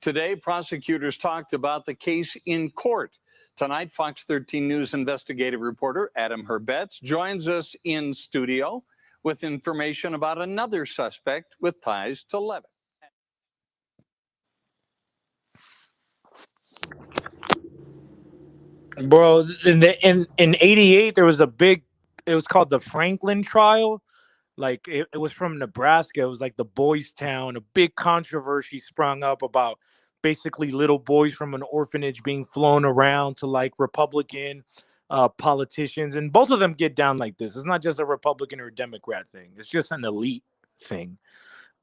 Today, prosecutors talked about the case in court. Tonight, Fox 13 News investigative reporter Adam Hurwitz joins us in studio with information about another suspect with ties to Levitt. Bro, in '88 there was a big. It was called the Franklin trial. Like it was from Nebraska. It was like the boys' town. A big controversy sprung up about basically little boys from an orphanage being flown around to like Republican politicians, and both of them get down like this. It's not just a Republican or Democrat thing. It's just an elite thing.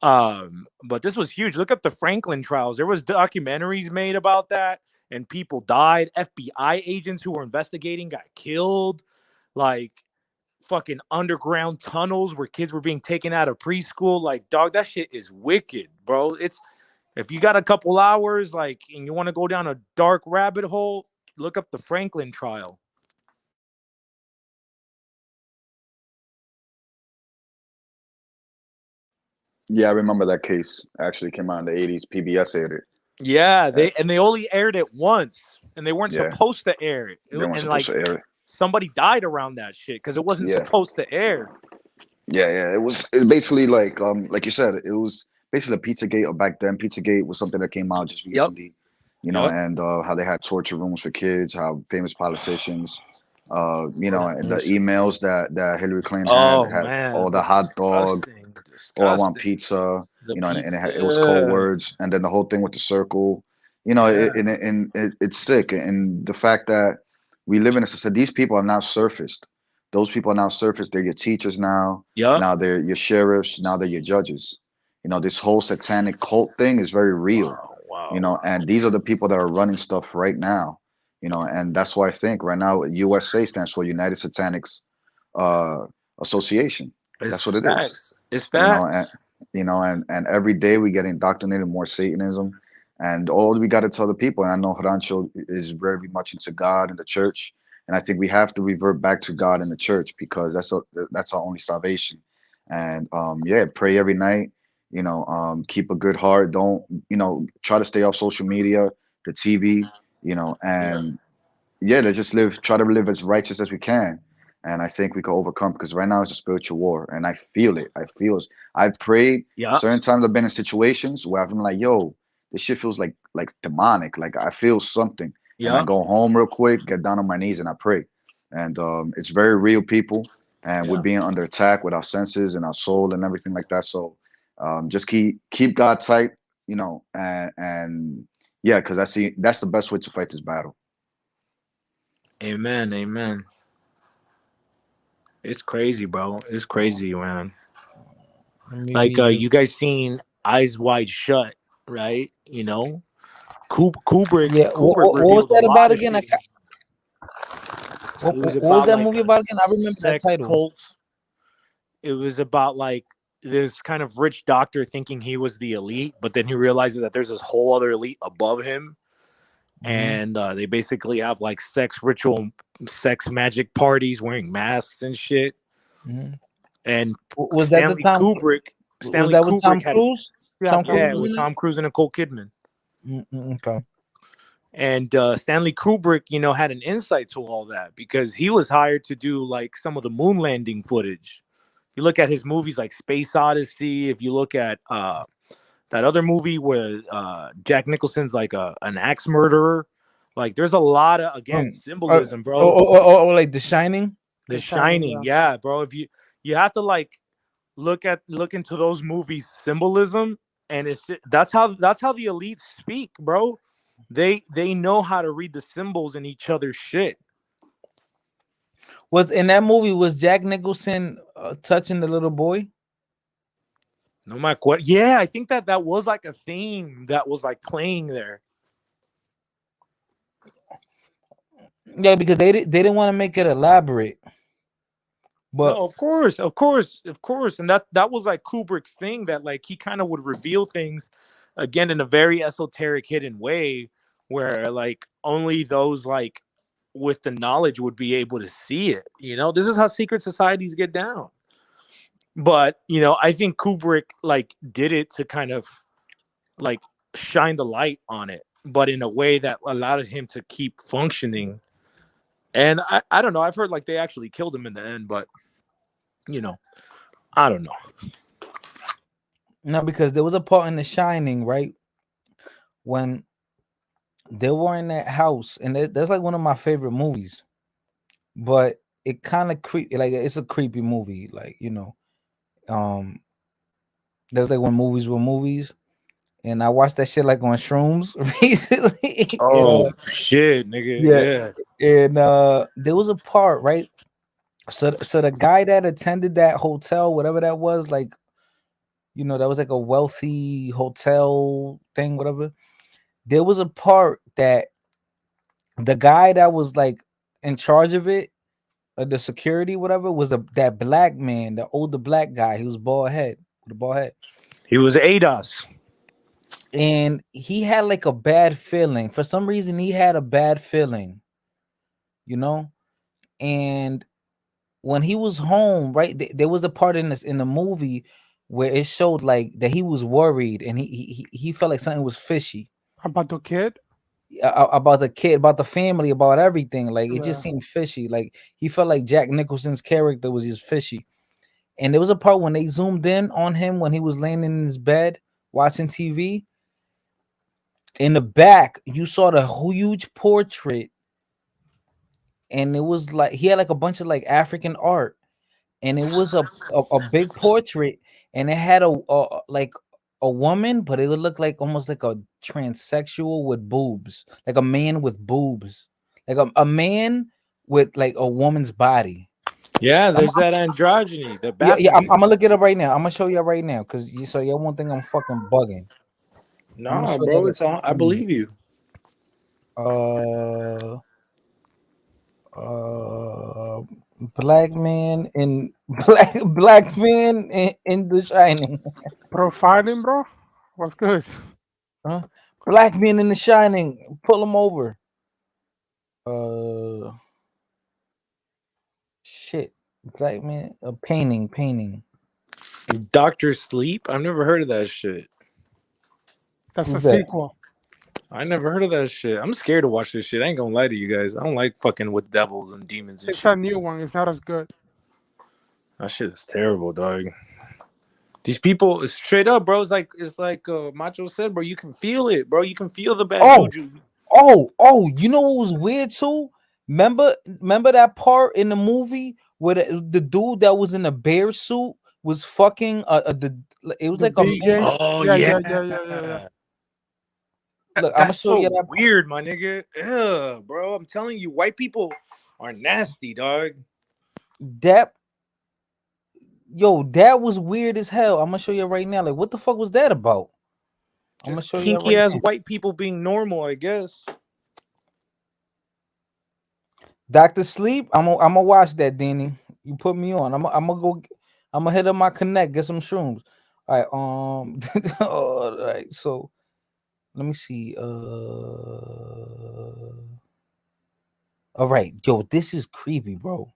But this was huge. Look up the Franklin trials. There was documentaries made about that, and people died. FBI agents who were investigating got killed. Like fucking underground tunnels where kids were being taken out of preschool. Like, dog, that shit is wicked, bro. It's if you got a couple hours, like, and you want to go down a dark rabbit hole, look up the Franklin trial. Yeah, I remember that case. Actually came out in the 80s. PBS aired it. Yeah, they only aired it once, and they weren't Yeah. supposed to air it. They weren't and supposed like to air it. somebody died around that shit because it wasn't Yeah. supposed to air. Yeah. It was basically like you said, it was basically Pizzagate. Or back then, Pizzagate was something that came out just recently. You know, and how they had torture rooms for kids, how famous politicians, you know, and the emails that Hillary Clinton had Man, all the hot dog, oh, I want pizza, you know, and it was code words, and then the whole thing with the circle, you know, it's sick, and the fact that we live in a society, these people are now surfaced. Those people are now surfaced. They're your teachers now. Yeah. Now they're your sheriffs. Now they're your judges. You know, this whole satanic cult thing is very real. You know, and these are the people that are running stuff right now. You know, and that's why I think right now USA stands for United Satanics Association. That's what it is. It's You know, facts. and every day we get indoctrinated more Satanism, and all we got to tell the people. And I know Rancho is very much into God and the church, and I think we have to revert back to God and the church because that's our only salvation. And yeah, pray every night. You know, keep a good heart. Don't, you know, try to stay off social media, the TV. You know, and yeah, let's just try to live as righteous as we can. And I think we can overcome because right now it's a spiritual war, and I feel it. I've prayed. Yeah. Certain times I've been in situations where I've been like, "Yo, this shit feels like demonic. Like I feel something." And I Yeah. go home real quick, get down on my knees, and I pray. And it's very real, people. And we're being under attack with our senses and our soul and everything like that. So just keep God tight, you know, and yeah, because that's the best way to fight this battle. Amen. Amen. It's crazy, bro. It's crazy, man. Like you guys seen Eyes Wide Shut, right? You know, Kubrick. Yeah, Kubrick what was revealed a that about lot of again? shit. What It was was about that like movie a about again? I remember that sex title. cult. It was about like this kind of rich doctor thinking he was the elite, but then he realizes that there's this whole other elite above him, and they basically have like sex ritual, sex magic parties, wearing masks and shit. And Was that the Stanley Tom? Kubrick. Was Stanley that with Tom Kubrick had Cruise? Tom yeah, Cruise was with in it? Tom Cruise and Nicole Kidman. Okay. And Stanley Kubrick, you know, had an insight to all that because he was hired to do like some of the moon landing footage. You look at his movies like Space Odyssey. If you look at that other movie where Jack Nicholson's like an axe murderer, like there's a lot of symbolism, bro. Like The Shining. The Shining, yeah, bro. If you have to like look into those movies' symbolism, and that's how the elites speak, bro. They know how to read the symbols in each other's shit. Was in that movie was Jack Nicholson touching the little boy? No matter what, yeah, I think that was like a theme that was like playing there. Yeah, because they didn't want to make it elaborate. But no, of course, and that was like Kubrick's thing, that like he kind of would reveal things again in a very esoteric, hidden way, where like only those like with the knowledge would be able to see it. You know, this is how secret societies get down. But you know, I think Kubrick like did it to kind of like shine the light on it, but in a way that allowed him to keep functioning. And I don't know. I've heard like they actually killed him in the end, but you know, I don't know. No, because there was a part in The Shining, right, when they were in that house, and that's like one of my favorite movies. But it kind of like it's a creepy movie, like, you know. That's like when movies were movies, and I watched that shit like on shrooms recently. Oh shit, nigga. Yeah. And there was a part, right? So the guy that attended that hotel, whatever that was, like, you know, that was like a wealthy hotel thing, whatever. There was a part that the guy that was like in charge of it, the security, whatever, was that black man, the older black guy. He was bald head with a bald head. He was ADOS. And he had like a bad feeling. For some reason, he had a bad feeling, you know? And when he was home, right, there was a part in the movie where it showed like that he was worried, and he felt like something was fishy about the kid, about the kid, about the family, about everything. Like it just Yeah. seemed fishy. Like he felt like Jack Nicholson's character was just fishy. And there was a part when they zoomed in on him when he was laying in his bed watching TV. In the back, you saw the huge portrait, and it was like he had like a bunch of like African art, and it was a big portrait, and it had a like a woman, but it would look like almost like a transsexual with boobs, like a man with boobs, like a man with like a woman's body. Yeah, there's that androgyny. The Yeah, I'm gonna look it up right now. I'm gonna show you right now because you won't think I'm fucking bugging. No, bro, it's all. I believe you. Black man in black man in The Shining. Profiling, bro. What's good? Huh? Black man in The Shining. Pull him over. Shit. Black man. Painting. Dr. Sleep? I've never heard of that shit. That's Who's a that? sequel. I never heard of that shit. I'm scared to watch this shit. I ain't gonna lie to you guys. I don't like fucking with devils and demons and It's shit. a new one. It's not as good. That shit is terrible, dog. These people, straight up, bro. It's like Macho said, bro. You can feel it, bro. You can feel the bad juju. Oh! You know what was weird too? Remember that part in the movie where the dude that was in the bear suit was fucking it was The like a DJ? man. Oh yeah. Look, I'm gonna That's show so you that. weird, my nigga. Ugh, bro. I'm telling you, white people are nasty, dog. That was weird as hell. I'm gonna show you right now. Like, what the fuck was that about? I'm gonna Just show you kinky right ass now. white people being normal, I guess. Dr. Sleep. I'm gonna watch that, Danny. You put me on. I'm gonna hit up my connect, get some shrooms. All right. All right. So let me see. All right, yo, this is creepy, bro.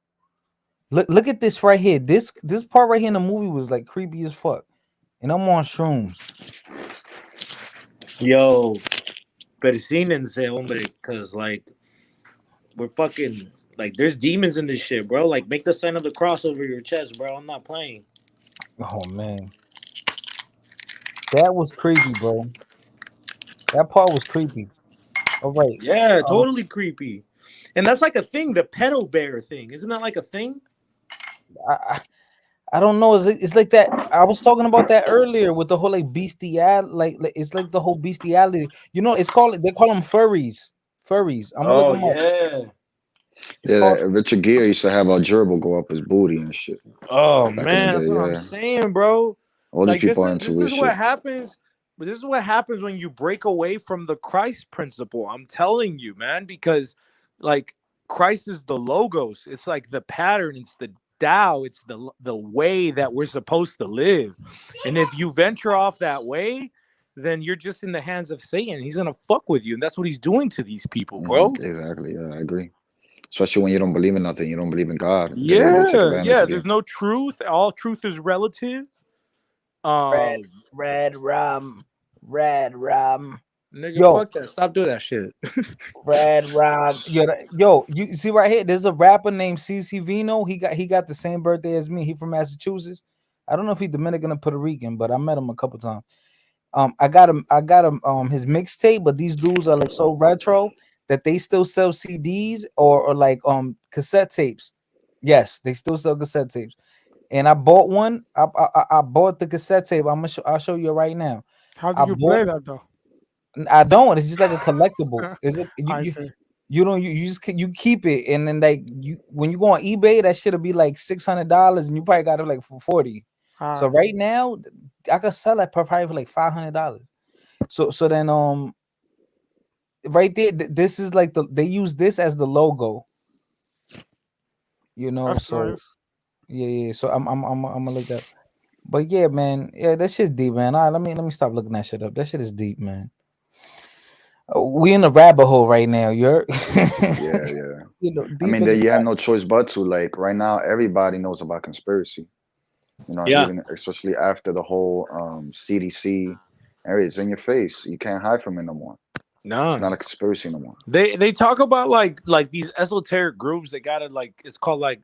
Look at this right here. This part right here in the movie was like creepy as fuck. And I'm on shrooms. Yo, Persínense, hombre, because like we're fucking like there's demons in this shit, bro. Like make the sign of the cross over your chest, bro. I'm not playing. Oh man, that was creepy, bro. That part was creepy. All right. Yeah, totally creepy. And that's like a thing, the pedo bear thing. Isn't that like a thing? I don't know. It's like that. I was talking about that earlier with the whole like bestiality. Like it's like the whole bestiality. You know, it's called. They call them furries. Furries. I'm gonna look Oh them up. yeah. It's Yeah, called. Richard Gere used to have a gerbil go up his booty and shit. Oh Back in the man, that's day, what I'm yeah. saying, bro. All these Like people are into this weird is what shit. happens. But this is what happens when you break away from the Christ principle. I'm telling you, man, because like Christ is the logos. It's like the pattern. It's the Tao. It's the way that we're supposed to live. And if you venture off that way, then you're just in the hands of Satan. He's gonna fuck with you, and that's what he's doing to these people, bro. Exactly. Yeah, I agree. Especially when you don't believe in nothing, you don't believe in God. They take Yeah, advantage yeah. of you. There's no truth. All truth is relative. Red rum. Nigga, Yo, fuck that. Stop doing that shit. red rum. Yo, you see right here. There's a rapper named CC Vino. He got the same birthday as me. He from Massachusetts. I don't know if he's Dominican or Puerto Rican, but I met him a couple times. I got him his mixtape, but these dudes are like so retro that they still sell CDs or like cassette tapes. Yes, they still sell cassette tapes. And I bought one. I bought the cassette tape. I'll show you right now. How do I you bought play that though? I don't. It's just like a collectible. Is it I see. you don't you just you keep it and then like you when you go on eBay that shit'll be like $600 and you probably got it like for 40. So Alright. right now I could sell it probably for like $500. So then right there this is like they use this as the logo, you know. That's So nice. yeah. So I'm gonna look that. But yeah, man, yeah, that shit's deep, man. All right, let me stop looking that shit up. That shit is deep, man. We in the rabbit hole right now. You're Yeah. you know I deep mean, in that the you have no choice but to. Like right now, everybody knows about conspiracy. You know, Yeah. even especially after the whole CDC area, it's in your face. You can't hide from it no more. No. It's not a conspiracy no more. They talk about like these esoteric groups that gotta like it's called like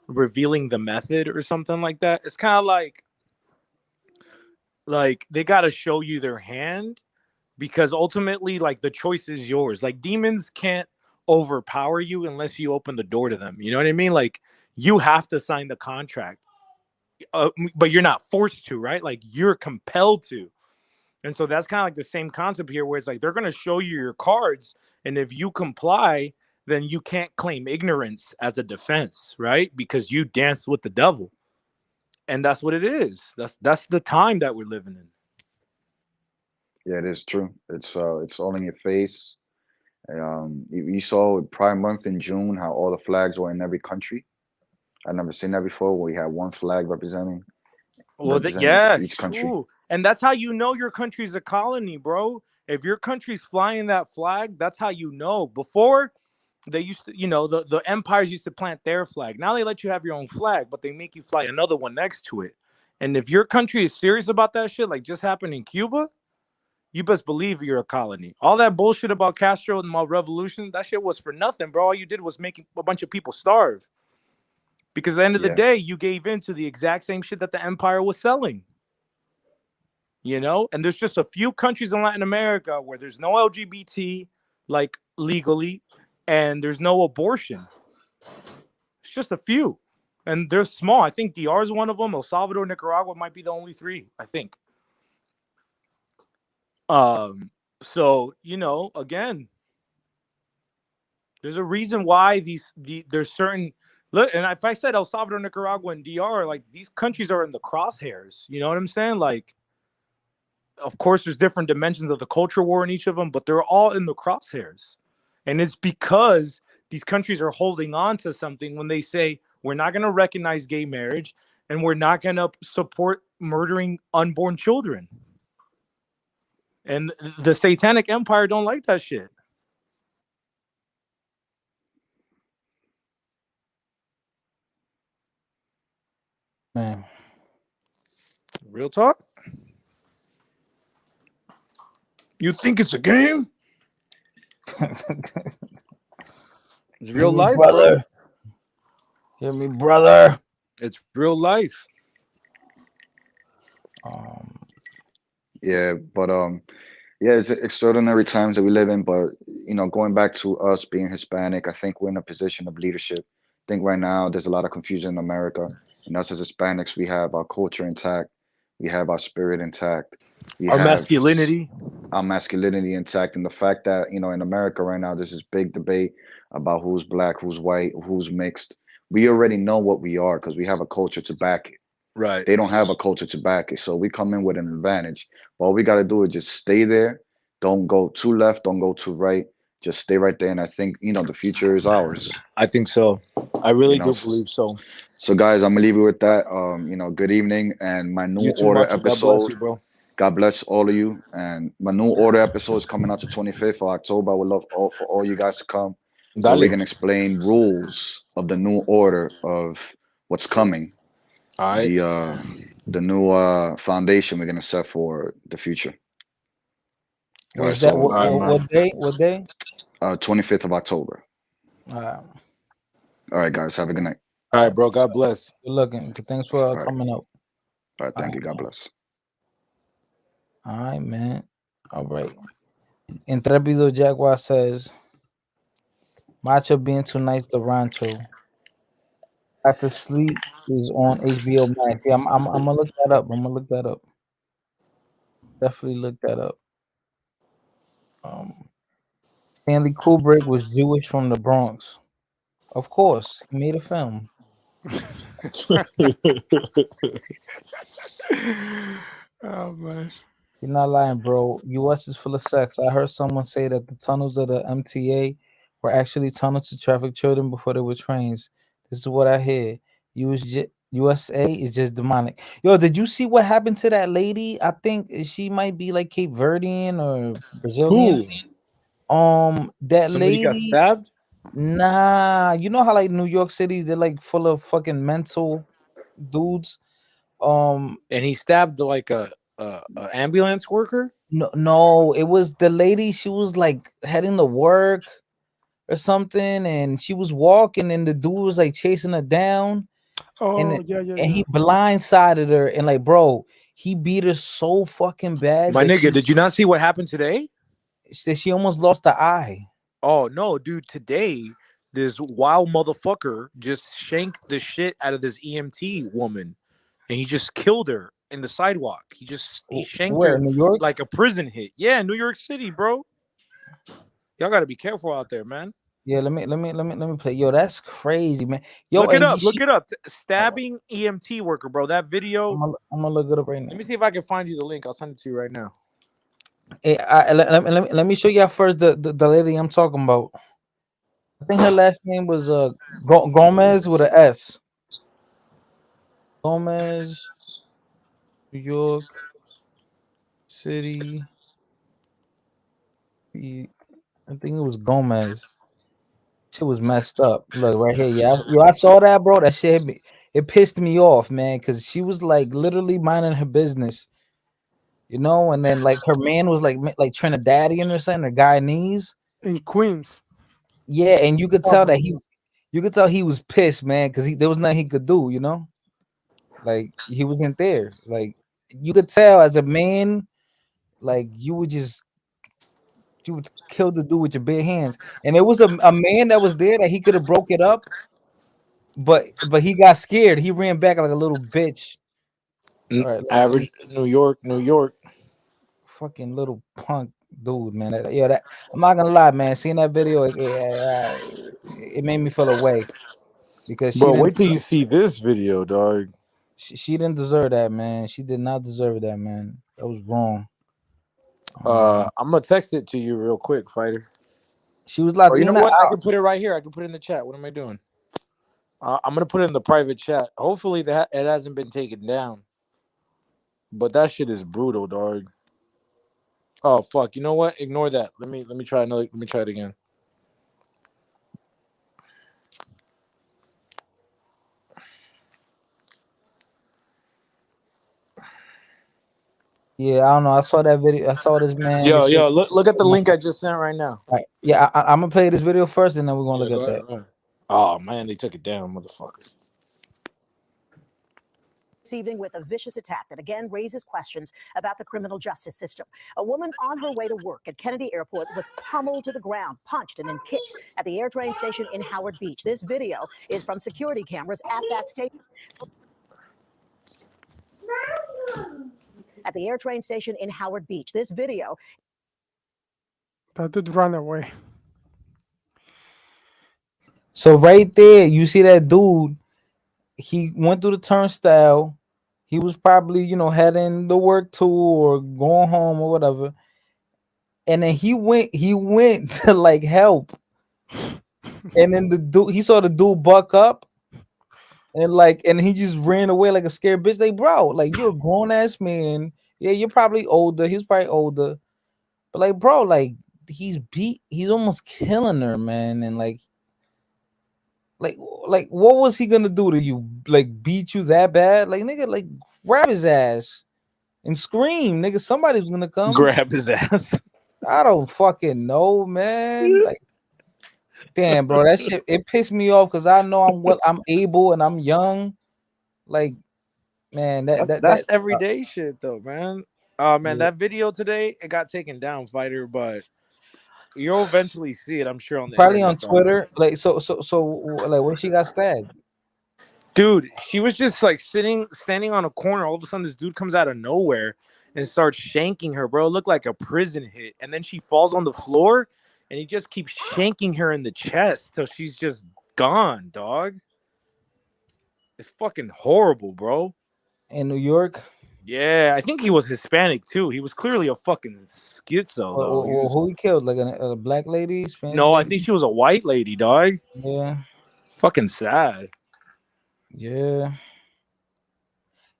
revealing the method or something like that. It's kind of like they gotta show you their hand because ultimately like the choice is yours. Like demons can't overpower you unless you open the door to them. You know what I mean? Like you have to sign the contract, but you're not forced to, right? Like you're compelled to. And so that's kind of like the same concept here, where it's like they're going to show you your cards, and if you comply, then you can't claim ignorance as a defense, right? Because you danced with the devil, and that's what it is. That's the time that we're living in. Yeah, it is true. It's all in your face. You saw Pride Month in June how all the flags were in every country. I've never seen that before. Where you had one flag Well, representing yeah, each country. true. And that's how you know your country's a colony, bro. If your country's flying that flag, that's how you know. Before, they used to, the empires used to plant their flag. Now they let you have your own flag, but they make you fly another one next to it. And if your country is serious about that shit, like just happened in Cuba, you best believe you're a colony. All that bullshit about Castro and my revolution, that shit was for nothing, bro. All you did was make a bunch of people starve. Because at the end of the day, you gave in to the exact same shit that the empire was selling. And there's just a few countries in Latin America where there's no LGBT, like legally, and there's no abortion. It's just a few. And they're small. I think DR is one of them. El Salvador, Nicaragua might be the only three, I think. So, again, there's a reason why there's certain look, and if I said El Salvador, Nicaragua, and DR, like these countries are in the crosshairs. You know what I'm saying? Like, of course, there's different dimensions of the culture war in each of them, but they're all in the crosshairs. And it's because these countries are holding on to something when they say, we're not going to recognize gay marriage and we're not going to support murdering unborn children. And the Satanic Empire don't like that shit. Man. Real talk? You think it's a game? It's Hear real me, life, brother. bro. Hear me, brother. It's real life. Yeah, but yeah, it's extraordinary times that we live in. But going back to us being Hispanic, I think we're in a position of leadership. I think right now there's a lot of confusion in America, and us as Hispanics, we have our culture intact, we have our spirit intact, we Our have masculinity. our masculinity intact, and the fact that in America right now there's this big debate about who's black, who's white, who's mixed. We already know what we are because we have a culture to back it. Right. They don't have a culture to back it. So we come in with an advantage. All we got to do is just stay there. Don't go too left. Don't go too right. Just stay right there. And I think, the future is ours. I think so. I You really know, do believe so. so guys, I'm gonna leave you with that. Good evening. And my new You too, order Macho. God bless episode. you, bro. God bless all of you. And my new order episode is coming out the 25th of October. I would love for all you guys to come, where we're Dale. gonna explain rules of the new order of what's coming. All right. The new foundation we're gonna set for the future. All right, What's that? so What day? What day? 25th of October. All right. All right, guys, have a good night. All right, bro. God bless. Good looking. Thanks for All right. coming up. All right, thank you. God bless. All right, man. All right. Intrepido Jaguar says, Macho being too nice to Rancho. After Sleep is on HBO Max. Yeah, I'm gonna look that up. I'm gonna look that up. Definitely look that up. Stanley Kubrick was Jewish from the Bronx. Of course, he made a film. Oh man. You're not lying, bro. US is full of sex. I heard someone say that the tunnels of the MTA were actually tunnels to traffic children before they were trains. This is what I hear. USA is just demonic. Yo, did you see what happened to that lady? I think she might be like Cape Verdean or Brazilian. That Somebody got lady. stabbed? Nah, you know how like New York City, they're like full of fucking mental dudes. And he stabbed like a ambulance worker? No, it was the lady. She was like heading to work or something, and she was walking, and the dude was like chasing her down, and Oh yeah. he blindsided her, and like, bro, he beat her so fucking bad My that nigga, did you not see what happened today? she almost lost the eye. Oh no, dude! Today, this wild motherfucker just shanked the shit out of this EMT woman, and he just killed her in the sidewalk. He shanked Where, her New York? like a prison hit. Yeah, New York City, bro. Y'all gotta be careful out there, man. Yeah, let me play. Yo, that's crazy, man. Yo, Look it and up. Look it up. Stabbing EMT worker, bro. That video. I'm gonna look it up right now. Let me see if I can find you the link. I'll send it to you right now. Hey, let me show you first the lady I'm talking about. I think her last name was Gomez with an S. Gomez, New York City. I think it was Gomez. Shit was messed up. Look right here. Yeah, I saw that, bro. That shit it pissed me off, man, because she was like literally minding her business, and then like her man was like Trinidadian or something, or Guyanese. In Queens. Yeah, and you could tell that he was pissed, man, because there was nothing he could do, like he wasn't there. Like you could tell as a man, like you would kill the dude with your bare hands. And it was a man that was there that he could have broke it up, but he got scared. He ran back like a little bitch. All right, Average New York. Fucking little punk dude, man. I'm not gonna lie, man. Seeing that video, it made me feel away because Bro, wait till you see this video, dog. She didn't deserve that, man. She did not deserve that, man. That was wrong. I'm gonna text it to you real quick, fighter. She was like, you know what? I can put it right here. I can put it in the chat. What am I doing? I'm gonna put it in the private chat. Hopefully it hasn't been taken down. But that shit is brutal, dog. Oh fuck! You know what? Ignore that. Let me try another. Let me try it again. Yeah, I don't know. I saw that video. I saw this man. Yo, This shit. look at the link I just sent right now. Right. Yeah, I'm gonna play this video first, and then we're gonna Yeah, look at that. go ahead. Oh man, they took it down, motherfuckers. Evening with a vicious attack that again raises questions about the criminal justice system. A woman on her way to work at Kennedy Airport was pummeled to the ground, punched, and then kicked at the AirTrain station in Howard Beach. This video is from security cameras at that station. At the AirTrain station in Howard Beach. This video. That dude ran away. So right there, you see that dude. He went through the turnstile. He was probably, heading to work too or going home or whatever. And then he went to like help. And then he saw the dude buck up and he just ran away like a scared bitch. Like, bro, like you're a grown ass man. Yeah, you're probably older. He was probably older. But like, bro, like he's almost killing her, man. And like what was he gonna do to you? Like beat you that bad? Like nigga, like grab his ass and scream, nigga. Somebody was gonna come grab his ass. I don't fucking know, man. Like, damn, bro, that shit it pissed me off because I know I'm able and I'm young. Like, man, That's everyday shit though, man. Man, that video today it got taken down, fighter, but you'll eventually see it, I'm sure, on the probably on internet, dog. Twitter. Like, so, like, when she got stabbed, dude, she was just like standing on a corner. All of a sudden, this dude comes out of nowhere and starts shanking her, bro. It looked like a prison hit, and then she falls on the floor, and he just keeps shanking her in the chest till she's just gone, dog. It's fucking horrible, bro. In New York. Yeah, I think he was Hispanic too. He was clearly a fucking schizo, though. Who he killed? Like a black lady? Spanish No, lady? I think she was a white lady, dog. Yeah. Fucking sad. Yeah.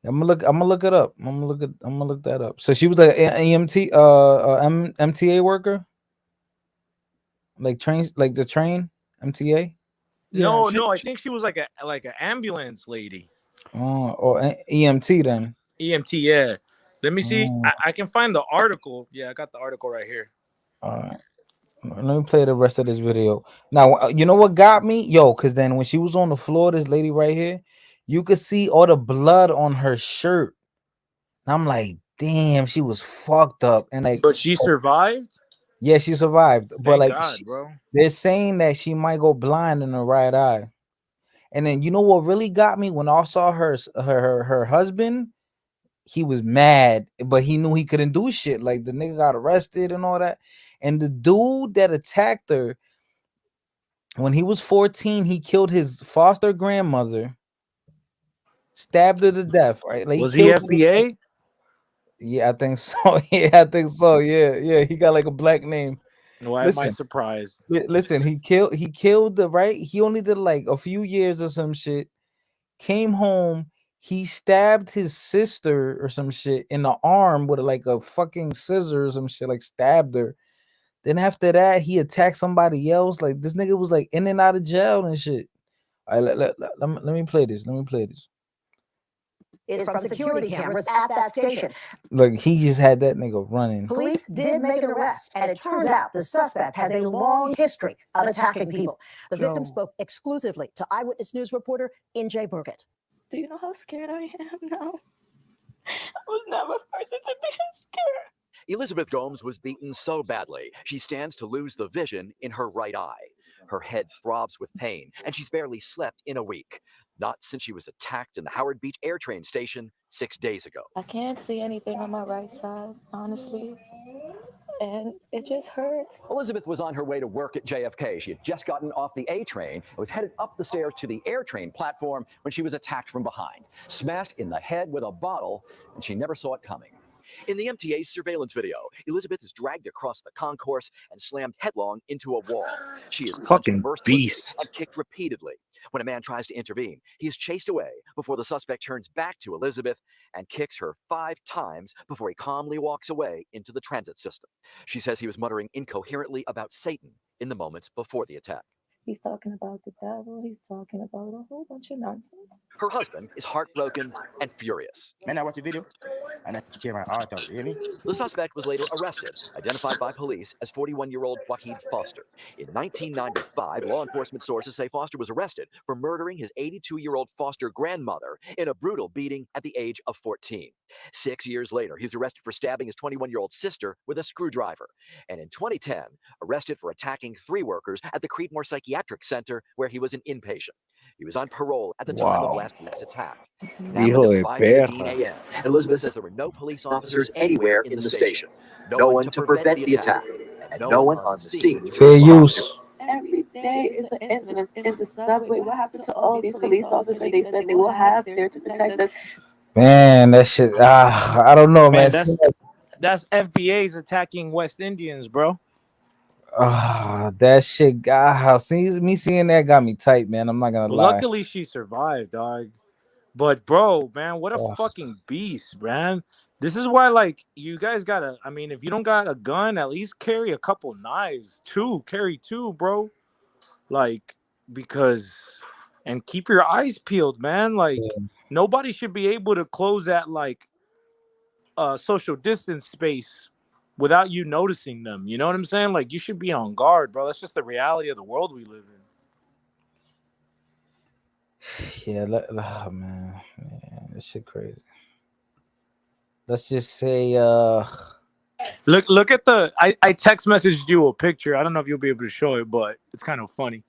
I'm gonna look it up. I'm gonna look that up. So she was like an EMT, MTA worker, like trains, like the train MTA. No, I think she was like an ambulance lady. Or EMT then. EMT, yeah. Let me see. I can find the article. Yeah, I got the article right here. All right. Let me play the rest of this video. Now, you know what got me? Yo, because then when she was on the floor, this lady right here, you could see all the blood on her shirt. And I'm like, damn, she was fucked up. And like, but she survived? Yeah, she survived. But Thank like, God, bro. They're saying that she might go blind in the right eye. And then you know what really got me? When I saw her husband, he was mad, but he knew he couldn't do shit. Like the nigga got arrested and all that. And the dude that attacked her, when he was 14, he killed his foster grandmother, stabbed her to death. Right? Like, was he FBA? Yeah, I think so. Yeah, I think so. Yeah. He got like a black name. Why am I surprised? Listen, he killed the right. He only did like a few years or some shit. Came home. He stabbed his sister or some shit in the arm with like a fucking scissor or some shit. Like stabbed her. Then after that, he attacked somebody else. Like this nigga was like in and out of jail and shit. All right, let me play this. Is from security cameras at that station. Like he just had that nigga running. Police did make an arrest, and it turns out the suspect has a long history of attacking people. The victim spoke exclusively to Eyewitness News reporter Injay Burgett. Do you know how scared I am now? I was never a person to be scared. Elizabeth Gomes was beaten so badly, she stands to lose the vision in her right eye. Her head throbs with pain, and she's barely slept in a week. Not since she was attacked in the Howard Beach AirTrain station 6 days ago. I can't see anything on my right side, honestly. And it just hurts. Elizabeth was on her way to work at JFK. She had just gotten off the A train and was headed up the stairs to the AirTrain platform when she was attacked from behind. Smashed in the head with a bottle, and she never saw it coming. In the MTA's surveillance video, Elizabeth is dragged across the concourse and slammed headlong into a wall. She is fucking beast and kicked repeatedly. When a man tries to intervene, he is chased away before the suspect turns back to Elizabeth and kicks her 5 times before he calmly walks away into the transit system. She says he was muttering incoherently about Satan in the moments before the attack. He's talking about the devil. He's talking about a whole bunch of nonsense. Her husband is heartbroken and furious. Man, I watch the video and I tear my heart out. You hear me? The suspect was later arrested, identified by police as 41-year-old Wahid Foster. In 1995, law enforcement sources say Foster was arrested for murdering his 82-year-old foster grandmother in a brutal beating at the age of 14. 6 years later, he's arrested for stabbing his 21-year-old sister with a screwdriver. And in 2010, arrested for attacking 3 workers at the Creedmoor Psychiatric Center where he was an inpatient. He was on parole at the time of last week's attack. Now Hijo at de 5:15 perra. a.m., Elizabeth says there were no police officers anywhere in the station, no one to prevent the attack, and no one on the scene. Fair use. Every day is an incident in the subway. What happened to all these police officers they said they will have there to protect us? Man, that shit. I don't know, man. Man, that's FBA's attacking West Indians, bro. That shit. Me seeing that got me tight, man. I'm not gonna lie. Luckily, she survived, dog. But bro, man, what a fucking beast, man. This is why, like, you guys gotta. I mean, if you don't got a gun, at least carry a couple knives. Carry two, bro. Like, because, and keep your eyes peeled, man. Like, nobody should be able to close that like social distance space without you noticing them. You know what I'm saying? Like, you should be on guard, bro. That's just the reality of the world we live in. Yeah, man, this shit crazy. Let's just say, look at the. I text messaged you a picture. I don't know if you'll be able to show it, but it's kind of funny.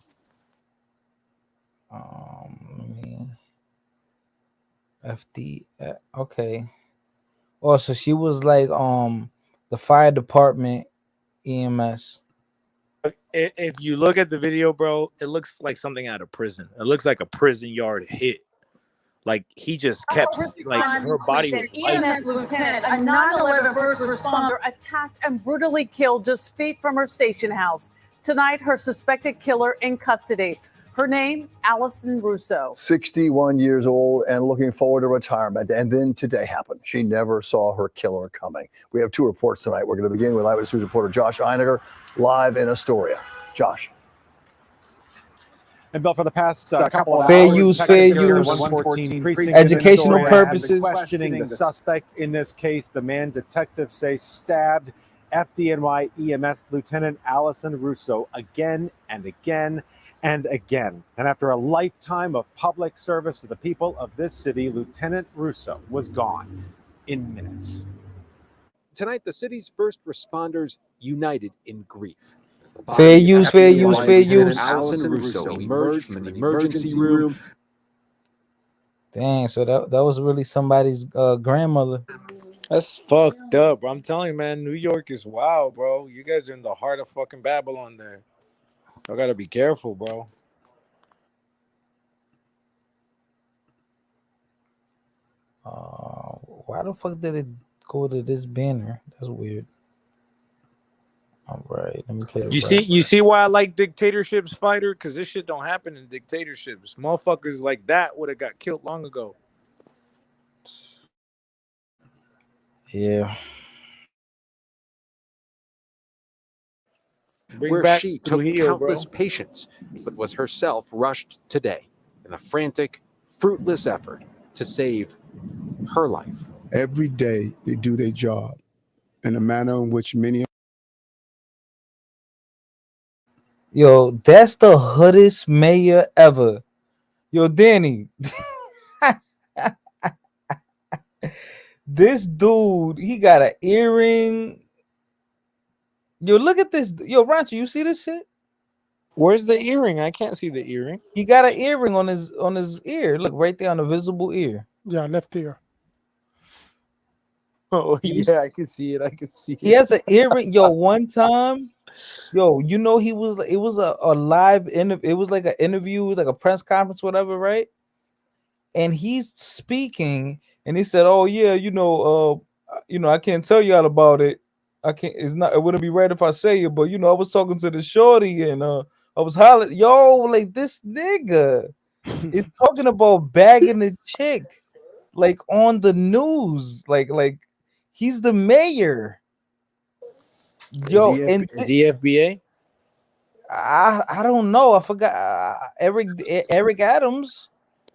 FD. Okay. Oh, so she was like the fire department EMS. If you look at the video, bro, it looks like something out of prison. It looks like a prison yard hit. Like he just kept like her body was EMS lieutenant, a 9/11 first responder, attacked and brutally killed just feet from her station house. Tonight, her suspected killer in custody. Her name, Allison Russo. 61 years old and looking forward to retirement. And then today happened. She never saw her killer coming. We have 2 reports tonight. We're going to begin with Eyewitness News reporter Josh Einiger, live in Astoria. Josh. And Bill, for the past couple of fair hours, use, educational purposes. Questioning the suspect in this case, the man detectives say stabbed FDNY EMS Lieutenant Allison Russo again and again and again. And after a lifetime of public service to the people of this city, Lieutenant Russo was gone in minutes. Tonight, the city's first responders united in grief. Fair use. Allison Russo emerged from the emergency room. Dang, so that was really somebody's grandmother. That's fucked up, bro. I'm telling you, man, New York is wild, bro. You guys are in the heart of fucking Babylon there. I gotta be careful, bro. Why the fuck did it go to this banner? That's weird. All right, let me play the You see why I like dictatorships, fighter? Because this shit don't happen in dictatorships. Motherfuckers like that would have got killed long ago. Yeah. Where she took countless patients, but was herself rushed today in a frantic, fruitless effort to save her life. Every day they do their job in a manner in which many. Yo, that's the hoodest mayor ever. Yo, Danny. This dude, he got an earring. Yo, look at this. Yo, Rancho, you see this shit? Where's the earring? I can't see the earring. He got an earring on his ear. Look right there on the visible ear. Yeah, left ear. Oh yeah, I can see it. He has an earring. Yo, one time, you know, it was a live interview. It was like an interview, like a press conference, whatever, right? And he's speaking, and he said, "Oh yeah, I can't tell you all about it. It wouldn't be right if I say it, but I was talking to the shorty and I was hollering, like this nigga is talking about bagging the chick, like on the news, like he's the mayor. Yo, is he FBA? I don't know. I forgot. Eric Adams.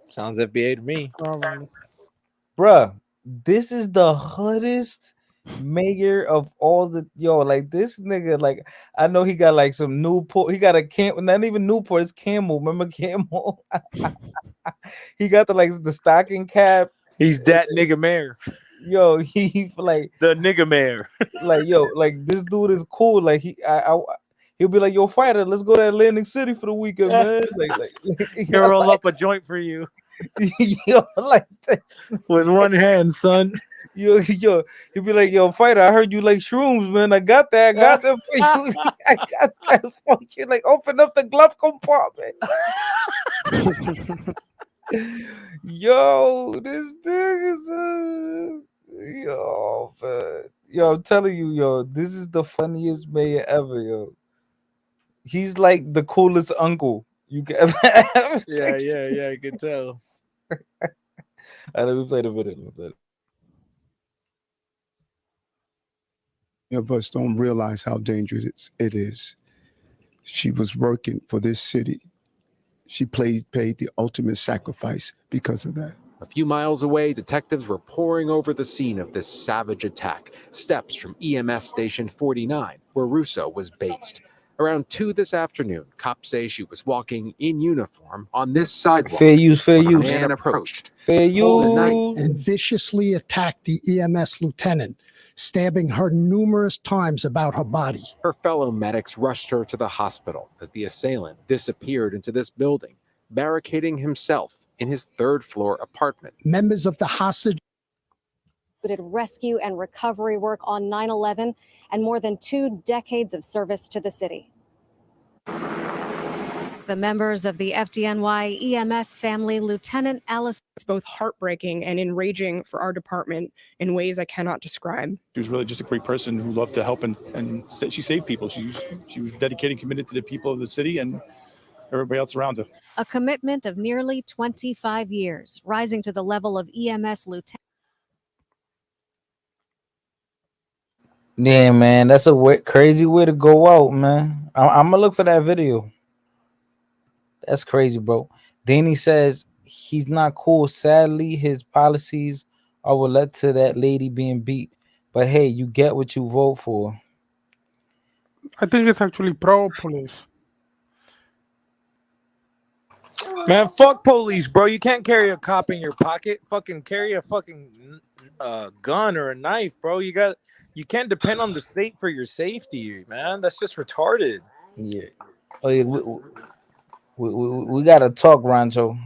Sounds FBA to me. Probably. Bruh, this is the hoodest mayor of all the like this nigga. Like, I know he got like some Newport. He got a not even Newport, it's Camel. Remember Camel? He got the stocking cap. He's that nigga mayor. Yo, he like the nigga mayor. Like, yo, like this dude is cool. Like he'll be like, yo, fighter, let's go to Atlantic City for the weekend, man. He'll roll up a joint for you. Yo, like this. With one hand, son. Yo, he'll be like, yo, fighter, I heard you like shrooms, man. I got that for you. I got that for you. Like, open up the glove compartment. Yo, this thing is yo, man. Yo, I'm telling you, yo, this is the funniest mayor ever, yo. He's like the coolest uncle you can ever have. Yeah, I can tell. All right, let me play the video. Many of us don't realize how dangerous it is. She was working for this city. She paid the ultimate sacrifice because of that. A few miles away, detectives were poring over the scene of this savage attack, steps from EMS Station 49, where Russo was based. Around 2 this afternoon, cops say she was walking in uniform on this sidewalk. Fair use. when a man approached. Fair pulled a knife. use. And viciously attacked the EMS lieutenant, stabbing her numerous times about her body. Her fellow medics rushed her to the hospital as the assailant disappeared into this building, barricading himself in his 3rd-floor apartment. Members of the hostage rescue and recovery work on 9/11 and more than 2 decades of service to the city. The members of the FDNY EMS family, Lieutenant Alice. It's both heartbreaking and enraging for our department in ways I cannot describe. She was really just a great person who loved to help, and she saved people. She was dedicated and committed to the people of the city and everybody else around her. A commitment of nearly 25 years, rising to the level of EMS lieutenant. Yeah, man, that's a crazy way to go out, man. I'm gonna look for that video. That's crazy, bro. Danny says he's not cool. Sadly, his policies are what led to that lady being beat. But hey, you get what you vote for. I think it's actually pro police. Man, fuck police, bro. You can't carry a cop in your pocket. Fucking carry a fucking gun or a knife, bro. You can't depend on the state for your safety, man. That's just retarded. Yeah. Oh yeah. We gotta talk, Rancho.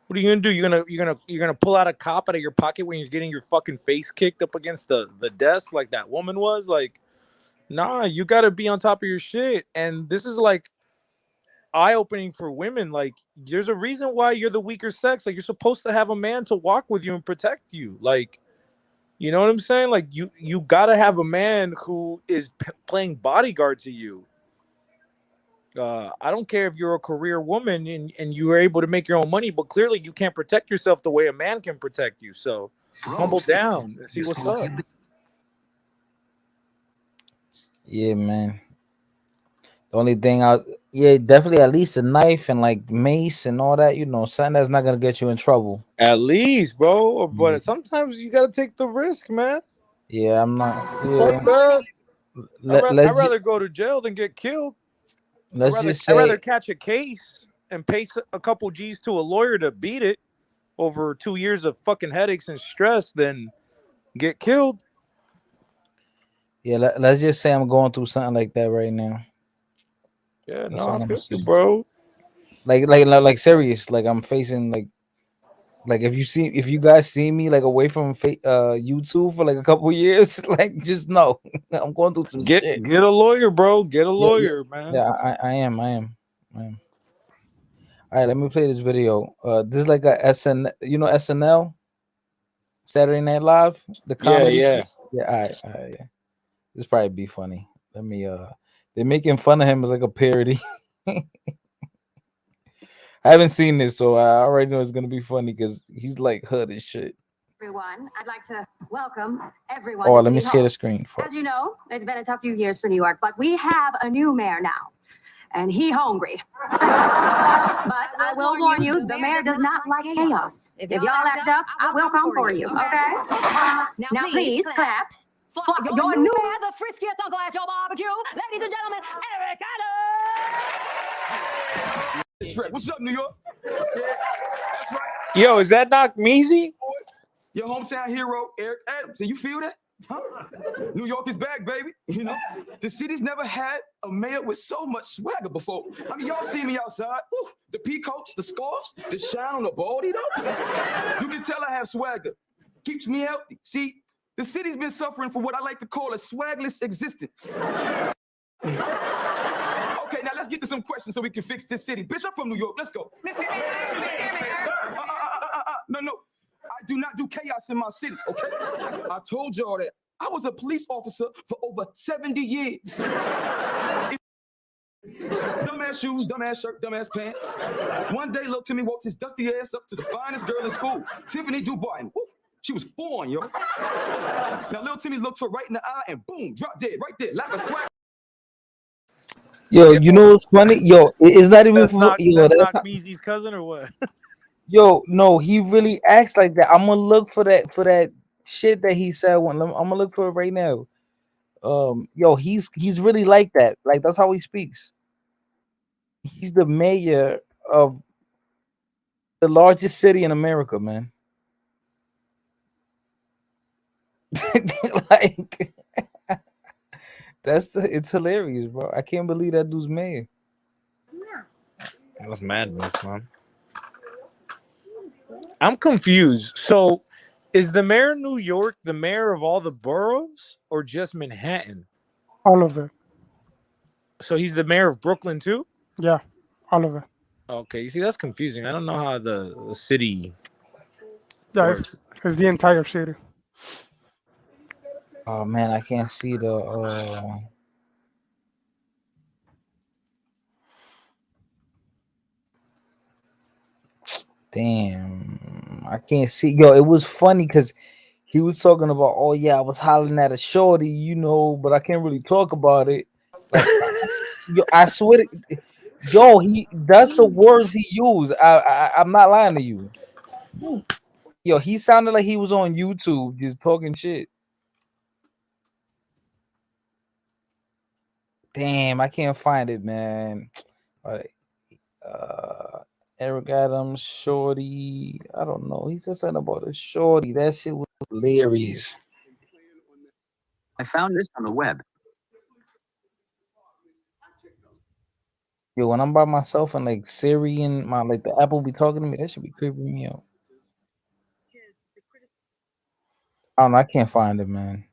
What are you gonna do? You're gonna pull out a cop out of your pocket when you're getting your fucking face kicked up against the desk like that woman was? Like, nah, you gotta be on top of your shit. And this is like eye-opening for women. Like, there's a reason why you're the weaker sex. Like, you're supposed to have a man to walk with you and protect you. Like, you know what I'm saying? Like, you gotta have a man who is playing bodyguard to you. I don't care if you're a career woman and you are able to make your own money, but clearly you can't protect yourself the way a man can protect you. So humble down and see what's up. Yeah, man. The only thing definitely at least a knife and like mace and all that, something that's not gonna get you in trouble. At least, bro. But sometimes you gotta take the risk, man. Yeah, I'm not. Fuck that. I'd rather go to jail than get killed. I'd rather catch a case and pay a couple G's to a lawyer to beat it over 2 years of fucking headaches and stress than get killed. Yeah, let's just say I'm going through something like that right now. Yeah, no, I feel you, bro. Like serious. Like I'm facing like if you guys see me like away from YouTube for like a couple years, like just know I'm going through some shit. Get a lawyer, bro. Get a lawyer, man. Yeah, I am. All right, let me play this video. This is like a SNL, Saturday Night Live, the comedy. Yeah. All right, yeah. This probably be funny. Let me they're making fun of him as like a parody. I haven't seen this, so I already know it's gonna be funny because he's like hood and shit. Everyone, I'd like to welcome everyone. Oh, to let me City share Hall. the screen. As you know, it's been a tough few years for New York, but we have a new mayor now. and he hungry. But I will warn you, the mayor does not like chaos. If y'all act up, I will come for you, okay? Now please clap for your new mayor, the friskiest uncle at your barbecue. Ladies and gentlemen, Eric Adams! What's up, New York? Yeah, that's right. Yo, is that not Measy? Your hometown hero, Eric Adams. And you feel that? Huh? New York is back, baby. You know, the city's never had a mayor with so much swagger before. I mean, y'all see me outside. Ooh, the peacoats, the scarves, the shine on the baldy, though. You can tell I have swagger. Keeps me healthy. See, the city's been suffering from what I like to call a swagless existence. Okay, now let's get to some questions so we can fix this city. Bitch, I'm from New York. Let's go. No. I do not do chaos in my city, okay? I told y'all that. I was a police officer for over 70 years. Dumbass shoes, dumbass shirt, dumbass pants. One day, little Timmy walked his dusty ass up to the finest girl in school, Tiffany Dubois, and woo, she was born, yo. Now, little Timmy looked her right in the eye and boom, dropped dead right there, like a swag. Yo, you know what's funny? Yo, it's not even That's not that's not, Measy's cousin or what? yo, no, he really acts like that. I'm gonna look for that shit that he said I'm gonna look for it right now. Yo, he's really like that. Like that's how he speaks. He's the mayor of the largest city in America, man. Like it's hilarious, bro. I can't believe that dude's mayor. That's madness, man. I'm confused. So, is the mayor of New York the mayor of all the boroughs or just Manhattan? All of it. So he's the mayor of Brooklyn too? Yeah, all of it. Okay, you see, that's confusing. I don't know how the city Yeah, works. it's the entire city. Oh man, I can't see the damn, I can't see. Yo, it was funny because he was talking about, oh yeah, I was hollering at a shorty, you know, but I can't really talk about it. Like, yo, I swear, yo, that's the words he used. I'm not lying to you. Yo, he sounded like he was on YouTube just talking shit. Damn, I can't find it, man. All right. Eric Adams, shorty. I don't know. He said something about a shorty. That shit was hilarious. I found this on the web. Yo, when I'm by myself and like Siri and my like the Apple be talking to me, that should be creeping me out. I don't know. I can't find it, man.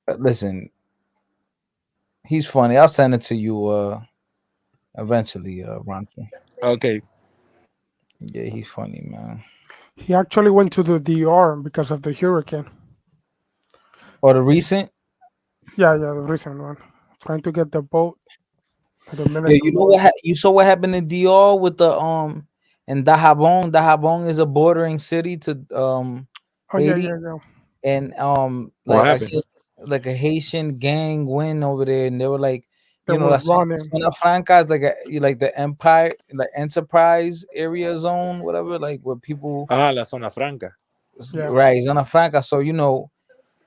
But listen, he's funny. I'll send it to you eventually, Ronki. Okay. Yeah, he's funny, man. He actually went to the DR because of the hurricane. Or the recent? Yeah, the recent one. Trying to get the boat. Yeah, you know what? You saw what happened in DR with the in Dajabon. Dajabon is a bordering city to Haiti. Yeah. And What like happened? like a Haitian gang went over there, and they were like, They you know, were that's running. Zona Franca is like the Empire, like Enterprise area zone, whatever, like where people La Zona Franca. Yeah. right, Zona Franca. So you know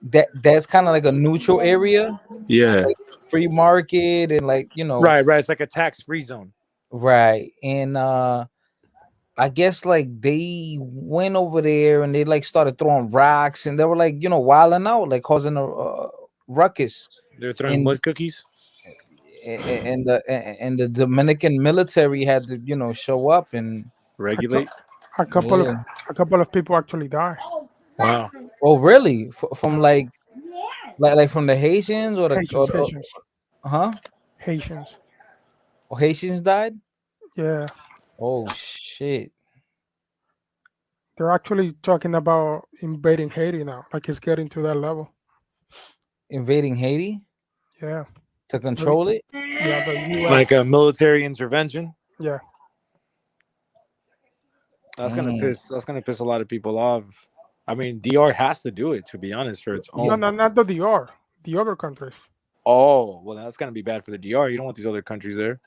that's kind of like a neutral area, Yeah. like free market, and like you know, Right. It's like a tax-free zone. right. And I guess like they went over there and they like started throwing rocks, and they were like, you know, wilding out, like causing a ruckus. They're throwing And mud cookies. and the Dominican military had to, you know, show up and regulate. A couple Yeah. of people actually died. Wow. Oh, really? From like from the Haitians or the Haitians. huh? Haitians. Oh, Haitians died? Yeah. Oh shit. They're actually talking about invading Haiti now. Like it's getting to that level. Invading Haiti? Yeah. To control it? Yeah, the US. Like a military intervention. Yeah. That's gonna Damn. piss. That's gonna piss a lot of people off. I mean, DR has to do it, to be honest, for its own. No, not the DR. The other countries. Oh, well, that's gonna be bad for the DR. You don't want these other countries there.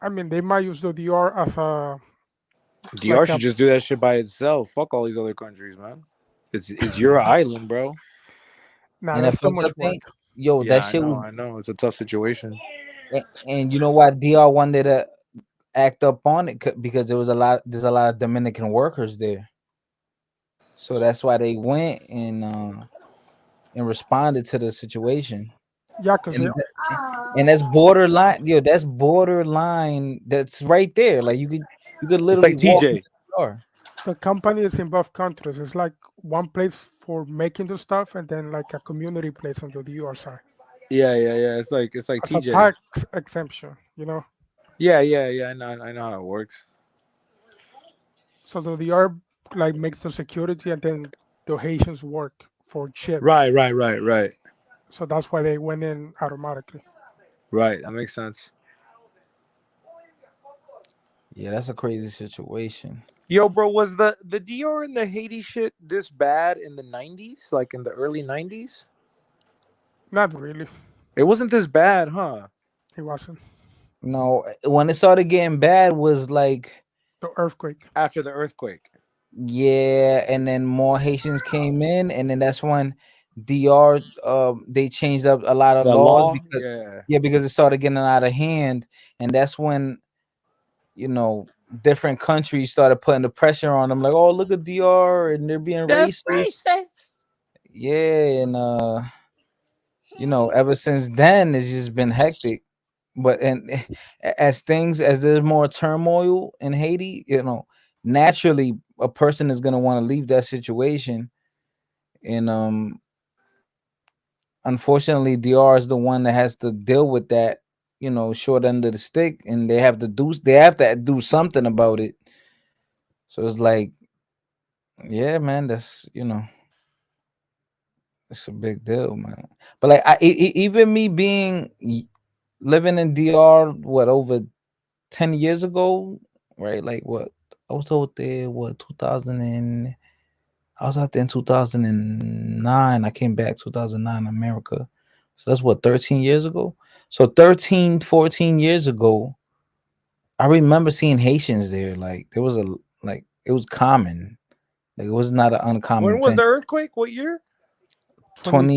I mean, they might use the DR as a DR like should a just do that shit by itself. Fuck all these other countries, man. It's your island, bro. nah. And the That's too fucked much up work. thing, yo, that Yeah, shit was, I know. It's a tough situation. and you know why DR wanted to act up on it because there's a lot of Dominican workers there, so that's why they went and responded to the situation. Yeah, because And that's borderline, yo. That's borderline. That's right there. Like you could It's literally like walk into TJ. the car. the company is in both countries. It's like one place for making the stuff, and then like a community place on the DR side Yeah. It's like as a TJ. tax exemption. You know, Yeah. I know how it works. so the DR like makes the security, and then the Haitians work for chip. Right. So that's why they went in automatically. Right. That makes sense. Yeah, that's a crazy situation. Yo, bro, was the DR and the Haiti shit this bad in the 90s? Like in the early 90s? Not really. It wasn't this bad, huh? It wasn't. No, when it started getting bad was like, The earthquake. After the earthquake. yeah, and then more Haitians came in, and then that's when DR they changed up a lot of The laws law? because Yeah. because it started getting out of hand, and that's when different countries started putting the pressure on them, like, oh, look at DR and they're being That's racist. racist. Yeah, and ever since then it's just been hectic. But and as there's more turmoil in Haiti, naturally a person is gonna want to leave that situation. And unfortunately, DR is the one that has to deal with that, short end of the stick, and they have to do something about it. So it's like, yeah, man, that's it's a big deal, man. But like, even me living in DR, what, over 10 years ago, right? Like, what, I was out there, what, 2000 and I was out there in 2009. I came back 2009 America. So that's what, 13 years ago. So 13, 14 years ago, I remember seeing Haitians there. Like, there was it was common. Like, it was not an When uncommon was thing. the earthquake? What year? 20,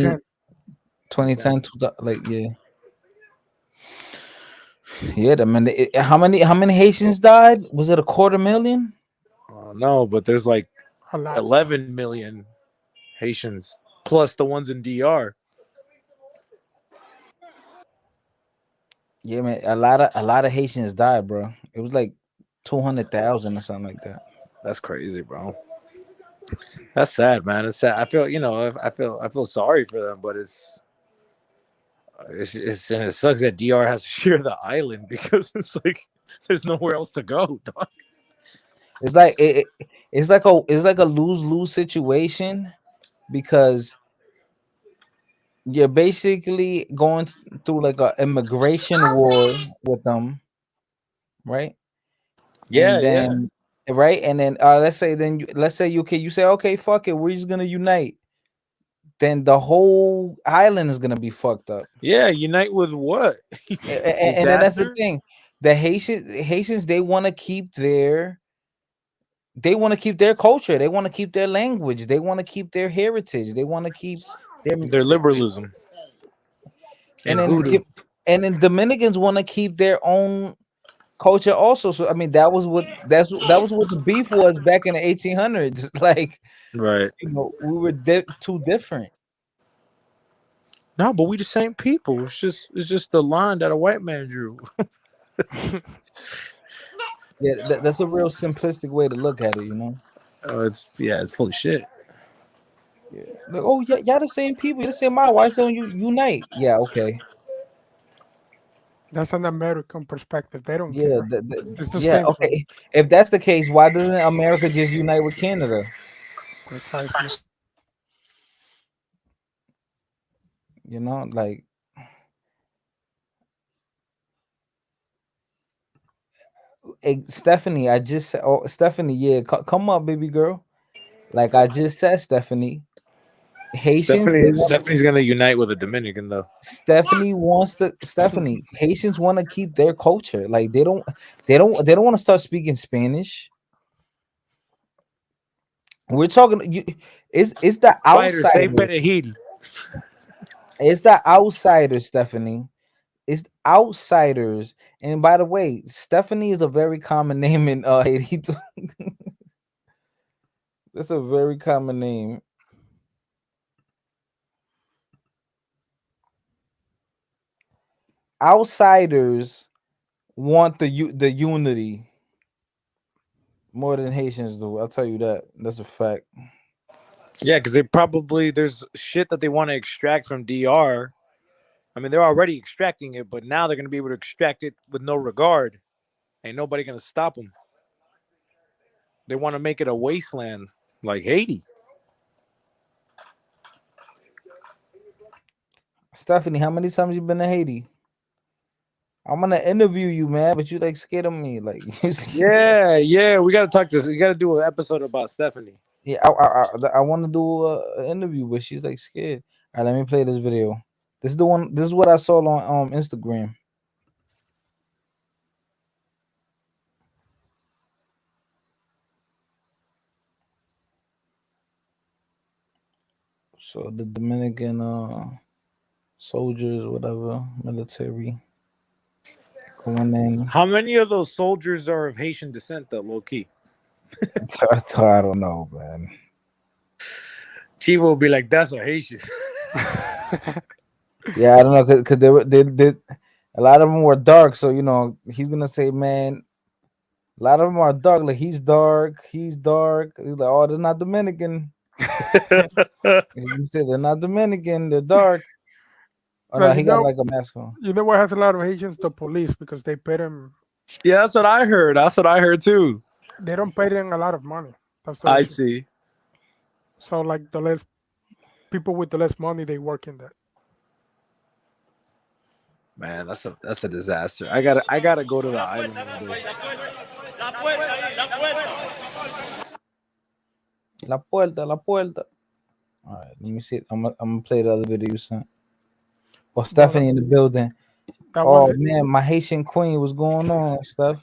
2010. 2010, like, yeah. Yeah, man. How many Haitians died? Was it 250,000? No, but there's like A lot. 11 million Haitians plus the ones in DR. Yeah, man. A lot of Haitians died, bro. It was like 200,000 or something like that. That's crazy, bro. That's sad, man. It's sad. I feel, I feel sorry for them, but and it sucks that DR has to share the island because it's like there's nowhere else to go, dog. It's like it's like a lose-lose situation because you're basically going through like a immigration war with them, right? Yeah, And yeah. then let's say you say, okay, fuck it, we're just gonna unite. Then the whole island is gonna be fucked up. Yeah, unite with what? And then that's the Disaster? thing. The Haitians, they want to keep their culture, they want to keep their language, they want to keep their heritage, they want to keep Their liberalism and and then voodoo. Dominicans want to keep their own culture also. So I mean, that was what the beef was back in the 1800s. Like, Right. we were too different. No, but we the same people. It's just the line that a white man drew. Yeah, that's a real simplistic way to look at it, It's full of shit. Yeah. Like, oh, yeah, y'all the same people, you're the same model. Why don't you unite? Yeah, okay. That's an American perspective. They don't Yeah, care. It's the yeah, same for okay. If that's the case, why doesn't America just unite with Canada? precisely. Like, hey, Stephanie, I just said, oh, Stephanie, yeah, come up, baby girl. Like I just said, Stephanie, Haitians, they want, Stephanie's gonna unite with a Dominican though. Stephanie Haitians want to keep their culture. Like they don't want to start speaking Spanish. We're talking it's the Fighter, say outsider. perejil. It's the outsiders, Stephanie. It's outsiders. And by the way, Stephanie is a very common name in Haiti. That's a very common name. Outsiders want the unity more than Haitians do. I'll tell you that. That's a fact. Yeah, because there's shit that they want to extract from DR. I mean, they're already extracting it, but now they're going to be able to extract it with no regard. Ain't nobody going to stop them. They want to make it a wasteland like Haiti. Stephanie, how many times you been to Haiti? I'm gonna interview you, man, but you like scared of me. Like, yeah, we gotta talk to. We gotta do an episode about Stephanie. Yeah, I want to do an interview, but she's like scared. All right, let me play this video. This is the one. This is what I saw on Instagram. So the Dominican soldiers, whatever, military going in. How many of those soldiers are of Haitian descent, though, low key? I don't know, man. Chivo will be like, "That's a Haitian." Yeah, I don't know, because they a lot of them were dark. So he's gonna say, man, a lot of them are dark. Like he's dark. He's like, oh, they're not Dominican. You say they're not Dominican. They're dark. Oh, no, he got like a mask on. You know what has a lot of Haitians? The police, because they pay them. Yeah, that's what I heard. That's what I heard too. They don't pay them a lot of money. That's the I issue. see. So like the less people with the less money, they work in that. Man, that's a disaster. I gotta go to the island one day. La puerta. All right, let me see. I'm gonna play the other video you sent. Oh, Stephanie in the building. Oh man, my Haitian queen, what's going on, Steph?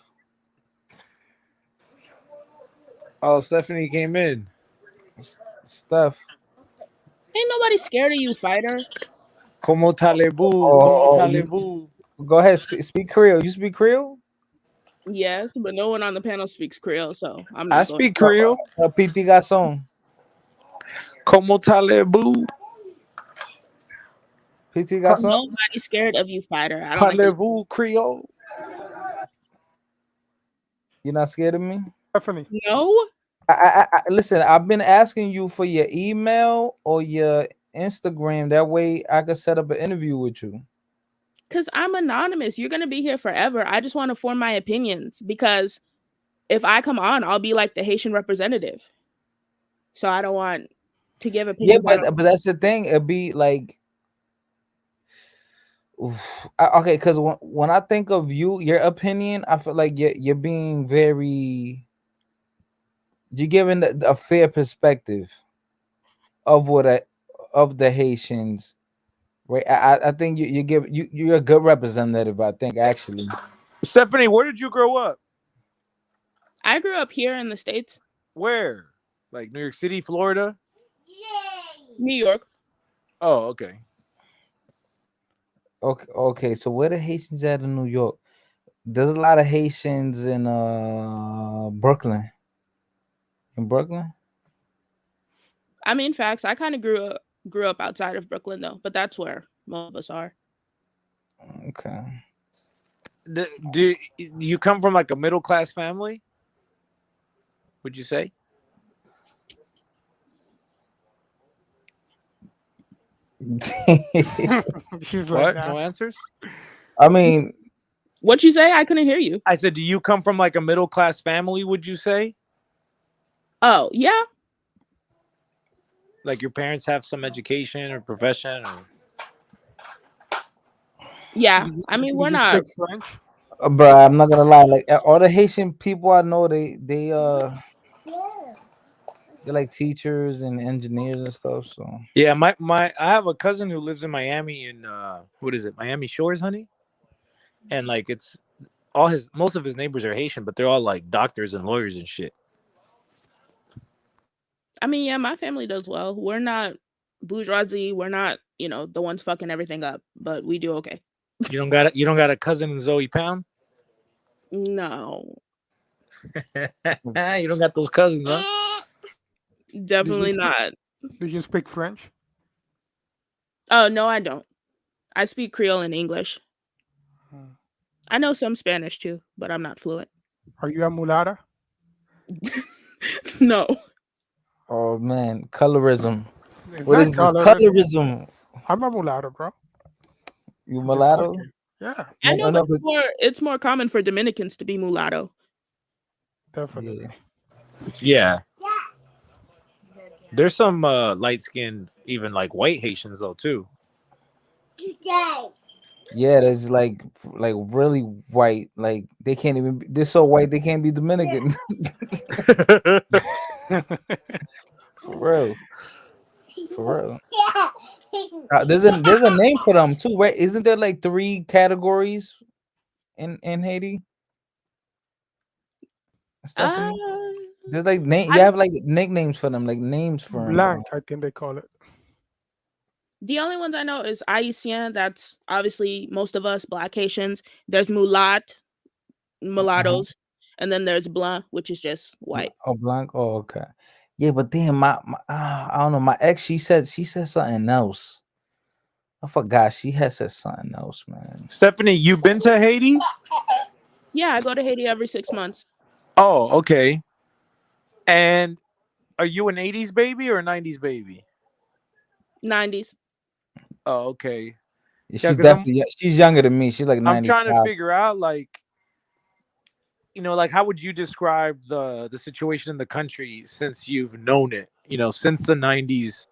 Oh, Stephanie came in. Steph. Ain't nobody scared of you, fighter. Como talebu. Go ahead, speak Creole. You speak Creole? Yes, but no one on the panel speaks Creole, so I'm not. I speak Creole. Petit garçon. Como talebu. Petit garçon. Nobody scared of you, fighter. I don't Parlez-vous Creole? You're not scared of me? Stephanie. No. I listen. I've been asking you for your email or your Instagram. That way, I could set up an interview with you. Because I'm anonymous. You're gonna be here forever. I just want to form my opinions, because if I come on, I'll be like the Haitian representative. So I don't want to give opinions. Yeah, but that's the thing. It'd be like, okay, because when I think of you, your opinion, I feel like you're being very. You're giving a fair perspective of of the Haitians, right? I think you're a good representative. I think actually. Stephanie, where did you grow up? I grew up here in the States. Where? Like New York City, Florida? New York. Oh, okay. Okay. So where the Haitians at in New York? There's a lot of Haitians in Brooklyn. In Brooklyn? I mean, facts. I kind of grew up outside of Brooklyn though, but that's where most of us are. Okay. Do you come from like a middle class family? Would you say? She's what? like, No answers? I mean, what'd you say? I couldn't hear you. I said, do you come from like a middle class family? Would you say? Oh yeah. Like your parents have some education or profession, or yeah. I mean, we're not. Bro, I'm not gonna lie. Like all the Haitian people I know, they They're like teachers and engineers and stuff. So Yeah, I have a cousin who lives in Miami in what is it, Miami Shores, honey? And like it's most of his neighbors are Haitian, but they're all like doctors and lawyers and shit. I mean, yeah, my family does well. We're not bourgeoisie. We're not, the ones fucking everything up, but we do okay. You don't got a cousin in Zoe Pound? No. You don't got those cousins, huh? Definitely not. Do you speak French? Oh, no, I don't. I speak Creole and English. I know some Spanish too, but I'm not fluent. Are you a mulata? No. oh man, colorism. It's What not is this colorism? I'm a mulatto, bro. You mulatto? Yeah. I know, No, but it's more common for Dominicans to be mulatto. Definitely. Yeah. There's some light skinned, even like white Haitians though too. Yeah, there's like really white. Like they can't even. They're so white they can't be Dominican. For real. For real. There's a name for them too, right? Isn't there like 3 categories in Haiti? Stephanie, there's like name. You have like nicknames for them, like names for them. Blanc, I think they call it. The only ones I know is Haitian. That's obviously most of us Black Haitians. There's mulattoes, and then there's blanc, which is just white. Oh, blanc. Oh, okay. Yeah, but then my I don't know. My ex, she said something else. I forgot. She had said something else, man. Stephanie, you been to Haiti? Yeah, I go to Haiti every 6 months. Oh, okay. And are you an 80s baby or a 90s baby? 90s. Oh, okay. Yeah, she's definitely she's younger than me. She's like 95. I'm trying to figure out, like, like how would you describe the situation in the country since you've known it? Since the 90s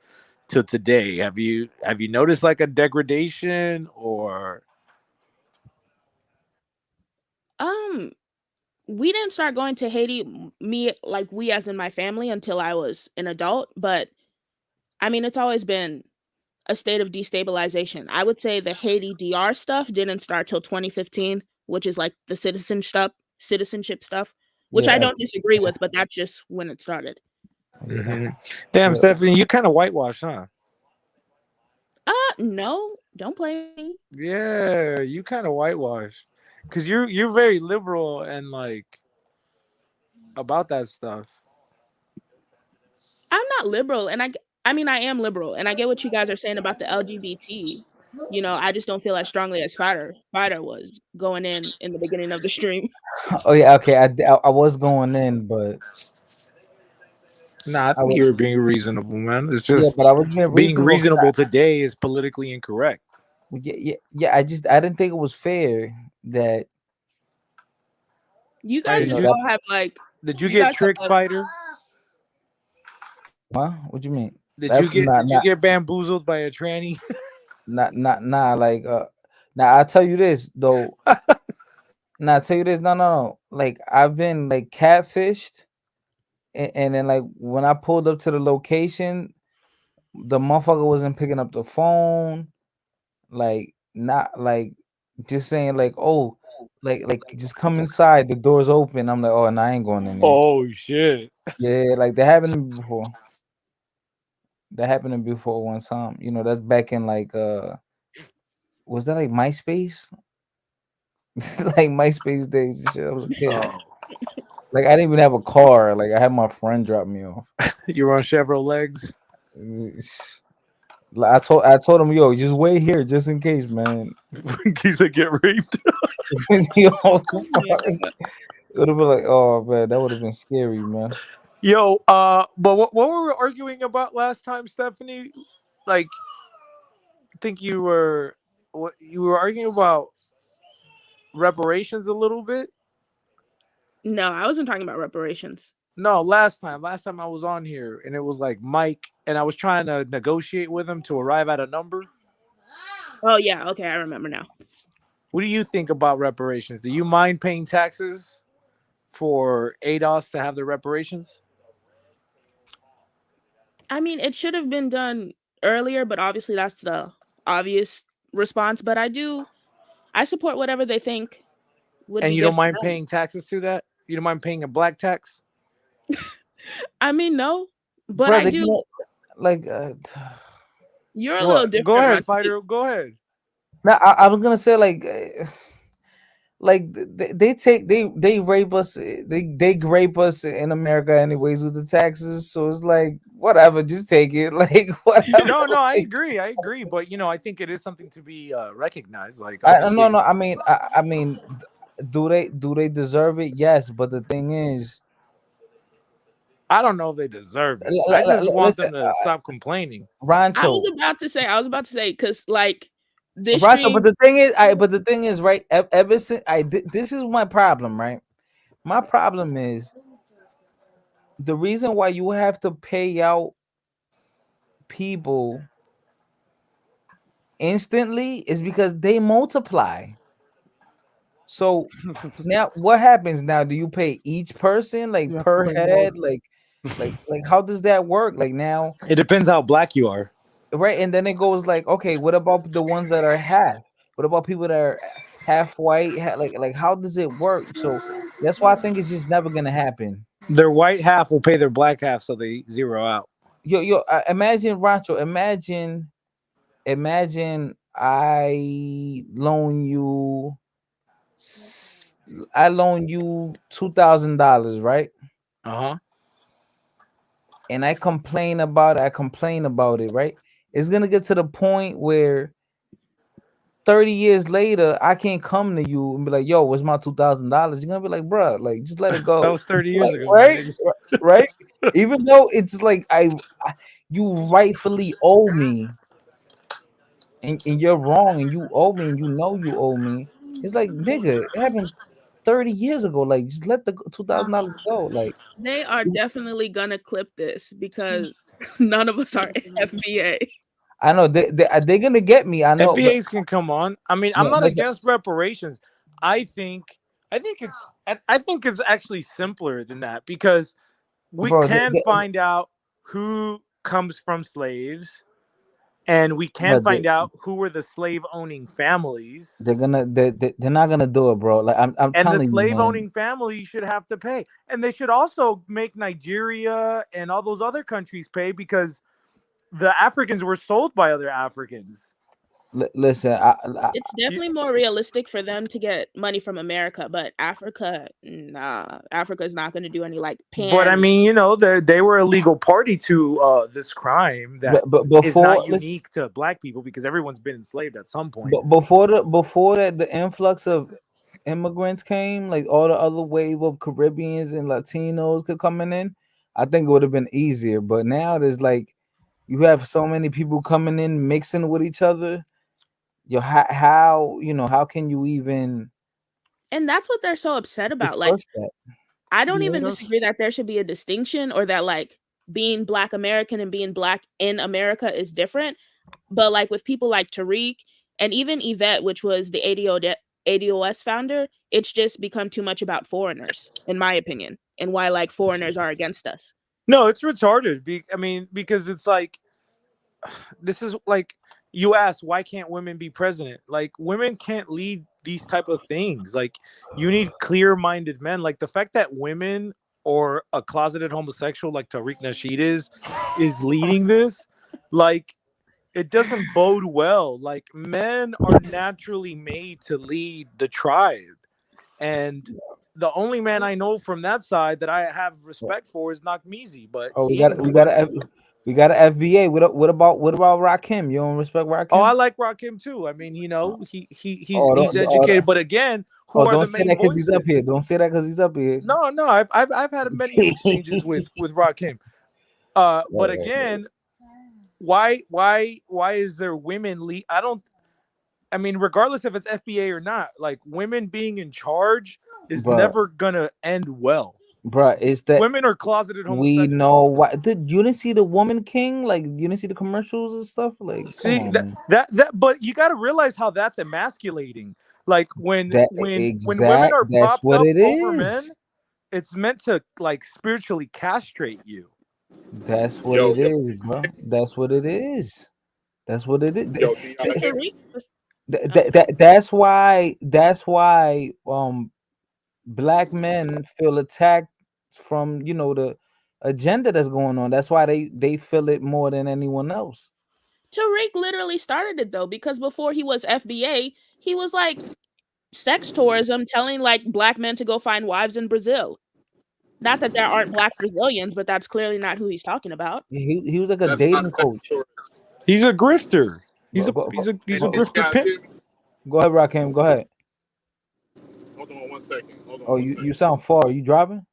to today. Have you noticed like a degradation or? We didn't start going to Haiti, we as in my family, until I was an adult. But I mean, it's always been a state of destabilization. I would say the Haiti DR stuff didn't start till 2015, which is like the citizenship stuff, which I don't disagree with, but that's just when it started. Mm-hmm. Damn, Stephanie, you kind of whitewashed, huh? No, don't play me. Yeah, you kind of whitewashed because you're very liberal and like about that stuff. I'm not liberal, and I mean I am liberal, and I get what you guys are saying about the LGBT. I just don't feel as strongly as Fighter was going in the beginning of the stream. Oh yeah, okay. I was going in, but I think you were being reasonable, man. It's just but I was being reasonable today is politically incorrect. Yeah. I didn't think it was fair that you guys just all have like. Did you get tricked, Fighter? Huh? What do you mean? Did you get bamboozled by a tranny? Like now I'll tell you this though. No. Like I've been like catfished, and then like when I pulled up to the location, the motherfucker wasn't picking up the phone. Like not like just saying like, oh, like just come inside, the door's open. I'm like, oh, no, I ain't going in there. Oh shit. Yeah, like that happened to me before. That happened to me before one time. That's back in like was that like MySpace? Like MySpace days and shit. I was a kid. Like I didn't even have a car. Like I had my friend drop me off. You were on Chevrolet legs. Like I told him, yo, just wait here just in case, man. In case I get raped. It would have been like, oh man, that would have been scary, man. Yo, but what were we arguing about last time, Stephanie? Like, I think you were arguing about reparations a little bit. No, I wasn't talking about reparations. No, last time I was on here and it was like Mike and I was trying to negotiate with him to arrive at a number. Oh yeah, okay, I remember now. What do you think about reparations? Do you mind paying taxes for ADOS to have the reparations? I mean, it should have been done earlier, but obviously that's the obvious response. But I support whatever they think would And be you good don't for mind them. paying taxes to that? You don't mind paying a black tax? I mean, no, but I brother. You do. know, like, You're a little What? Go different, ahead, Ron. fighter. Go ahead. now I was gonna say like they rape us, they rape us in America anyways with the taxes. So it's like whatever, just take it, like whatever. No, I Like, agree. I agree. But I think it is something to be recognized. Like, no, obviously, no. I mean, do they deserve it? Yes, but the thing is, I don't know if they deserve it. I just want listen, them to stop complaining. I was Rancho, about to say, because like this Rancho. But stream, the thing is, right? Ever since this is my problem, right? My problem is the reason why you have to pay out people instantly is because they multiply. So now what happens now? Do you pay each person like You have to per pay more. head? Like how does that work? Like now, It depends how black you are. right? And then it goes like, okay, what about the ones that are half? What about people that are half white? Like how does it work? So that's why I think it's just never gonna happen. Their white half will pay their black half, so they zero out. Imagine Rancho, imagine I loan you $2,000, right? Uh-huh. And I complain about it, right? It's gonna get to the point where 30 years later, I can't come to you and be like, yo, what's my $2,000? You're gonna be like, bro, like just let it That go. was 30 years Like, ago, my right? nigga. Right? Even though it's like you rightfully owe me, and you're wrong, and you owe me, and you owe me. It's like, nigga, it happened 30 years ago. Like, just let the $2,000 go. Like, they are definitely gonna clip this because none of us are FBA. I know they're gonna get me. I know, but FBAs can come on. I mean, I'm no, not listen, against reparations. I think it's actually simpler than that because we bro, can find out who comes from slaves, and we can but find out who were the slave owning families. they're not gonna do it, bro. Like I'm And the telling you, slave man. owning family should have to pay. And they should also make Nigeria and all those other countries pay because the Africans were sold by other Africans. Listen, It's definitely more realistic for them to get money from America, but Africa, nah, Africa is not going to do any like But I pan. mean, they were a legal party to this crime that but is not before listen, unique to black people because everyone's been enslaved at some point. but before that the influx of immigrants came, like all the other wave of Caribbeans and Latinos could coming in, I think it would have been easier. But now there's like you have so many people coming in mixing with each other. How can you even And that's what they're so upset about. Like, discuss that? I don't even Creators. disagree that there should be a distinction or that like being Black American and being Black in America is different. But like with people like Tariq and even Yvette, which was the ADOS founder, it's just become too much about foreigners, in my opinion, and why like foreigners are against us. No, it's retarded. Because it's like this is like you asked why can't women be president? Like women can't lead these type of things. Like you need clear-minded men. Like the fact that women or a closeted homosexual like Tariq Nasheed is leading this, like it doesn't bode well. Like men are naturally made to lead the tribe, and the only man I know from that side that I have respect for is Nakmizi, but Oh, he ain't doing it. we got an FBA. What about Rakim? You don't respect Rakim? Oh, I like Rakim too. I mean, he's Don't, educated, but again, who are don't the say main that because he's up voices? here. Don't say that because he's up here. No, I've had many exchanges with Rakim. But again, why is there women lead? I mean, regardless if it's FBA or not, like women being in charge is never gonna end well. Bruh, it's that Women are closeted we homosexuals. know why. You didn't see the Woman King? Like you didn't see the commercials and stuff? Like, See come on, man. that, but you got to realize how that's emasculating. Like when women are That's propped what up it over is. men, it's meant to like spiritually castrate you. That's what it is, bro. That's what it is. That's what it is. That's why. That's why. Black men feel attacked from the agenda that's going on. That's why they feel it more than anyone else. Tariq literally started it though, because before he was FBA, he was like sex tourism, telling like black men to go find wives in Brazil. Not that there aren't black Brazilians, but that's clearly not who he's talking about. He was like a dating coach. He's a grifter. He's a grifter pimp. Go ahead, Rakim. Go ahead. Hold on 1 second. Oh, you sound far. Are you driving?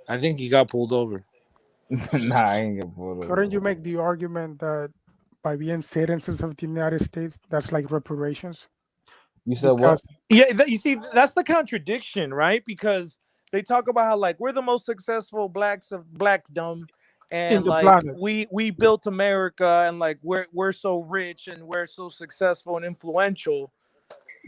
I think he got pulled over. Nah, I ain't get pulled over. Couldn't you make the argument that by being citizens of the United States, that's like reparations? You said what? Yeah, you see, that's the contradiction, right? Because they talk about how like we're the most successful blacks of blackdom, and like planet. we built America, and like we're so rich and we're so successful and influential,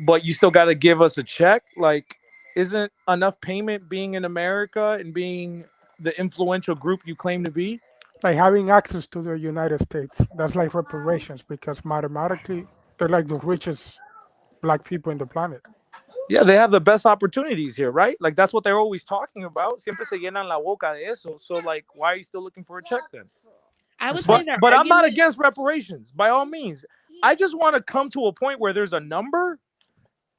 but you still got to give us a check. Like, isn't enough payment being in America and being the influential group you claim to be? Like having access to the United States, that's like reparations, because mathematically they're like the richest black people in the planet. Yeah, they have the best opportunities here, right? Like that's what they're always talking about. Siempre se llenan la boca de eso. So like, why are you still looking for a check then? I would say But I'm not against reparations by all means. I just want to come to a point where there's a number,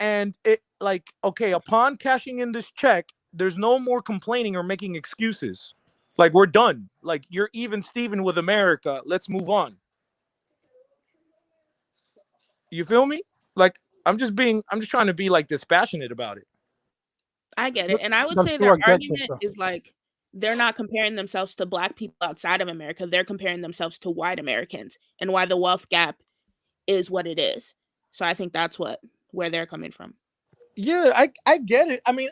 and it like, okay, upon cashing in this check, there's no more complaining or making excuses. Like we're done. Like you're even Steven with America. Let's move on. You feel me? Like I'm just trying to be like dispassionate about it. I get it. And I would say their argument is like they're not comparing themselves to black people outside of America. They're comparing themselves to white Americans and why the wealth gap is what it is. So I think that's where they're coming from. Yeah, I get it. I mean,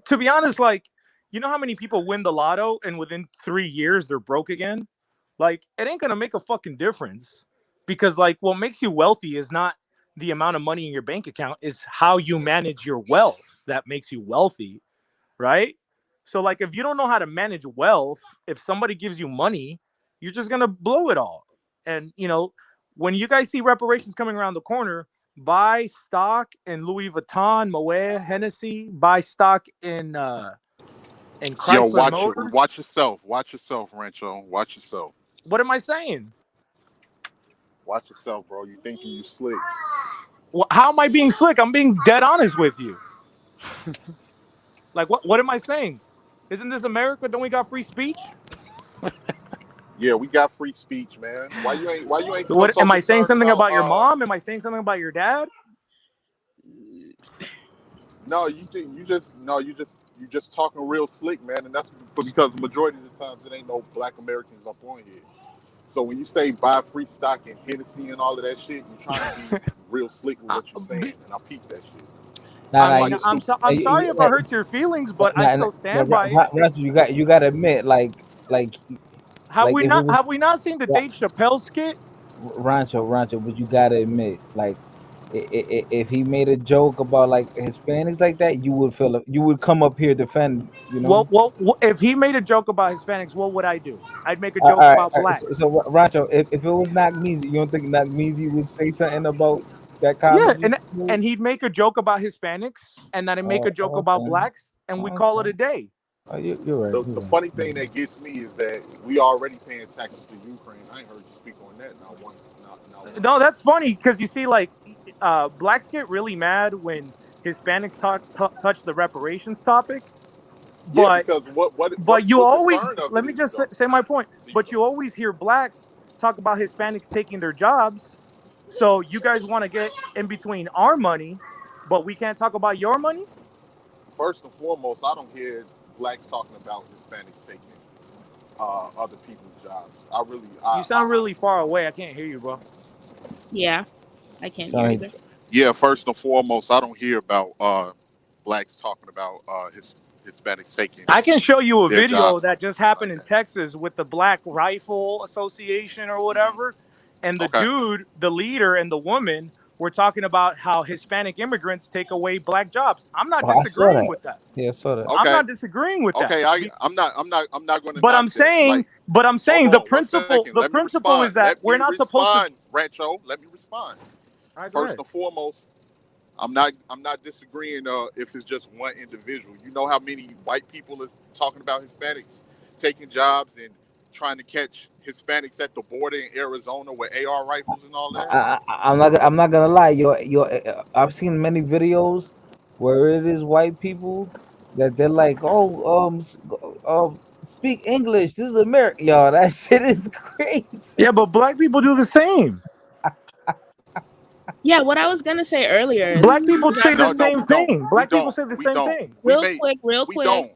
to be honest, like, you know how many people win the lotto and within 3 years they're broke again? Like, it ain't gonna make a fucking difference, because like what makes you wealthy is not the amount of money in your bank account, is how you manage your wealth that makes you wealthy, right? So like if you don't know how to manage wealth, if somebody gives you money, you're just gonna blow it all. And when you guys see reparations coming around the corner, buy stock in Louis Vuitton, Moet, Hennessy, buy stock in Chrysler Motors. Watch yourself, Rancho. Watch yourself. What am I saying? Watch yourself, bro. You thinking you slick? Well, how am I being slick? I'm being dead honest with you. Like what am I saying? Isn't this America? Don't we got free speech? Yeah, we got free speech, man. Why you ain't? What am I saying? Something about your mom? Am I saying something about your dad? No, you just talking real slick, man, and that's because the majority of the times it ain't no black Americans up on here. So when you say buy free stock in Hennessy and all of that shit, you're trying to be real slick with what you're saying, and I peep that shit. I'm sorry if I hurt your feelings, but I still stand by it. You got to admit, like have we not seen the Dave Chappelle skit? Rancho, but you got to admit, like if he made a joke about like Hispanics like that, you would come up here defend, Well, if he made a joke about Hispanics, what would I do? I'd make a joke about blacks. So Rancho, if it was Nagmeezy, you don't think Nagmeezy would say something about that comedy? Yeah, and he'd make a joke about Hispanics, and then I'd make a joke about blacks, and we call it a day. You're right. The funny thing that gets me is that we already paying taxes to Ukraine. I ain't heard you speak on that. Not one. No, that's funny because you see, like, blacks get really mad when Hispanics touch the reparations topic. But because but you always let me just say my point. But you always hear blacks talk about Hispanics taking their jobs. So you guys want to get in between our money, but we can't talk about your money? First and foremost, I don't hear blacks talking about Hispanics taking other people's jobs. You sound really far away. I can't hear you, bro. Yeah, I can't hear either. Yeah, first and foremost, I don't hear about blacks talking about Hispanics taking. I can show you a video jobs. that just happened in Texas with the Black Rifle Association or whatever. And the dude, the leader, and the woman we're talking about how Hispanic immigrants take away black jobs. I'm not Oh, I saw disagreeing that. with that. Yeah, I saw that. I'm not disagreeing with Okay, that. I'm not going to But knock I'm that. saying, Hold the on 1 principle, second. Let me is respond. that Let we're me not supposed to. respond, Rancho. Let me respond. All right, go First ahead. and foremost, I'm not disagreeing if it's just one individual. You know how many white people is talking about Hispanics taking jobs and trying to catch Hispanics at the border in Arizona with AR rifles and all that? I'm not gonna lie. I've seen many videos where it is white people that they're like, speak English. This is America, y'all. That shit is crazy. Yeah, but black people do the same. Yeah, what I was gonna say earlier is Black people say the No, same we don't. thing. We Black people don't. say the We same don't. thing. We real may. quick. We don't.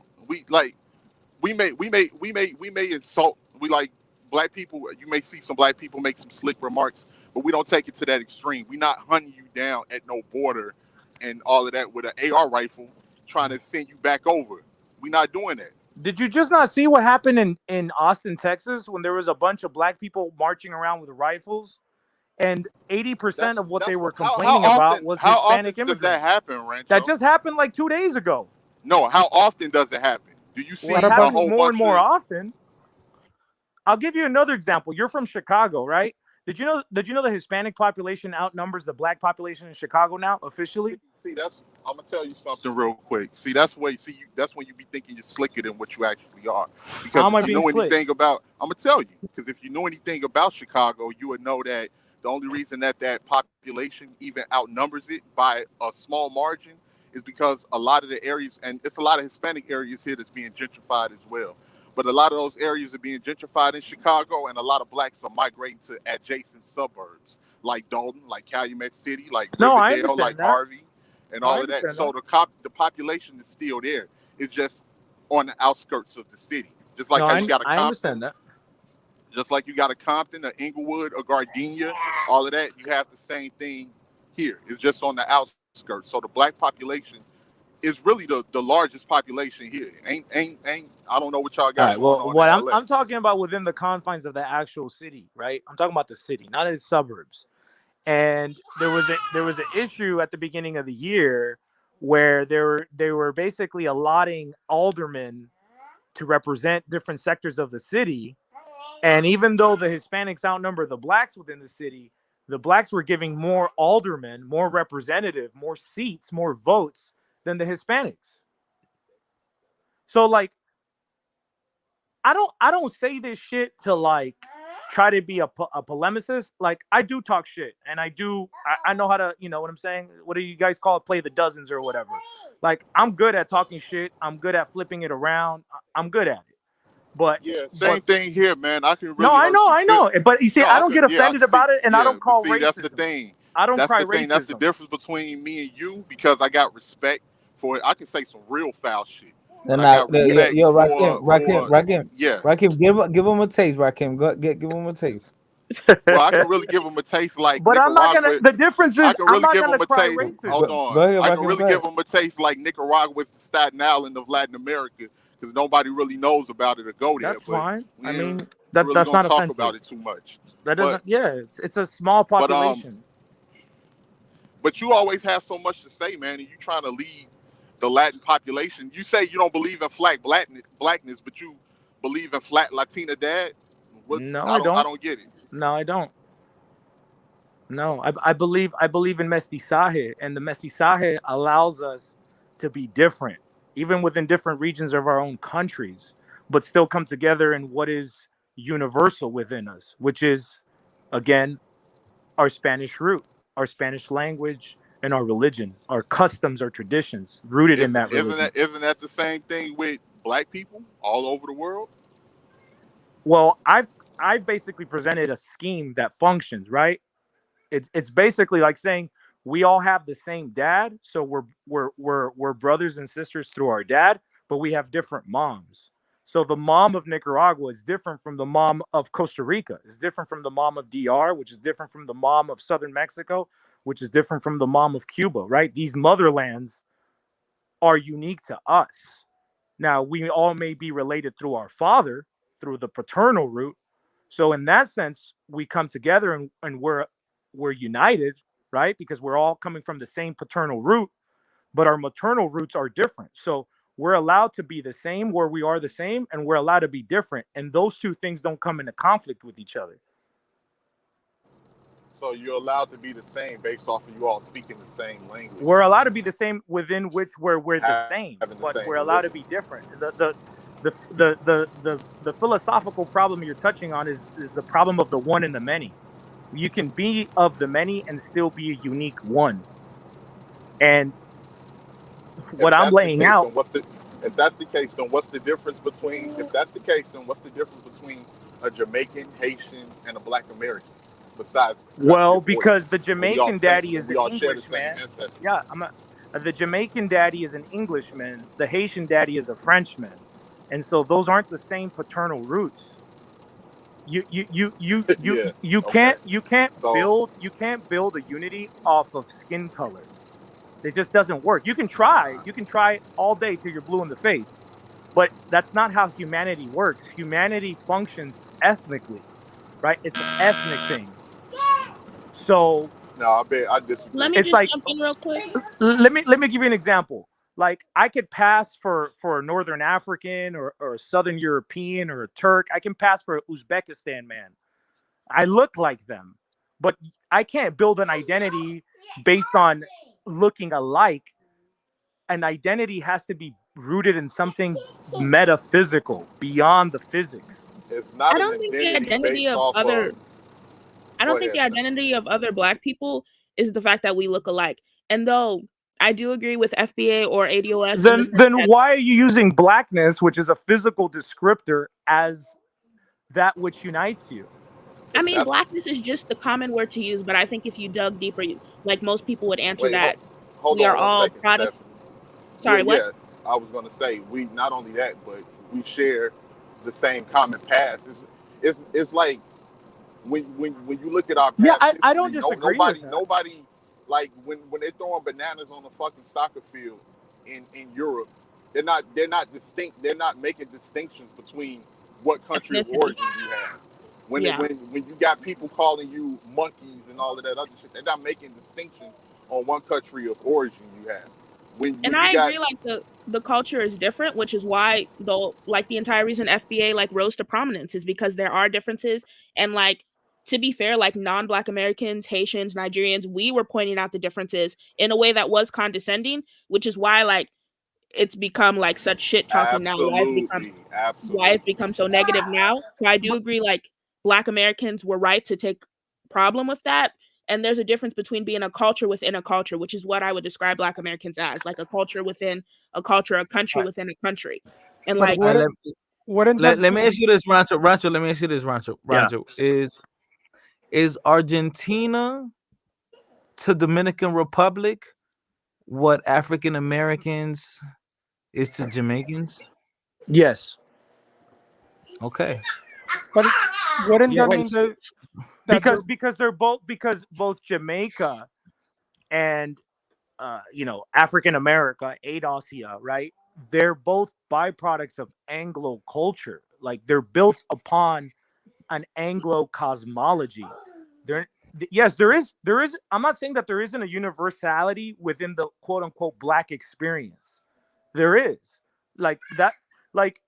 We may insult. We like black people. You may see some black people make some slick remarks, but we don't take it to that extreme. We not hunting you down at no border and all of that with an AR rifle trying to send you back over. We not doing that. Did you just not see what happened in Austin, Texas, when there was a bunch of black people marching around with rifles, and 80% of what they were complaining about was How Hispanic often does immigrants? that happen, Rancho? That just happened like 2 days ago. No, how often does it happen? Do you see Well, it a happens whole more and bunch more of? often. I'll give you another example. You're from Chicago, right? Did you know the Hispanic population outnumbers the black population in Chicago now officially? See, I'm gonna tell you something real quick. See, that's when you be thinking you're slicker than what you actually are. Because How am I if you being know slick? anything about, I'm gonna tell you. Because if you know anything about Chicago, you would know that the only reason that population even outnumbers it by a small margin is because a lot of the areas, and it's a lot of Hispanic areas here that's being gentrified as well. But a lot of those areas are being gentrified in Chicago, and a lot of blacks are migrating to adjacent suburbs like Dalton, like Calumet City, like No, I Riverdale, like understand that. Harvey, and No, I all of that. understand So that. the population is still there. It's just on the outskirts of the city. Just like No, how you got a I Compton, understand that. just like you got a Compton, a Inglewood, a Gardenia, all of that. You have the same thing here. It's just on the outskirts. So the black population is really the largest population here. Ain't I don't know what y'all All got right. going Well, on what in I'm LA. I'm talking about within the confines of the actual city, right? I'm talking about the city, not its suburbs. And there was an issue at the beginning of the year where they were basically allotting aldermen to represent different sectors of the city. And even though the Hispanics outnumber the blacks within the city, the blacks were giving more aldermen, more representative, more seats, more votes than the Hispanics. So like I don't say this shit to like try to be a polemicist. Like I do talk shit, and I know how to, you know what I'm saying? What do you guys call it? Play the dozens or whatever. Like I'm good at talking shit. I'm good at flipping it around. I'm good at it. But Yeah, same thing here, man. I can no, really I know. But you see, No, I I don't can. get Yeah, I offended can see. about it, and I Yeah, don't but call see, that's the racism. thing. I don't That's cry the thing. That's the racism. difference between me and you because I got respect for it. I can say some real foul shit, but And I got respect Rakim, for yeah. give him a taste, Rakim. Give him a taste. Well, I can really give them a taste like But I'm not gonna. Nicaragua. The difference I is can I'm really not give gonna them a cry taste. racism. Hold on. Go ahead, I can Rakim, really go give ahead. them a taste like Nicaragua with the Staten Island of Latin America because nobody really knows about it or go there. That's But fine. we I ain't mean, really that's gonna not talk offensive. about it too much. That But doesn't. Yeah, it's a small but population. But you always have so much to say, man, and you trying to lead the Latin population. You say you don't believe in flat blackness, but you believe in flat Latina dad. What? No, I I don't. don't get it. No, I don't. No, I believe in mestizaje, and the mestizaje allows us to be different, even within different regions of our own countries, but still come together in what is universal within us, which is, again, our Spanish root, our Spanish language, and our religion, our customs, our traditions, rooted in that religion. Isn't that the same thing with black people all over the world? Well, I've basically presented a scheme that functions, right? It's basically like saying we all have the same dad, so we're brothers and sisters through our dad, but we have different moms. So the mom of Nicaragua is different from the mom of Costa Rica, is different from the mom of DR, which is different from the mom of Southern Mexico, which is different from the mom of Cuba, right? These motherlands are unique to us. Now, we all may be related through our father, through the paternal root. So in that sense, we come together and we're united, right? Because we're all coming from the same paternal root, but our maternal roots are different. So we're allowed to be the same where we are the same, and we're allowed to be different. And those two things don't come into conflict with each other. So you're allowed to be the same based off of you all speaking the same language. We're allowed to be the same within which we're the same, Having the but same we're allowed to religion. be different. The philosophical problem you're touching on is the problem of the one and the many. You can be of the many and still be a unique one. And what I'm laying out. If that's the case, then what's the difference between? If that's the case, then what's the difference between a Jamaican, Haitian, and a Black American? Besides, Well, because the Jamaican daddy is an Englishman. Ancestors. Yeah, the Jamaican daddy is an Englishman. The Haitian daddy is a Frenchman, and so those aren't the same paternal roots. You can't build a unity off of skin color. It just doesn't work. You can try all day till you're blue in the face, but that's not how humanity works. Humanity functions ethnically, right? It's an ethnic thing. So no, I disagree. Let me just jump in real quick. Let me give you an example. Like, I could pass for a Northern African or a Southern European or a Turk. I can pass for an Uzbekistan man. I look like them, but I can't build an identity based on looking alike. An identity has to be rooted in something metaphysical beyond the physics. It's not I don't think the identity of other. I don't think the identity of other Black people is the fact that we look alike. And though I do agree with FBA or ADOS, Then why are you using blackness, which is a physical descriptor, as that which unites you? I mean, blackness is just the common word to use, but I think if you dug deeper, like most people would answer that we are all products. Stephanie. Sorry, what? Yeah, I was going to say, we not only that, but we share the same common past. It's like when you look at our past history, I don't disagree with that. Nobody, like when they're throwing bananas on the fucking soccer field in Europe, they're not distinct. They're not making distinctions between what country of origin you have. When you got people calling you monkeys and all of that other shit, they're not making distinctions on one country of origin you have. I agree, like the culture is different, which is why though, like the entire reason FBA like rose to prominence is because there are differences. And like, to be fair, like non-Black Americans, Haitians, Nigerians, we were pointing out the differences in a way that was condescending, which is why like it's become like such shit talking now. Why it's become so negative now. So I do agree, like Black Americans were right to take problem with that. And there's a difference between being a culture within a culture, which is what I would describe Black Americans as, like a culture within a culture, a country within a country. And like, let me ask you this, Rancho. Let me ask you this, Rancho. Is Argentina to Dominican Republic what African Americans is to Jamaicans? Yes. Okay. But wouldn't that mean that because both Jamaica and African America, Adosia, right? They're both byproducts of Anglo culture. Like, they're built upon an Anglo cosmology. There is. I'm not saying that there isn't a universality within the quote unquote Black experience. There is. Like that. Like,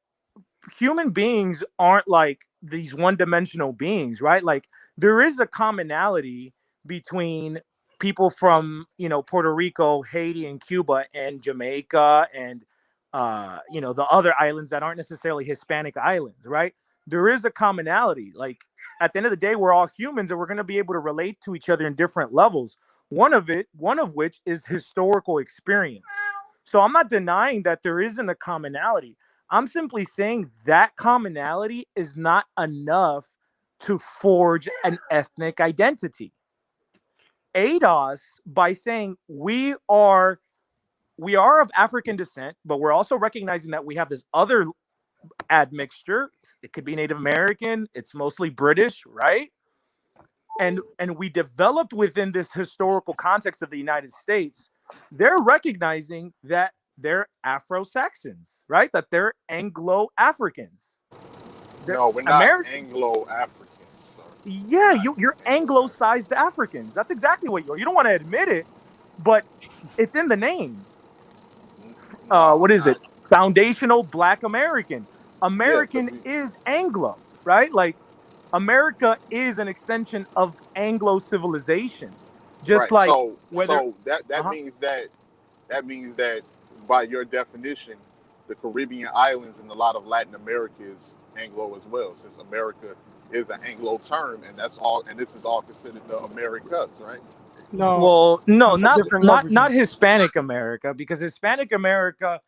human beings aren't like these one-dimensional beings, right? Like, there is a commonality between people from Puerto Rico, Haiti, and Cuba, and Jamaica, and the other islands that aren't necessarily Hispanic islands, right? There is a commonality. Like, at the end of the day, we're all humans, and we're going to be able to relate to each other in different levels. One of which is historical experience. So I'm not denying that there isn't a commonality. I'm simply saying that commonality is not enough to forge an ethnic identity. ADOS, by saying we are of African descent, but we're also recognizing that we have this other admixture. It could be Native American. It's mostly British, right? And we developed within this historical context of the United States. They're recognizing that they're Afro-Saxons, right? That they're Anglo-Africans. No, we're not Anglo-Africans, sir. Yeah, you're Anglo-sized Africans. That's exactly what you are. You don't want to admit it, but it's in the name. What is it? Foundational Black American. American is Anglo, right? Like America is an extension of Anglo civilization. Just Right. like So whether so that means that by your definition, the Caribbean islands and a lot of Latin America is Anglo as well, since America is an Anglo term, and that's all. And this is all considered the Americas, right? Well, no, not Hispanic America, because Hispanic America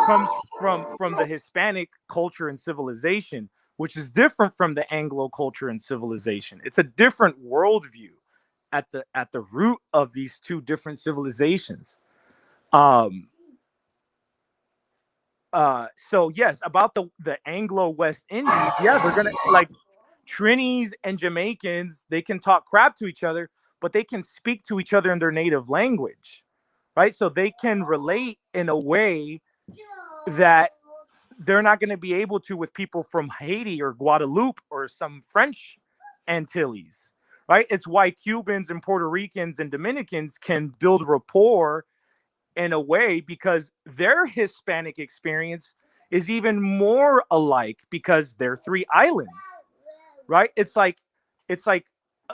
comes from the Hispanic culture and civilization, which is different from the Anglo culture and civilization. It's a different worldview at the root of these two different civilizations. So yes, about the Anglo West Indies, yeah, they're gonna like Trinis and Jamaicans, they can talk crap to each other, but they can speak to each other in their native language, right? So they can relate in a way that they're not going to be able to with people from Haiti or Guadeloupe or some French Antilles, right? It's why Cubans and Puerto Ricans and Dominicans can build rapport in a way, because their Hispanic experience is even more alike because they're three islands, right? It's like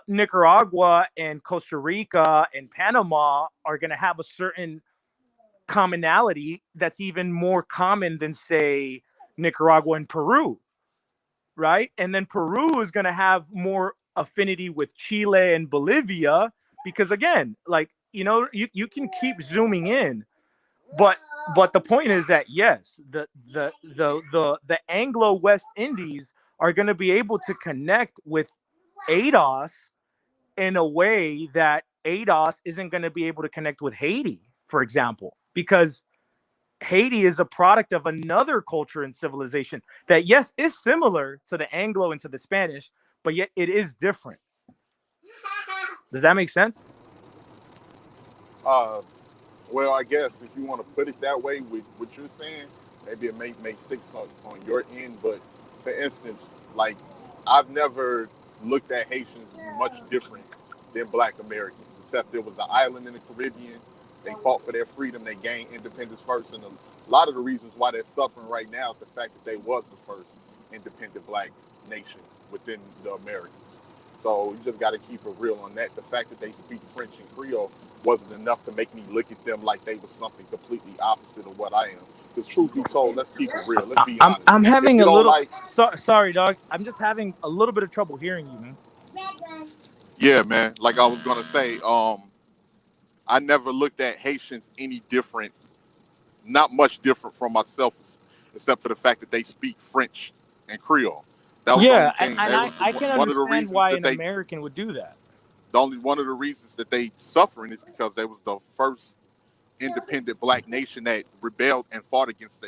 Nicaragua and Costa Rica and Panama are going to have a certain commonality that's even more common than, say, Nicaragua and Peru, right? And then Peru is going to have more affinity with Chile and Bolivia because, again, like, you can keep zooming in, but the point is that yes, the Anglo West Indies are going to be able to connect with ADOS in a way that ADOS isn't going to be able to connect with Haiti, for example, because Haiti is a product of another culture and civilization that, yes, is similar to the Anglo and to the Spanish, but yet it is different. Does that make sense? Well, I guess if you want to put it that way with what you're saying, maybe it may make sense on your end. But for instance, like I've never looked at Haitians much different than Black Americans, except there was an island in the Caribbean. They fought for their freedom. They gained independence first. And a lot of the reasons why they're suffering right now is the fact that they was the first independent Black nation within the Americas. So you just got to keep it real on that. The fact that they speak French and Creole wasn't enough to make me look at them like they was something completely opposite of what I am. Because truth be told, let's keep it real. Let's be honest. I'm having a little sorry, dog. I'm just having a little bit of trouble hearing you, man. Yeah, man. Like I was gonna say, I never looked at Haitians any different, not much different from myself, except for the fact that they speak French and Creole. That was the only thing. I can one of the understand reasons why that an American would do that. one of the reasons that they suffering is because they was the first independent Black nation that rebelled and fought against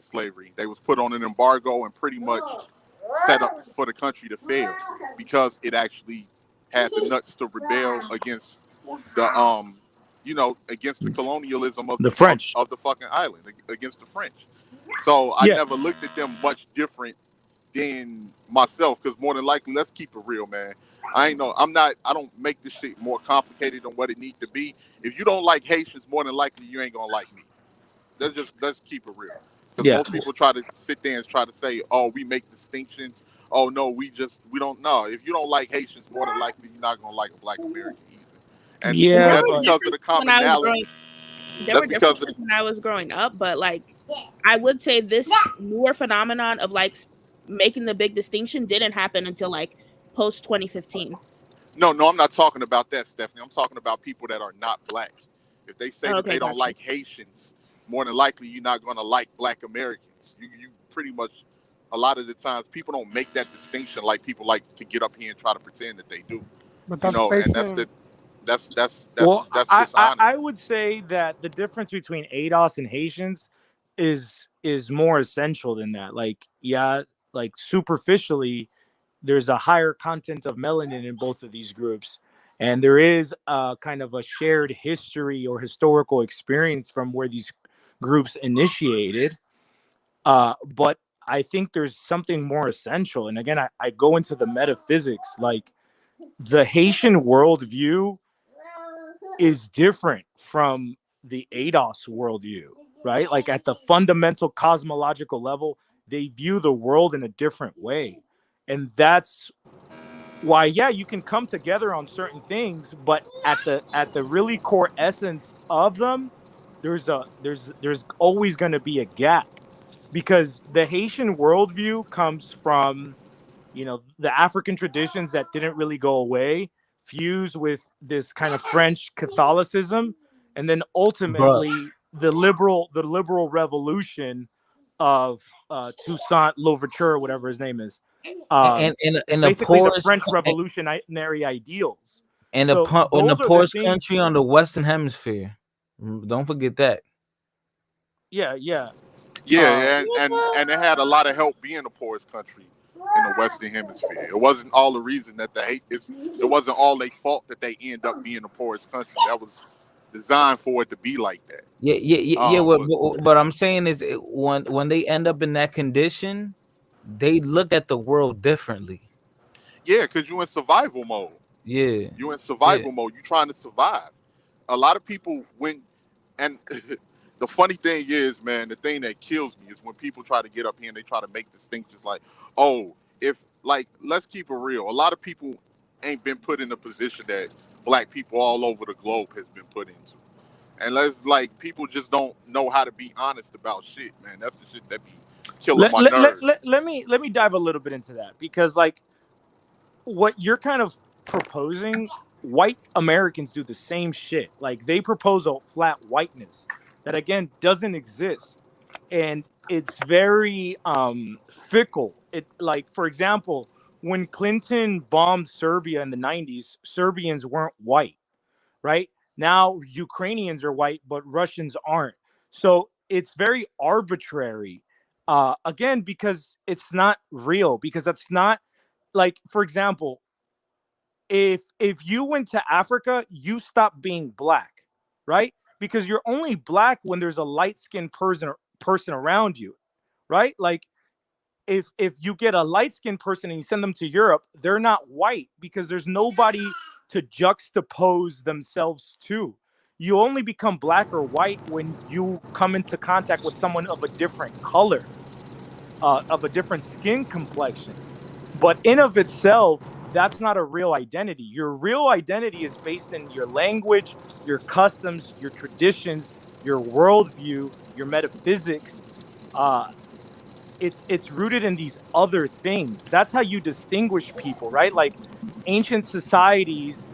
slavery. They was put on an embargo and pretty much set up for the country to fail because it actually had the nuts to rebel against the against the colonialism of the French of the fucking island, against the French. So I never looked at them much different than myself, because more than likely, let's keep it real, man. I don't make this shit more complicated than what it needs to be. If you don't like Haitians, more than likely you ain't gonna like me. Let's keep it real. Because most people try to sit there and try to say, oh, we make distinctions. Oh no, we don't know. If you don't like Haitians, more than likely you're not gonna like a Black American either. And that's because of the commonality. There were differences when I was growing up, but like I would say this newer phenomenon of like making the big distinction didn't happen until like post 2015. No, I'm not talking about that, Stephanie. I'm talking about people that are not Black. If they say that they don't like Haitians, more than likely you're not going to like Black Americans. You pretty much, a lot of the times, people don't make that distinction like people like to get up here and try to pretend that they do. But that's that's dishonest. I would say that the difference between ADOS and Haitians is more essential than that. Like, yeah, like superficially, there's a higher content of melanin in both of these groups. And there is kind of a shared history or historical experience from where these groups initiated. But I think there's something more essential. And again, I go into the metaphysics. Like, the Haitian worldview is different from the ADOS worldview, right? Like, at the fundamental cosmological level, they view the world in a different way. And that's why, yeah, you can come together on certain things, but at the really core essence of them, there's always going to be a gap, because the Haitian worldview comes from, the African traditions that didn't really go away, fused with this kind of French Catholicism, and then But ultimately the liberal revolution of Toussaint Louverture, whatever his name is. in the Basically the poorest French revolutionary ideals. in So the those are the poorest things. country on the Western Hemisphere. Don't forget that. Yeah. Yeah, and it had a lot of help being the poorest country in the Western Hemisphere. It wasn't all the reason that it wasn't all their fault that they end up being the poorest country. That was designed for it to be like that. Yeah. What I'm saying is, when they end up in that condition, they look at the world differently. Yeah, because you're in survival mode. Yeah. You're in survival mode. You're trying to survive. A lot of people and the funny thing is, man, the thing that kills me is when people try to get up here and they try to make distinctions like, oh, let's keep it real. A lot of people ain't been put in a position that black people all over the globe has been put into. And people just don't know how to be honest about shit, man. That's the shit that be killing my nerves. Let me dive a little bit into that, because what you're kind of proposing, white Americans do the same shit. Like, they propose a flat whiteness that, again, doesn't exist, and it's very fickle. It, like, for example, when Clinton bombed Serbia in the 90s, Serbians weren't white, right? Now Ukrainians are white, but Russians aren't. So it's very arbitrary, again, because it's not real, because that's not, like, for example, if you went to Africa, you stop being black, right? Because you're only black when there's a light-skinned person around you, right? Like, if you get a light-skinned person and you send them to Europe, they're not white because there's nobody to juxtapose themselves to. You only become black or white when you come into contact with someone of a different color, of a different skin complexion. But in of itself, that's not a real identity. Your real identity is based in your language, your customs, your traditions, your worldview, your metaphysics. It's rooted in these other things. That's how you distinguish people, right? Like, ancient societies,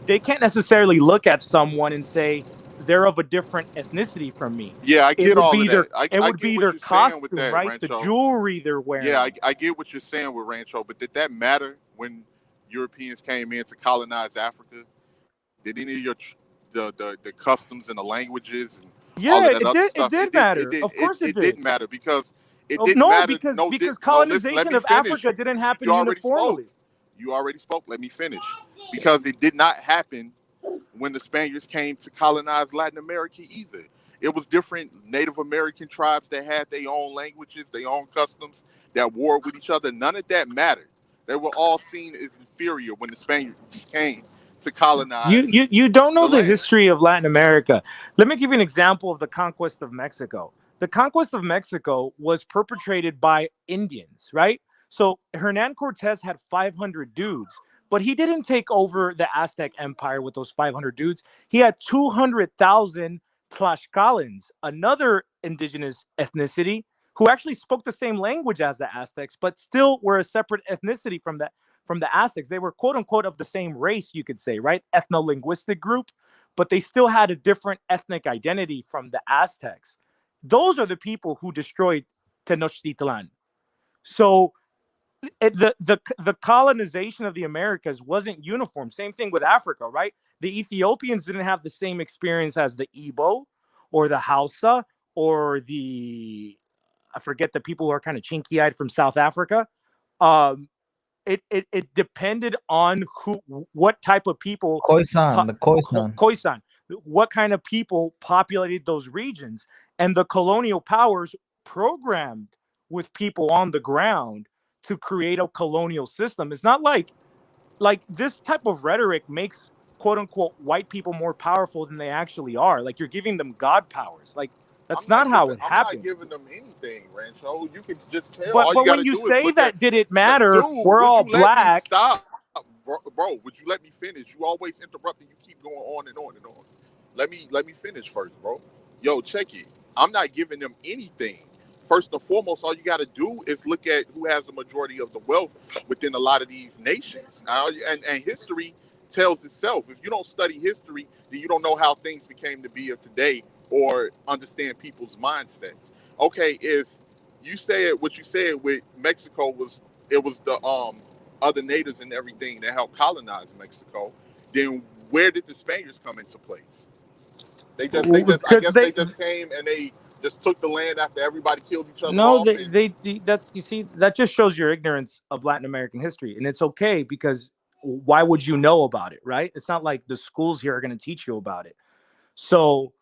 they can't necessarily look at someone and say they're of a different ethnicity from me. Yeah, I get all of that. It would be their costume, that, right? Rancho. The jewelry they're wearing. Yeah, I get what you're saying with Rancho, but did that matter when Europeans came in to colonize Africa? Did any of the customs and the languages and all of that other stuff? It did matter. Of course it did. It didn't matter because it didn't matter. Because colonization of Africa didn't happen uniformly. You already spoke. Let me finish. Because it did not happen when the Spaniards came to colonize Latin America either. It was different Native American tribes that had their own languages, their own customs, that warred with each other. None of that mattered. They were all seen as inferior when the Spaniards came to colonize. You don't know the history of Latin America. Let me give you an example of the conquest of Mexico. The conquest of Mexico was perpetrated by Indians, right? So Hernan Cortez had 500 dudes, but he didn't take over the Aztec Empire with those 500 dudes. He had 200,000 Tlaxcalans, another indigenous ethnicity, who actually spoke the same language as the Aztecs, but still were a separate ethnicity from the Aztecs. They were, quote unquote, of the same race, you could say, right? Ethno-linguistic group, but they still had a different ethnic identity from the Aztecs. Those are the people who destroyed Tenochtitlan. So the colonization of the Americas wasn't uniform. Same thing with Africa, right? The Ethiopians didn't have the same experience as the Igbo or the Hausa or I forget the people who are kind of chinky-eyed from South Africa. It depended on what type of people. Khoisan. What kind of people populated those regions, and the colonial powers programmed with people on the ground to create a colonial system. It's not like this type of rhetoric makes quote unquote white people more powerful than they actually are. Like, you're giving them God powers. Like, that's not how it I'm happened. not giving them anything, Rancho. You can just tell. But all you got when to you do is say look that, at. did it matter? Dude, We're would all you let me black. stop, bro? Would you let me finish? You always interrupt and you keep going on and on and on. Let me finish first, bro. Yo, check it. I'm not giving them anything. First and foremost, all you got to do is look at who has the majority of the wealth within a lot of these nations. And history tells itself. If you don't study history, then you don't know how things became to be of today or understand people's mindsets. Okay, if you said what you said with Mexico was the other natives and everything that helped colonize Mexico, then where did the Spaniards come into place? I guess they just came and they just took the land after everybody killed each other No, off. that's, you see, that just shows your ignorance of Latin American history. And it's okay, because why would you know about it, right? It's not like the schools here are going to teach you about it. So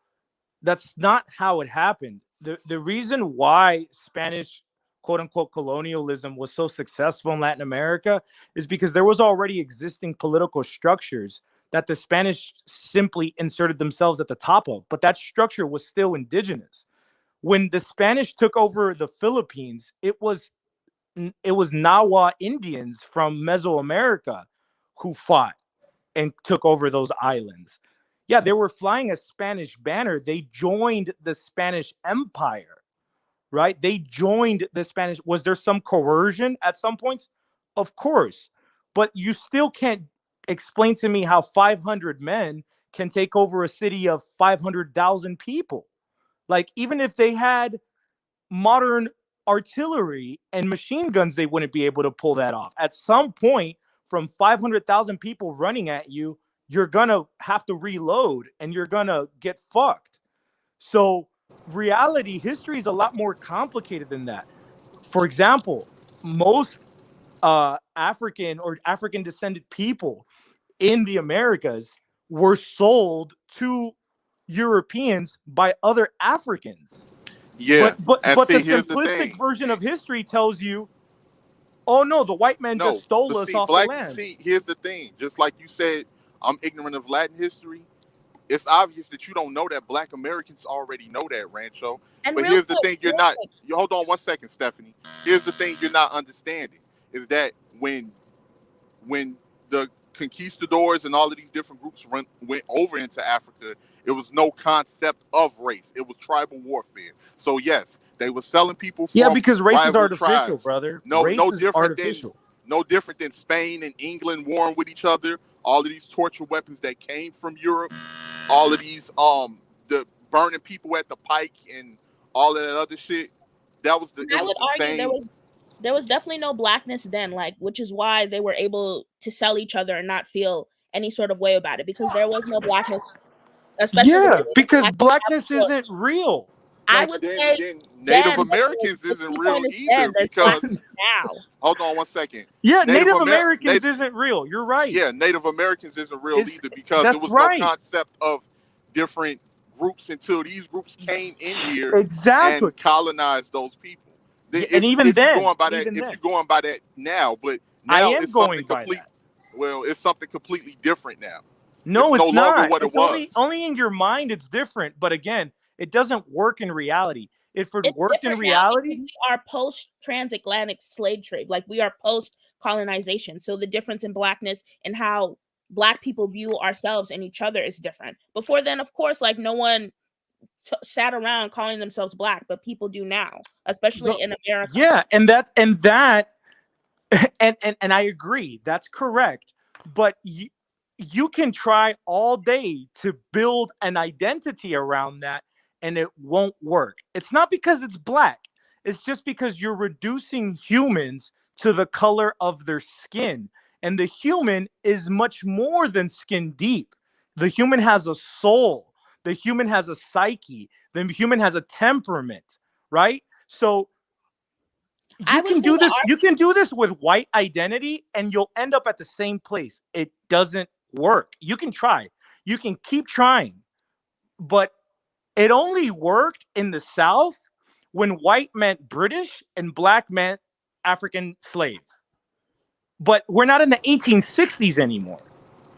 that's not how it happened. The reason why Spanish quote unquote colonialism was so successful in Latin America is because there was already existing political structures that the Spanish simply inserted themselves at the top of, but that structure was still indigenous. When the Spanish took over the Philippines, it was Nahua Indians from Mesoamerica who fought and took over those islands. Yeah, they were flying a Spanish banner. They joined the Spanish Empire, right? They joined the Spanish. Was there some coercion at some points? Of course. But you still can't explain to me how 500 men can take over a city of 500,000 people. Like, even if they had modern artillery and machine guns, they wouldn't be able to pull that off. At some point, from 500,000 people running at you, you're gonna have to reload and you're gonna get fucked. So reality, history is a lot more complicated than that. For example, most African or African descended people in the Americas were sold to Europeans by other Africans. Yeah, But and the see, here's the simplistic thing. version of history tells you, oh no, the white man just stole but us see, off the land. See, here's the thing. Just like you said, I'm ignorant of Latin history. It's obvious that you don't know that Black Americans already know that, Rancho. And But real here's the quick, thing: you're not. You hold on one second, Stephanie. Here's the thing you're not understanding is that when the conquistadors and all of these different groups went over into Africa, it was no concept of race. It was tribal warfare. So yes, they were selling people from Because race is rival artificial, tribes. brother. No Race is different artificial. than Spain and England warring with each other. All of these torture weapons that came from Europe. All of these the burning people at the pike and all of that other shit. That was I would argue there was definitely no blackness then, like, which is why they were able to sell each other and not feel any sort of way about it, because there was no blackness, especially because blackness isn't real. I would say then Native Americans isn't real either, because now. Hold on one second. Yeah, Native Americans isn't real. You're right. Yeah, Native Americans isn't real either, because that's there was right. no concept of different groups until these groups came in here exactly and colonized those people. And even then, you're going by that, if you're going by that now, but I now am it's going something by complete. that. Well, it's something completely different now. No, it's it's no longer not. what It's it was. only in your mind it's different. But again, it doesn't work in reality. If it It's worked in different now because reality, we are post transatlantic slave trade, like we are post colonization. So the difference in blackness and how Black people view ourselves and each other is different. Before then, of course, like no one sat around calling themselves Black, but people do now, especially in America. Yeah, and I agree. That's correct. But you can try all day to build an identity around that, and it won't work. It's not because it's Black. It's just because you're reducing humans to the color of their skin. And the human is much more than skin deep. The human has a soul. The human has a psyche. The human has a temperament, right? So you can do this. You can do this with white identity, and you'll end up at the same place. It doesn't work. You can try. You can keep trying, but it only worked in the South when white meant British and black meant African slave. But we're not in the 1860s anymore.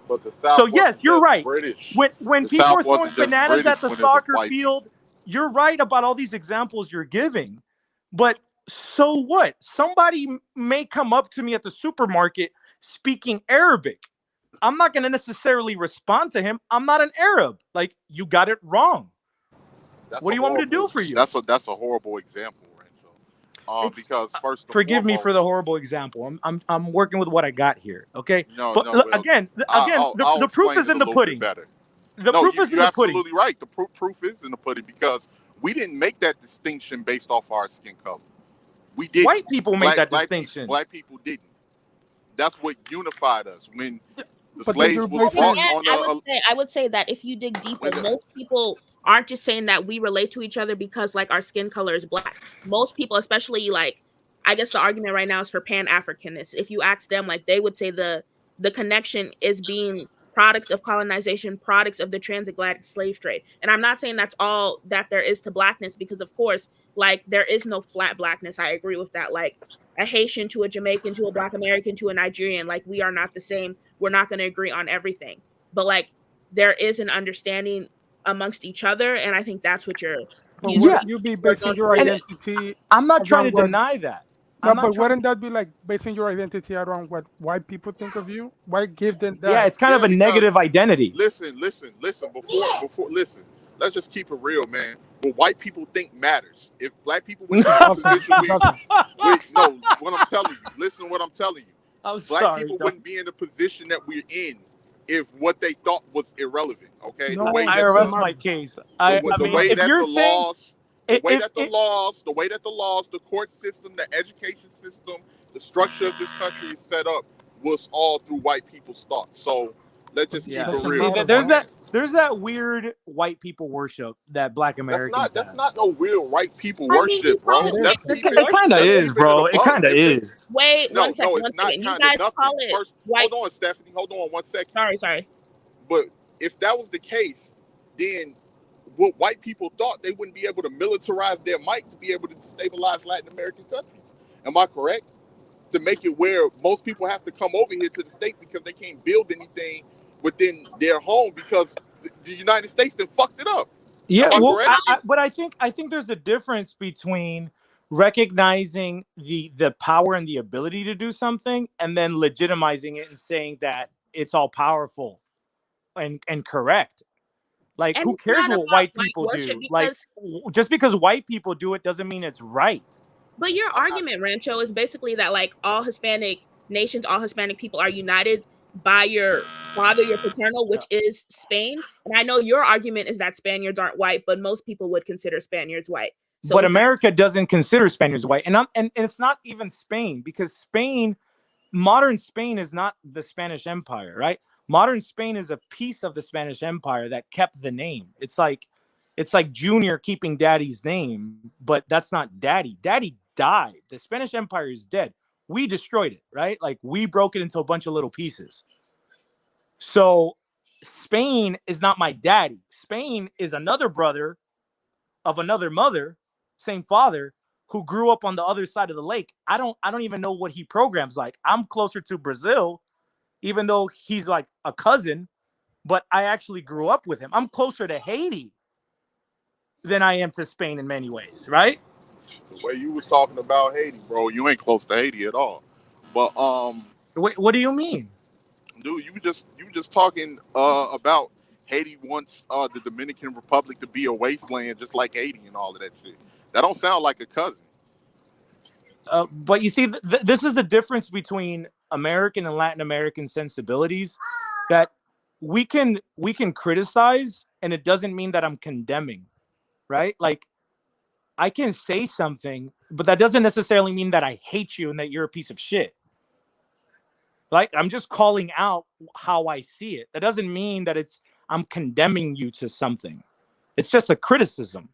But the South So yes, wasn't you're just right. British. When The people South are throwing wasn't just bananas British at the when it was soccer white field, you're right about all these examples you're giving. But so what? Somebody may come up to me at the supermarket speaking Arabic. I'm not going to necessarily respond to him. I'm not an Arab. Like, you got it wrong. That's What do you want me to do for you? That's a horrible example, Rancho. Because first and Forgive me for foremost, the horrible example. I'm working with what I got here. Okay. No, But no. look, Well, again, I'll the proof explain is it in a the little pudding. bit better. The No, proof is in you're the pudding. absolutely right. The proof is in the pudding because we didn't make that distinction based off our skin color. We didn't. White people made that distinction. Black people didn't. That's what unified us when the But then slaves you're were basing brought it- on I would say that if you dig deeper, most people aren't just saying that we relate to each other because like our skin color is black. Most people, especially like, I guess the argument right now is for Pan-Africanness. If you ask them, like they would say the connection is being products of colonization, products of the transatlantic slave trade. And I'm not saying that's all that there is to blackness, because of course, like there is no flat blackness. I agree with that. Like a Haitian to a Jamaican to a Black American to a Nigerian, like we are not the same. We're not going to agree on everything. But like there is an understanding amongst each other, and I think that's what you're. But wouldn't you be basing your identity? I'm not trying to around what- deny that. No, I'm not but trying- wouldn't that be like basing your identity around what white people think of you? Why give them that? Yeah, it's kind of a negative identity. Listen. Before, listen. Let's just keep it real, man. What white people think matters. If black people wouldn't be in a position, no. What I'm telling you, listen to what I'm telling you. I'm Black sorry, people dog. wouldn't be in the position that we're in if what they thought was irrelevant. Okay, No, I rest my case. I mean, if you're saying the way that the laws, the court system, the education system, the structure of this country is set up was all through white people's thoughts. So let's just keep it real. See, there's that weird white people worship that Black Americans. That's not no real white people worship, bro. Let's keep it kind of is, bro. It kind of is. Wait, No, one second. it's not You kind guys of nothing. call it First, white. hold on, Stephanie. Hold on 1 second. Sorry. But if that was the case, then what white people thought, they wouldn't be able to militarize their might to be able to stabilize Latin American countries. Am I correct? To make it where most people have to come over here to the States because they can't build anything within their home because the United States then fucked it up. Yeah, Am I well, correct? but I think there's a difference between recognizing the power and the ability to do something and then legitimizing it and saying that it's all powerful and correct. Like, And who it's cares not what about white white people worship do? Like, just because white people do it doesn't mean it's right. But your argument, Rancho, is basically that like all Hispanic nations, all Hispanic people are united by your father, your paternal, which is Spain. And I know your argument is that Spaniards aren't white, but most people would consider Spaniards white. So But it's not- America doesn't consider Spaniards white, and it's not even Spain, because modern Spain is not the Spanish Empire, right? Modern Spain is a piece of the Spanish Empire that kept the name. It's like Junior keeping Daddy's name, but that's not Daddy. Daddy died. The Spanish Empire is dead. We destroyed it, right? Like, we broke it into a bunch of little pieces. So Spain is not my daddy. Spain is another brother of another mother, same father, who grew up on the other side of the lake. I don't even know what he programs like. I'm closer to Brazil, even though he's like a cousin, but I actually grew up with him. I'm closer to Haiti than I am to Spain in many ways, right? The way you was talking about Haiti, bro, you ain't close to Haiti at all. But Wait, what do you mean? Dude, you just talking about Haiti wants the Dominican Republic to be a wasteland just like Haiti and all of that shit. That don't sound like a cousin. But you see, this is the difference between American and Latin American sensibilities, that we can criticize, and it doesn't mean that I'm condemning, right? Like, I can say something, but that doesn't necessarily mean that I hate you and that you're a piece of shit. Like, I'm just calling out how I see it. That doesn't mean that I'm condemning you to something. It's just a criticism.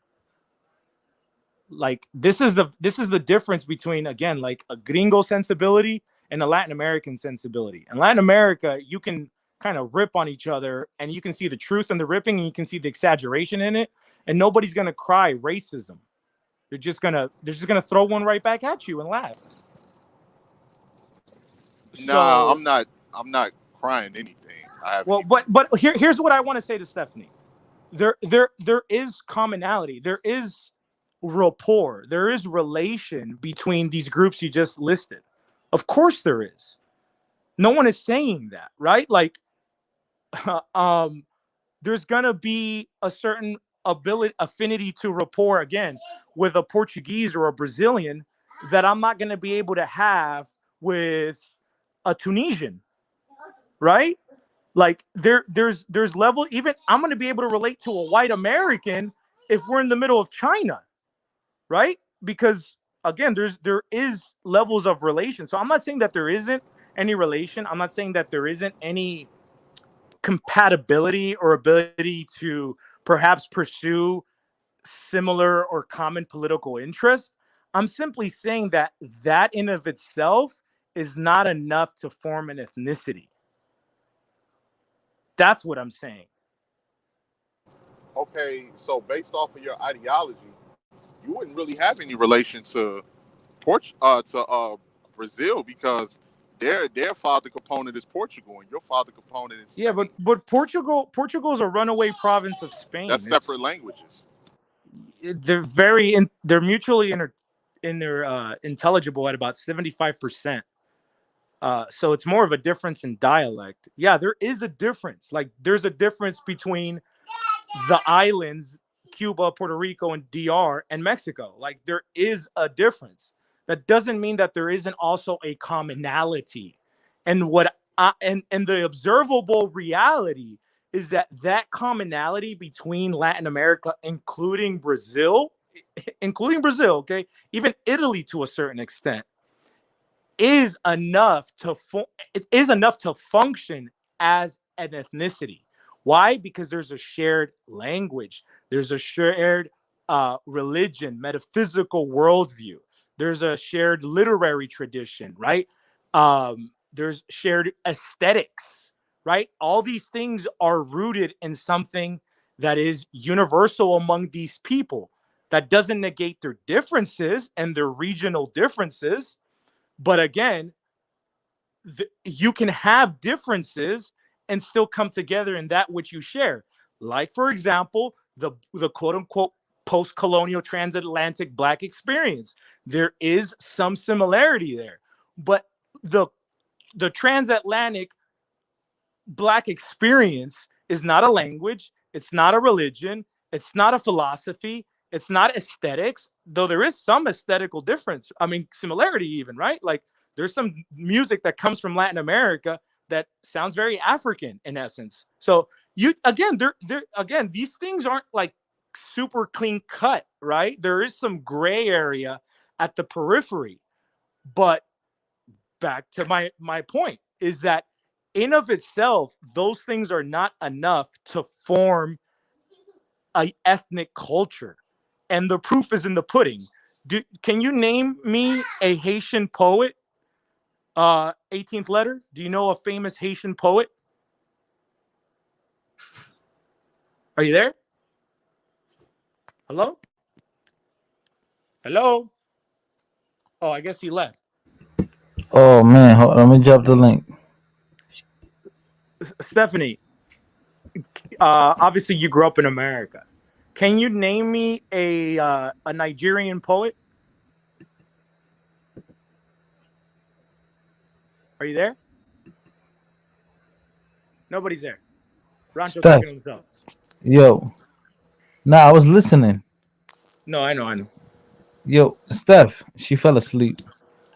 Like, this is the difference between, again, like a gringo sensibility and a Latin American sensibility. In Latin America, you can kind of rip on each other, and you can see the truth in the ripping, and you can see the exaggeration in it, and nobody's going to cry racism. They're just gonna throw one right back at you and laugh. Nah, So, I'm not crying anything. I haven't. well, but here's what I want to say to Stephanie. There is commonality. There is rapport. There is relation between these groups you just listed. Of course there is. No one is saying that, right? Like, there's gonna be a certain affinity to rapport again with a Portuguese or a Brazilian that I'm not gonna be able to have with a Tunisian, right? Like there's level. Even I'm gonna be able to relate to a white American if we're in the middle of China, right? Because again, there is levels of relation. So I'm not saying that there isn't any relation. I'm not saying that there isn't any compatibility or ability to perhaps pursue similar or common political interests. I'm simply saying that that in of itself is not enough to form an ethnicity. That's what I'm saying. Okay, so based off of your ideology, you wouldn't really have any relation to Brazil because their father component is Portugal and your father component is Spain. Yeah, but Portugal is a runaway province of Spain. That's separate languages. They're mutually intelligible at about 75%. So it's more of a difference in dialect. Yeah, there is a difference. Like there's a difference between the islands, Cuba, Puerto Rico, and DR, and Mexico. Like there is a difference. That doesn't mean that there isn't also a commonality. And the observable reality is that commonality between Latin America, including Brazil, okay, even Italy to a certain extent, is enough to function as an ethnicity. Why? Because there's a shared language, there's a shared religion, metaphysical worldview, there's a shared literary tradition, right? There's shared aesthetics, right? All these things are rooted in something that is universal among these people. That doesn't negate their differences and their regional differences. But again, you can have differences and still come together in that which you share. Like, for example, the quote unquote post-colonial transatlantic Black experience. There is some similarity there. But the transatlantic Black experience is not a language, it's not a religion, it's not a philosophy, it's not aesthetics, though there is some aesthetical difference. I mean, similarity even, right? Like there's some music that comes from Latin America that sounds very African in essence. So these things aren't like super clean cut, right? There is some gray area at the periphery. But back to my point is that in of itself, those things are not enough to form an ethnic culture. And the proof is in the pudding. Can you name me a Haitian poet? 18th letter. Do you know a famous Haitian poet? Are you there? Hello? Hello? Oh, I guess he left. Oh man, hold on, let me drop the link. Stephanie, obviously you grew up in America. Can you name me a Nigerian poet? Are you there? Nobody's there. Rancho Steph. talking to himself. Yo. Nah, I was listening. No, I know. Yo, Steph, she fell asleep.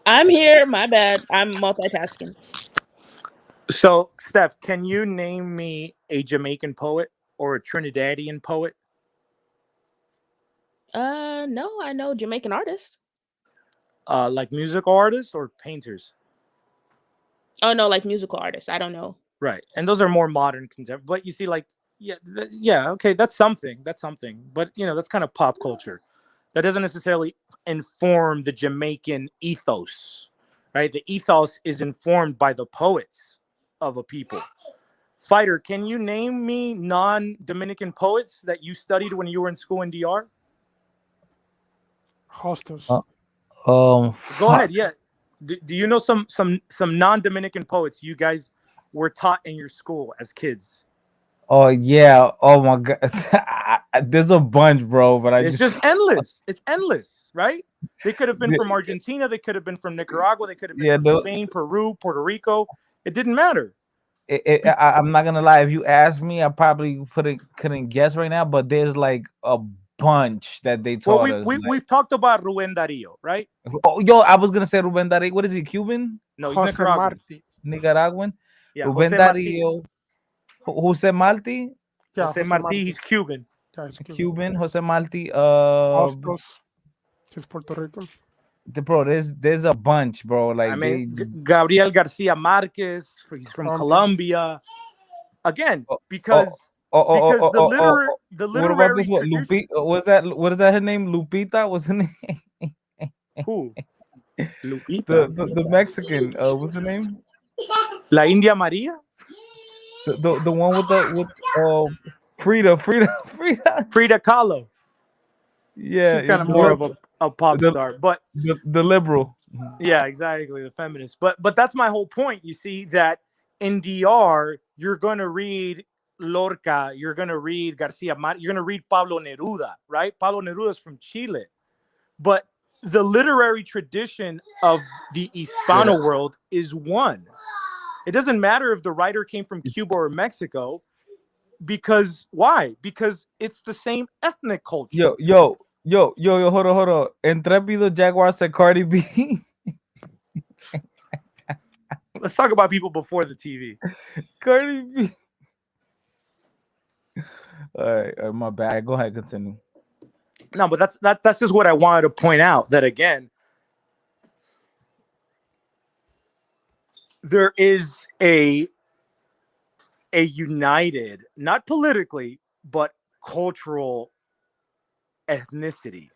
I'm here. My bad. I'm multitasking. So, Steph, can you name me a Jamaican poet or a Trinidadian poet? No, I know Jamaican artists. Like musical artists or painters? Oh no, like musical artists. I don't know. Right, and those are more modern contemporary. But you see, like, yeah, okay, that's something. But that's kind of pop culture. That doesn't necessarily inform the Jamaican ethos, right? The ethos is informed by the poets of a people. Fighter, can you name me non-Dominican poets that you studied when you were in school in DR? Hostos. Go ahead. Yeah. Do you know some non-Dominican poets you guys were taught in your school as kids? Oh yeah. Oh my god. There's a bunch, bro. But I It's just just endless. It's endless, right? They could have been from Argentina. They could have been from Nicaragua. They could have been Yeah, from no- Spain, Peru, Puerto Rico. It didn't matter. I'm not gonna lie. If you ask me, I probably couldn't guess right now. But there's like a bunch that they Well, taught us. we've talked about Rubén Darío, right? Oh, yo, I was gonna say Ruben Darío. What is he? Cuban? No, he's Jose Nicaraguan. Marti. Nicaraguan? Yeah, Ruben Jose Marti. Darío. Jose Marti? Yeah, Jose Marti, he's Cuban. Yeah, he's Cuban. Cuban. Jose Marti. Hostos. He's Puerto Rican. Bro, there's a bunch, bro. Like I mean, they just, Gabriel Garcia Marquez, he's from Colombia. Again, because the what about literary this one? tradition. What is that her name? Lupita? What's her name? Who? Lupita. The Mexican. What's her name? La India Maria. The one with Frida Kahlo. Yeah, She's kind of more of a pop star, but the liberal. Yeah, exactly, the feminist. But that's my whole point. You see that in DR, you're going to read Lorca, you're going to read Garcia Marquez, you're going to read Pablo Neruda, right? Pablo Neruda is from Chile. But the literary tradition of the Hispano world is one. It doesn't matter if the writer came from Cuba or Mexico, because why? Because it's the same ethnic culture. Yo, hold on. Intrépido Jaguar said Cardi B. Let's talk about people before the TV. Cardi B. All right, my bad. Go ahead, continue. No, but that's just what I wanted to point out. That again, there is a united, not politically, but cultural ethnicity.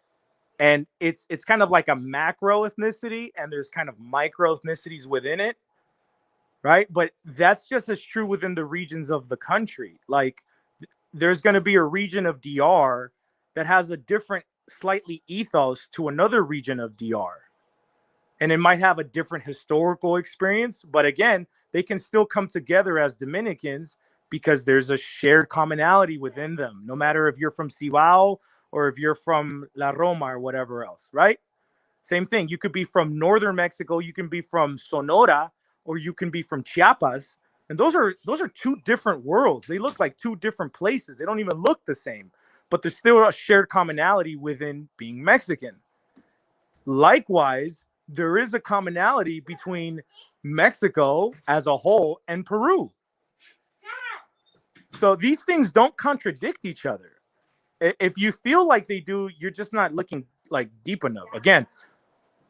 And it's kind of like a macro ethnicity, and there's kind of micro ethnicities within it, right? But that's just as true within the regions of the country. Like, there's going to be a region of DR that has a different, slightly ethos to another region of DR. And it might have a different historical experience, but again, they can still come together as Dominicans because there's a shared commonality within them, no matter if you're from Cibao or if you're from La Roma or whatever else, right? Same thing. You could be from northern Mexico, you can be from Sonora, or you can be from Chiapas. And those are two different worlds. They look like two different places. They don't even look the same, but there's still a shared commonality within being Mexican. Likewise, there is a commonality between Mexico as a whole and Peru. So these things don't contradict each other. If you feel like they do, you're just not looking like deep enough. Again,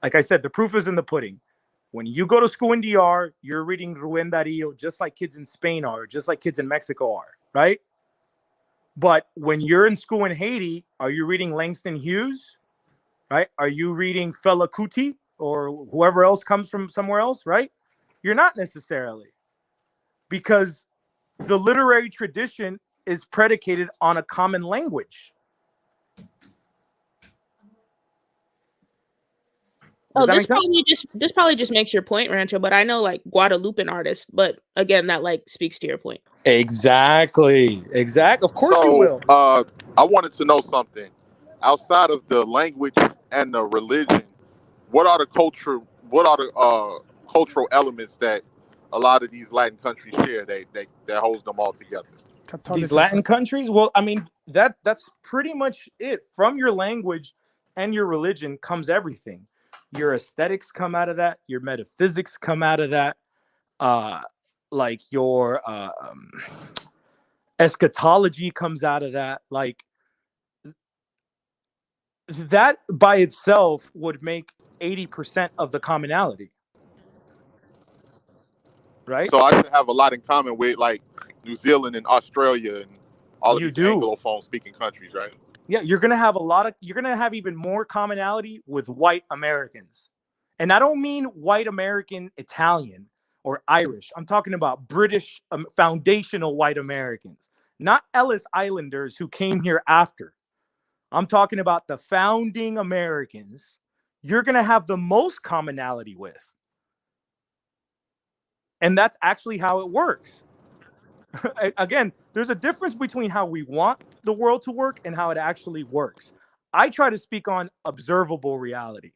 like I said, the proof is in the pudding. When you go to school in DR, you're reading Rubén Darío just like kids in Spain are, just like kids in Mexico are, right? But when you're in school in Haiti, are you reading Langston Hughes, right? Are you reading Fela Kuti or whoever else comes from somewhere else, right? You're not necessarily, because the literary tradition is predicated on a common language. Oh, this probably just makes your point, Rancho, but I know like Guadalupan artists, but again, that like speaks to your point. Exactly. Of course you will. I wanted to know something. Outside of the language and the religion, what are the cultural elements that a lot of these Latin countries share that holds them all together? These Latin countries? Well, I mean, that's pretty much it. From your language and your religion comes everything. Your aesthetics come out of that. Your metaphysics come out of that. Like your eschatology comes out of that. Like, that by itself would make 80% of the commonality. Right? So I should have a lot in common with like New Zealand and Australia and all of these Anglophone speaking countries, right? Yeah, you're gonna have even more commonality with white Americans. And I don't mean white American Italian or Irish. I'm talking about British foundational white Americans, not Ellis Islanders who came here after. I'm talking about the founding Americans, you're going to have the most commonality with. And that's actually how it works. Again, there's a difference between how we want the world to work and how it actually works. I try to speak on observable reality.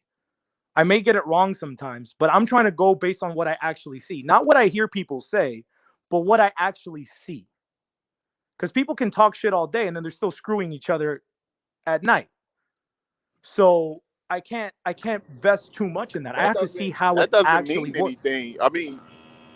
I may get it wrong sometimes, but I'm trying to go based on what I actually see. Not what I hear people say, but what I actually see. Because people can talk shit all day and then they're still screwing each other at night. So I can't vest too much in that. I have to see how it doesn't actually mean works. anything. I mean,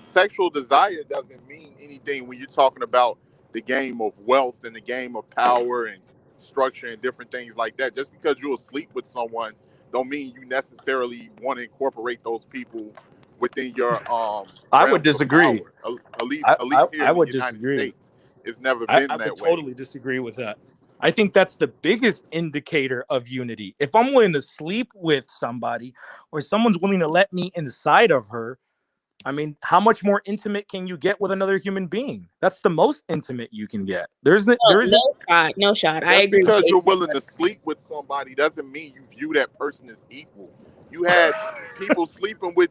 sexual desire doesn't mean anything when you're talking about the game of wealth and the game of power and structure and different things like that. Just because you'll sleep with someone don't mean you necessarily want to incorporate those people within your I realms would disagree. of power. At least here I in the would United disagree. States, it's never been I that would way. totally disagree with that. I think that's the biggest indicator of unity. If I'm willing to sleep with somebody or someone's willing to let me inside of her, I mean, how much more intimate can you get with another human being? That's the most intimate you can get. There isn't. No shot. I Just agree. because with you're willing to sleep with somebody doesn't mean you view that person as equal. You had people sleeping with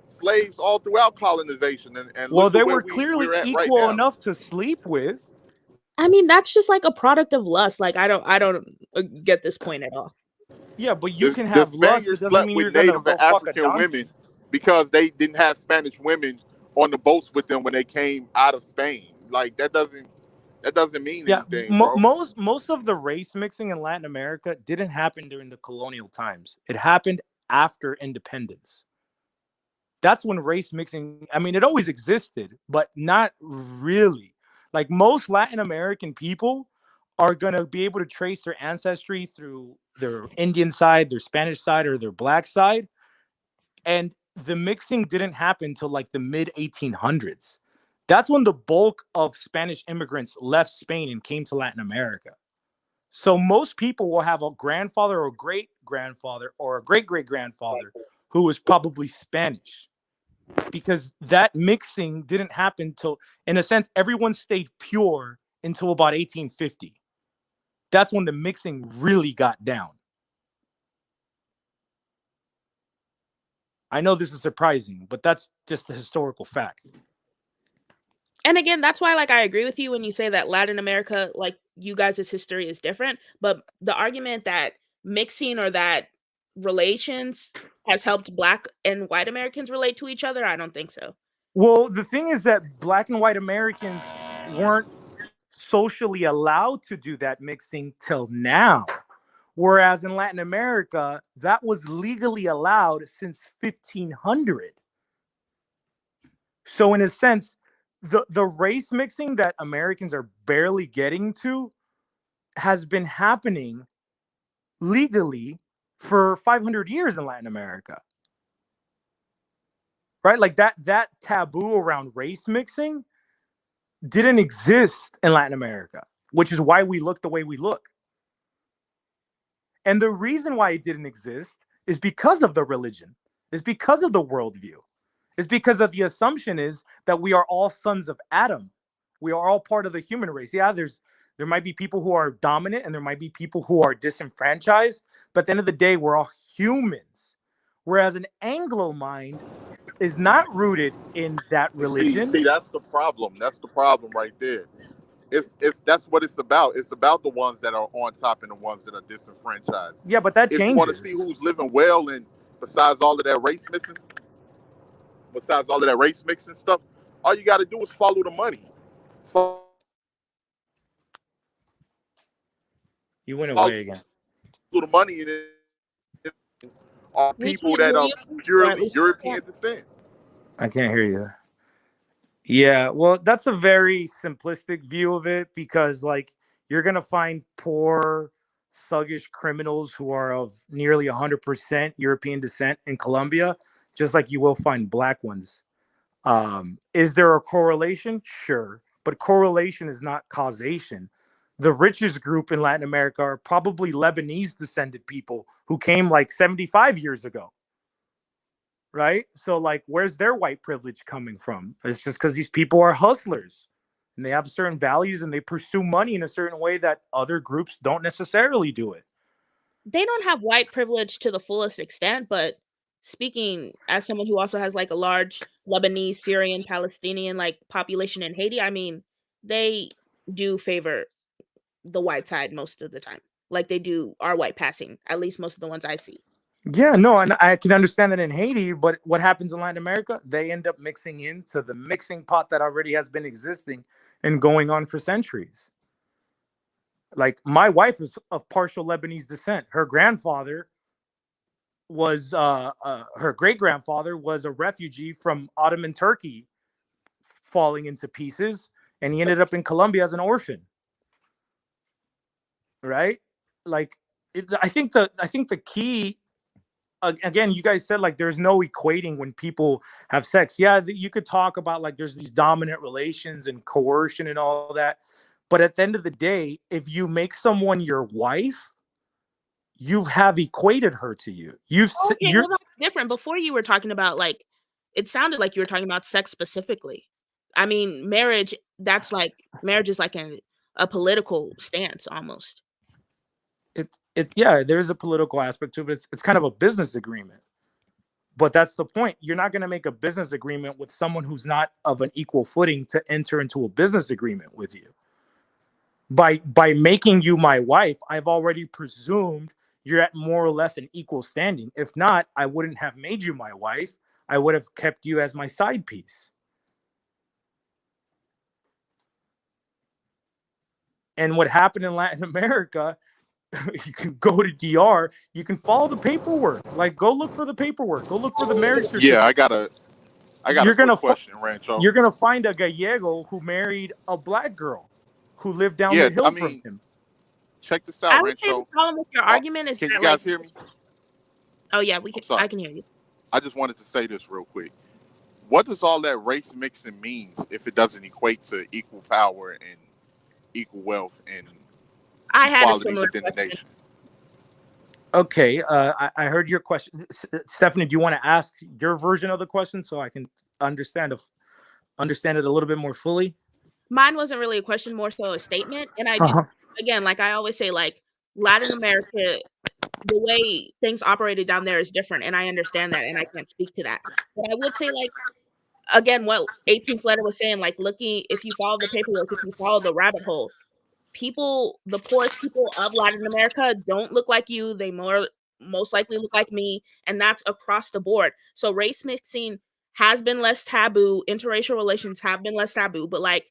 slaves all throughout colonization, and Well, look they at where were clearly we're at right equal now. enough to sleep with. I mean, that's just like a product of lust. Like, I don't get this point at all. Yeah, but you can The have lust. Spaniards It doesn't slept mean with you're gonna Native go and fuck a African donkey. women because they didn't have Spanish women on the boats with them when they came out of Spain. Like that doesn't mean anything, bro. Most of the race mixing in Latin America didn't happen during the colonial times. It happened after independence. That's when race mixing, I mean, it always existed, but not really. Like most Latin American people are going to be able to trace their ancestry through their Indian side, their Spanish side, or their black side. And the mixing didn't happen till like the mid 1800s. That's when the bulk of Spanish immigrants left Spain and came to Latin America. So most people will have a grandfather or great grandfather or a great great grandfather who was probably Spanish, because that mixing didn't happen till, in a sense, everyone stayed pure until about 1850. That's when the mixing really got down. I know this is surprising, but that's just the historical fact. And again, that's why, like, I agree with you when you say that Latin America, like, you guys' history is different. But the argument that mixing or that relations has helped Black and white Americans relate to each other, I don't think so. Well, the thing is that Black and white Americans weren't socially allowed to do that mixing till now. Whereas in Latin America, that was legally allowed since 1500. So in a sense, the race mixing that Americans are barely getting to has been happening legally for 500 years in Latin America. Right? Like that taboo around race mixing didn't exist in Latin America, which is why we look the way we look. And the reason why it didn't exist is because of the religion, is because of the worldview, is because of the assumption is that we are all sons of Adam. We are all part of the human race. Yeah, there might be people who are dominant and there might be people who are disenfranchised, but at the end of the day, we're all humans. Whereas an Anglo mind is not rooted in that religion. See, that's the problem. That's the problem right there. It's that's what it's about. It's about the ones that are on top and the ones that are disenfranchised. Yeah, but that if changes. you want to see who's living well, and besides all of that race mixing stuff, all you got to do is follow the money. You went away again. Follow the money, and it are people that are purely European descent. I can't hear you. Yeah, well, that's a very simplistic view of it, because like you're going to find poor, thuggish criminals who are of nearly 100% European descent in Colombia, just like you will find Black ones. Is there a correlation? Sure, but correlation is not causation. The richest group in Latin America are probably Lebanese descended people who came like 75 years ago. Right? So like, where's their white privilege coming from? It's just because these people are hustlers. and they have certain values, and they pursue money in a certain way that other groups don't necessarily do it. They don't have white privilege to the fullest extent, but speaking as someone who also has like a large Lebanese, Syrian, Palestinian like population in Haiti, I mean, they do favor the white side most of the time. Like they do our white passing, at least most of the ones I see. Yeah, no, and I can understand that in Haiti, but what happens in Latin America, they end up mixing into the mixing pot that already has been existing and going on for centuries. Like my wife is of partial Lebanese descent. Her grandfather was her great grandfather was a refugee from Ottoman Turkey falling into pieces, and he ended up in Colombia as an orphan. Right? Like I think the key, again, you guys said like there's no equating when people have sex. Yeah, you could talk about like there's these dominant relations and coercion and all that, but at the end of the day, if you make someone your wife, you have equated her to you. Okay, well that's different. Before you were talking about like, it sounded like you were talking about sex specifically. I mean, marriage is like a political stance almost. It's yeah, there's a political aspect to it. It's kind of a business agreement. But that's the point. You're not going to make a business agreement with someone who's not of an equal footing to enter into a business agreement with you. By making you my wife, I've already presumed you're at more or less an equal standing. If not, I wouldn't have made you my wife. I would have kept you as my side piece. And what happened in Latin America, you can go to DR, you can follow the paperwork. Like, go look for the paperwork. Go look for the marriage certificate. Yeah, I got a quick question, Rancho. You're gonna find a Gallego who married a black girl who lived down the hill from him. Check this out, I would say the Rancho. problem with your argument is Can that you guys like, hear me? oh yeah, sorry. I can hear you. I just wanted to say this real quick. What does all that race mixing means if it doesn't equate to equal power and equal wealth and I had a equality similar within the question. nation? Okay, I heard your question. Stephanie, do you want to ask your version of the question so I can understand it a little bit more fully? Mine wasn't really a question, more so a statement. And I just, again, like I always say, like Latin America, the way things operated down there is different. And I understand that. And I can't speak to that. But I would say, like, again, what 18th letter was saying, like looking, if you follow the paperwork, if you follow the rabbit hole, the poorest people of Latin America don't look like you. They most likely look like me. And that's across the board. So race mixing has been less taboo. Interracial relations have been less taboo. But like,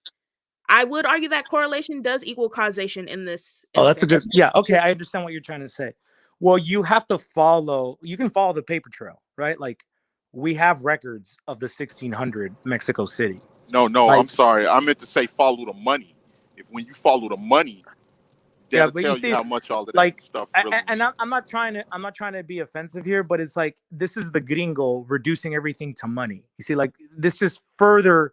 I would argue that correlation does equal causation in this instance. Oh, that's a good. Yeah. Okay. I understand what you're trying to say. Well, you can follow the paper trail, right? Like we have records of the 1600 Mexico City. No, like, I'm sorry. I meant to say follow the money. If when you follow the money, that'll tell you how much all of that stuff really and I'm not trying to be offensive here, but it's like this is the gringo reducing everything to money. You see, like this just further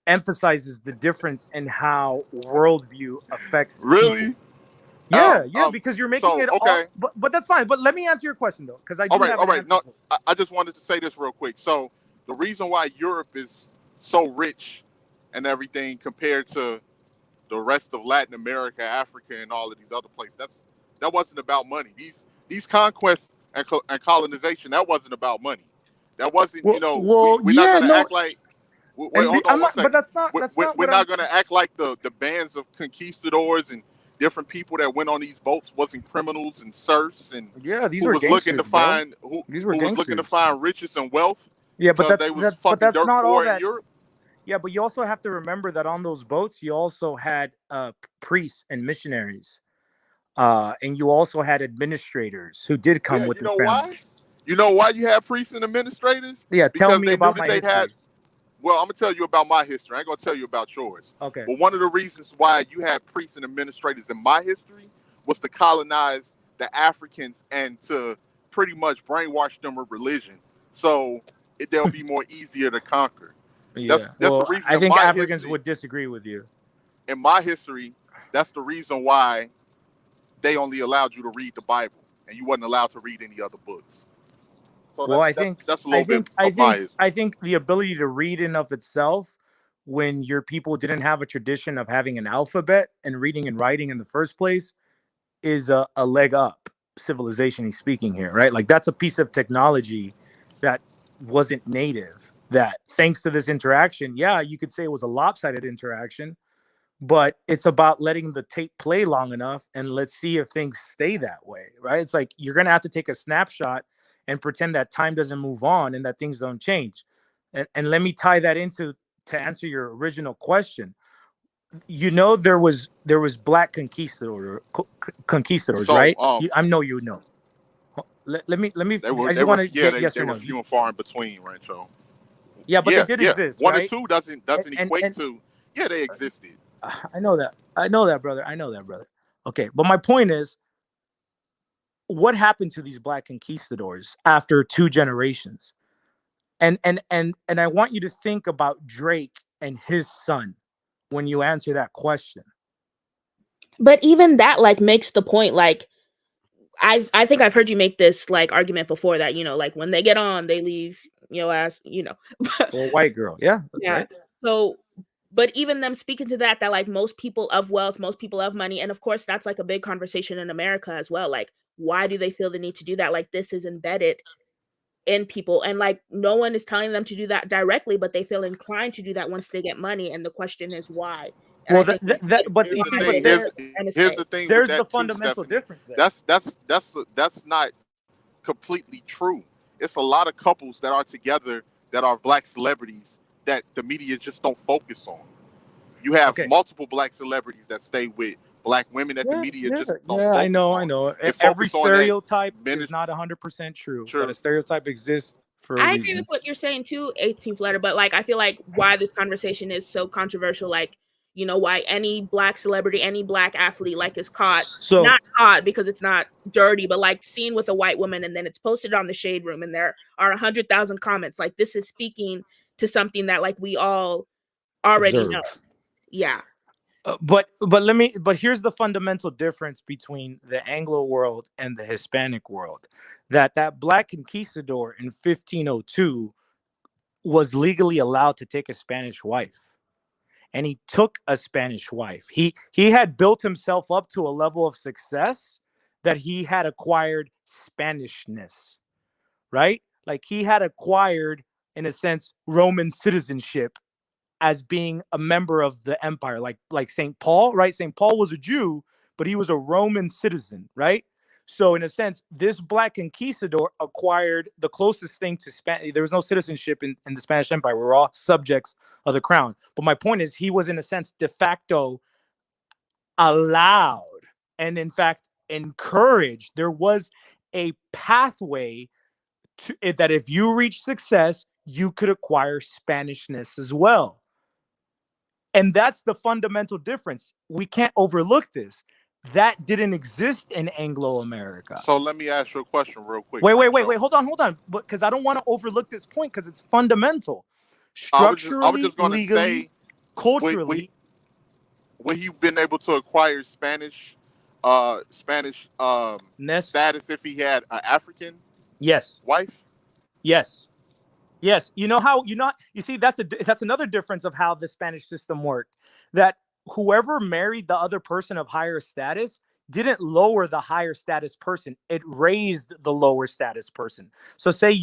emphasizes the difference in how worldview affects people. Yeah, because you're making it all, but that's fine. But let me answer your question though, because I do have an answer. No, I just wanted to say this real quick. So the reason why Europe is so rich and everything compared to the rest of Latin America, Africa, and all of these other places, that wasn't about money. These conquests and colonization, that wasn't about money. That wasn't, we're not going to act like. Wait, hold on one second. But that's not. We're not going to act like the bands of conquistadors and different people that went on these boats wasn't criminals and serfs and these who were was gangsters, looking to find who was looking to find riches and wealth. Yeah, but they was but that's dirt not poor all in that. Europe. Yeah, but you also have to remember that on those boats, you also had priests and missionaries, and you also had administrators who did come with their family. Why? You know why you had priests and administrators? Yeah, because tell me they about knew my that history. had. Well, I'm gonna tell you about my history. I ain't gonna tell you about yours. Okay. But one of the reasons why you had priests and administrators in my history was to colonize the Africans and to pretty much brainwash them with religion, so they'll be more easier to conquer. Yeah. That's well, the reason. I think Africans history, would disagree with you. In my history, that's the reason why they only allowed you to read the Bible and you wasn't allowed to read any other books. So Well, that's a little bit of my history. I think the ability to read in of itself when your people didn't have a tradition of having an alphabet and reading and writing in the first place is a leg up, civilization speaking here, right? Like that's a piece of technology that wasn't native, that thanks to this interaction, yeah, you could say it was a lopsided interaction, but it's about letting the tape play long enough and let's see if things stay that way, right? It's like you're going to have to take a snapshot and pretend that time doesn't move on and that things don't change. And let me tie that into to answer your original question. You know, there was black conquistadors, So right? I know you know. Let me. they were I just want to yeah, get yes they or were no. few and far in between, Rancho. Yeah, but they did exist, One right? or two doesn't equate And to they existed. I know that. I know that, brother. I know that, brother. Okay, but my point is, what happened to these black conquistadors after 2 generations? And I want you to think about Drake and his son when you answer that question. But even that like makes the point, like I think I've heard you make this like argument before that, you know, like when they get on, they leave, you know, as you know. For a white girl, yeah. Yeah. Right? So, but even them speaking to that like most people of wealth, most people of money, and of course that's like a big conversation in America as well. Like, why do they feel the need to do that? Like, this is embedded in people, and like no one is telling them to do that directly, but they feel inclined to do that once they get money. And the question is why. And Well, I think but Here's you the see, thing. but there, Here's the thing with there's that the too, fundamental Stephanie. difference there. That's not completely true. It's a lot of couples that are together that are black celebrities that the media just don't focus on. You have multiple black celebrities that stay with black women that the media just don't focus I know. They Every focus on that stereotype is not 100% true, but a stereotype exists for a I agree reason. with what you're saying too, 18th letter, but like I feel like why this conversation is so controversial, like, you know, why any black celebrity, any black athlete like is caught, So not caught because it's not dirty, but like seen with a white woman and then it's posted on the shade room and there are 100,000 comments. Like this is speaking to something that like we all already know. Observe. Yeah. But here's the fundamental difference between the Anglo world and the Hispanic world. That black conquistador in 1502 was legally allowed to take a Spanish wife. And he took a Spanish wife. He had built himself up to a level of success that he had acquired Spanishness, right? Like he had acquired, in a sense, Roman citizenship as being a member of the empire, like St. Paul, right? St. Paul was a Jew, but he was a Roman citizen, right? So in a sense, this black conquistador acquired the closest thing to Spanish. There was no citizenship in the Spanish Empire. We were all subjects of the crown. But my point is, he was in a sense de facto allowed and in fact encouraged. There was a pathway to that if you reach success, you could acquire Spanishness as well. And that's the fundamental difference. We can't overlook this. That didn't exist in Anglo-America. So let me ask you a question real quick. Wait. Hold on. Because I don't want to overlook this point because it's fundamental. Structurally, I was just going to legally, say, culturally. would you been able to acquire Spanish status if he had an African wife? Yes. You see, that's another difference of how the Spanish system worked. That whoever married the other person of higher status didn't lower the higher status person. It raised the lower status person. So say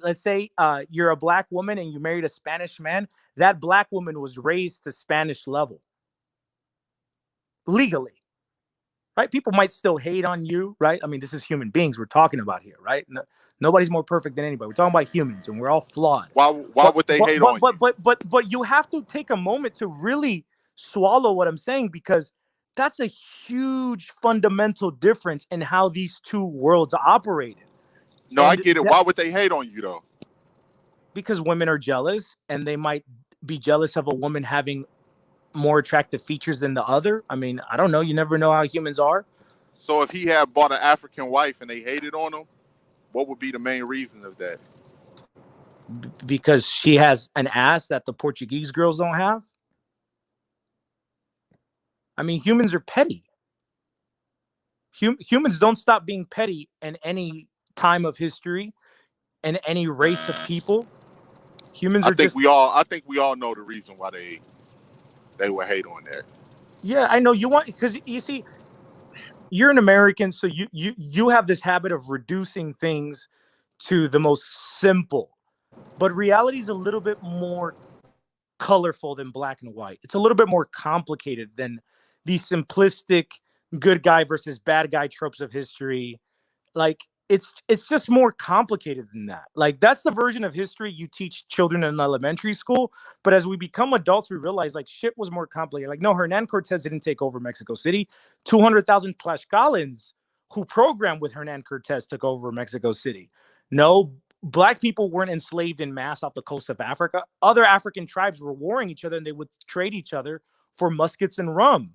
let's say you're a black woman and you married a Spanish man. That black woman was raised to Spanish level. Legally. Right? People might still hate on you, right? I mean, this is human beings we're talking about here, right? Nobody's more perfect than anybody. We're talking about humans and we're all flawed. Why would they hate on you? But you have to take a moment to really swallow what I'm saying, because that's a huge fundamental difference in how these two worlds operated. No, I get it. Why would they hate on you though? Because women are jealous and they might be jealous of a woman having more attractive features than the other. I mean, I don't know. You never know how humans are. So if he had bought an African wife and they hated on him, what would be the main reason of that? Because she has an ass that the Portuguese girls don't have. I mean, humans are petty. Humans don't stop being petty in any time of history and any race of people. Humans I are think just. we all know the reason why they would hate on that. Yeah, I know you want, because you see, you're an American, so you have this habit of reducing things to the most simple. But reality is a little bit more colorful than black and white. It's a little bit more complicated than the simplistic good guy versus bad guy tropes of history. Like it's just more complicated than that. Like that's the version of history you teach children in elementary school. But as we become adults, we realize like shit was more complicated. Like no, Hernan Cortez didn't take over Mexico City. 200,000 Tlaxcalans who programmed with Hernan Cortez took over Mexico City. No, black people weren't enslaved in mass off the coast of Africa. Other African tribes were warring each other and they would trade each other for muskets and rum.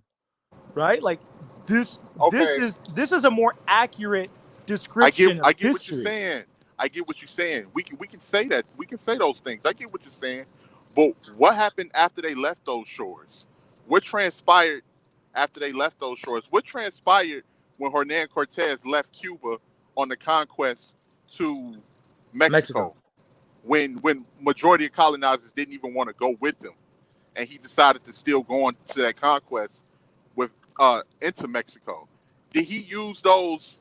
Right? Like this is a more accurate description I of get what history. you're saying. I get what you're saying. We can say that. We can say those things. I get what you're saying. But what happened after they left those shores? What transpired after they left those shores? What transpired when Hernan Cortez left Cuba on the conquest to Mexico? When majority of colonizers didn't even want to go with him, and he decided to still go on to that conquest with into Mexico. Did he use those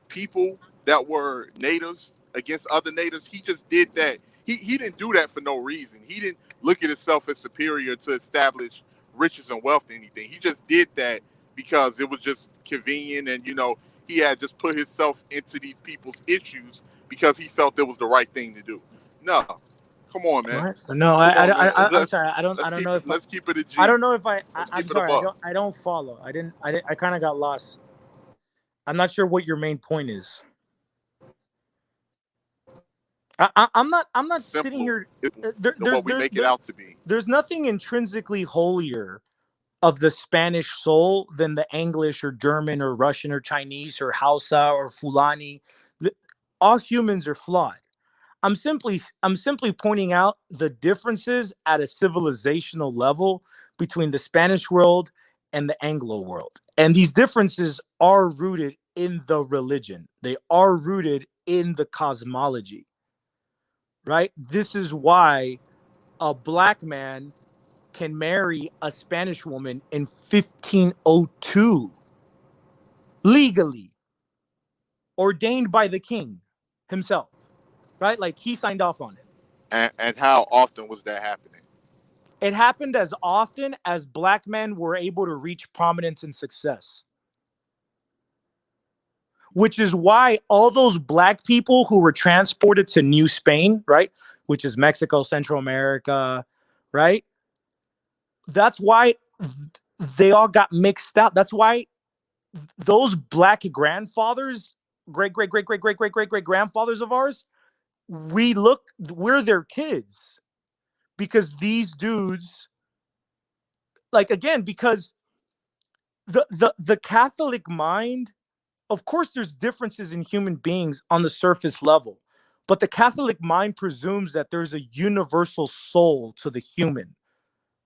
people that were natives against other natives? He just did that. He didn't do that for no reason. He didn't look at himself as superior to establish riches and wealth or anything. He just did that because it was just convenient, and he had just put himself into these people's issues because he felt it was the right thing to do. No, come on, man. What? No, I'm sorry. I don't know if let's keep it a G. I don't know if I'm keep it a sorry. buck. I don't follow. I kind of got lost. I'm not sure what your main point is. I'm not Simple. sitting here. What we make it out to be. There's nothing intrinsically holier of the Spanish soul than the English or German or Russian or Chinese or Hausa or Fulani. All humans are flawed. I'm simply pointing out the differences at a civilizational level between the Spanish world and the Anglo world. And these differences are rooted in the religion. They are rooted in the cosmology. Right? This is why a black man can marry a Spanish woman in 1502 legally, ordained by the king himself. Right? Like he signed off on it. And how often was that happening? It happened as often as black men were able to reach prominence and success. Which is why all those black people who were transported to New Spain, right, which is Mexico, Central America, right? That's why they all got mixed up. That's why those black grandfathers, great grandfathers of ours, we're their kids. Because these dudes, like, again, because the Catholic mind, of course, there's differences in human beings on the surface level, but the Catholic mind presumes that there's a universal soul to the human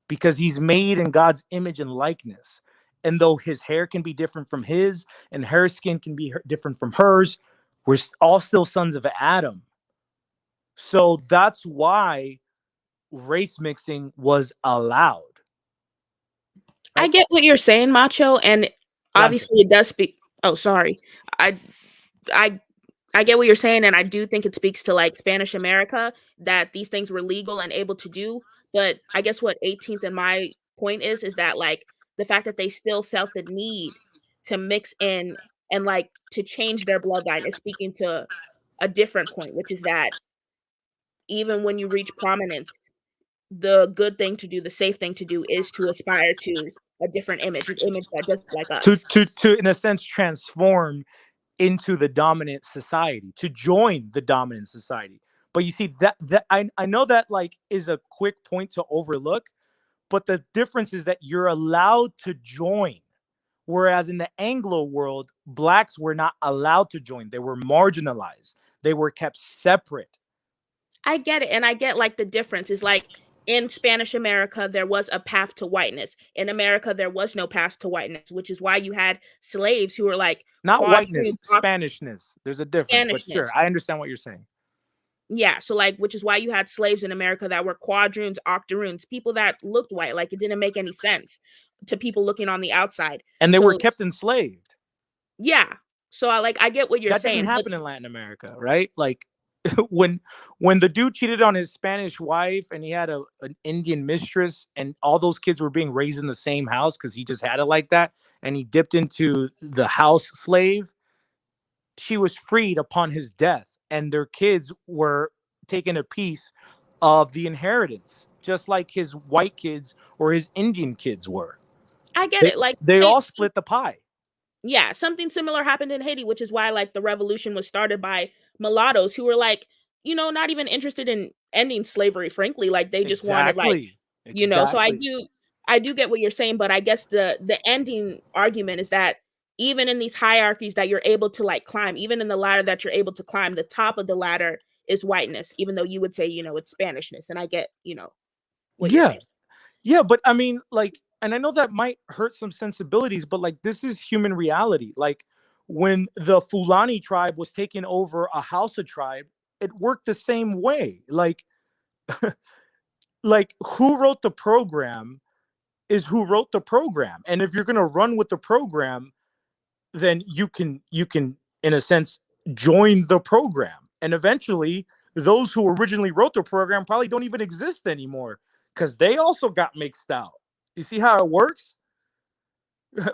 because he's made in God's image and likeness. And though his hair can be different from his and her skin can be different from hers, we're all still sons of Adam. So that's why race mixing was allowed. I get what you're saying, Macho, and obviously it does speak. Oh, sorry. I get what you're saying, and I do think it speaks to like Spanish America that these things were legal and able to do. But I guess what 18th and my point is that like the fact that they still felt the need to mix in and like to change their bloodline is speaking to a different point, which is that even when you reach prominence, the good thing to do, the safe thing to do is to aspire to a different image, an image that does like us. To in a sense transform into the dominant society, to join the dominant society. But you see that I know that like is a quick point to overlook, but the difference is that you're allowed to join. Whereas in the Anglo world, blacks were not allowed to join. They were marginalized. They were kept separate. I get it. And I get like the difference is like in Spanish America, there was a path to whiteness. In America, there was no path to whiteness, which is why you had slaves who were like not whiteness, Spanishness. There's a difference, but sure, I understand what you're saying. Yeah, so like, which is why you had slaves in America that were quadroons, octoroons, people that looked white. Like it didn't make any sense to people looking on the outside. And they So were kept enslaved. yeah, so I get what you're That saying. didn't But happen in Latin America, right? Like when the dude cheated on his Spanish wife and he had an Indian mistress and all those kids were being raised in the same house because he just had it like that, and he dipped into the house slave, she was freed upon his death, and their kids were taken a piece of the inheritance, just like his white kids or his Indian kids were. I get it. Like They all split the pie. Yeah, something similar happened in Haiti, which is why like the revolution was started by mulattoes who were like, not even interested in ending slavery, frankly. Like they just wanted like, so I do get what you're saying, but I guess the ending argument is that even in these hierarchies that you're able to like climb, even in the ladder that you're able to climb, the top of the ladder is whiteness, even though you would say, it's Spanishness. And I get, what you're saying. Yeah, but I mean, like, and I know that might hurt some sensibilities, but like, this is human reality. Like, when the Fulani tribe was taking over a Hausa tribe, it worked the same way. Like, like who wrote the program is who wrote the program, and if you're gonna run with the program, then you can, in a sense, join the program, and eventually, those who originally wrote the program probably don't even exist anymore, because they also got mixed out. You see how it works?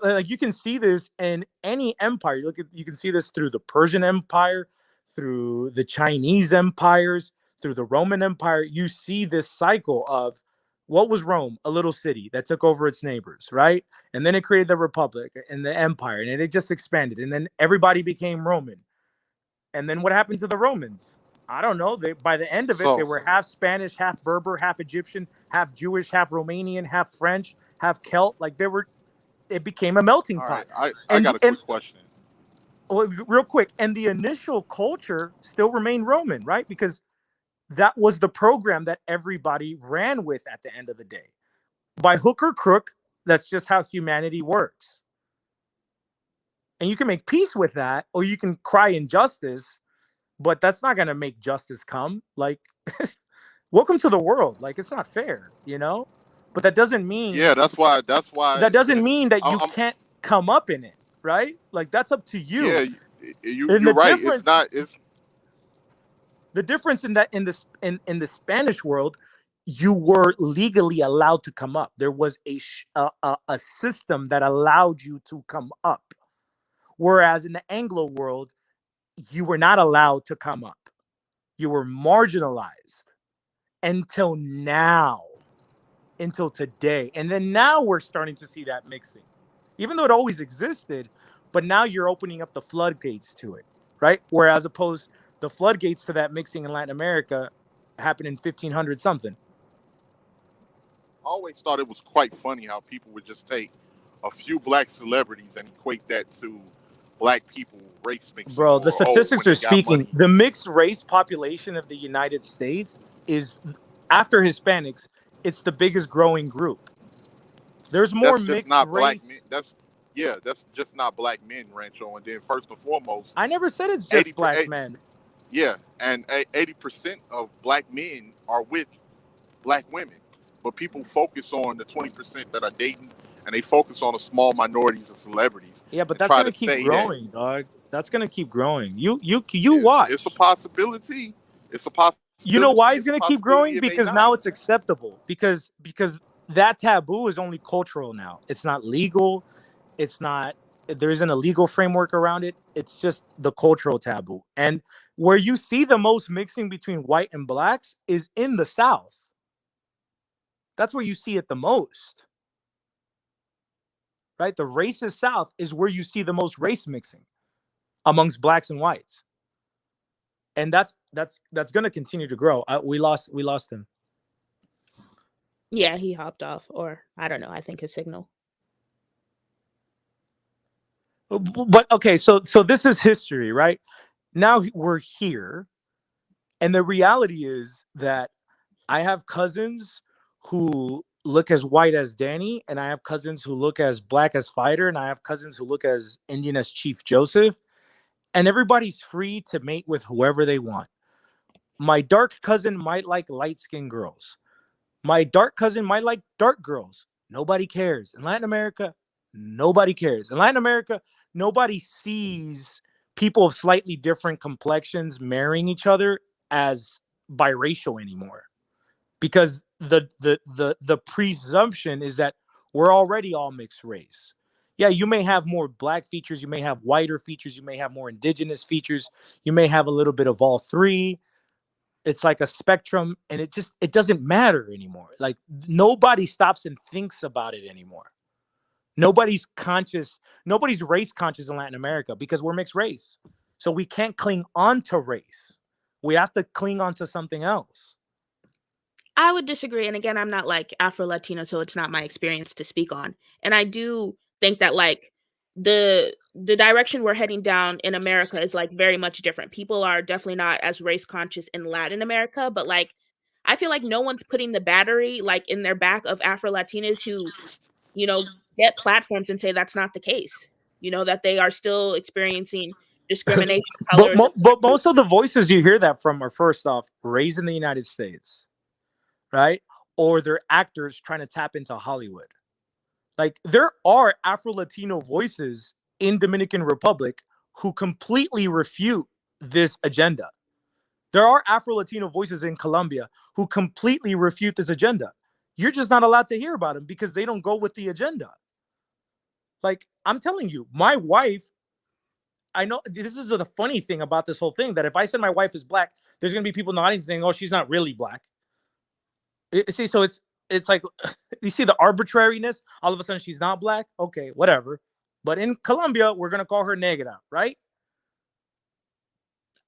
Like you can see this in any empire. You can see this through the Persian Empire, through the Chinese empires, through the Roman Empire. You see this cycle of what was Rome? A little city that took over its neighbors, right? And then it created the Republic and the Empire, and it just expanded. And then everybody became Roman. And then what happened to the Romans? I don't know. By the end of it, they were half Spanish, half Berber, half Egyptian, half Jewish, half Romanian, half French, half Celt. Like it became a melting pot. I got a quick question. Real quick. And the initial culture still remained Roman, right? Because that was the program that everybody ran with at the end of the day. By hook or crook, that's just how humanity works. And you can make peace with that, or you can cry injustice, but that's not going to make justice come. Like, welcome to the world. Like, it's not fair, But that doesn't mean. Yeah, that's why. That doesn't mean that you can't come up in it, right? Like, that's up to you. Yeah, you're right. It's not. It's the difference in that in the Spanish world, you were legally allowed to come up. There was a system that allowed you to come up. Whereas in the Anglo world, you were not allowed to come up. You were marginalized until now, until today. And then now we're starting to see that mixing, even though it always existed, but now you're opening up the floodgates to it, right? Whereas opposed the floodgates to that mixing in Latin America happened in 1500 something. I always thought it was quite funny how people would just take a few black celebrities and equate that to black people race mixing. Bro, the statistics are speaking. The mixed race population of the United States is, after Hispanics, it's the biggest growing group. There's more mixed race. That's just not black men, Rancho. And then first and foremost, I never said it's just black men. Yeah, and 80% of black men are with black women, but people focus on the 20% that are dating, and they focus on the small minorities of celebrities. Yeah, but that's gonna keep growing, dog. That's gonna keep growing. You watch. It's a possibility. It's a possibility. You know why it's gonna keep growing? Because now it's acceptable. Because that taboo is only cultural now. It's not legal. It's not. There isn't a legal framework around it. It's just the cultural taboo. And where you see the most mixing between white and blacks is in the South. That's where you see it the most. Right? The racist South is where you see the most race mixing amongst blacks and whites. And that's going to continue to grow. We lost him. Yeah, he hopped off, or I don't know. I think his signal. But okay, so this is history, right? Now we're here, and the reality is that I have cousins who look as white as Danny, and I have cousins who look as black as Fighter, and I have cousins who look as Indian as Chief Joseph, and everybody's free to mate with whoever they want. My dark cousin might like light-skinned girls. My dark cousin might like dark girls. Nobody cares. In Latin America, nobody cares. In Latin America, nobody sees people of slightly different complexions marrying each other as biracial anymore, because the presumption is that we're already all mixed race. Yeah, you may have more black features, you may have whiter features, you may have more indigenous features, you may have a little bit of all three. It's like a spectrum, and it doesn't matter anymore. Like, nobody stops and thinks about it anymore. Nobody's race conscious in Latin America because we're mixed race. So we can't cling on to race. We have to cling on to something else. I would disagree. And again, I'm not like Afro Latina, so it's not my experience to speak on. And I do think that like the direction we're heading down in America is like very much different. People are definitely not as race conscious in Latin America, but like I feel like no one's putting the battery like in their back of Afro Latinas who, you know, get platforms and say that's not the case. You know, that they are still experiencing discrimination, colorism. But most of the voices you hear that from are, first off, raised in the United States, right? Or they're actors trying to tap into Hollywood. Like, there are Afro-Latino voices in Dominican Republic who completely refute this agenda. There are Afro-Latino voices in Colombia who completely refute this agenda. You're just not allowed to hear about them because they don't go with the agenda. Like, I'm telling you, my wife, I know this is the funny thing about this whole thing, that if I said my wife is black, there's going to be people in the audience saying, oh, she's not really black. See, so it's like, you see the arbitrariness. All of a sudden, she's not black. Okay, whatever. But in Colombia, we're going to call her negra, right?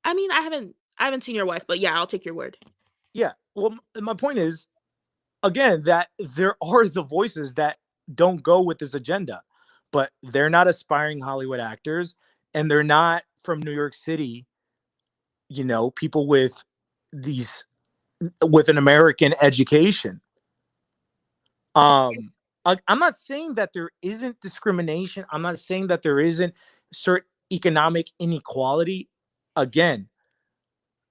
I mean, I haven't seen your wife, but yeah, I'll take your word. Yeah. Well, my point is, again, that there are the voices that don't go with this agenda, but they're not aspiring Hollywood actors, and they're not from New York City, you know, people with an American education. I'm not saying that there isn't discrimination. I'm not saying that there isn't certain economic inequality. Again,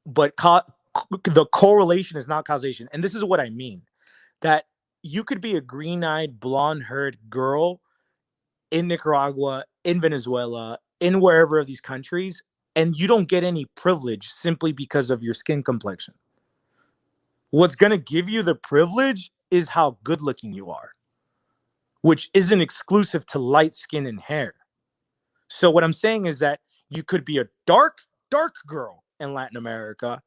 but the correlation is not causation. And this is what I mean. That you could be a green-eyed, blonde-haired girl in Nicaragua, in Venezuela, in wherever of these countries, and you don't get any privilege simply because of your skin complexion. What's going to give you the privilege is how good-looking you are, which isn't exclusive to light skin and hair. So what I'm saying is that you could be a dark girl in Latin America,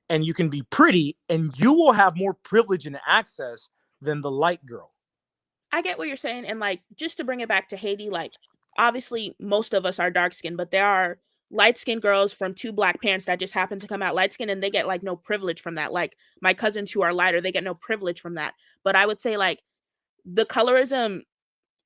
and you can be pretty, and you will have more privilege and access than the light girl. I get what you're saying. And like, just to bring it back to Haiti, like, obviously most of us are dark skinned, but there are light skinned girls from 2 black parents that just happen to come out light skinned, and they get like no privilege from that. Like my cousins who are lighter, they get no privilege from that. But I would say like the colorism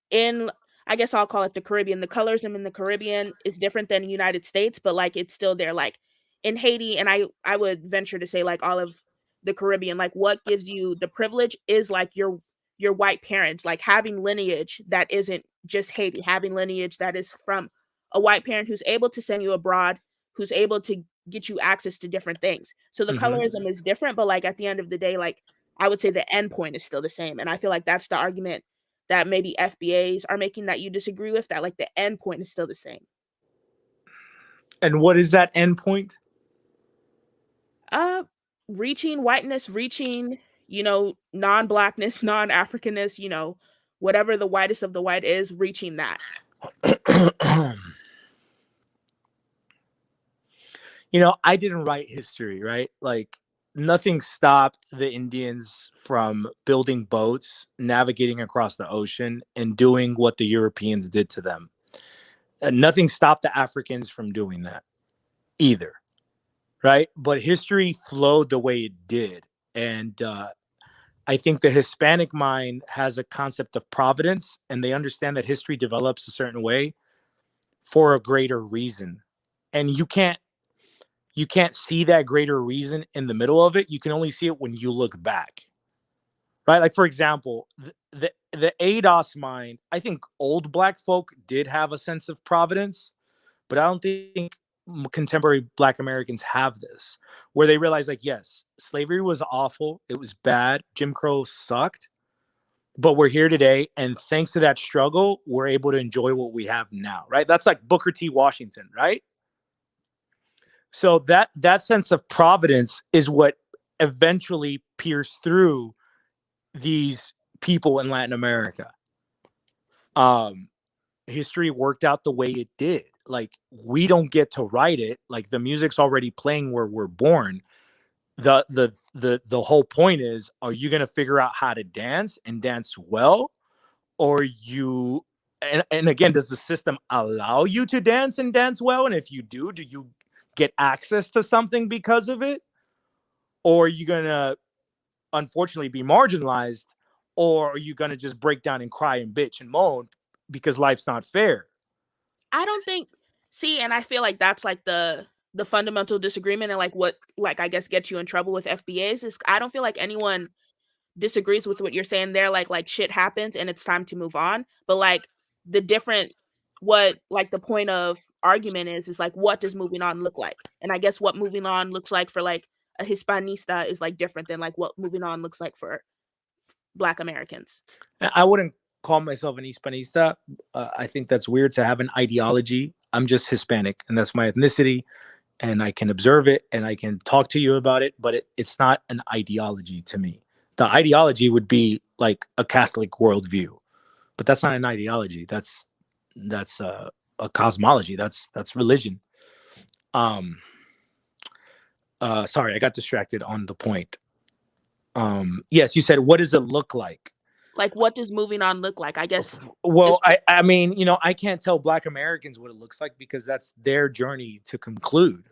in, I guess I'll call it the Caribbean. The colorism in the Caribbean is different than the United States, but like it's still there. Like in Haiti, and I would venture to say like all of the Caribbean, like what gives you the privilege is like your white parents, like having lineage that isn't just Haiti, having lineage that is from a white parent who's able to send you abroad, who's able to get you access to different things. So the colorism is different, but like at the end of the day, like I would say the end point is still the same. And I feel like that's the argument that maybe FBAs are making that you disagree with, that like the end point is still the same. And what is that end point? Reaching whiteness, reaching, you know, non-blackness, non-Africanness, you know, whatever the whitest of the white is, reaching that. You know, I didn't write history, right? Like, nothing stopped the Indians from building boats, navigating across the ocean, and doing what the Europeans did to them. And nothing stopped the Africans from doing that either, right? But history flowed the way it did. And I think the Hispanic mind has a concept of providence, and they understand that history develops a certain way for a greater reason. And you can't see that greater reason in the middle of it. You can only see it when you look back, right? Like, for example, the ADOS mind, I think old black folk did have a sense of providence, but I don't think contemporary Black Americans have this, where they realize, like, yes, slavery was awful, it was bad, Jim Crow sucked, but we're here today, and thanks to that struggle, we're able to enjoy what we have now, right? That's like Booker T. Washington, right? So that sense of providence is what eventually pierced through these people in Latin America. History worked out the way it did. Like, we don't get to write it. Like, the music's already playing where we're born. The whole point is, are you going to figure out how to dance and dance well, or you and again, does the system allow you to dance and dance well? And if you do you get access to something because of it, or are you going to unfortunately be marginalized, or are you going to just break down and cry and bitch and moan because life's not fair? I don't think and I feel like that's like the fundamental disagreement, and like what, like, I guess gets you in trouble with FBAs is I don't feel like anyone disagrees with what you're saying there. Like shit happens and it's time to move on. But like the different what like the point of argument is like, what does moving on look like? And I guess what moving on looks like for like a Hispanista is like different than like what moving on looks like for Black Americans. I wouldn't call myself an Hispanista. I think that's weird to have an ideology. I'm just Hispanic, and that's my ethnicity, and I can observe it, and I can talk to you about it, but it's not an ideology to me. The ideology would be like a Catholic worldview, but that's not an ideology. That's a cosmology. That's religion. Sorry, I got distracted on the point. Yes, you said, what does it look like? Like, what does moving on look like? I guess. Well, I mean, you know, I can't tell Black Americans what it looks like because that's their journey to conclude.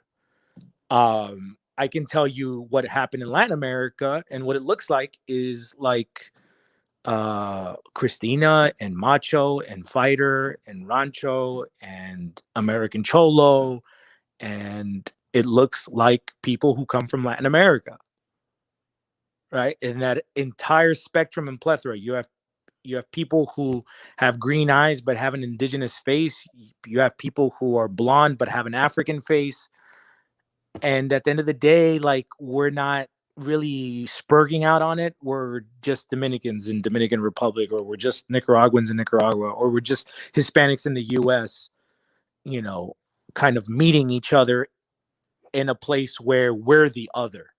I can tell you what happened in Latin America, and what it looks like is like Christina and Macho and Fighter and Rancho and American Cholo, and it looks like people who come from Latin America, right? In that entire spectrum and plethora, you have people who have green eyes but have an indigenous face. You have people who are blonde but have an African face. And at the end of the day, like, we're not really spurging out on it. We're just Dominicans in Dominican Republic, or we're just Nicaraguans in Nicaragua, or we're just Hispanics in the US, you know, kind of meeting each other in a place where we're the other.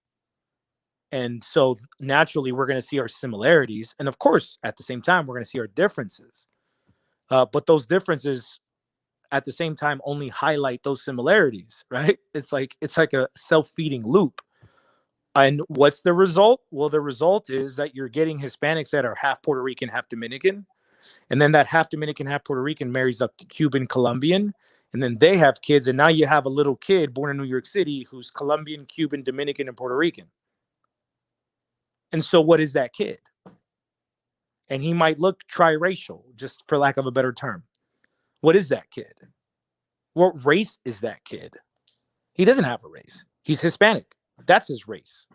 And so naturally, we're going to see our similarities. And of course, at the same time, we're going to see our differences. But those differences at the same time only highlight those similarities, right? It's like a self-feeding loop. And what's the result? Well, the result is that you're getting Hispanics that are half Puerto Rican, half Dominican. And then that half Dominican, half Puerto Rican marries a Cuban Colombian. And then they have kids. And now you have a little kid born in New York City who's Colombian, Cuban, Dominican, and Puerto Rican. And so what is that kid? And he might look triracial, just for lack of a better term. What is that kid? What race is that kid? He doesn't have a race. He's Hispanic. That's his race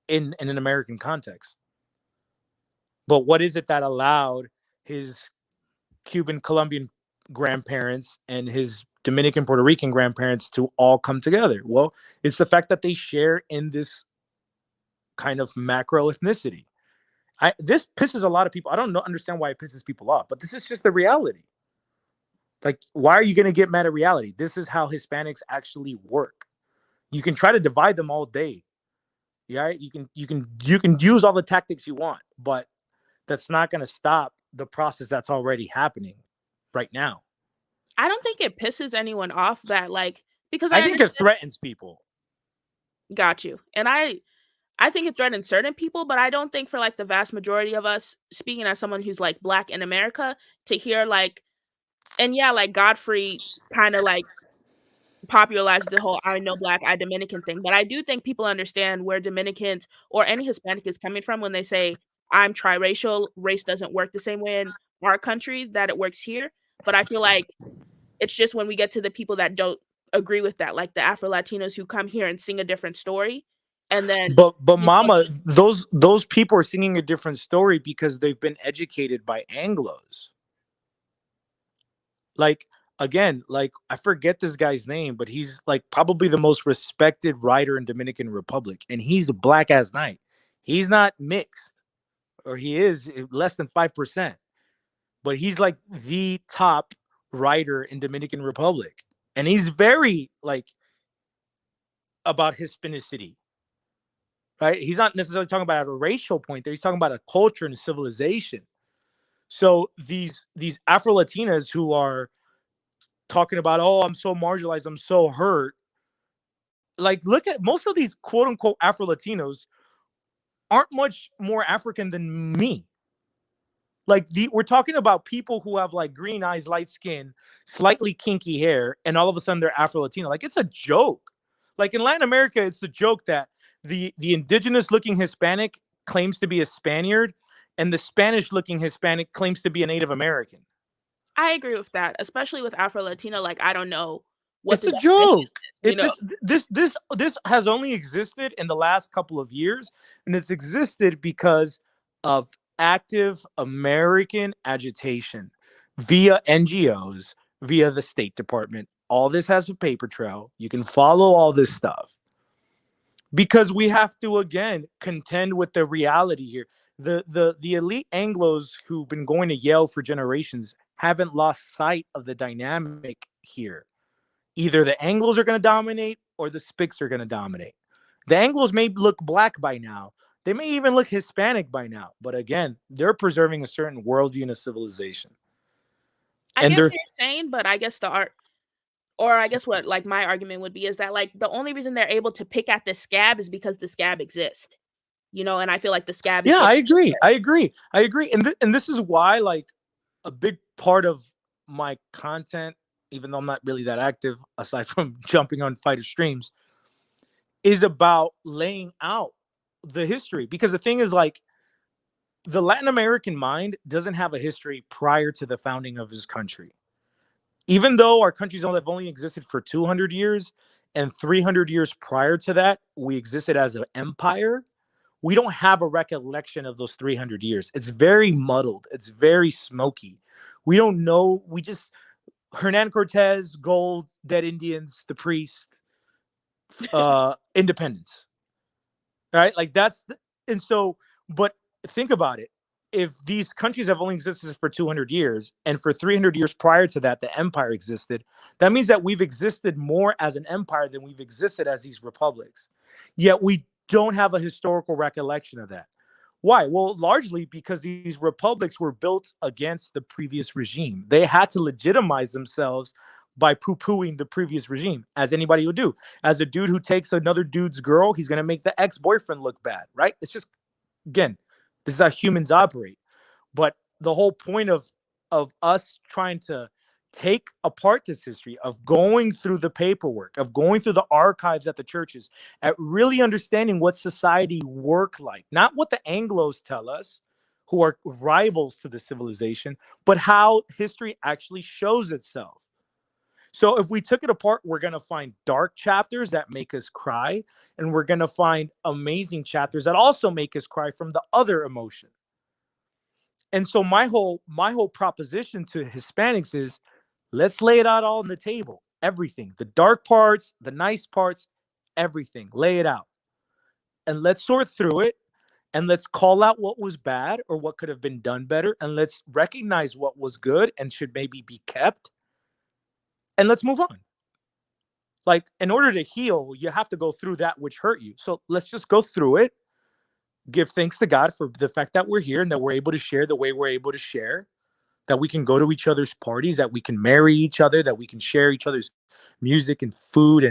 in an American context. But what is it that allowed his Cuban Colombian grandparents and his Dominican Puerto Rican grandparents to all come together? Well, it's the fact that they share in this kind of macro ethnicity. This pisses a lot of people. I don't understand why it pisses people off, but this is just the reality. Like, why are you going to get mad at reality? This is how Hispanics actually work. You can try to divide them all day. Yeah, you can use all the tactics you want, but that's not going to stop the process that's already happening right now. I don't think it pisses anyone off that, like, because I think it threatens people. Got you. And I think it threatens certain people, but I don't think for like the vast majority of us, speaking as someone who's like Black in America, to hear like, and yeah, like Godfrey kind of like popularized the whole I know Black, I Dominican thing. But I do think people understand where Dominicans or any Hispanic is coming from when they say I'm triracial, race doesn't work the same way in our country that it works here. But I feel like it's just when we get to the people that don't agree with that, like the Afro-Latinos who come here and sing a different story. And then But mama, those people are singing a different story because they've been educated by Anglos. Like, again, like I forget this guy's name, but he's like probably the most respected writer in Dominican Republic, and he's a black ass knight. He's not mixed, or he is less than 5%, but he's like the top writer in Dominican Republic, and he's very like about Hispanicity, right? He's not necessarily talking about a racial point there. He's talking about a culture and a civilization. So these Afro Latinas who are talking about, oh, I'm so marginalized, I'm so hurt. Like, look at most of these quote unquote Afro Latinos aren't much more African than me. Like we're talking about people who have like green eyes, light skin, slightly kinky hair, and all of a sudden they're Afro Latino. Like, it's a joke. Like in Latin America, it's a joke that the indigenous looking Hispanic claims to be a Spaniard, and the Spanish looking Hispanic claims to be a Native American. I agree with that, especially with Afro Latino. Like, I don't know what It's a joke. This has only existed in the last couple of years, and it's existed because of active American agitation via NGOs, via the State Department. All this has a paper trail. You can follow all this stuff because we have to, again, contend with the reality here. The elite Anglos who've been going to Yale for generations haven't lost sight of the dynamic here. Either the Anglos are going to dominate or the Spics are going to dominate. The Anglos may look black by now. They may even look Hispanic by now. But again, they're preserving a certain worldview and a civilization. I get what you're saying, but I guess I guess what like my argument would be is that like the only reason they're able to pick at the scab is because the scab exists. You know, and I feel like the scab is I agree. And this is why, like, a big part of my content, even though I'm not really that active aside from jumping on fighter streams, is about laying out the history. Because the thing is, like, the Latin American mind doesn't have a history prior to the founding of his country. Even though our countries have only existed for 200 years, and 300 years prior to that, we existed as an empire, we don't have a recollection of those 300 years. It's very muddled. It's very smoky. We don't know. We just, Hernan Cortez, gold, dead Indians, the priest, independence, right? Like and so, but think about it. If these countries have only existed for 200 years, and for 300 years prior to that, the empire existed, that means that we've existed more as an empire than we've existed as these republics. Yet we don't have a historical recollection of that. Why? Well, largely because these republics were built against the previous regime. They had to legitimize themselves by poo-pooing the previous regime, as anybody would do. As a dude who takes another dude's girl, he's going to make the ex-boyfriend look bad, right? It's just, again, this is how humans operate. But the whole point of us trying to take apart this history, of going through the paperwork, of going through the archives at the churches, at really understanding what society worked like, not what the Anglos tell us, who are rivals to the civilization, but how history actually shows itself. So if we took it apart, we're going to find dark chapters that make us cry, and we're going to find amazing chapters that also make us cry from the other emotion. And so my whole proposition to Hispanics is, let's lay it out all on the table. Everything, the dark parts, the nice parts, everything, lay it out. And let's sort through it, and let's call out what was bad or what could have been done better, and let's recognize what was good and should maybe be kept. And let's move on. Like, in order to heal, you have to go through that which hurt you. So let's just go through it. Give thanks to God for the fact that we're here and that we're able to share the way we're able to share, that we can go to each other's parties, that we can marry each other, that we can share each other's music and food,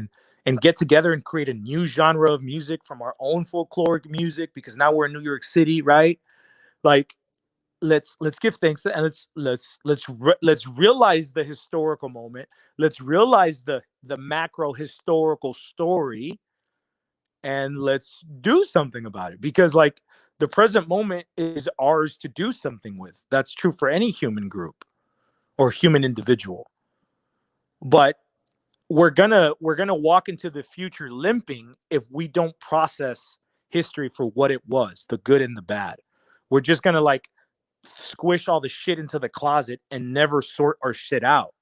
and get together and create a new genre of music from our own folkloric music, because now we're in New York City, right? Like, let's give thanks, and let's realize the historical moment. Let's realize the macro historical story, and let's do something about it, because like the present moment is ours to do something with. That's true for any human group or human individual. But we're gonna walk into the future limping if we don't process history for what it was, the good and the bad. We're just gonna like squish all the shit into the closet and never sort our shit out.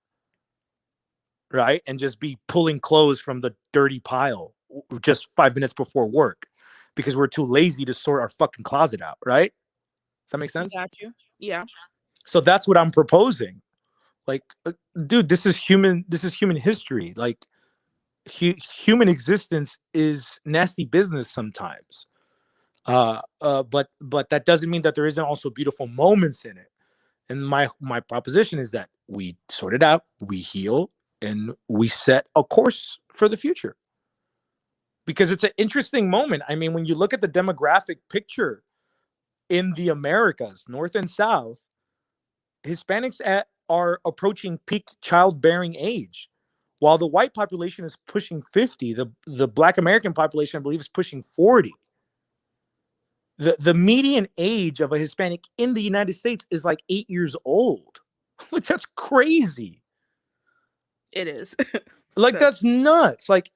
right? And just be pulling clothes from the dirty pile just 5 minutes before work because we're too lazy to sort our fucking closet out, right? Does that make sense? Got you. Yeah. So that's what I'm proposing. Like, dude, this is human history. Like, human existence is nasty business sometimes. But that doesn't mean that there isn't also beautiful moments in it. And my proposition is that we sort it out, we heal, and we set a course for the future. Because it's an interesting moment. I mean, when you look at the demographic picture in the Americas, North and South, Hispanics are approaching peak childbearing age. While the white population is pushing 50, the Black American population, I believe, is pushing 40. The median age of a Hispanic in the United States is like 8 years old. Like, that's crazy. It is. Like, that's nuts. Like,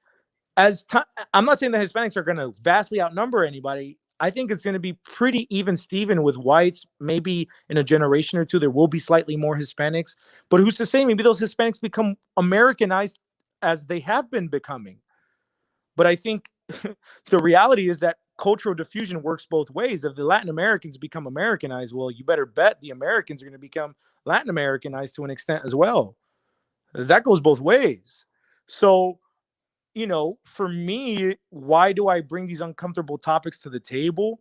I'm not saying that Hispanics are going to vastly outnumber anybody. I think it's going to be pretty even Steven with whites. Maybe in a generation or two, there will be slightly more Hispanics. But who's to say? Maybe those Hispanics become Americanized as they have been becoming. But I think the reality is that cultural diffusion works both ways. If the Latin Americans become Americanized, well, you better bet the Americans are going to become Latin Americanized to an extent as well. That goes both ways. So, you know, for me, why do I bring these uncomfortable topics to the table?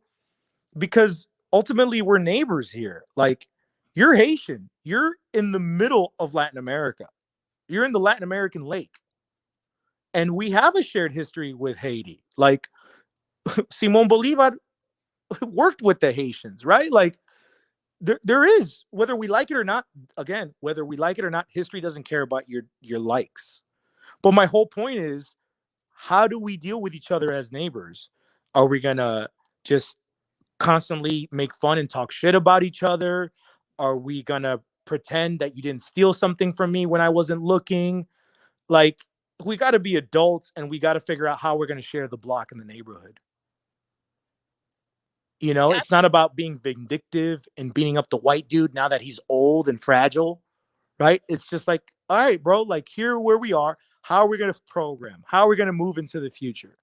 Because ultimately we're neighbors here. Like, you're Haitian. You're in the middle of Latin America. You're in the Latin American lake. And we have a shared history with Haiti. Like, Simon Bolivar worked with the Haitians, right? Like, there is, whether we like it or not, again, whether we like it or not, history doesn't care about your likes. But my whole point is, how do we deal with each other as neighbors? Are we gonna just constantly make fun and talk shit about each other? Are we gonna pretend that you didn't steal something from me when I wasn't looking? Like, we got to be adults, and we got to figure out how we're going to share the block in the neighborhood. You know, it's not about being vindictive and beating up the white dude now that he's old and fragile, right? It's just like, all right, bro, like, here where we are. How are we going to program? How are we going to move into the future?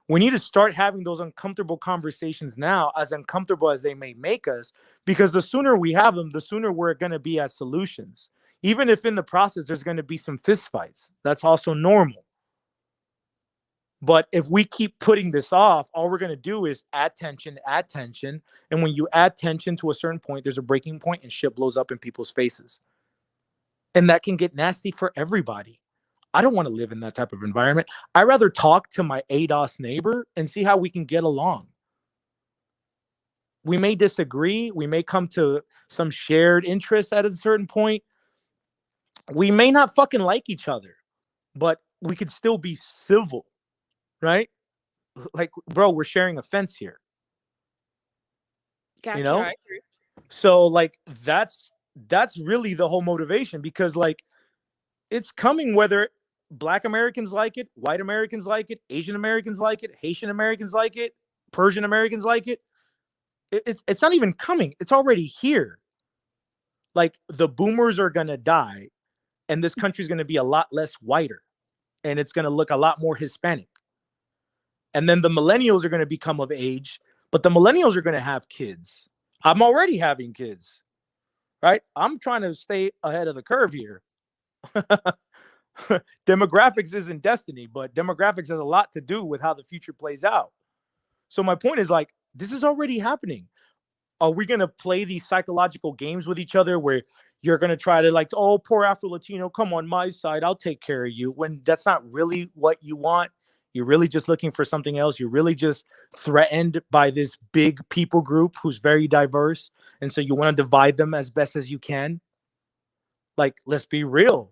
We need to start having those uncomfortable conversations now, as uncomfortable as they may make us, because the sooner we have them, the sooner we're going to be at solutions. Even if in the process there's going to be some fistfights, that's also normal. But if we keep putting this off, all we're going to do is add tension. And when you add tension to a certain point, there's a breaking point and shit blows up in people's faces. And that can get nasty for everybody. I don't want to live in that type of environment. I'd rather talk to my ADOS neighbor and see how we can get along. We may disagree. We may come to some shared interests at a certain point. We may not fucking like each other, but we could still be civil, right? Like, bro, we're sharing a fence here. Gotcha, you know? I agree. So, like, that's really the whole motivation, because, like, it's coming whether Black Americans like it, white Americans like it, Asian Americans like it, Haitian Americans like it, Persian Americans like it. It's not even coming. It's already here. Like, the boomers are going to die, and this country is going to be a lot less whiter, and it's going to look a lot more Hispanic. And then the millennials are going to become of age, but the millennials are going to have kids. I'm already having kids, right? I'm trying to stay ahead of the curve here. Demographics isn't destiny, but demographics has a lot to do with how the future plays out. So my point is, like, this is already happening. Are we going to play these psychological games with each other where you're going to try to, like, oh, poor Afro-Latino, come on my side, I'll take care of you, when that's not really what you want? You're really just looking for something else. You're really just threatened by this big people group who's very diverse. And so you want to divide them as best as you can. Like, let's be real.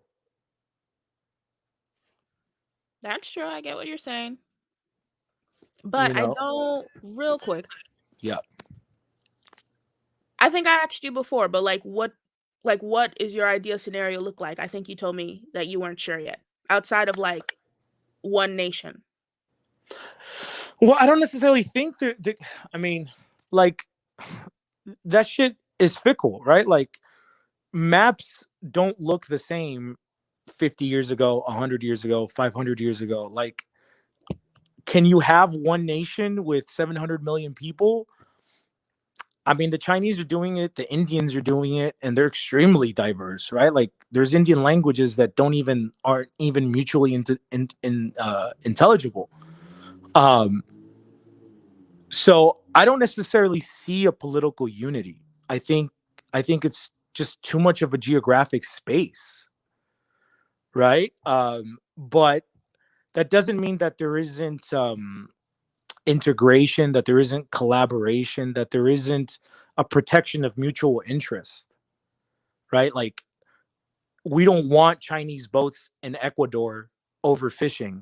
That's true. I get what you're saying. But I don't, real quick. Yeah. I think I asked you before, but what is your ideal scenario look like? I think you told me that you weren't sure yet. Outside of, like, one nation. Well, I don't necessarily think that I mean, like, that shit is fickle, right? Like, maps don't look the same 50 years ago, 100 years ago, 500 years ago. Like, can you have one nation with 700 million people? I mean, the Chinese are doing it, the Indians are doing it, and they're extremely diverse, right? Like, there's Indian languages that aren't even mutually intelligible. So I don't necessarily see a political unity. I think it's just too much of a geographic space, right? But that doesn't mean that there isn't integration, that there isn't collaboration, that there isn't a protection of mutual interest, right? Like, we don't want Chinese boats in Ecuador overfishing.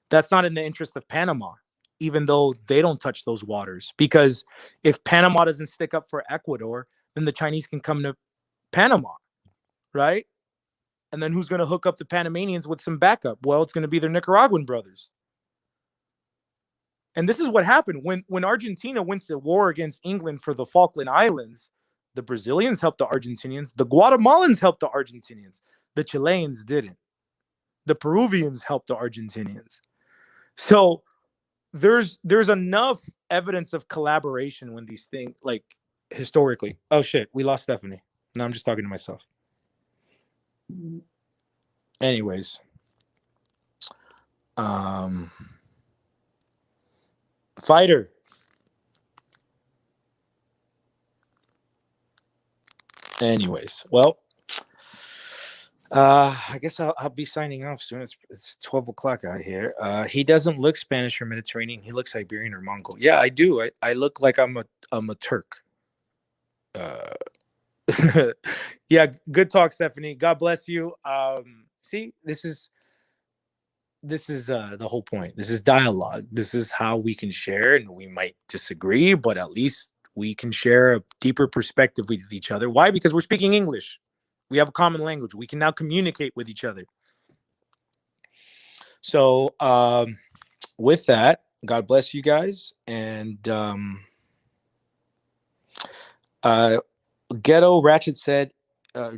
That's not in the interest of Panama, even though they don't touch those waters. Because if Panama doesn't stick up for Ecuador, then the Chinese can come to Panama, right? And then who's going to hook up the Panamanians with some backup? Well, it's going to be their Nicaraguan brothers. And this is what happened when Argentina went to war against England for the Falkland Islands. The Brazilians helped the Argentinians. The Guatemalans helped the Argentinians. The Chileans didn't. The Peruvians helped the Argentinians. So there's enough evidence of collaboration when these things, like, historically. Oh shit, we lost Stephanie. No, I'm just talking to myself. Anyways, Fighter. Anyways, well, I guess I'll be signing off soon. It's 12 o'clock out here. He doesn't look Spanish or Mediterranean. He looks Iberian or Mongol. Yeah, I do. I look like I'm a Turk. Yeah, good talk, Stephanie. God bless you. See, this is the whole point. This is dialogue. This is how we can share, and we might disagree, but at least we can share a deeper perspective with each other. Why? Because we're speaking English. We have a common language. We can now communicate with each other. So with that, God bless you guys. And Ghetto Ratchet said,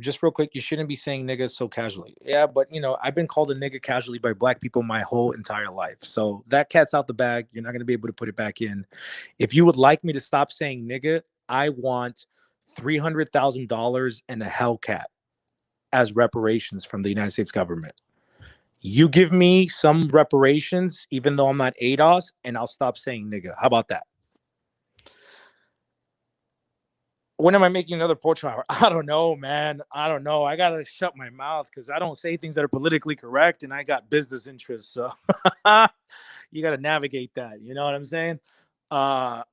just real quick, you shouldn't be saying nigga so casually. Yeah, but I've been called a nigga casually by black people my whole entire life. So that cat's out the bag. You're not going to be able to put it back in. If you would like me to stop saying nigga, I want $300,000 and a Hellcat as reparations from the United States government. You give me some reparations, even though I'm not ADOS, and I'll stop saying nigga. How about that? When am I making another porch hour? I don't know, man. I don't know. I got to shut my mouth because I don't say things that are politically correct, and I got business interests. So you got to navigate that. You know what I'm saying? But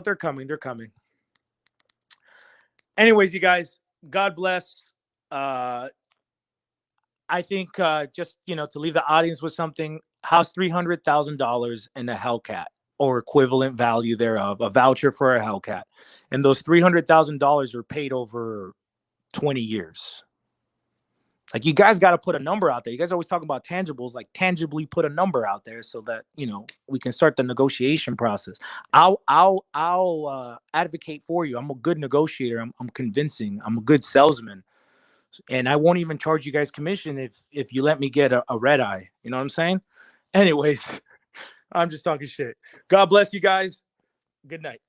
they're coming. They're coming. Anyways, you guys, God bless. I think just, to leave the audience with something, how's $300,000 and a Hellcat or equivalent value thereof, a voucher for a Hellcat. And those $300,000 are paid over 20 years. Like, you guys got to put a number out there. You guys always talk about tangibles, like tangibly put a number out there so that, we can start the negotiation process. I'll advocate for you. I'm a good negotiator. I'm convincing. I'm a good salesman. And I won't even charge you guys commission if you let me get a red eye. You know what I'm saying? Anyways, I'm just talking shit. God bless you guys. Good night.